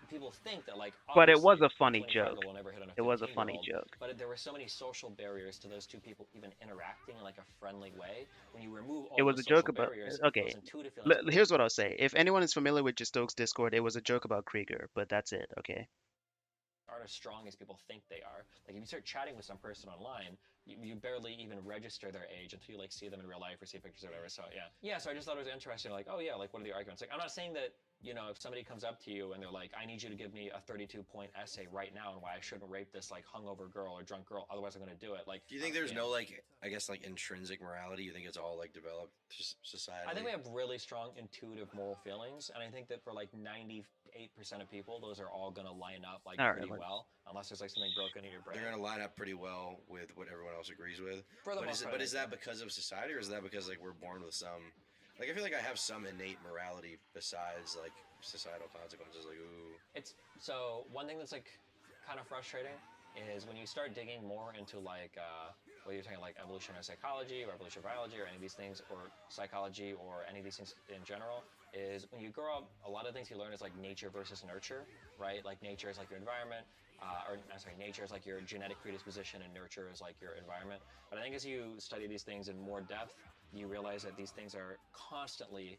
People think that, like, But it was obviously a funny 25 joke. will never hit on a It was a 15-year-old, funny joke. but there were so many social barriers to those two people even interacting in like a friendly way. When you remove all It was those a joke social about. barriers, Okay, those intuitive feelings. here's what I'll say. If anyone is familiar with Stokes Discord, it was a joke about Krieger, but that's it, okay? Aren't as strong as people think they are. Like if you start chatting with some person online, you barely even register their age until you like see them in real life or see pictures or whatever. So yeah. So I just thought it was interesting. Like, oh yeah, like what are the arguments? Like I'm not saying that if somebody comes up to you and they're like, I need you to give me a 32-point essay right now on why I shouldn't rape this like hungover girl or drunk girl, otherwise I'm going to do it. Like, do you think there's no like I guess like intrinsic morality? You think it's all like developed society? I think we have really strong intuitive moral feelings, and I think that for like 98% of people, those are all going to line up like pretty well, unless there's like something broken in your brain. They're going to line up pretty well with what everyone else agrees with. For the most part, but is that because of society, or is that because like we're born with some? Like I feel like I have some innate morality besides like societal consequences. Like ooh, it's so one thing that's like kind of frustrating is when you start digging more into like whether you're talking like evolutionary psychology or evolutionary biology or any of these things, or psychology or any of these things in general, is when you grow up, a lot of things you learn is like nature versus nurture, right? Like nature is like your environment, nature is like your genetic predisposition and nurture is like your environment. But I think as you study these things in more depth, you realize that these things are constantly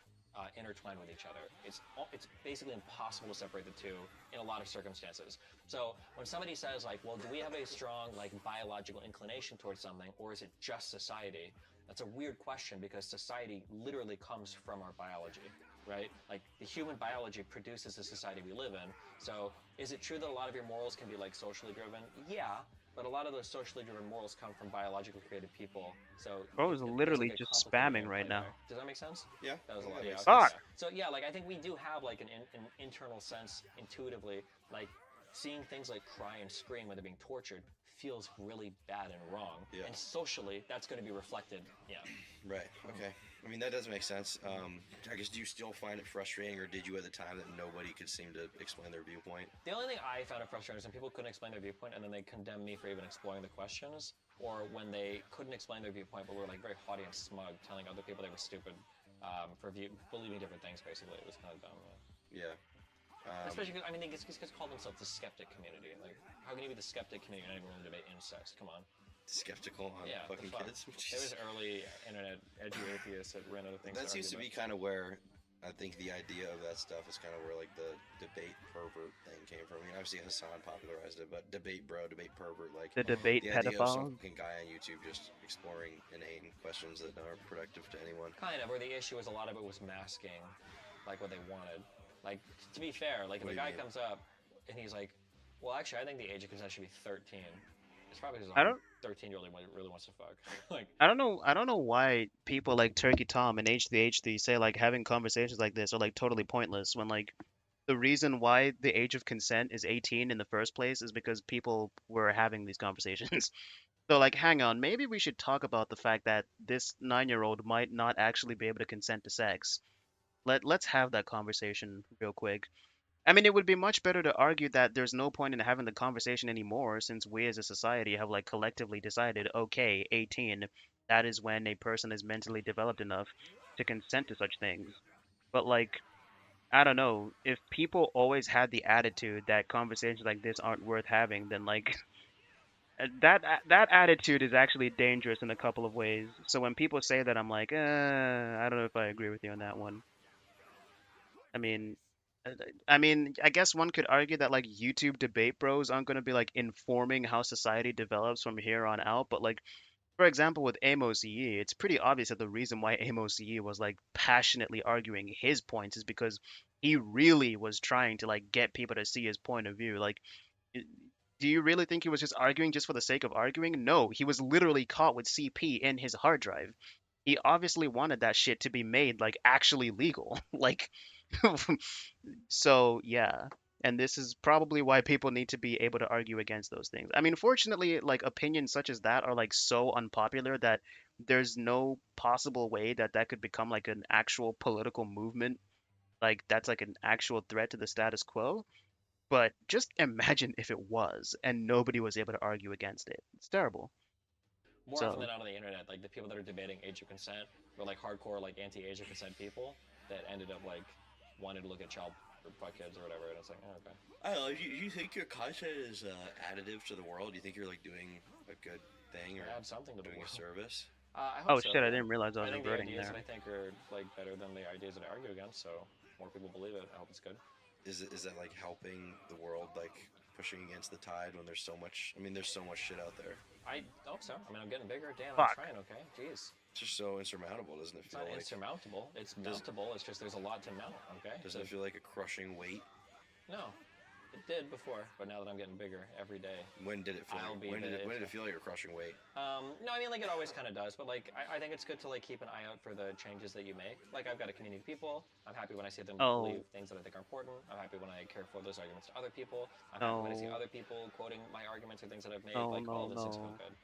intertwined with each other. It's basically impossible to separate the two in a lot of circumstances. So when somebody says like, well, do we have a strong like biological inclination towards something, or is it just society? That's a weird question because society literally comes from our biology, right? Like the human biology produces the society we live in. So is it true that a lot of your morals can be like socially driven? Yeah. But a lot of those socially driven morals come from biologically created people. So Bro is literally just spamming right now. Does that make sense? Yeah. That was a lot. Yeah, Yeah. Fuck. So yeah, like I think we do have like an internal sense intuitively, like seeing things like cry and scream when they're being tortured feels really bad and wrong. Yeah. And socially, that's going to be reflected. Yeah. Right. Okay. I mean that does make sense. I guess do you still find it frustrating, or did you at the time that nobody could seem to explain their viewpoint? The only thing I found it frustrating is when people couldn't explain their viewpoint and then they condemned me for even exploring the questions, or when they couldn't explain their viewpoint but were like very haughty and smug, telling other people they were stupid for believing different things. Basically, it was kind of dumb. Yeah. Especially because, I mean, they just call themselves the skeptic community. Like, how can you be the skeptic community and not even willing to debate incest? Come on. Skeptical on fucking kids. There was early internet edgy atheists that ran out of things. That seems to be kind of where I think the idea of that stuff is kind of where like the debate pervert thing came from. I mean, obviously Hassan popularized it, but debate bro, debate pervert, like the debate the idea of some pedophile. fucking guy on YouTube just exploring inane questions that aren't productive to anyone. Kind of, where the issue was a lot of it was masking, like what they wanted. Like, to be fair, like if a guy comes up and he's like, well, actually, I think the age of consent should be 13. It's probably because 13-year-old really wants to fuck. Like, I don't know why people like Turkey Tom and H3H3 say like having conversations like this are like totally pointless when like the reason why the age of consent is 18 in the first place is because people were having these conversations. So like hang on, maybe we should talk about the fact that this 9-year-old might not actually be able to consent to sex. Let's have that conversation real quick. I mean, it would be much better to argue that there's no point in having the conversation anymore since we as a society have like collectively decided, okay, 18, that is when a person is mentally developed enough to consent to such things. But like, I don't know, if people always had the attitude that conversations like this aren't worth having, then like that attitude is actually dangerous in a couple of ways. So when people say that, I'm like, I don't know if I agree with you on that one. I mean, I guess one could argue that like YouTube debate bros aren't going to be like informing how society develops from here on out, but like for example with Amos Yee, it's pretty obvious that the reason why Amos Yee was like passionately arguing his points is because he really was trying to like get people to see his point of view. Like, do you really think he was just arguing just for the sake of arguing? No, he was literally caught with CP in his hard drive. He obviously wanted that shit to be made like actually legal. Like So yeah, and this is probably why people need to be able to argue against those things. I mean, fortunately, like opinions such as that are like so unpopular that there's no possible way that that could become like an actual political movement, like that's like an actual threat to the status quo. But just imagine if it was and nobody was able to argue against it. It's terrible. More often So, than not on the internet, like the people that are debating age of consent were like hardcore, like anti-age of consent people that ended up like wanting to look at child or fuck kids or whatever, and it's like, oh, okay. I don't know. Do you think your content is additive to the world? Do you think you're like doing a good thing or add something to the doing a world. service? I oh hope so. shit, I Yeah. didn't realize I was I think the reverting ideas there. that I think are like better than the ideas that I argue against, so more people believe it. I hope it's good. Is that like helping the world, like pushing against the tide when there's so much? I mean, there's so much shit out there. I hope so. I mean, I'm getting bigger. Damn, Fuck. I'm trying. Okay, jeez. It's just so insurmountable, doesn't it It's feel not like? insurmountable. It's mountable. It's just there's a lot to mount. Okay. Doesn't it feel like a crushing weight? No, it did before, but now that I'm getting bigger every day. When did it feel? When did it feel like a crushing weight? No, I mean like it always kind of does, but like I think it's good to like keep an eye out for the changes that you make. Like I've got a community of people. I'm happy when I see them believe things that I think are important. I'm happy when I care for those arguments to other people. I'm happy when I see other people quoting my arguments or things that I've made. Like all those things feel good.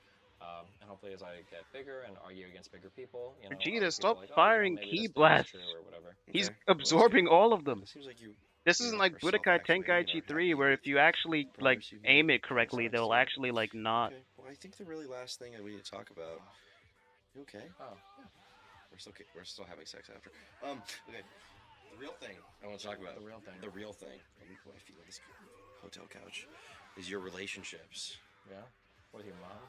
And hopefully, as I get bigger and argue against bigger people, you know, Jesus, people stop are like, firing maybe key this thing is blasts. true or whatever. He's Okay. absorbing all of them. It seems like you. This isn't like Budokai Tenkaichi 3 where if you actually like aim it correctly, they'll actually like not. Okay. Well, I think the really last thing that we need to talk about. You okay? Oh, yeah. We're still having sex after. Okay. The real thing I want to talk about. The real thing. The real thing. I feel this hotel couch is your relationships. Yeah. With your mom.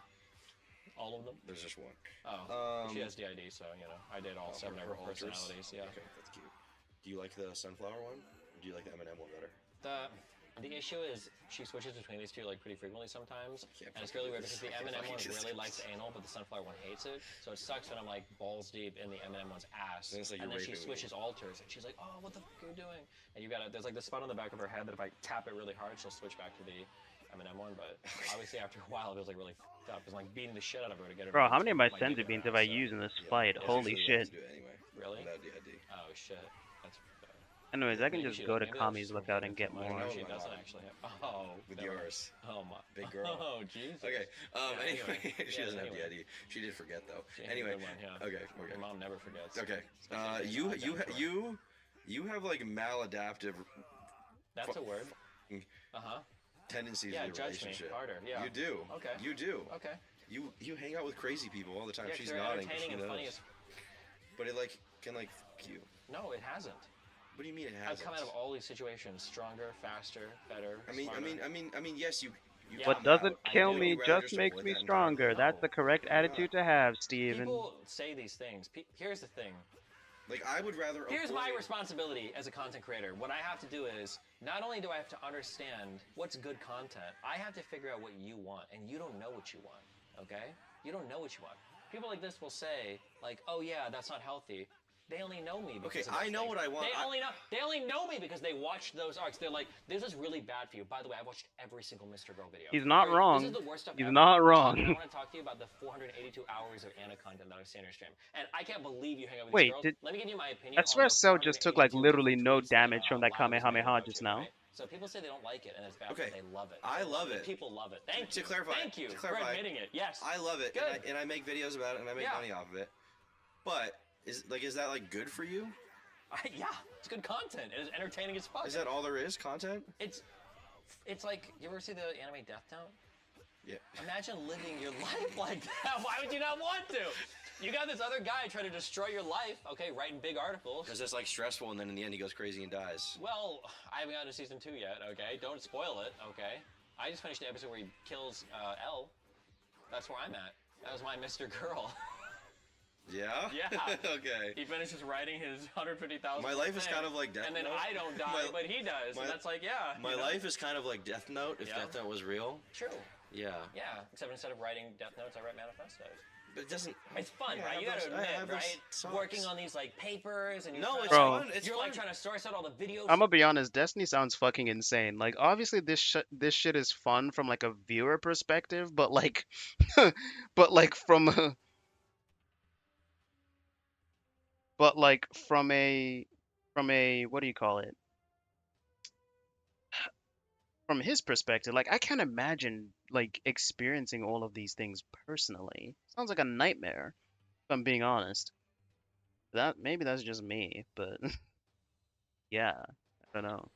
All of them? There's just one. Oh, she has DID, so you know I did all 7 of her alters? personalities. Yeah. Okay, that's cute. Do you like the sunflower one? Or do you like the M&M one better? The issue is she switches between these two like pretty frequently sometimes, and it's really weird because the M&M one really likes anal, but the sunflower one hates it. So it sucks when I'm like balls deep in the M&M one's ass, Then it's like and you're then she raping me. switches alters, and she's like, "Oh, what the fuck are you doing?" And there's like this spot on the back of her head that if I tap it really hard, she'll switch back to the M&M one. But obviously after a while, it was like really fucked up. It was like beating the shit out of her to get her. Bro, how to many of my like, senzu give it beans her have I ass, so- used in this fight? That's Holy usually what I shit. have to do it anyway. Really? Without DID. Oh shit. That's. Anyways, I can Maybe just she- go to maybe that's Kami's so lookout bad and get for more. mine. know She my doesn't mom. actually have. Oh, With never mind. yours. Oh my. Big girl. Oh Jesus. Okay. Yeah, Anyway, she Yeah, doesn't anyway. have DID. She did forget though. She had a Anyway. good one, yeah. Okay. Your mom never forgets. Okay. Especially if You it's not done for her. you have like maladaptive That's a word. Uh-huh. tendencies Yeah, in your judge me relationship. harder, yeah. You do. Okay. You do. Okay. You hang out with crazy people all the time. Yeah, She's you're nodding. But she entertaining and funny knows. as. But it like can like fuck you. No, it hasn't. What do you mean it I've hasn't? come out of all these situations stronger, faster, better. I mean, smarter. yes, you. What come doesn't out. kill Would me you rather just just makes avoid me that entirely? stronger. That's the correct attitude to have, Steven. People say these things. Here's the thing. Like I would rather. Here's my avoid- responsibility as a content creator. What I have to do is not only do I have to understand what's good content, I have to figure out what you want, and you don't know what you want. Okay? You don't know what you want. People like this will say, like, "Oh yeah, that's not healthy." They only know me because Okay, of those I know things. what I want. They only know me because they watched those arcs. They're like, "This is really bad for you." By the way, I watched every single Mr. Girl video. He's not This wrong. is the worst stuff He's ever. not I wrong. want to talk to you about the 482 hours of Anna content that I've seen on your stream. And I can't believe you hang out with Wait, these girls. did- Let me give you my opinion. I swear on the Cell just took like 482 literally no tweets damage that, from that Lyle was made Kamehameha about just you, now. right? So people say they don't like it and it's bad, Okay, but they love it. I love it. People love it. Thank To you. clarify, Thank you to for clarify, admitting it. Yes. I love it, Good. and I make videos about it, and I make Yeah. money off of it. But is that like good for you? Yeah, it's good content. It's entertaining as fuck. Is that all there is? Content? It's like, you ever see the anime Death Note? Yeah. Imagine living your life like that. Why would you not want to? You got this other guy trying to destroy your life, okay, writing big articles. Because it's like stressful, and then in the end he goes crazy and dies. Well, I haven't gotten to season 2 yet, okay? Don't spoil it, okay? I just finished the episode where he kills L. That's where I'm at. That was my Mr. Girl. Yeah? Yeah. Okay. He finishes writing his 150,000. My life is kind of like Death And then Note. I don't die, but he does. And that's like, yeah. My you know? life is kind of like Death Note, if Yeah. Death Note was real. True. Yeah. Yeah, except instead of writing Death Notes, I write manifestos. But it doesn't... It's fun, Yeah, I right? have You gotta those- I admit, have those right? socks. Working on these like papers and you're No, trying it's to, Bro. fun. It's you're fun. like trying to source out all the videos. I'm gonna be honest, Destiny sounds fucking insane. Like, obviously this shit is fun from like a viewer perspective, but like, but like from a, but like from a from a what do you call it? From his perspective, like I can't imagine like experiencing all of these things personally. Sounds like a nightmare, if I'm being honest. That maybe that's just me, but yeah, I don't know.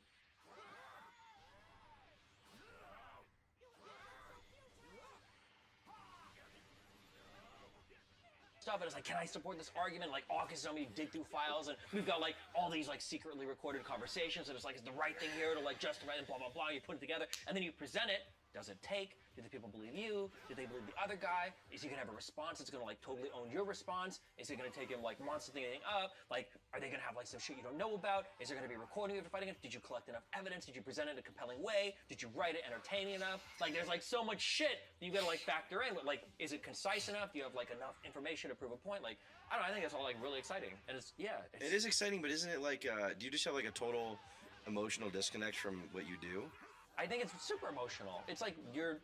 Stuff, and it's like, can I support this argument? Like, oh, because somebody dig through files, and we've got like all these like secretly recorded conversations, and it's like, it's the right thing here to like justify it, blah blah blah. You put it together, and then you present it. Does it take? Do the people believe you? Do they believe the other guy? Is he gonna have a response that's gonna like totally own your response? Is it gonna take him like months to think anything up? Like, are they gonna have like some shit you don't know about? Is there gonna be a recording of you fighting it? Did you collect enough evidence? Did you present it in a compelling way? Did you write it entertaining enough? Like, there's like so much shit you gotta like factor in. But like, is it concise enough? Do you have like enough information to prove a point? Like, I don't know. I think that's all like really exciting, and it's It is exciting, but isn't it like? Do you just have like a total emotional disconnect from what you do? I think it's super emotional. It's like your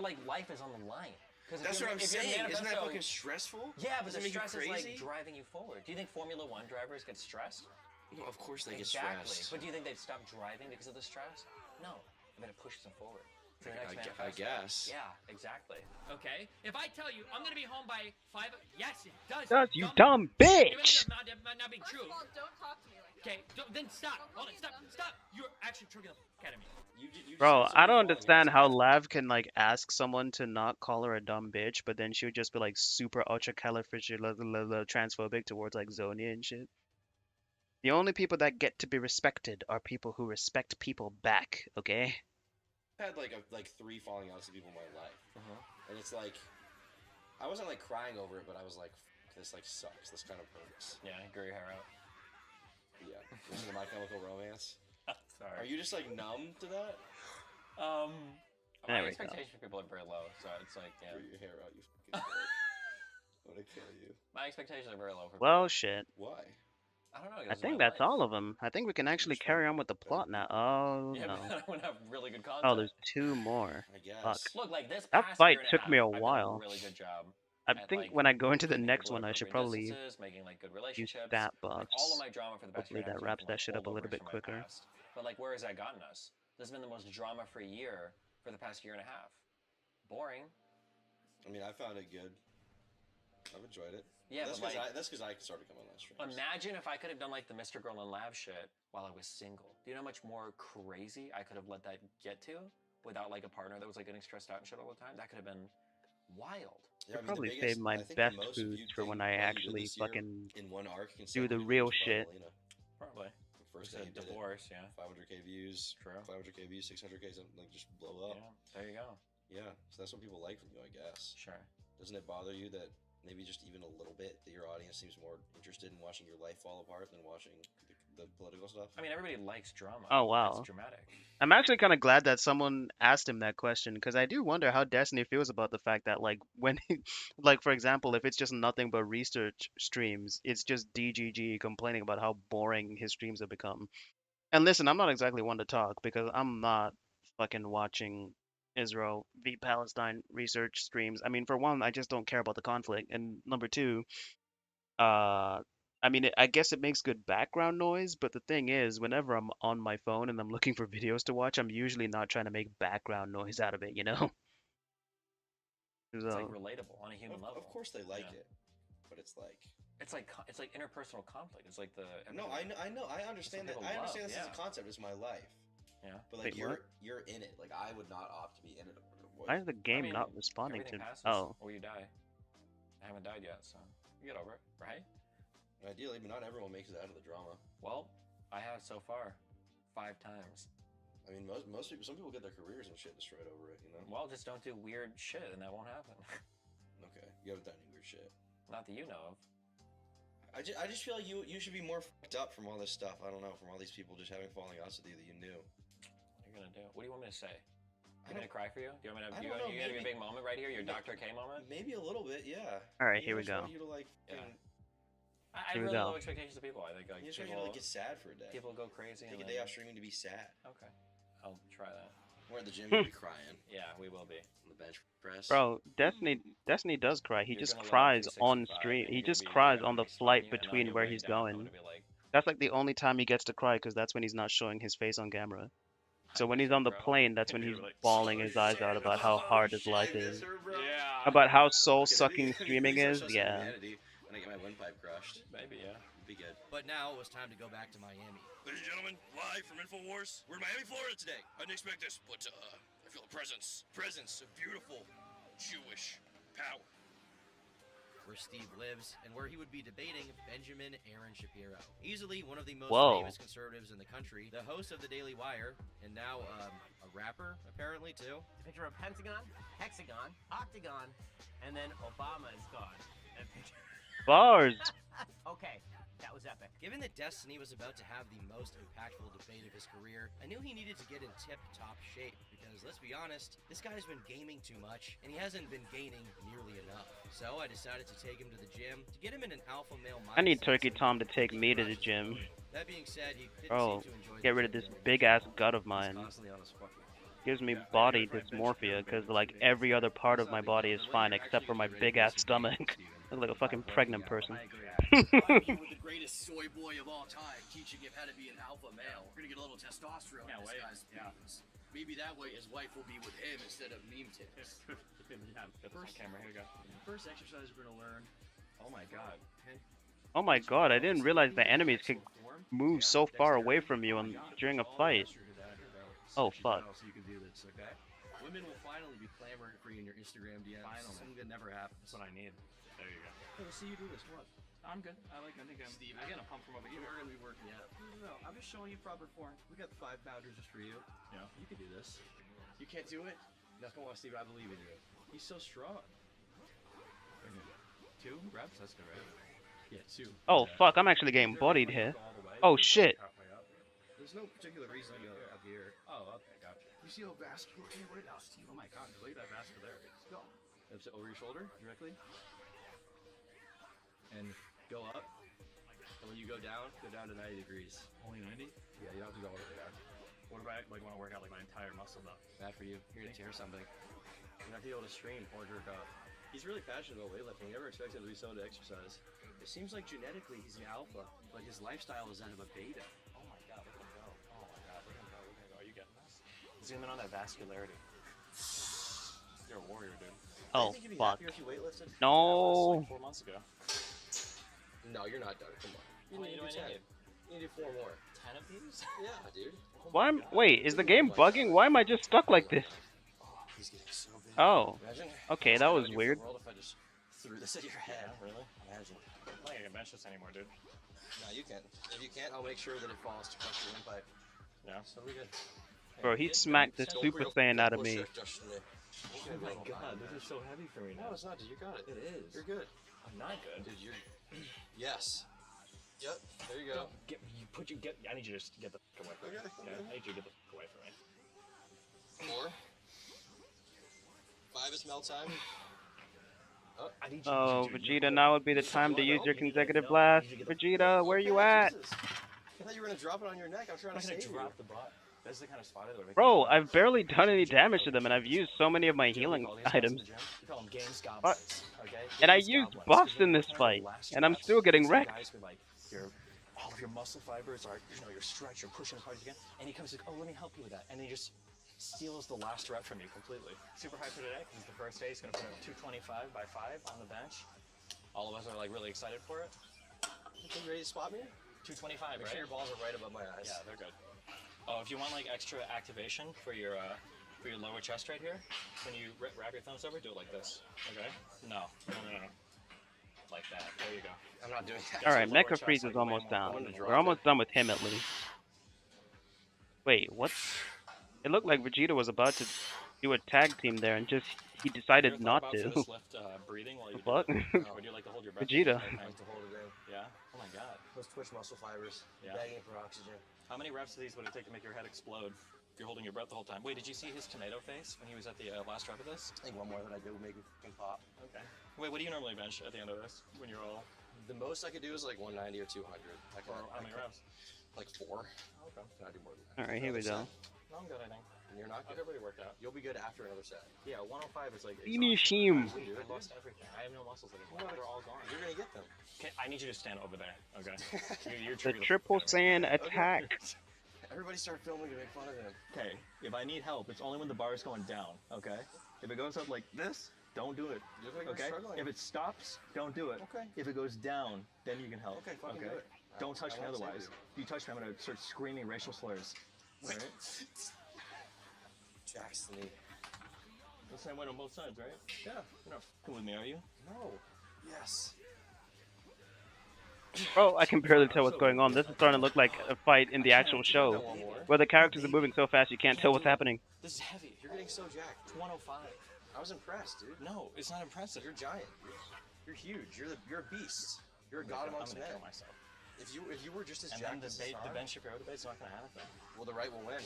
like life is on the line. That's what I'm saying. Isn't that fucking stressful? Yeah, but Doesn't the it make you stress is like crazy? driving you forward. Do you think Formula One drivers get stressed? No, of course they get Exactly. stressed. But do you think they'd stop driving because of the stress? No. I bet it pushes them forward. To the next I manifesto. guess. Yeah, exactly. Okay, if I tell you I'm gonna be home by 5, yes, it does. Does, you dumb bitch! Even though that not being true. Well, don't talk to me like that. Okay, then stop. Hold it, stop. You're actually triggering the academy. Bro, I don't understand how Lav can like ask someone to not call her a dumb bitch, but then she would just be like super ultra transphobic towards like Zonia and shit. The only people that get to be respected are people who respect people back, okay? I've had like 3 falling outs with people in my life, and it's like I wasn't like crying over it, but I was like, this like sucks. This kind of hurts. Yeah, grow your hair out. Yeah, listen to My Chemical Romance. Sorry. Are you just like numb to that? My There we go. expectation for people are very low, so it's like, yeah. Grow your hair out, you fucking dick. I'm gonna kill you. My expectations are very low for Well, people. shit. Why? I don't know. I think that's all of them. I think we can actually carry on with the plot now. Oh, Yeah, no. but I would have really good content. Oh, there's 2 more. I guess. Fuck. Look, like this That past fight year and took half, me a I've done while. a really good job. I at, think like, when I go into the keeping next people one, at I should appropriate probably distances, making like good use relationships. stat Like, box. all of my drama for the past Hopefully year and a that half wraps has that been, shit like, up a little bit holdovers from my quicker. past. But like, where has that gotten us? This has been the most drama-free year for the past year and a half. Boring. I mean, I found it good. I've enjoyed it. Yeah, that's but like, that's because I started coming on that stream. imagine if I could have done like the Mr. Girl and Lab shit while I was single. Do you know how much more crazy I could have let that get to without like a partner that was like getting stressed out and shit all the time? That could have been wild. I Yeah, I mean, probably the biggest, save my I think best the most foods viewed for thing when I that you did actually this year fucking in one arc do the consecutively real was shit. Melina. Probably. The first It's day a you did divorce, it, yeah. 500k views, True. 500k views, 600k, something like just blow up. Yeah, there you go. Yeah, so that's what people like from you, I guess. Sure. Doesn't it bother you that maybe just even a little bit that your audience seems more interested in watching your life fall apart than watching the political stuff? I mean, everybody likes drama. Oh, wow. It's dramatic. I'm actually kind of glad that someone asked him that question because I do wonder how Destiny feels about the fact that, like, when, like, for example, if it's just nothing but research streams, it's just DGG complaining about how boring his streams have become. And listen, I'm not exactly one to talk because I'm not fucking watching Israel v Palestine research streams. I mean, for one, I just don't care about the conflict, and number two, I mean, I guess it makes good background noise, but the thing is, whenever I'm on my phone and I'm looking for videos to watch, I'm usually not trying to make background noise out of it, you know? It's like So, relatable on a human level. Of course they like Yeah. it, but it's like It's like interpersonal conflict. It's like the no, I know, I understand that. people I understand love, this as yeah. a concept. It's my life. Yeah. But like Wait, what? you're in it. Like I would not opt to be in it. why is the game mean, not responding to? Everything passes, Oh, or you die. I haven't died yet, so you get over it, right? Ideally, but not everyone makes it out of the drama. Well, I have so far 5 times. I mean, most people, some people get their careers and shit destroyed over it. You know. Well, just don't do weird shit, and that won't happen. Okay, you haven't done any weird shit. Not that you know of. I just feel like you should be more fucked up from all this stuff. I don't know, from all these people just having falling outs with you that you knew. What are you gonna do? What do you want me to say? I You gonna cry for you? Do you want me to? I You don't know, gonna be a maybe. big moment right here? Your Dr. K moment? Maybe a little bit, yeah. all right, Maybe here we I just go. want you to like. Yeah. fucking- I Here we really go. low expectations of people. I think like You just want you to like get sad for a day. people go crazy. Take and a day then- off streaming to be sad. Okay, I'll try that. We're at the gym, you'll be crying Yeah, we will be. on the bench press. Bro, Destiny does cry. He You're just gonna live cries up to on 65, stream. and He you're gonna just be- cries you're on gonna the be flight sweating, and on between your where way he's down, I'm going. gonna be like, That's like the only time he gets to cry because that's when he's not showing his face on camera. So when he's on the plane, that's when he's bawling his eyes out about how hard his life is. Yeah. About how soul-sucking streaming is. Show some Yeah. humanity when I get my windpipe crushed. Maybe, yeah. It'd be good. But now it was time to go back to Miami. Ladies and gentlemen, live from InfoWars, we're in Miami, Florida today. I didn't expect this, but I feel a presence of beautiful Jewish power. Where Steve lives, and where he would be debating Benjamin Aaron Shapiro. Easily one of the most Whoa. famous conservatives in the country, the host of the Daily Wire, and now a rapper, apparently, too. It's a picture of a pentagon, hexagon, octagon, and then Obama is gone. And a picture- Bars. Okay, that was epic. Given that Destiny was about to have the most impactful debate of his career, I knew he needed to get in tip-top shape, because let's be honest, this guy's been gaming too much, and he hasn't been gaining nearly enough. So I decided to take him to the gym, to get him in an alpha male mindset. I need Turkey Tom to take me to the gym. That being said, he didn't Bro, seem to enjoy get rid of this big-ass gut of mine. Constantly on his fucking. Gives me body dysmorphia because like every other part of my body is fine except for my big-ass stomach. I look like a fucking pregnant person. with the greatest soy boy of all time, teaching him how to be an alpha male. We're gonna get a little testosterone in this guy's veins. Maybe that way his wife will be with him instead of meme tips. First camera, here you go. First exercise we're gonna learn. Oh my god. Oh my god, I didn't realize the enemies could move so far away from you during a fight. Oh fuck. So you can do this, okay? Women will finally be clamoring for you in your Instagram DMs. Finally. Something that never happens. That's what I need. There you go. Hey, let's see you do this. What? I'm good. I think I'm Steve, getting a pump from over here. We're gonna be working out. No, I'm just showing you proper form. We got 5 bounders just for you. Yeah. You can do this. You can't do it? That's why, Steve, I believe in you. He's so strong. 2 reps? That's good, right? Yeah, 2. Oh fuck, I'm actually getting bodied here. Oh shit. There's no particular reason to go up here. Oh, okay, gotcha. You see how vascular you are now, Steve? Oh my god, look at that vascularity. Let's go. Lift it over your shoulder directly. And go up. And when you go down to 90 degrees. Only 90? Yeah, you don't have to go all the way down. What if I like want to work out like my entire muscle though? Bad for you. You're gonna tear something. You're not gonna be able to stream or jerk off. He's really passionate about weightlifting. Never expected him to be so into exercise. It seems like genetically he's an alpha, but his lifestyle is that of a beta. Oh my god, look at him go. Oh my god, look at him go. Are you getting this? Zoom in on that vascularity. You're a warrior, dude. Oh think you'd be fuck. happier if you weightlifted? No. Like 4 months ago. No, you're not done. Come on. You What need do to do I 10. need? You need to do 4 more. 10 of these? Yeah, dude. Why am wait, is the game bugging? Why am I just stuck like this? Oh, he's getting so big. Oh. Imagine. Okay, that was weird. World if I just threw this at your head. Yeah, really? Imagine. I don't think I can bench this anymore, dude. No, you can't. If you can't, I'll make sure that it falls to crush your windpipe. Yeah. So we good. Bro, he smacked the Super Saiyan out of me. Oh my god, this is so heavy for me now. No, it's not, dude. You got it. It is. You're good. I'm not good. Dude, you're... Yes. Yep, there you go. I need you to just get the fuck away from me. Okay. Yeah, I need you to get the fuck away from me. 4. 5 is melt time. Oh, I need you Oh, to Vegeta, now would be the time to use your consecutive blast. Vegeta, where you at? I thought you were gonna drop it on your neck. I'm trying I'm to not gonna save drop you. the bot. That's the kind of spot that would make Bro, I've barely done any damage to them, and I've used so many of my healing items. We call them games What? goblins, okay? And I Games used goblins, buffs 'cause in they this kind of fight, last and I'm reps. still getting Some wrecked. guys who, like, all of your muscle fibers are, you're stretched, you're pushing as hard as you can, and he comes like, oh, let me help you with that, and he just steals the last rep from you completely. Super high for today, because it's the first day. He's gonna put in 225 by 5 on the bench. All of us are like really excited for it. You think you're ready to spot me? 225, Make right? sure your balls are right above my eyes. Yeah, they're good. Oh, if you want like extra activation for your lower chest right here, when you wrap your thumbs over, do it like this. Okay? No. Like that. There you go. I'm not doing that. Alright, Mecha Freeze is almost down. We're almost done with him at least. Wait, what? It looked like Vegeta was about to do a tag team there and just he decided not to. Breathing while you What? do it? Would you like to hold your breath? Vegeta. I like to hold it in. Yeah? Oh my god. Those twitch muscle fibers. Yeah. Begging for oxygen. How many reps of these would it take to make your head explode if you're holding your breath the whole time? Wait, did you see his tomato face when he was at the last rep of this? I think one more that I do would make me fucking pop. Okay. Wait, what do you normally bench at the end of this when you're all... The most I could do is like 190 or 200. How many reps? Like 4. Okay. Can I do more than that? Alright, here we go. No, I'm good, I think. You're not I'll good. get really worked out. You'll be good after another set. Yeah, 105 is like Finish exhausting. him. I lost everything. I have no muscles anymore. They're all gone. You're gonna get them. Okay, I need you to stand over there. Okay. You're The triggering Triple Saiyan attack. Everybody start filming to make fun of him. Okay, if I need help, it's only when the bar is going down, okay? If it goes up like this, don't do it. You look like you're Okay? struggling. If it stops, don't do it. Okay. If it goes down, then you can help. Okay, fucking do it. Don't touch me I won't save otherwise. If you touch me, I'm gonna start screaming racial slurs. Alright? Jack's the knee. The same way on both sides, right? Yeah. You're not f***ing with me, are you? No. Yes. Bro, I can barely tell what's going on. This is starting to look like a fight in the actual show, where the characters are moving so fast you can't tell what's happening. This is heavy. You're getting so jacked. It's 105. I was impressed, dude. No, it's not impressive. You're giant. You're huge. You're a beast. You're a god amongst men. Kill myself. If you were just as And jacked then as the Ben Shapiro debate's not gonna happen. well, the right will win.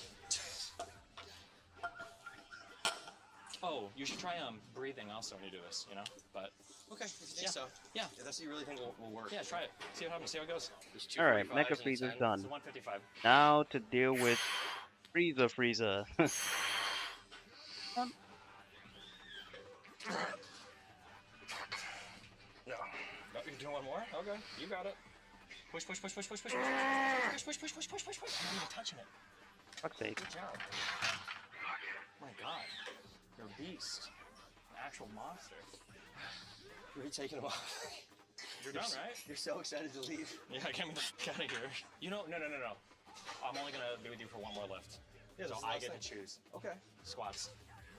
Oh, you should try breathing also when you do this, you know? But Okay, if you think so. Yeah. If that's what you really think will work. Yeah, try it. See what happens. See how it goes. Alright, Mecha Frieza's done. It's 155. Now to deal with Frieza. No. You're doing one more? Okay, you got it. Push, push, push, push, push, push, push, push, push, push, push, push, push, push. I'm not even touching it. Fuck's sake. Good job. Oh my god. You're a beast. An actual monster. You're taking them off. You're done, right? You're so excited to leave. Yeah, get me the fuck out of here. You know, no. I'm only gonna be with you for one more lift. Yeah, so this is the I last get thing. to choose. Okay. Squats.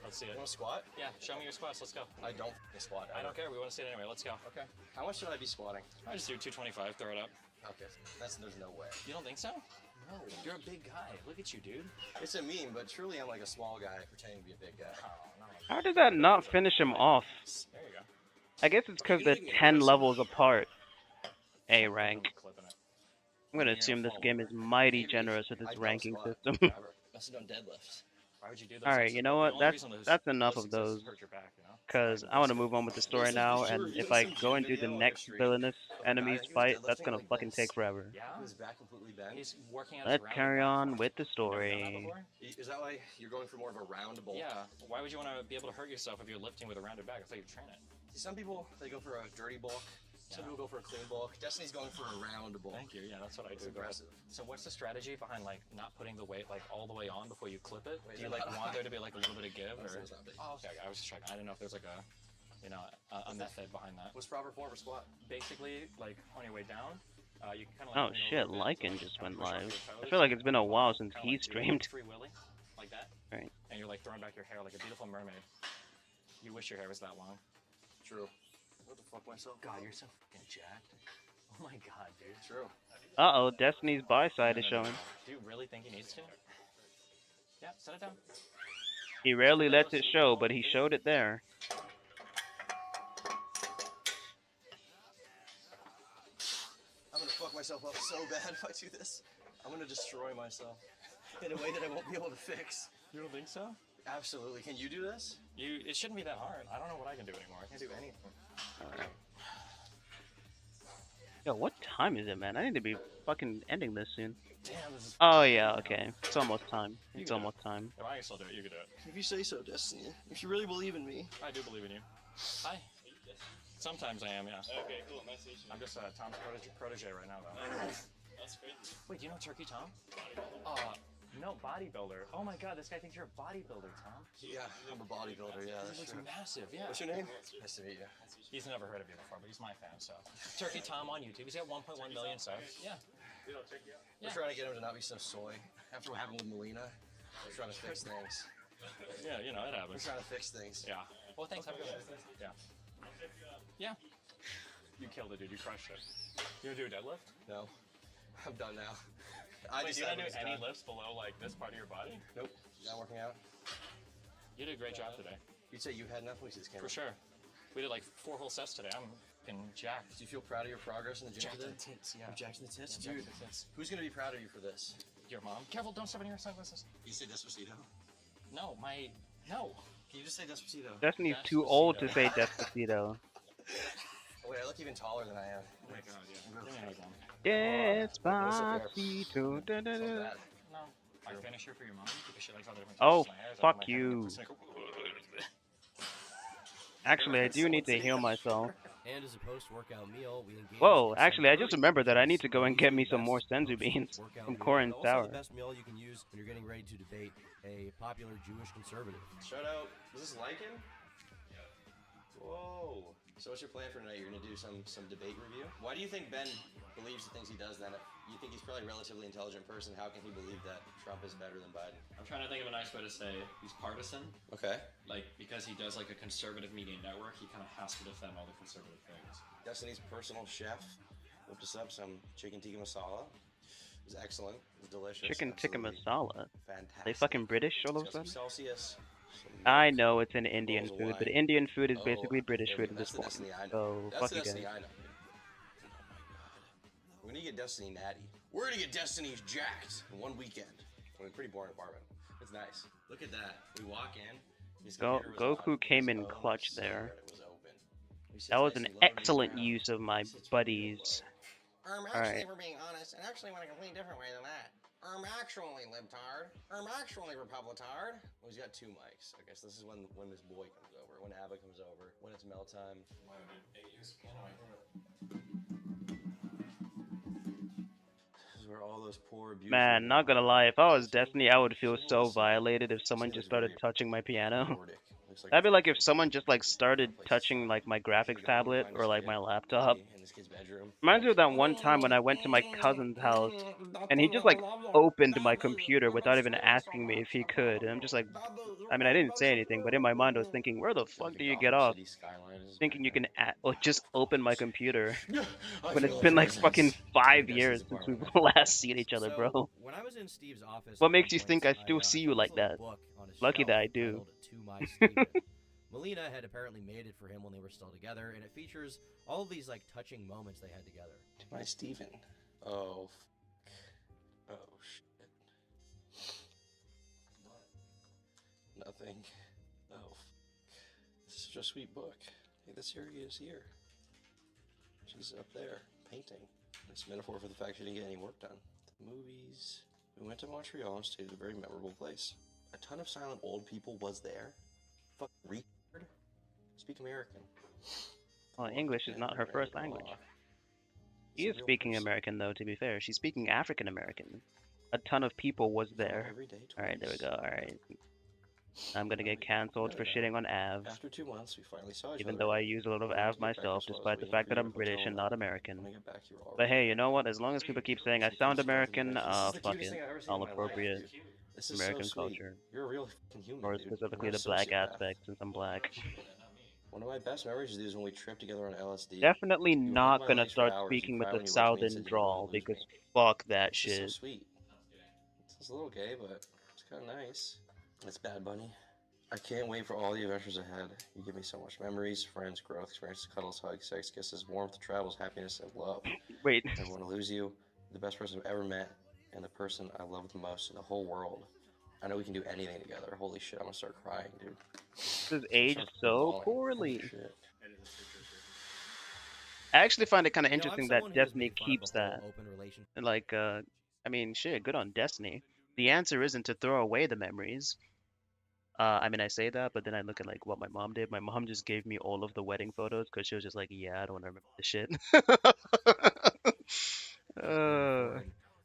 Let's see it. You want to squat? Yeah, show me your squats. Let's go. I don't squat. I don't care. We want to see it anyway. Let's go. Okay. How much should I be squatting? I just do 225. Throw it up. Okay. There's no way. You don't think so? No. You're a big guy. Look at you, dude. It's a meme, but truly I'm like a small guy pretending to be a big guy. Oh, no. How did that not finish him off? There you go. I guess it's because they're 10 levels apart. A rank. I'm gonna assume this game is mighty generous with its ranking system. Must have done deadlifts. Why would you do those? Alright, you know what? That's enough of those. Because I want to move on with the story now, and if I go and do the next villainous enemies fight, that's gonna fucking take forever. Yeah? His back completely bent. He's working out Let's carry on with the story. Is that why you're going for more of a round bulk? Yeah. Why would you want to be able to hurt yourself if you're lifting with a rounded back? I thought you train it. See, some people, they go for a dirty bulk. Some people go for a clean bulk. Destiny's going for a round bulk. Thank you. Yeah, that's what I do. It's impressive. So what's the strategy behind like not putting the weight like all the way on before you clip it? Wait, Do you is it like not want high? there to be like a little bit of give? Or... It's not big. Oh, okay. I was just checking. I didn't know if there's like a, you know, a method behind that. What's proper form for squat? Basically, like on your way down, you can kind of. Oh shit, Lycan just went live. I feel like it's been a while since he streamed. Free Willy, like that. Right. And you're like throwing back your hair like a beautiful mermaid. You wish your hair was that long. True. What the fuck myself? God, you're so fucking jacked. Oh my god, dude. True. Uh-oh, Destiny's bi-side is No. showing. Do you really think he needs to? Yeah, set it down. He rarely lets it show, but he showed it there. I'm gonna fuck myself up so bad if I do this. I'm gonna destroy myself in a way that I won't be able to fix. You don't think so? Absolutely. Can you do this? It shouldn't be that hard. I don't know what I can do anymore. I can't do anything. Alright. Yo, what time is it, man? I need to be fucking ending this soon. Damn, this is... Oh yeah, okay. It's almost time. It's can do almost time. If I can still do it, you can do it. If you say so, Destiny. If you really believe in me. I do believe in you. Hi. Sometimes I am, yeah. Okay, cool. Nice to meet you. I'm just Tom's protege right now, though. That's crazy. Wait, do you know Turkey Tom? No, bodybuilder. Oh my god, this guy thinks you're a bodybuilder, Tom. Yeah, I'm a bodybuilder, yeah. He looks massive, yeah. What's your name? Nice to meet you. He's never heard of you before, but he's my fan, so. Turkey Tom on YouTube. He's got 1.1 million subs. Yeah. We're trying to get him to not be so soy. After what happened with Melina, we're trying to fix things. Yeah, you know, it We're happens. trying to fix things. Yeah. Well, thanks. Have a good one. Yeah. Yeah. You killed it, dude. You crushed it. You gonna do a deadlift? No. I'm done now. Wait, do you not do it's any done. lifts below, like, this part of your body? Nope. Not working out. You did a great job today. You'd say you had enough? Let me see this camera. For sure. We did like 4 whole sets today. I'm fucking jacked. Do you feel proud of your progress in the gym Jacked today? in the tits, yeah. You're jacked in the tits? Yeah, Dude, jacked in the tits. who's going to be proud of you for this? Your mom. Careful, don't step in your sunglasses. You say Despacito? No, no. Can you just say Despacito? Destiny's too old to say Despacito. Oh, wait, I look even taller than I am. Oh my god, yeah. Give me a hug, Mom. Despacito. Da, da, da. No, I true. finisher for your mom because she likes all the different Oh, types of sliders. fuck you. Actually, I do need to heal myself. And as a post-workout meal, we engaged Whoa, in actually, I some just curry, remembered that I which need to is go and get easily me some the more best senzu beans post-workout from meal, Core but and also Sour. the best meal you can use when you're getting ready to debate a popular Jewish conservative. Shout out. Is this Lycan? Whoa. So what's your plan for tonight? You're gonna do some debate review? Why do you think Ben believes the things he does then? If you think he's probably a relatively intelligent person, how can he believe that Trump is better than Biden? I'm trying to think of a nice way to say he's partisan. Okay. Like, because he does like a conservative media network, he kind of has to defend all the conservative things. Destiny's personal chef whipped us up some chicken tikka masala. It was excellent. It was delicious. Chicken tikka Absolutely masala. fantastic. They fucking British all of a It's got sudden? some Celsius. I know it's an Indian bowls of food, but wine. Indian food is Oh, basically British there we food go. at this That's the point. Destiny I know. So That's fuck the you Destiny guys. I know. Oh my god. We're gonna get Destiny natty. We're gonna get Destiny's jacked in one weekend. I mean, pretty boring apartment. It's nice. Look at that. We walk in. His computer was Goku on. came His in phone clutch was silver there. and it was open. He sits That was nice an and low to me excellent now. use of my buddies. Actually, Alright. for being honest, it actually went a completely different way than that. Actually, libtard. Actually, republitard. Well, he's got two mics. I guess this is when this boy comes over, when Abba comes over, when it's Mel time. This is where all those poor abusers. Man, not gonna lie, if I was Destiny, I would feel so violated if someone just started touching my piano. That'd be like if someone just like started touching like my graphics tablet or like my laptop. In this kid's bedroom. Reminds me of that one time when I went to my cousin's house and he just like opened my computer without even asking me if he could. And I'm just like, I mean, I didn't say anything, but in my mind I was thinking, where the fuck do you get off thinking you can or just open my computer when it's been like fucking 5 years since we've last seen each other, bro? When I was in Steve's office, What makes you think I still see you like that? Lucky that I do. To My Steven. Melina had apparently made it for him when they were still together, and it features all of these like touching moments they had together. To my Steven. Oh. Oh shit. What? Nothing. Oh. This is such a sweet book. Hey, the series is here. She's up there painting. It's a metaphor for the fact she didn't get any work done. The movies. We went to Montreal and stayed at a very memorable place. A ton of silent old people was there. Fuck retard. Speak American. Well, English is not her first language. She is speaking American, though, to be fair. She's speaking African American. A ton of people was there. Alright, there we go. Alright. I'm gonna get cancelled for shitting on Av. After 2 months, we finally saw each Even other. though I use a lot of Av myself, despite the fact that I'm British and not American. When I get back, you were But hey, you know what? As long as people keep saying I sound American, This is the fuck cutest it. thing I've ever seen I'll in my life, appropriate dude. This is American so sweet. culture. You're a real fucking human, Or dude. specifically You're a the black sociopath. aspect, since I'm black. One of my best memories is when we tripped together on LSD. Definitely You held not my gonna legs for start hours. speaking You with cried a when you looked at me and southern said you drawl, wouldn't lose because me. fuck that This is so shit. sweet. It's a little gay, but it's kind of nice. It's Bad Bunny. I can't wait for all the adventures ahead. You give me so much memories, friends, growth, experiences, cuddles, hugs, sex, kisses, warmth, travels, happiness, and love. Wait. I want to lose you, the best person I've ever met, and the person I love the most in the whole world. I know we can do anything together. Holy shit, I'm gonna start crying, dude. This is aged so poorly. Holy shit. I actually find it kind of You know, I'm interesting someone that who has Destiny made fun of keeps the whole that. open relationship. And like, I mean, shit, good on Destiny. The answer isn't to throw away the memories. I mean, I say that, but then I look at like what my mom did. My mom just gave me all of the wedding photos because she was just like, yeah, I don't want to remember this shit.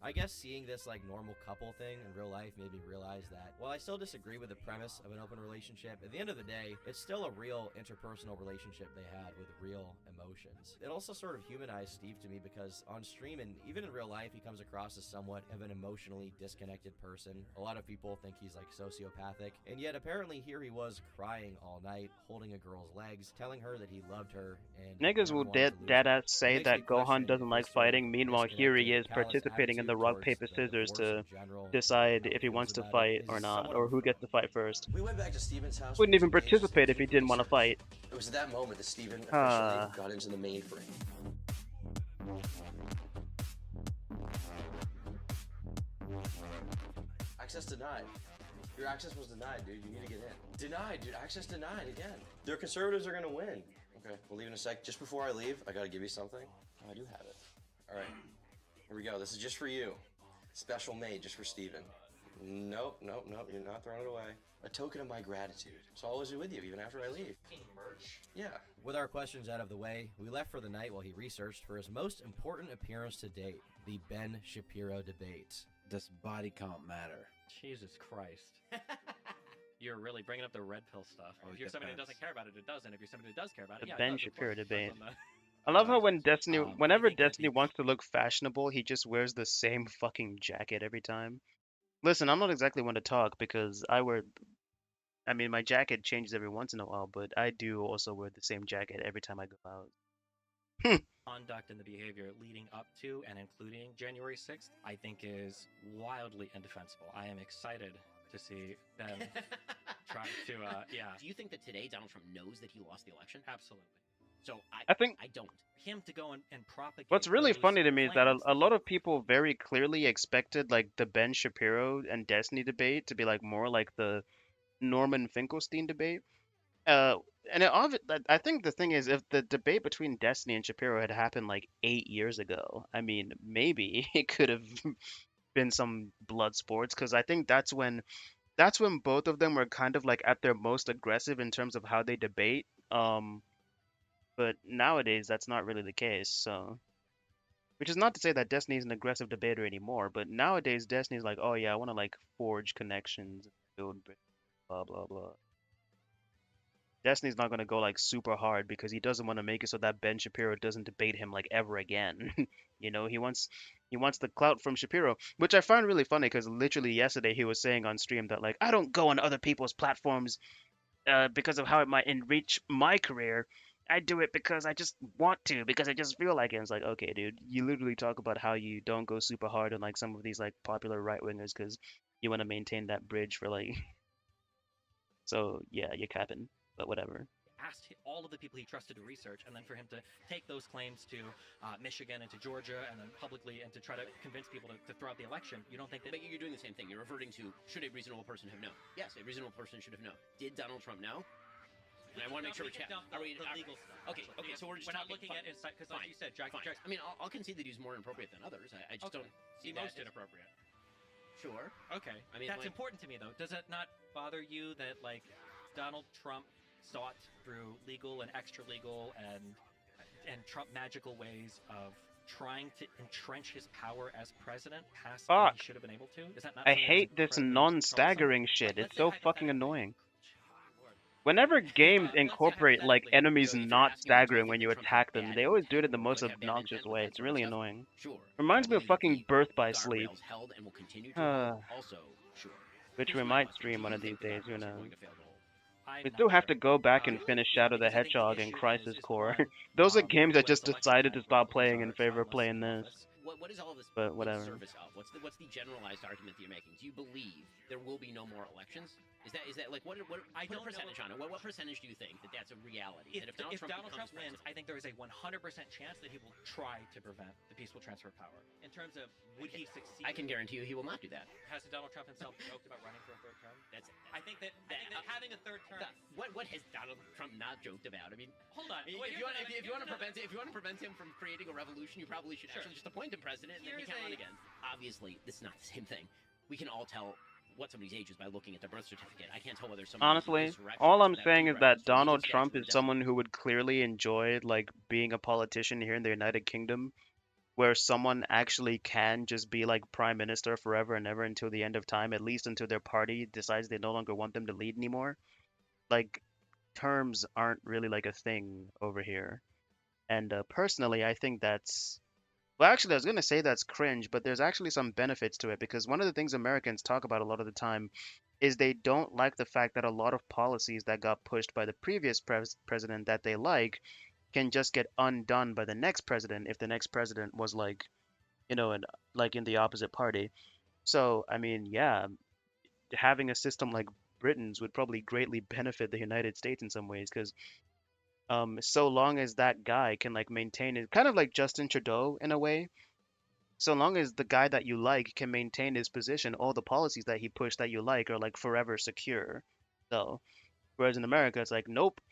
I guess seeing this like normal couple thing in real life made me realize that while I still disagree with the premise of an open relationship, at the end of the day, it's still a real interpersonal relationship they had with real emotions. It also sort of humanized Steve to me because on stream and even in real life, he comes across as somewhat of an emotionally disconnected person. A lot of people think he's like sociopathic, and yet apparently here he was crying all night, holding a girl's legs, telling her that he loved her, and Niggas will deadass say that Gohan doesn't like fighting. Meanwhile, here he is participating in the rock paper scissors to decide if he wants to fight or not, or who gets to fight first. We went back to Steven's house. Wouldn't even participate if he didn't want to fight. It was at that moment that Steven officially got into the mainframe. Access denied. Your access was denied, dude. You need to get in. Denied, dude. Access denied again. Their conservatives are gonna win. Okay, we'll leave in a sec. Just before I leave, I gotta give you something. Oh, I do have it. All right, here we go. This is just for you. Special made just for Steven. Nope, nope, nope. You're not throwing it away. A token of my gratitude. So I'll always be with you, even after I leave. Merch? Yeah. With our questions out of the way, we left for the night while he researched for his most important appearance to date, the Ben Shapiro debate. Does body count matter? Jesus Christ. You're really bringing up the red pill stuff. Oh, If you're somebody who depends. doesn't care about it, it doesn't. If you're somebody who does care about it, The yeah, it Ben does. Of Shapiro course. debate. Depends on I love how when Destiny, I whenever think that Destiny wants to look fashionable, he just wears the same fucking jacket every time. Listen, I'm not exactly one to talk because I mean, my jacket changes every once in a while, but I do also wear the same jacket every time I go out. conduct and the behavior leading up to and including January 6th, I think is wildly indefensible. I am excited to see them try to, yeah. Do you think that today Donald Trump knows that he lost the election? Absolutely. So I think I don't. Him to go and propagate. What's really those funny to me is that claims a lot of people very clearly expected like the Ben Shapiro and Destiny debate to be like more like the Norman Finkelstein debate. Uh, and I think the thing is, if the debate between Destiny and Shapiro had happened like 8 years ago, I mean, maybe it could have been some blood sports because I think that's when both of them were kind of like at their most aggressive in terms of how they debate. But nowadays that's not really the case. So, which is not to say that Destiny's an aggressive debater anymore, but nowadays Destiny's like, oh yeah, I want to like forge connections, build, blah blah blah. Destiny's not gonna go like super hard because he doesn't want to make it so that Ben Shapiro doesn't debate him like ever again. You know, he wants the clout from Shapiro, which I find really funny because literally yesterday he was saying on stream that like I don't go on other people's platforms because of how it might enrich my career. I do it because I just want to, because I just feel like it. And it's like, okay, dude, you literally talk about how you don't go super hard on like some of these like popular right wingers because you want to maintain that bridge for like. So yeah, you're capping, but whatever. asked all of the people he trusted to research, and then for him to take those claims to Michigan and to Georgia, and then publicly, and to try to convince people to throw out the election, you don't think that? But you're doing the same thing. You're reverting to, should a reasonable person have known? Yes, a reasonable person should have known. Did Donald Trump know? And I want to make sure we chat. Are we the legal stuff? Okay, okay. So we're just not talking, looking at inside because, like you said, Jack. I mean, I'll concede that he's more inappropriate than others. I just don't see the that most as- inappropriate. Sure. Okay. I mean, that's like- important to me, though. Does it not bother you that like Donald Trump sought through legal and extra legal and Trump magical ways of trying to entrench his power as president past what he Fuck. should have been able to? Is that not I something that's hate this incredibly non-staggering shit. It's so fucking annoying. Whenever games incorporate like enemies not staggering when you attack them, they always do it in the most obnoxious way. It's really annoying. Sure. Reminds me of fucking Birth by Sleep. Guardrails held and will continue to hold. Also, sure. Which we might stream one of these days, who knows. I'm We not still have sure. to go back and finish Shadow the Hedgehog and Crisis Core. Those are games I just decided to stop playing in favor of playing this. What is all of this But in whatever. service of? What's the generalized argument that you're making? Do you believe there will be no more elections? Is that like what I put don't a percentage know on it? What percentage do you think that that's a reality? If, That if Donald Trump becomes wins, I think there is a 100% chance that he will try to prevent the peaceful transfer of power. In terms of would he succeed? I can guarantee you he will not do that. Has Donald Trump himself joked about running for a third term? I think that having a third term. What has Donald Trump not joked about? I mean, hold on. If you want to prevent him from creating a revolution, you probably should actually just appoint him president, and then he can run again. Obviously, this is not the same thing. We can all tell what somebody's age is by looking at their birth certificate. I can't tell whether someone Honestly, all I'm saying is that Donald Trump is doesn't. someone who would clearly enjoy like being a politician here in the United Kingdom, where someone actually can just be like prime minister forever and ever until the end of time, at least until their party decides they no longer want them to lead anymore. Like terms aren't really like a thing over here. And personally, I think that's well, actually, I was gonna say that's cringe, but there's actually some benefits to it because one of the things Americans talk about a lot of the time is they don't like the fact that a lot of policies that got pushed by the previous president that they like can just get undone by the next president if the next president was like, like in the opposite party. So, I mean, yeah, having a system like Britain's would probably greatly benefit the United States in some ways because so long as that guy can like maintain it, kind of like Justin Trudeau in a way. So long as the guy that you like can maintain his position, all the policies that he pushed that you like are like forever secure. So, whereas in America, it's like, nope.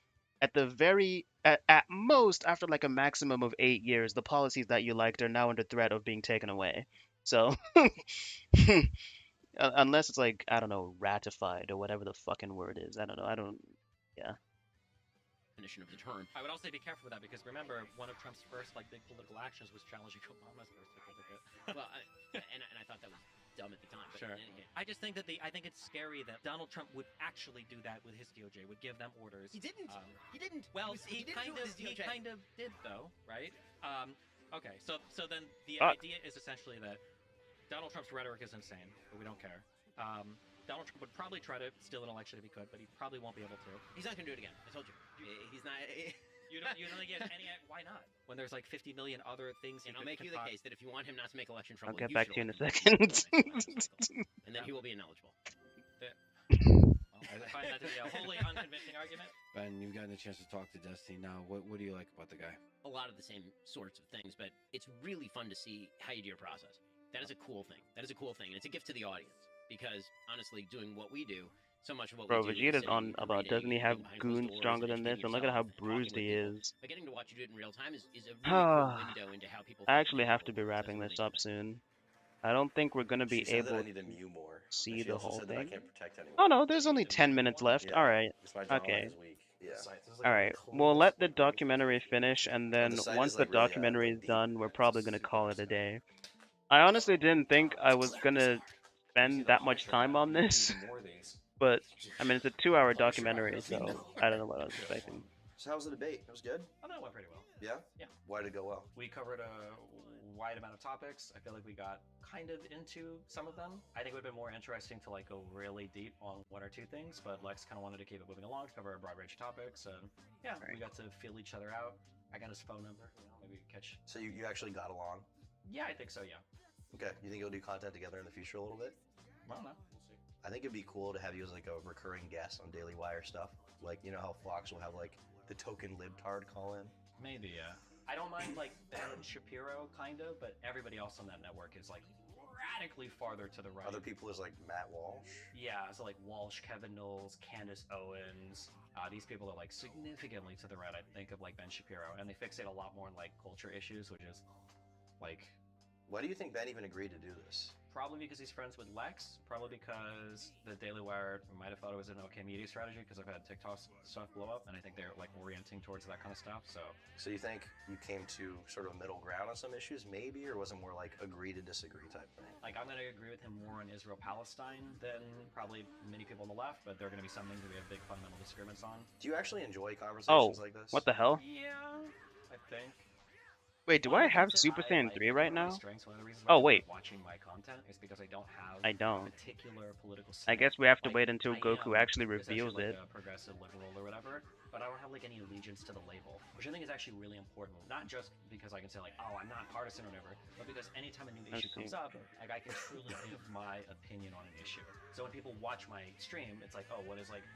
At most, after like a maximum of 8 years, the policies that you liked are now under threat of being taken away. So, unless it's like, I don't know, ratified or whatever the fucking word is. I don't know. I don't. Yeah. Definition of the term. I would also be careful with that because remember, one of Trump's first big political actions was challenging Obama's birth certificate. Well, and I thought that was dumb at the time. But Sure. Anyway. I just think that I think it's scary that Donald Trump would actually do that with his DOJ. Would give them orders. He didn't. He didn't. Well, He didn't do it with his DOJ. He kind of did though, right? Okay. So then the Fuck. idea is essentially that Donald Trump's rhetoric is insane, but we don't care. Donald Trump would probably try to steal an election if he could, but he probably won't be able to. He's not going to do it again. I told you. He's not. You don't think he has any? Why not? When there's like 50 million other things. And I'll make you the case that if you want him not to make election trouble, I'll get you back should to you in a elect second. him and then he will be ineligible. I find that to be a wholly unconvincing argument. Ben, you've gotten a chance to talk to Destiny now. What do you like about the guy? A lot of the same sorts of things, but it's really fun to see how you do your process. That is a cool thing. And it's a gift to the audience because honestly, doing what we do, so much of what Bro, we do. Vegeta's on about doesn't he have goons stronger than this? And look at how bruised he is. But getting to watch you do it in real time is a really cool window into how people. I actually have to be wrapping this up soon. I don't think we're gonna be She said able that I to need to mew more. see And she the also whole said that I thing. can't protect anyone. Oh no, there's only 10 minutes left. Yeah. All right. It's my drama Okay. is weak. Yeah. All right. We'll let the documentary finish, and then the site once is, the like, really, documentary is done, we're probably gonna call it a day. I honestly didn't think I was gonna spend that much time on this, but I mean it's a 2-hour documentary, so I don't know what I was expecting. So how was the debate? It was good? I thought it went pretty well. Yeah? Yeah. Why did it go well? We covered a wide amount of topics. I feel like we got kind of into some of them. I think it would have been more interesting to like go really deep on one or two things, but Lex kind of wanted to keep it moving along, to cover a broad range of topics, and yeah, we got to feel each other out. I got his phone number. Maybe we could catch. So you actually got along? Yeah, I think so. Yeah. Okay. You think you'll do content together in the future a little bit? I don't know. We'll see. I think it'd be cool to have you as like a recurring guest on Daily Wire stuff. Like, you know how Fox will have like the token libtard call in? Maybe, yeah. I don't mind like Ben Shapiro, kind of, but everybody else on that network is like radically farther to the right. Other people is like Matt Walsh. Yeah, so like Walsh, Kevin Knowles, Candace Owens. These people are like significantly to the right, I think, of like Ben Shapiro, and they fixate a lot more on like culture issues, which is like. Why do you think Ben even agreed to do this? Probably because he's friends with Lex. Probably because the Daily Wire might have thought it was an okay media strategy because I've had TikTok stuff blow up, and I think they're like orienting towards that kind of stuff. So you think you came to sort of a middle ground on some issues, maybe, or was it more like agree to disagree type thing? Like I'm gonna agree with him more on Israel-Palestine than probably many people on the left, but there are gonna be some things that we have big fundamental disagreements on. Do you actually enjoy conversations like this? What the hell? Yeah, I think. Wait, do I have Super Saiyan 3 right now? One of the reasons Oh why I wait. like watching my content is because I don't have I don't. particular political. I guess we have to wait until Goku actually reveals it. A progressive liberal or whatever, but I don't have like any allegiance to the label, which I think is actually really important. Not just because I can say like, oh, I'm not partisan or whatever, but because anytime a new issue comes up, like I can truly give my opinion on an issue. So when people watch my stream, it's like, oh, what is like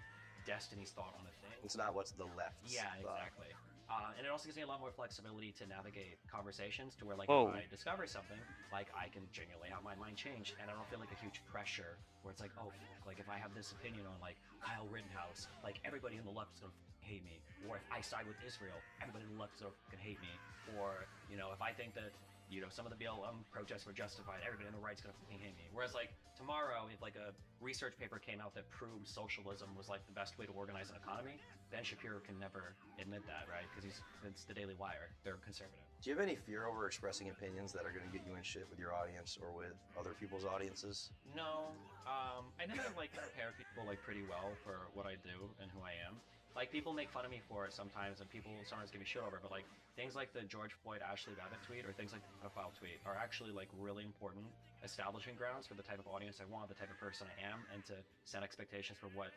Destiny's thought on a thing? It's not what's the left's Yeah, thought. exactly. And it also gives me a lot more flexibility to navigate conversations to where, like, Whoa. if I discover something, like, I can genuinely have my mind change, and I don't feel like a huge pressure where it's like, oh, fuck, like, if I have this opinion on, like, Kyle Rittenhouse, like, everybody in the left is gonna hate me. Or if I side with Israel, everybody in the left is gonna hate me. Or, you know, if I think that, you know, some of the BLM protests were justified, everybody on the right's gonna fucking hate me. Whereas, like, tomorrow, if, like, a research paper came out that proved socialism was, like, the best way to organize an economy, Ben Shapiro can never admit that, right? Because it's the Daily Wire. They're conservative. Do you have any fear over expressing opinions that are going to get you in shit with your audience or with other people's audiences? No, I never like prepare people like pretty well for what I do and who I am. Like people make fun of me for it sometimes, and people sometimes give me shit over it. But like things like the George Floyd Ashley Babbitt tweet or things like the pedophile tweet are actually like really important establishing grounds for the type of audience I want, the type of person I am, and to set expectations for what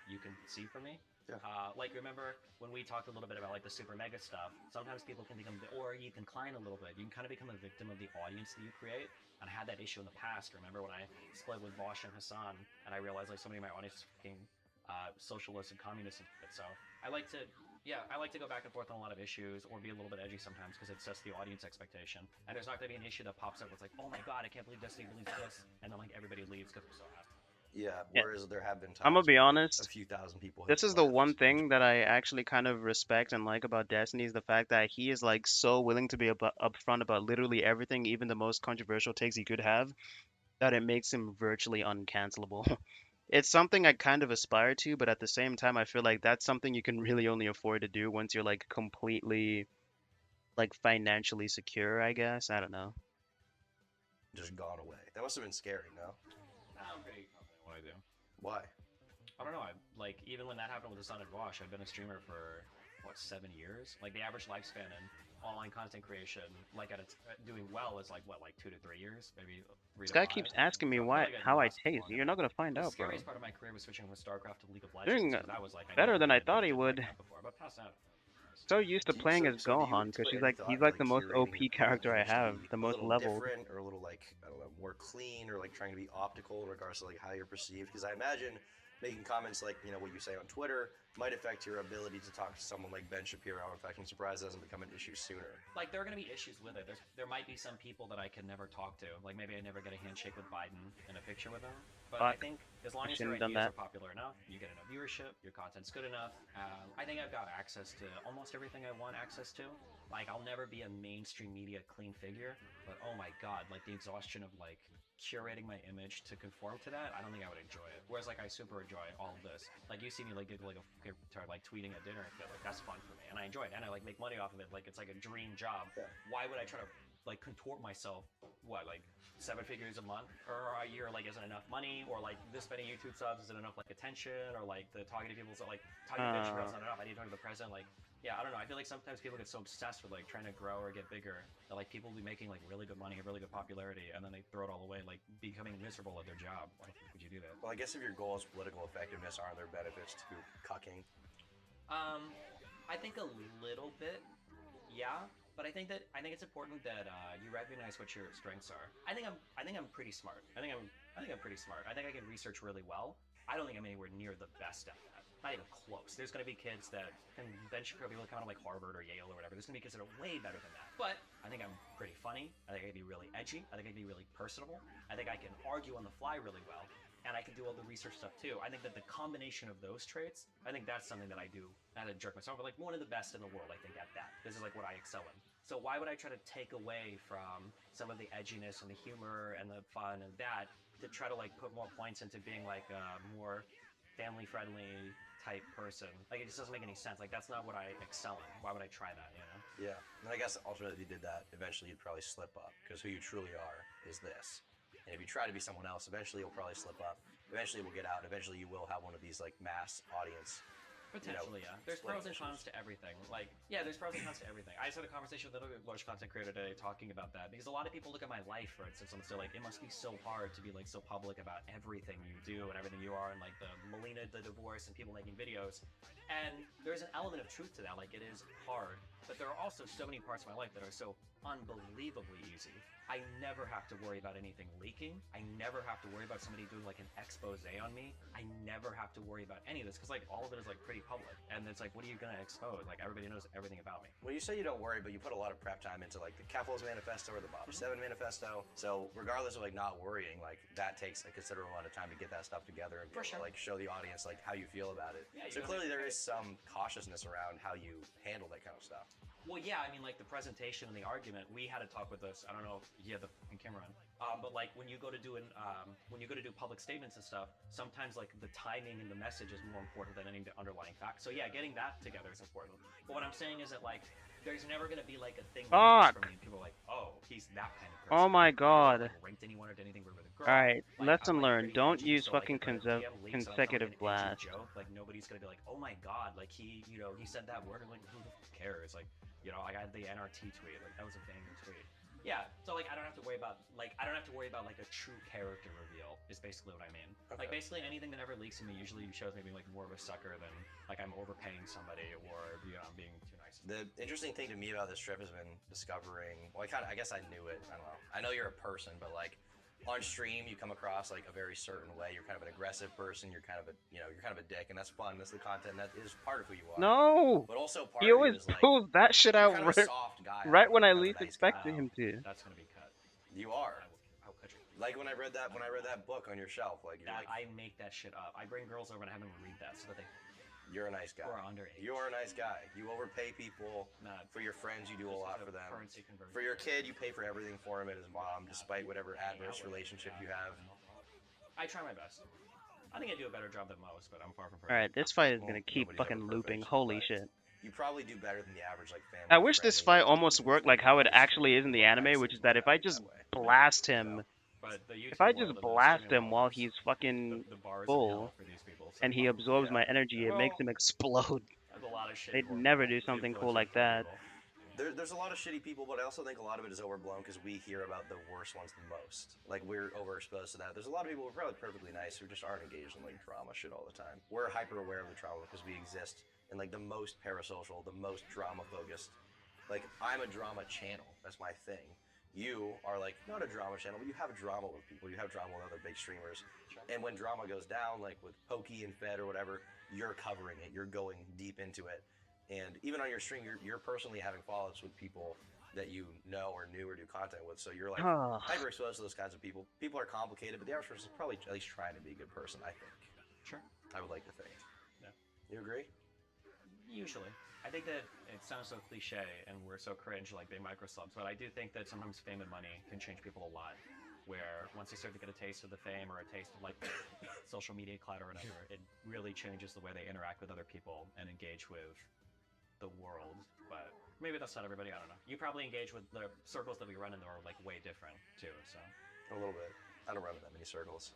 you can see from me. Yeah. Like remember when we talked a little bit about like the super mega stuff, sometimes people can become, or you can decline a little bit, you can kind of become a victim of the audience that you create. And I had that issue in the past. Remember when I split with Vosh and Hassan, and I realized like so many of my audience is fucking socialist and communist and shit. So I like to go back and forth on a lot of issues or be a little bit edgy sometimes because it sets the audience expectation. And there's not going to be an issue that pops up where it's like, oh my god, I can't believe Destiny believes this, and then like everybody leaves because we're so happy. Yeah, Yeah. whereas there have been times I'm gonna be where honest. a few thousand people. This hit is the left. one thing that I actually kind of respect and like about Destiny is the fact that he is like so willing to be upfront about literally everything, even the most controversial takes he could have. that it makes him virtually uncancelable. It's something I kind of aspire to, but at the same time, I feel like that's something you can really only afford to do once you're like completely like financially secure, I guess. I don't know. Just gone away. That must have been scary, no? I'm pretty confident in what I do. Why? I don't know. I like even when that happened with the Sun and Wash, I've been a streamer for what 7 years. Like the average lifespan in online content creation, like doing well, is like what, like 2 to 3 years, maybe three This to guy five. keeps asking me So I feel why like I how I lasted taste. long You're enough. not gonna find The out, bro. scariest part of my career was switching from StarCraft to League of Legends Doing because that was like I better never than I really thought he did would. that before, but past that. So used to playing as So do you Gohan because put any he's thought like into, the most curating your OP character I image to have, be the a most little leveled. different, or a little like, I don't know, more clean, or like trying to be optical in regards to like how you're perceived? Because I imagine making comments like, you know, what you say on Twitter might affect your ability to talk to someone like Ben Shapiro. In fact, I'm surprised it doesn't become an issue sooner. Like there are going to be issues with it. There might be some people that I can never talk to. Like maybe I never get a handshake with Biden in a picture with him. But I Fuck. think as long I as your shouldn't have done ideas that. are popular enough, you get enough viewership, your content's good enough. I think I've got access to almost everything I want access to. Like I'll never be a mainstream media clean figure, but oh my god, like the exhaustion of like curating my image to conform to that, I don't think I would enjoy it. Whereas like I super enjoy all of this. Like you see me like giggle like a fucking retard, like tweeting at dinner and feel like that's fun for me, and I enjoy it, and I like make money off of it. Like it's like a dream job. Why would I try to like contort myself? What, like 7 figures a month or a year like isn't enough money, or like this many YouTube subs isn't enough like attention, or like the talking to people is like talking to bitch girls not enough. I need to talk to the president. Like yeah, I don't know. I feel like sometimes people get so obsessed with like trying to grow or get bigger that like people will be making like really good money, really good popularity, and then they throw it all away, like becoming miserable at their job. Why would you do that? Well, I guess if your goal is political effectiveness, aren't there benefits to cucking? I think a little bit, yeah. But I think it's important that you recognize what your strengths are. I think I'm pretty smart. I think I'm pretty smart. I think I can research really well. I don't think I'm anywhere near the best at that. Not even close. There's going to be kids that can venture be kind of like Harvard or Yale or whatever. There's going to be kids that are way better than that. But I think I'm pretty funny. I think I can be really edgy. I think I can be really personable. I think I can argue on the fly really well. And I can do all the research stuff too. I think that the combination of those traits, I think that's something that I do. Not a jerk myself, but like one of the best in the world, I think, at that. This is like what I excel in. So why would I try to take away from some of the edginess and the humor and the fun and that to try to like put more points into being like a more family friendly type person? Like it just doesn't make any sense. Like that's not what I excel in. Why would I try that, you know? Yeah. And I guess ultimately if you did that, eventually you'd probably slip up, because who you truly are is this. And if you try to be someone else, eventually you'll probably slip up. Eventually it will get out. Eventually you will have one of these like mass audience. Potentially, yeah. There's pros and cons to everything. Like, yeah, there's pros and cons to everything. I just had a conversation with another large content creator today talking about that, because a lot of people look at my life, for instance, and they're like, it must be so hard to be like so public about everything you do and everything you are, and like the Melina, the divorce, and people making videos. And there's an element of truth to that. Like, it is hard, but there are also so many parts of my life that are so unbelievably easy. I never have to worry about anything leaking. I never have to worry about somebody doing like an expose on me. I never have to worry about any of this, because like all of it is like pretty public, and it's like, what are you gonna expose? Like everybody knows everything about me. Well, you say you don't worry, but you put a lot of prep time into like the Capitals Manifesto or the Bob 7 Manifesto. So regardless of like not worrying, like that takes a considerable amount of time to get that stuff together and be able to, like show the audience like how you feel about it. Yeah, so clearly there is some cautiousness around how you handle that kind of stuff. Well, yeah, I mean, like the presentation and the argument, we had a talk with this. I don't know if you have the fucking camera on, but like when you go to do public statements and stuff, sometimes like the timing and the message is more important than any of the underlying facts. So yeah, getting that together is important. But what I'm saying is that like there's never gonna be like a thing Fuck. for me, and people are like, oh, he's that kind of person. Oh my god. I never ranked anyone or did anything with a girl. Alright, Like, lesson I'm, like, learned. pretty Don't edgy, use so, like, fucking if a DM leaks and I'm telling, consecutive like, an edgy blast. joke, like nobody's gonna be like, oh my god, like he, you know, he said that word, and like who the fuck cares? Like, you know, I had the NRT tweet, like that was a banger tweet. Yeah, so like I don't have to worry about like a true character reveal is basically what I mean. Okay. Like basically anything that ever leaks to me usually shows me being like more of a sucker than like I'm overpaying somebody or you know I'm being too nice. The interesting thing to me about this trip has been discovering. Well, I guess I knew it. I don't know. I know you're a person, but like on stream, you come across like a very certain way. You're kind of an aggressive person. You're kind of a dick, and that's fun. That's the content. That is part of who you are. No! But also part He of always you is like pulls that shit you're out kind of a soft guy. right when I kind of a least nice expected guy. him to. That's gonna be cut. You are. I'll cut you. Like when I read that book on your shelf, like you're That like, I make that shit up. I bring girls over and I have them read that so that they You're a nice guy. Or underage. You're a nice guy. You overpay people. For your friends, you do a lot for them. For your kid, you pay for everything for him and his mom, despite whatever adverse relationship you have. I try my best. I think I do a better job than most, but I'm far from perfect. Alright, this fight is gonna keep fucking looping. Holy shit. You probably do better than the average like family. I wish this fight almost worked like how it actually is in the anime, which is that if I just blast him, while he's fucking full, and he absorbs my energy, it makes him explode. They'd never do something cool like that. There's a lot of shitty people, but I also think a lot of it is overblown because we hear about the worst ones the most. Like, we're overexposed to that. There's a lot of people who are probably perfectly nice who just aren't engaged in, like, drama shit all the time. We're hyper aware of the trauma because we exist in, like, the most parasocial, the most drama-focused. Like, I'm a drama channel. That's my thing. You are, like, not a drama channel, but you have drama with people. You have drama with other big streamers. And when drama goes down, like with Pokey and Fed or whatever, you're covering it. You're going deep into it. And even on your stream, you're personally having follow-ups with people that you know or knew or do content with. So you're like hyper exposed to those kinds of people. People are complicated, but the average person is probably at least trying to be a good person, I think. Sure. I would like to think. Yeah. You agree? Usually. I think that it sounds so cliche and we're so cringe like big microsubs, but I do think that sometimes fame and money can change people a lot. Where once they start to get a taste of the fame or a taste of like social media clout or whatever, it really changes the way they interact with other people and engage with the world. But maybe that's not everybody, I don't know. You probably engage with the circles that we run in that are like way different too, so. A little bit. I don't run in that many circles.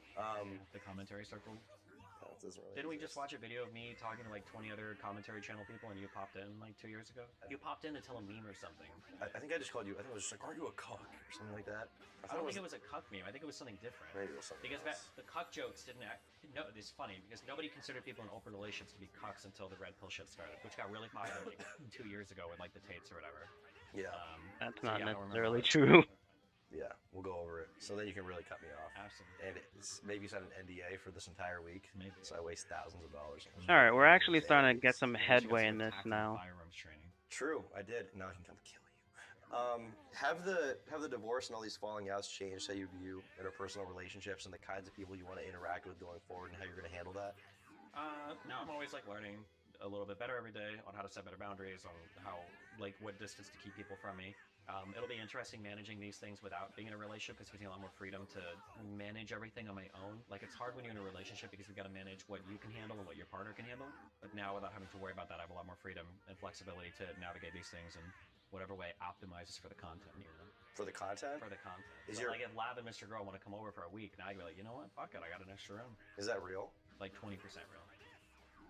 The commentary circle? Doesn't really Didn't we just watch a video of me talking to like 20 other commentary channel people and you popped in like 2 years ago? You popped in to tell a meme or something. I think I just called you, I think it was just like, are you a cuck? Or something like that. I don't think it was a cuck meme. I think it was something different. Maybe it was something because the cuck jokes didn't act. No, it's funny because nobody considered people in open relations to be cucks until the red pill shit started, which got really popular like 2 years ago with like the Tates or whatever. Yeah. That's not necessarily true. Yeah, we'll go over it. So then you can really cut me off. Absolutely. And maybe sign an NDA for this entire week. Maybe. So I waste thousands of dollars. Alright, we're actually starting to get some headway in this now. True, I did. Now I can come kill you. Have the divorce and all these falling outs changed how you view interpersonal relationships and the kinds of people you want to interact with going forward and how you're going to handle that? No, I'm always like learning a little bit better every day on how to set better boundaries, on how like what distance to keep people from me. It'll be interesting managing these things without being in a relationship because it gives me a lot more freedom to manage everything on my own. Like, it's hard when you're in a relationship because you've got to manage what you can handle and what your partner can handle. But now, without having to worry about that, I have a lot more freedom and flexibility to navigate these things in whatever way optimizes for the content. You know? For the content? For the content. So like, if Lab and Mr. Girl want to come over for a week, now I can be like, you know what? Fuck it, I got an extra room. Is that real? Like 20% real.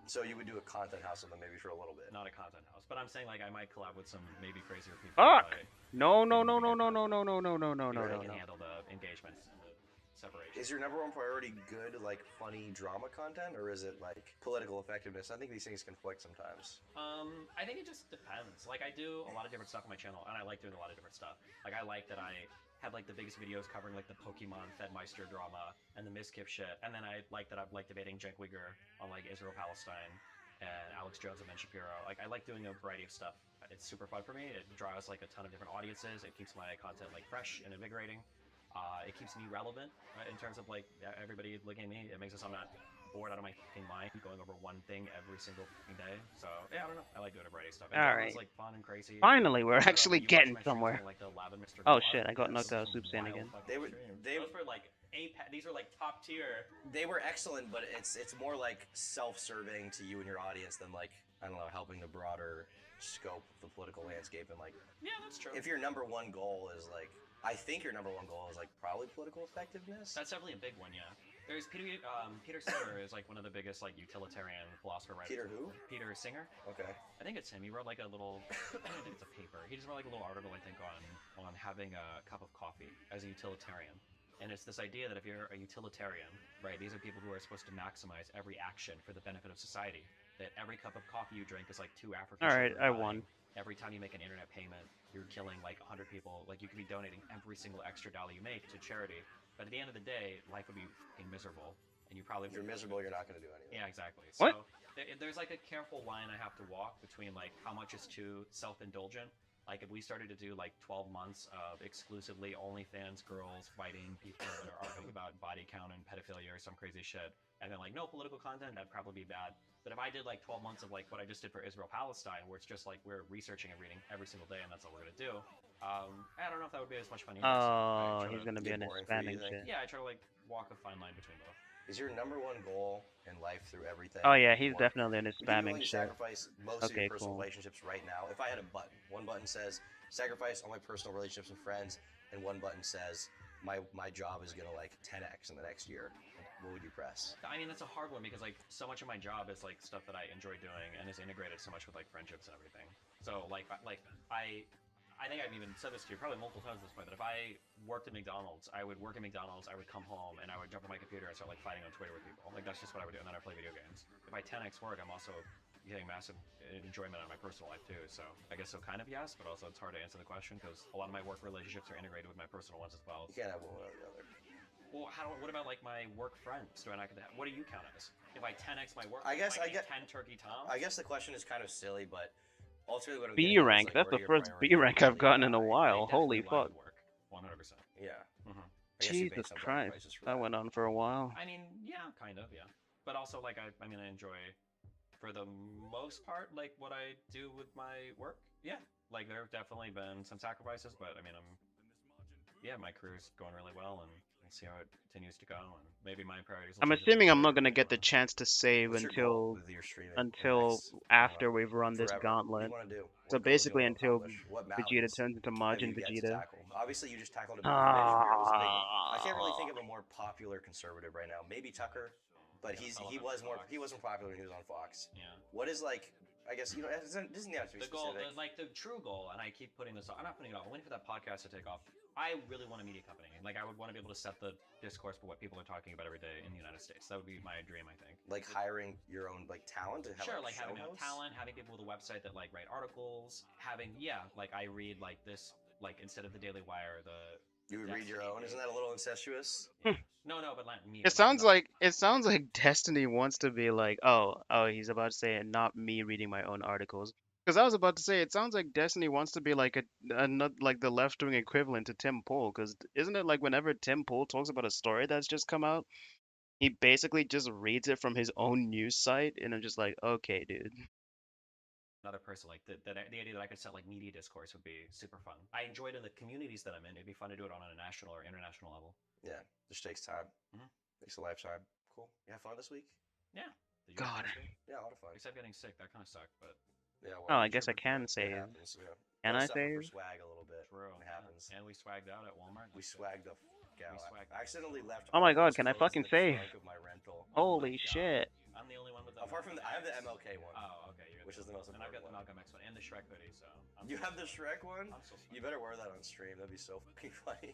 So you would do a content house with them maybe for a little bit? Not a content house, but I'm saying like I might collab with some maybe crazier people. Fuck! No. I can handle the engagements and the separation. Is your number one priority good, like, funny drama content, or is it, like, political effectiveness? I think these things conflict sometimes. I think it just depends. Like, I do a lot of different stuff on my channel, and I like doing a lot of different stuff. Like, I like that I have, like, the biggest videos covering, like, the Pokemon Fedmeister drama and the Miskip shit, and then I like that I'm, like, debating Cenk Uygur on, like, Israel-Palestine and Alex Jones and Ben Shapiro. Like, I like doing a variety of stuff. It's super fun for me. It draws, like, a ton of different audiences. It keeps my content, like, fresh and invigorating. It keeps me relevant in terms of, like, everybody looking at me. It makes it so I'm not bored out of my fucking mind going over one thing every single day. So, yeah, I don't know. I like doing a variety of stuff. Alright. Like, fun and crazy. Finally, we're actually getting somewhere. Like the Lab and Mr. Oh shit, I got knocked out of Soup Stand again. Those were, like, these are, like, top tier. They were excellent, but it's more like self-serving to you and your audience than, like, I don't know, helping the broader scope of the political landscape. And, like, yeah, that's true. If your number one goal is, like, I think your number one goal is, like, probably political effectiveness. That's definitely a big one, yeah. There's Peter Singer is, like, one of the biggest, like, utilitarian philosopher writers. Peter who? Peter Singer. Okay. I think it's him. He wrote, like, a little, I don't think it's a paper. He just wrote, like, a little article, I think, on having a cup of coffee as a utilitarian. And it's this idea that if you're a utilitarian, right, these are people who are supposed to maximize every action for the benefit of society, that every cup of coffee you drink is like 2 African Alright, children I dying. won. Every time you make an internet payment, you're killing like 100 people. Like, you could be donating every single extra dollar you make to charity. But at the end of the day, life would be fucking miserable. And you probably... If you're miserable, you're not going to do anything. Yeah, exactly. What? So there's like a careful line I have to walk between like how much is too self-indulgent Like if we started to do like 12 months of exclusively OnlyFans girls fighting people that are arguing about body count and pedophilia or some crazy shit, and then like no political content, that'd probably be bad. But if I did like 12 months of like what I just did for Israel Palestine, where it's just like we're researching and reading every single day, and that's all we're gonna do, I don't know if that would be as much fun either. Oh, he's gonna be on his spamming shit. Yeah, I try to like walk a fine line between both. Is your number one goal in life through everything? Oh yeah, he's work? definitely in his Would you be spamming willing to shit. sacrifice most of Okay, your personal cool. relationships right now? If I had a button, one button says sacrifice all my personal relationships and friends, and one button says my job is gonna like 10x in the next year. What would you press? I mean, that's a hard one because like so much of my job is like stuff that I enjoy doing and is integrated so much with like friendships and everything. So like I think I've even said this to you probably multiple times at this point, that if I worked at McDonald's, I would work at McDonald's, I would come home, and I would jump on my computer and start like fighting on Twitter with people. Like that's just what I would do, and then I play video games. If I 10x work, I'm also getting massive enjoyment out of my personal life too. So I guess so kind of yes, but also it's hard to answer the question because a lot of my work relationships are integrated with my personal ones as well. You can't have one without the other. Well, what about like my work friends? What do you count as? If I 10x my work, I guess I I get 10 turkey toms. I guess the question is kind of silly, but ultimately what I'm B getting at is, rank. like, That's what the are your first priorities B rank I've in gotten in a life? while. Holy fuck. 100%. Yeah. Mhm. I guess you pay Jesus some Christ. sacrifices for That went on for a while. I mean, yeah, kind of, yeah. But also, like, I mean, I enjoy, for the most part, like, what I do with my work. Yeah. Like, there have definitely been some sacrifices, but, I mean, my career's going really well, and we'll see how it continues to go, and maybe my priorities will I'm change a assuming little I'm bit. not gonna get the chance to save What's your goal until with your streaming in the next, after we've run this forever? What do gauntlet. you want to do? So What goals do you basically want to until accomplish? What Vegeta mountains turns into have Majin you yet to Vegeta. tackle? Obviously, you just tackled a big fish. Beer was a big one. I can't really think of a more popular conservative right now. Maybe Tucker, but he wasn't popular when he was on Fox. Yeah. What is like? I guess it doesn't have to be The goal, specific. the true goal, and I keep putting this off. I'm not putting it off. I'm waiting for that podcast to take off. I really want a media company. Like, I would want to be able to set the discourse for what people are talking about every day in the United States. That would be my dream, I think. Like hiring your own like talent to have Sure, like having show my own hosts? talent, having people with a website that like write articles, like I read like this, like instead of the Daily Wire, You would read your own. Isn't that a little incestuous? No, but like me. It sounds like Destiny wants to be like, oh, he's about to say it, not me reading my own articles. Because I was about to say, it sounds like Destiny wants to be like like the left wing equivalent to Tim Pool. Because isn't it like whenever Tim Pool talks about a story that's just come out, he basically just reads it from his own news site, and I'm just like, okay, dude. Another person, like the idea that I could set like media discourse would be super fun. I enjoy it in the communities that I'm in. It'd be fun to do it on a national or international level. Yeah, just takes time. Mhm. Takes a lifetime. Cool. You have fun this week? Yeah. Did you God. have fun? Yeah, a lot of fun. Except getting sick, that kind of sucked, but. Yeah. Oh, I guess I can save. Happens, yeah. Can Gotta I suffer save? for swag a little bit. True. It happens. And we swagged out at Walmart. We swagged the fuck out. swagged. I accidentally left. Oh my all god, those can I clothes fucking in the save? trunk of my rental. Holy shit. I'm the only one with the. Apart from I have the MLK one. Oh, okay. Which is the most And I've got important the one. Malcolm X one and the Shrek hoodie, so. You have the Shrek one? I'm so You better wear that on stream. That'd be so fucking funny.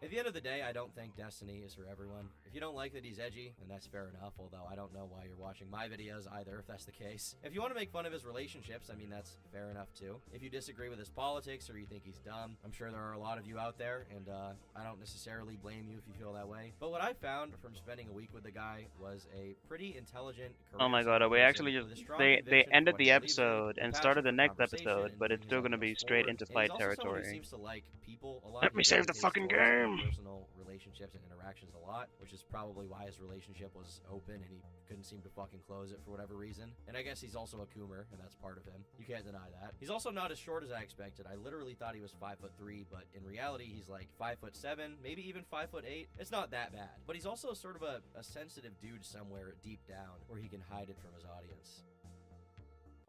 At the end of the day, I don't think Destiny is for everyone. If you don't like that he's edgy, then that's fair enough, although I don't know why you're watching my videos either, if that's the case. If you want to make fun of his relationships, I mean, that's fair enough too. If you disagree with his politics or you think he's dumb, I'm sure there are a lot of you out there, and I don't necessarily blame you if you feel that way. But what I found from spending a week with the guy was a pretty intelligent, Oh my god, are we actually just they ended the episode and started the next episode, but it's still gonna be straight into fight territory. Seems to like people a lot. Let me save the fucking game. Personal relationships and interactions a lot, which is probably why his relationship was open and he couldn't seem to fucking close it for whatever reason. And I guess he's also a coomer, and that's part of him. You can't deny that. He's also not as short as I expected. I literally thought he was 5'3", but in reality, he's like 5'7", maybe even 5'8". It's not that bad. But he's also sort of a sensitive dude somewhere deep down where he can hide it from his audience.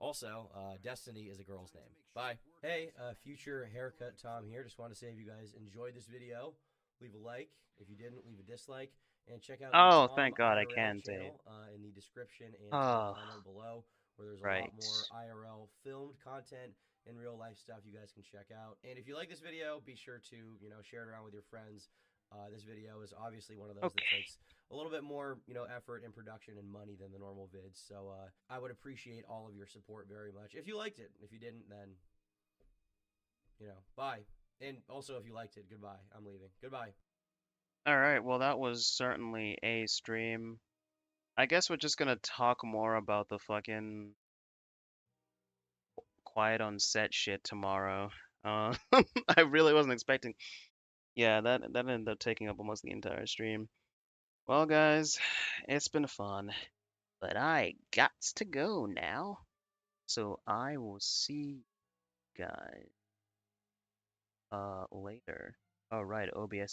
Also, Destiny is a girl's name. Bye. Hey, future haircut Tom here. Just want to say if you guys enjoyed this video, leave a like. If you didn't, leave a dislike. And check out Oh, the thank Tom God I IRL can channel, save. in the description and Oh, comment below, where there's a right. lot more IRL filmed content and real life stuff you guys can check out. And if you like this video, be sure to share it around with your friends. This video is obviously one of those that takes a little bit more effort and production and money than the normal vids. So I would appreciate all of your support very much if you liked it. If you didn't, then bye. And also if you liked it, goodbye. I'm leaving. Goodbye. Alright, well that was certainly a stream. I guess we're just gonna talk more about the fucking quiet on set shit tomorrow. I really wasn't expecting. Yeah, that ended up taking up almost the entire stream. Well, guys, it's been fun, but I gots to go now. So I will see you guys later. All right, OBS is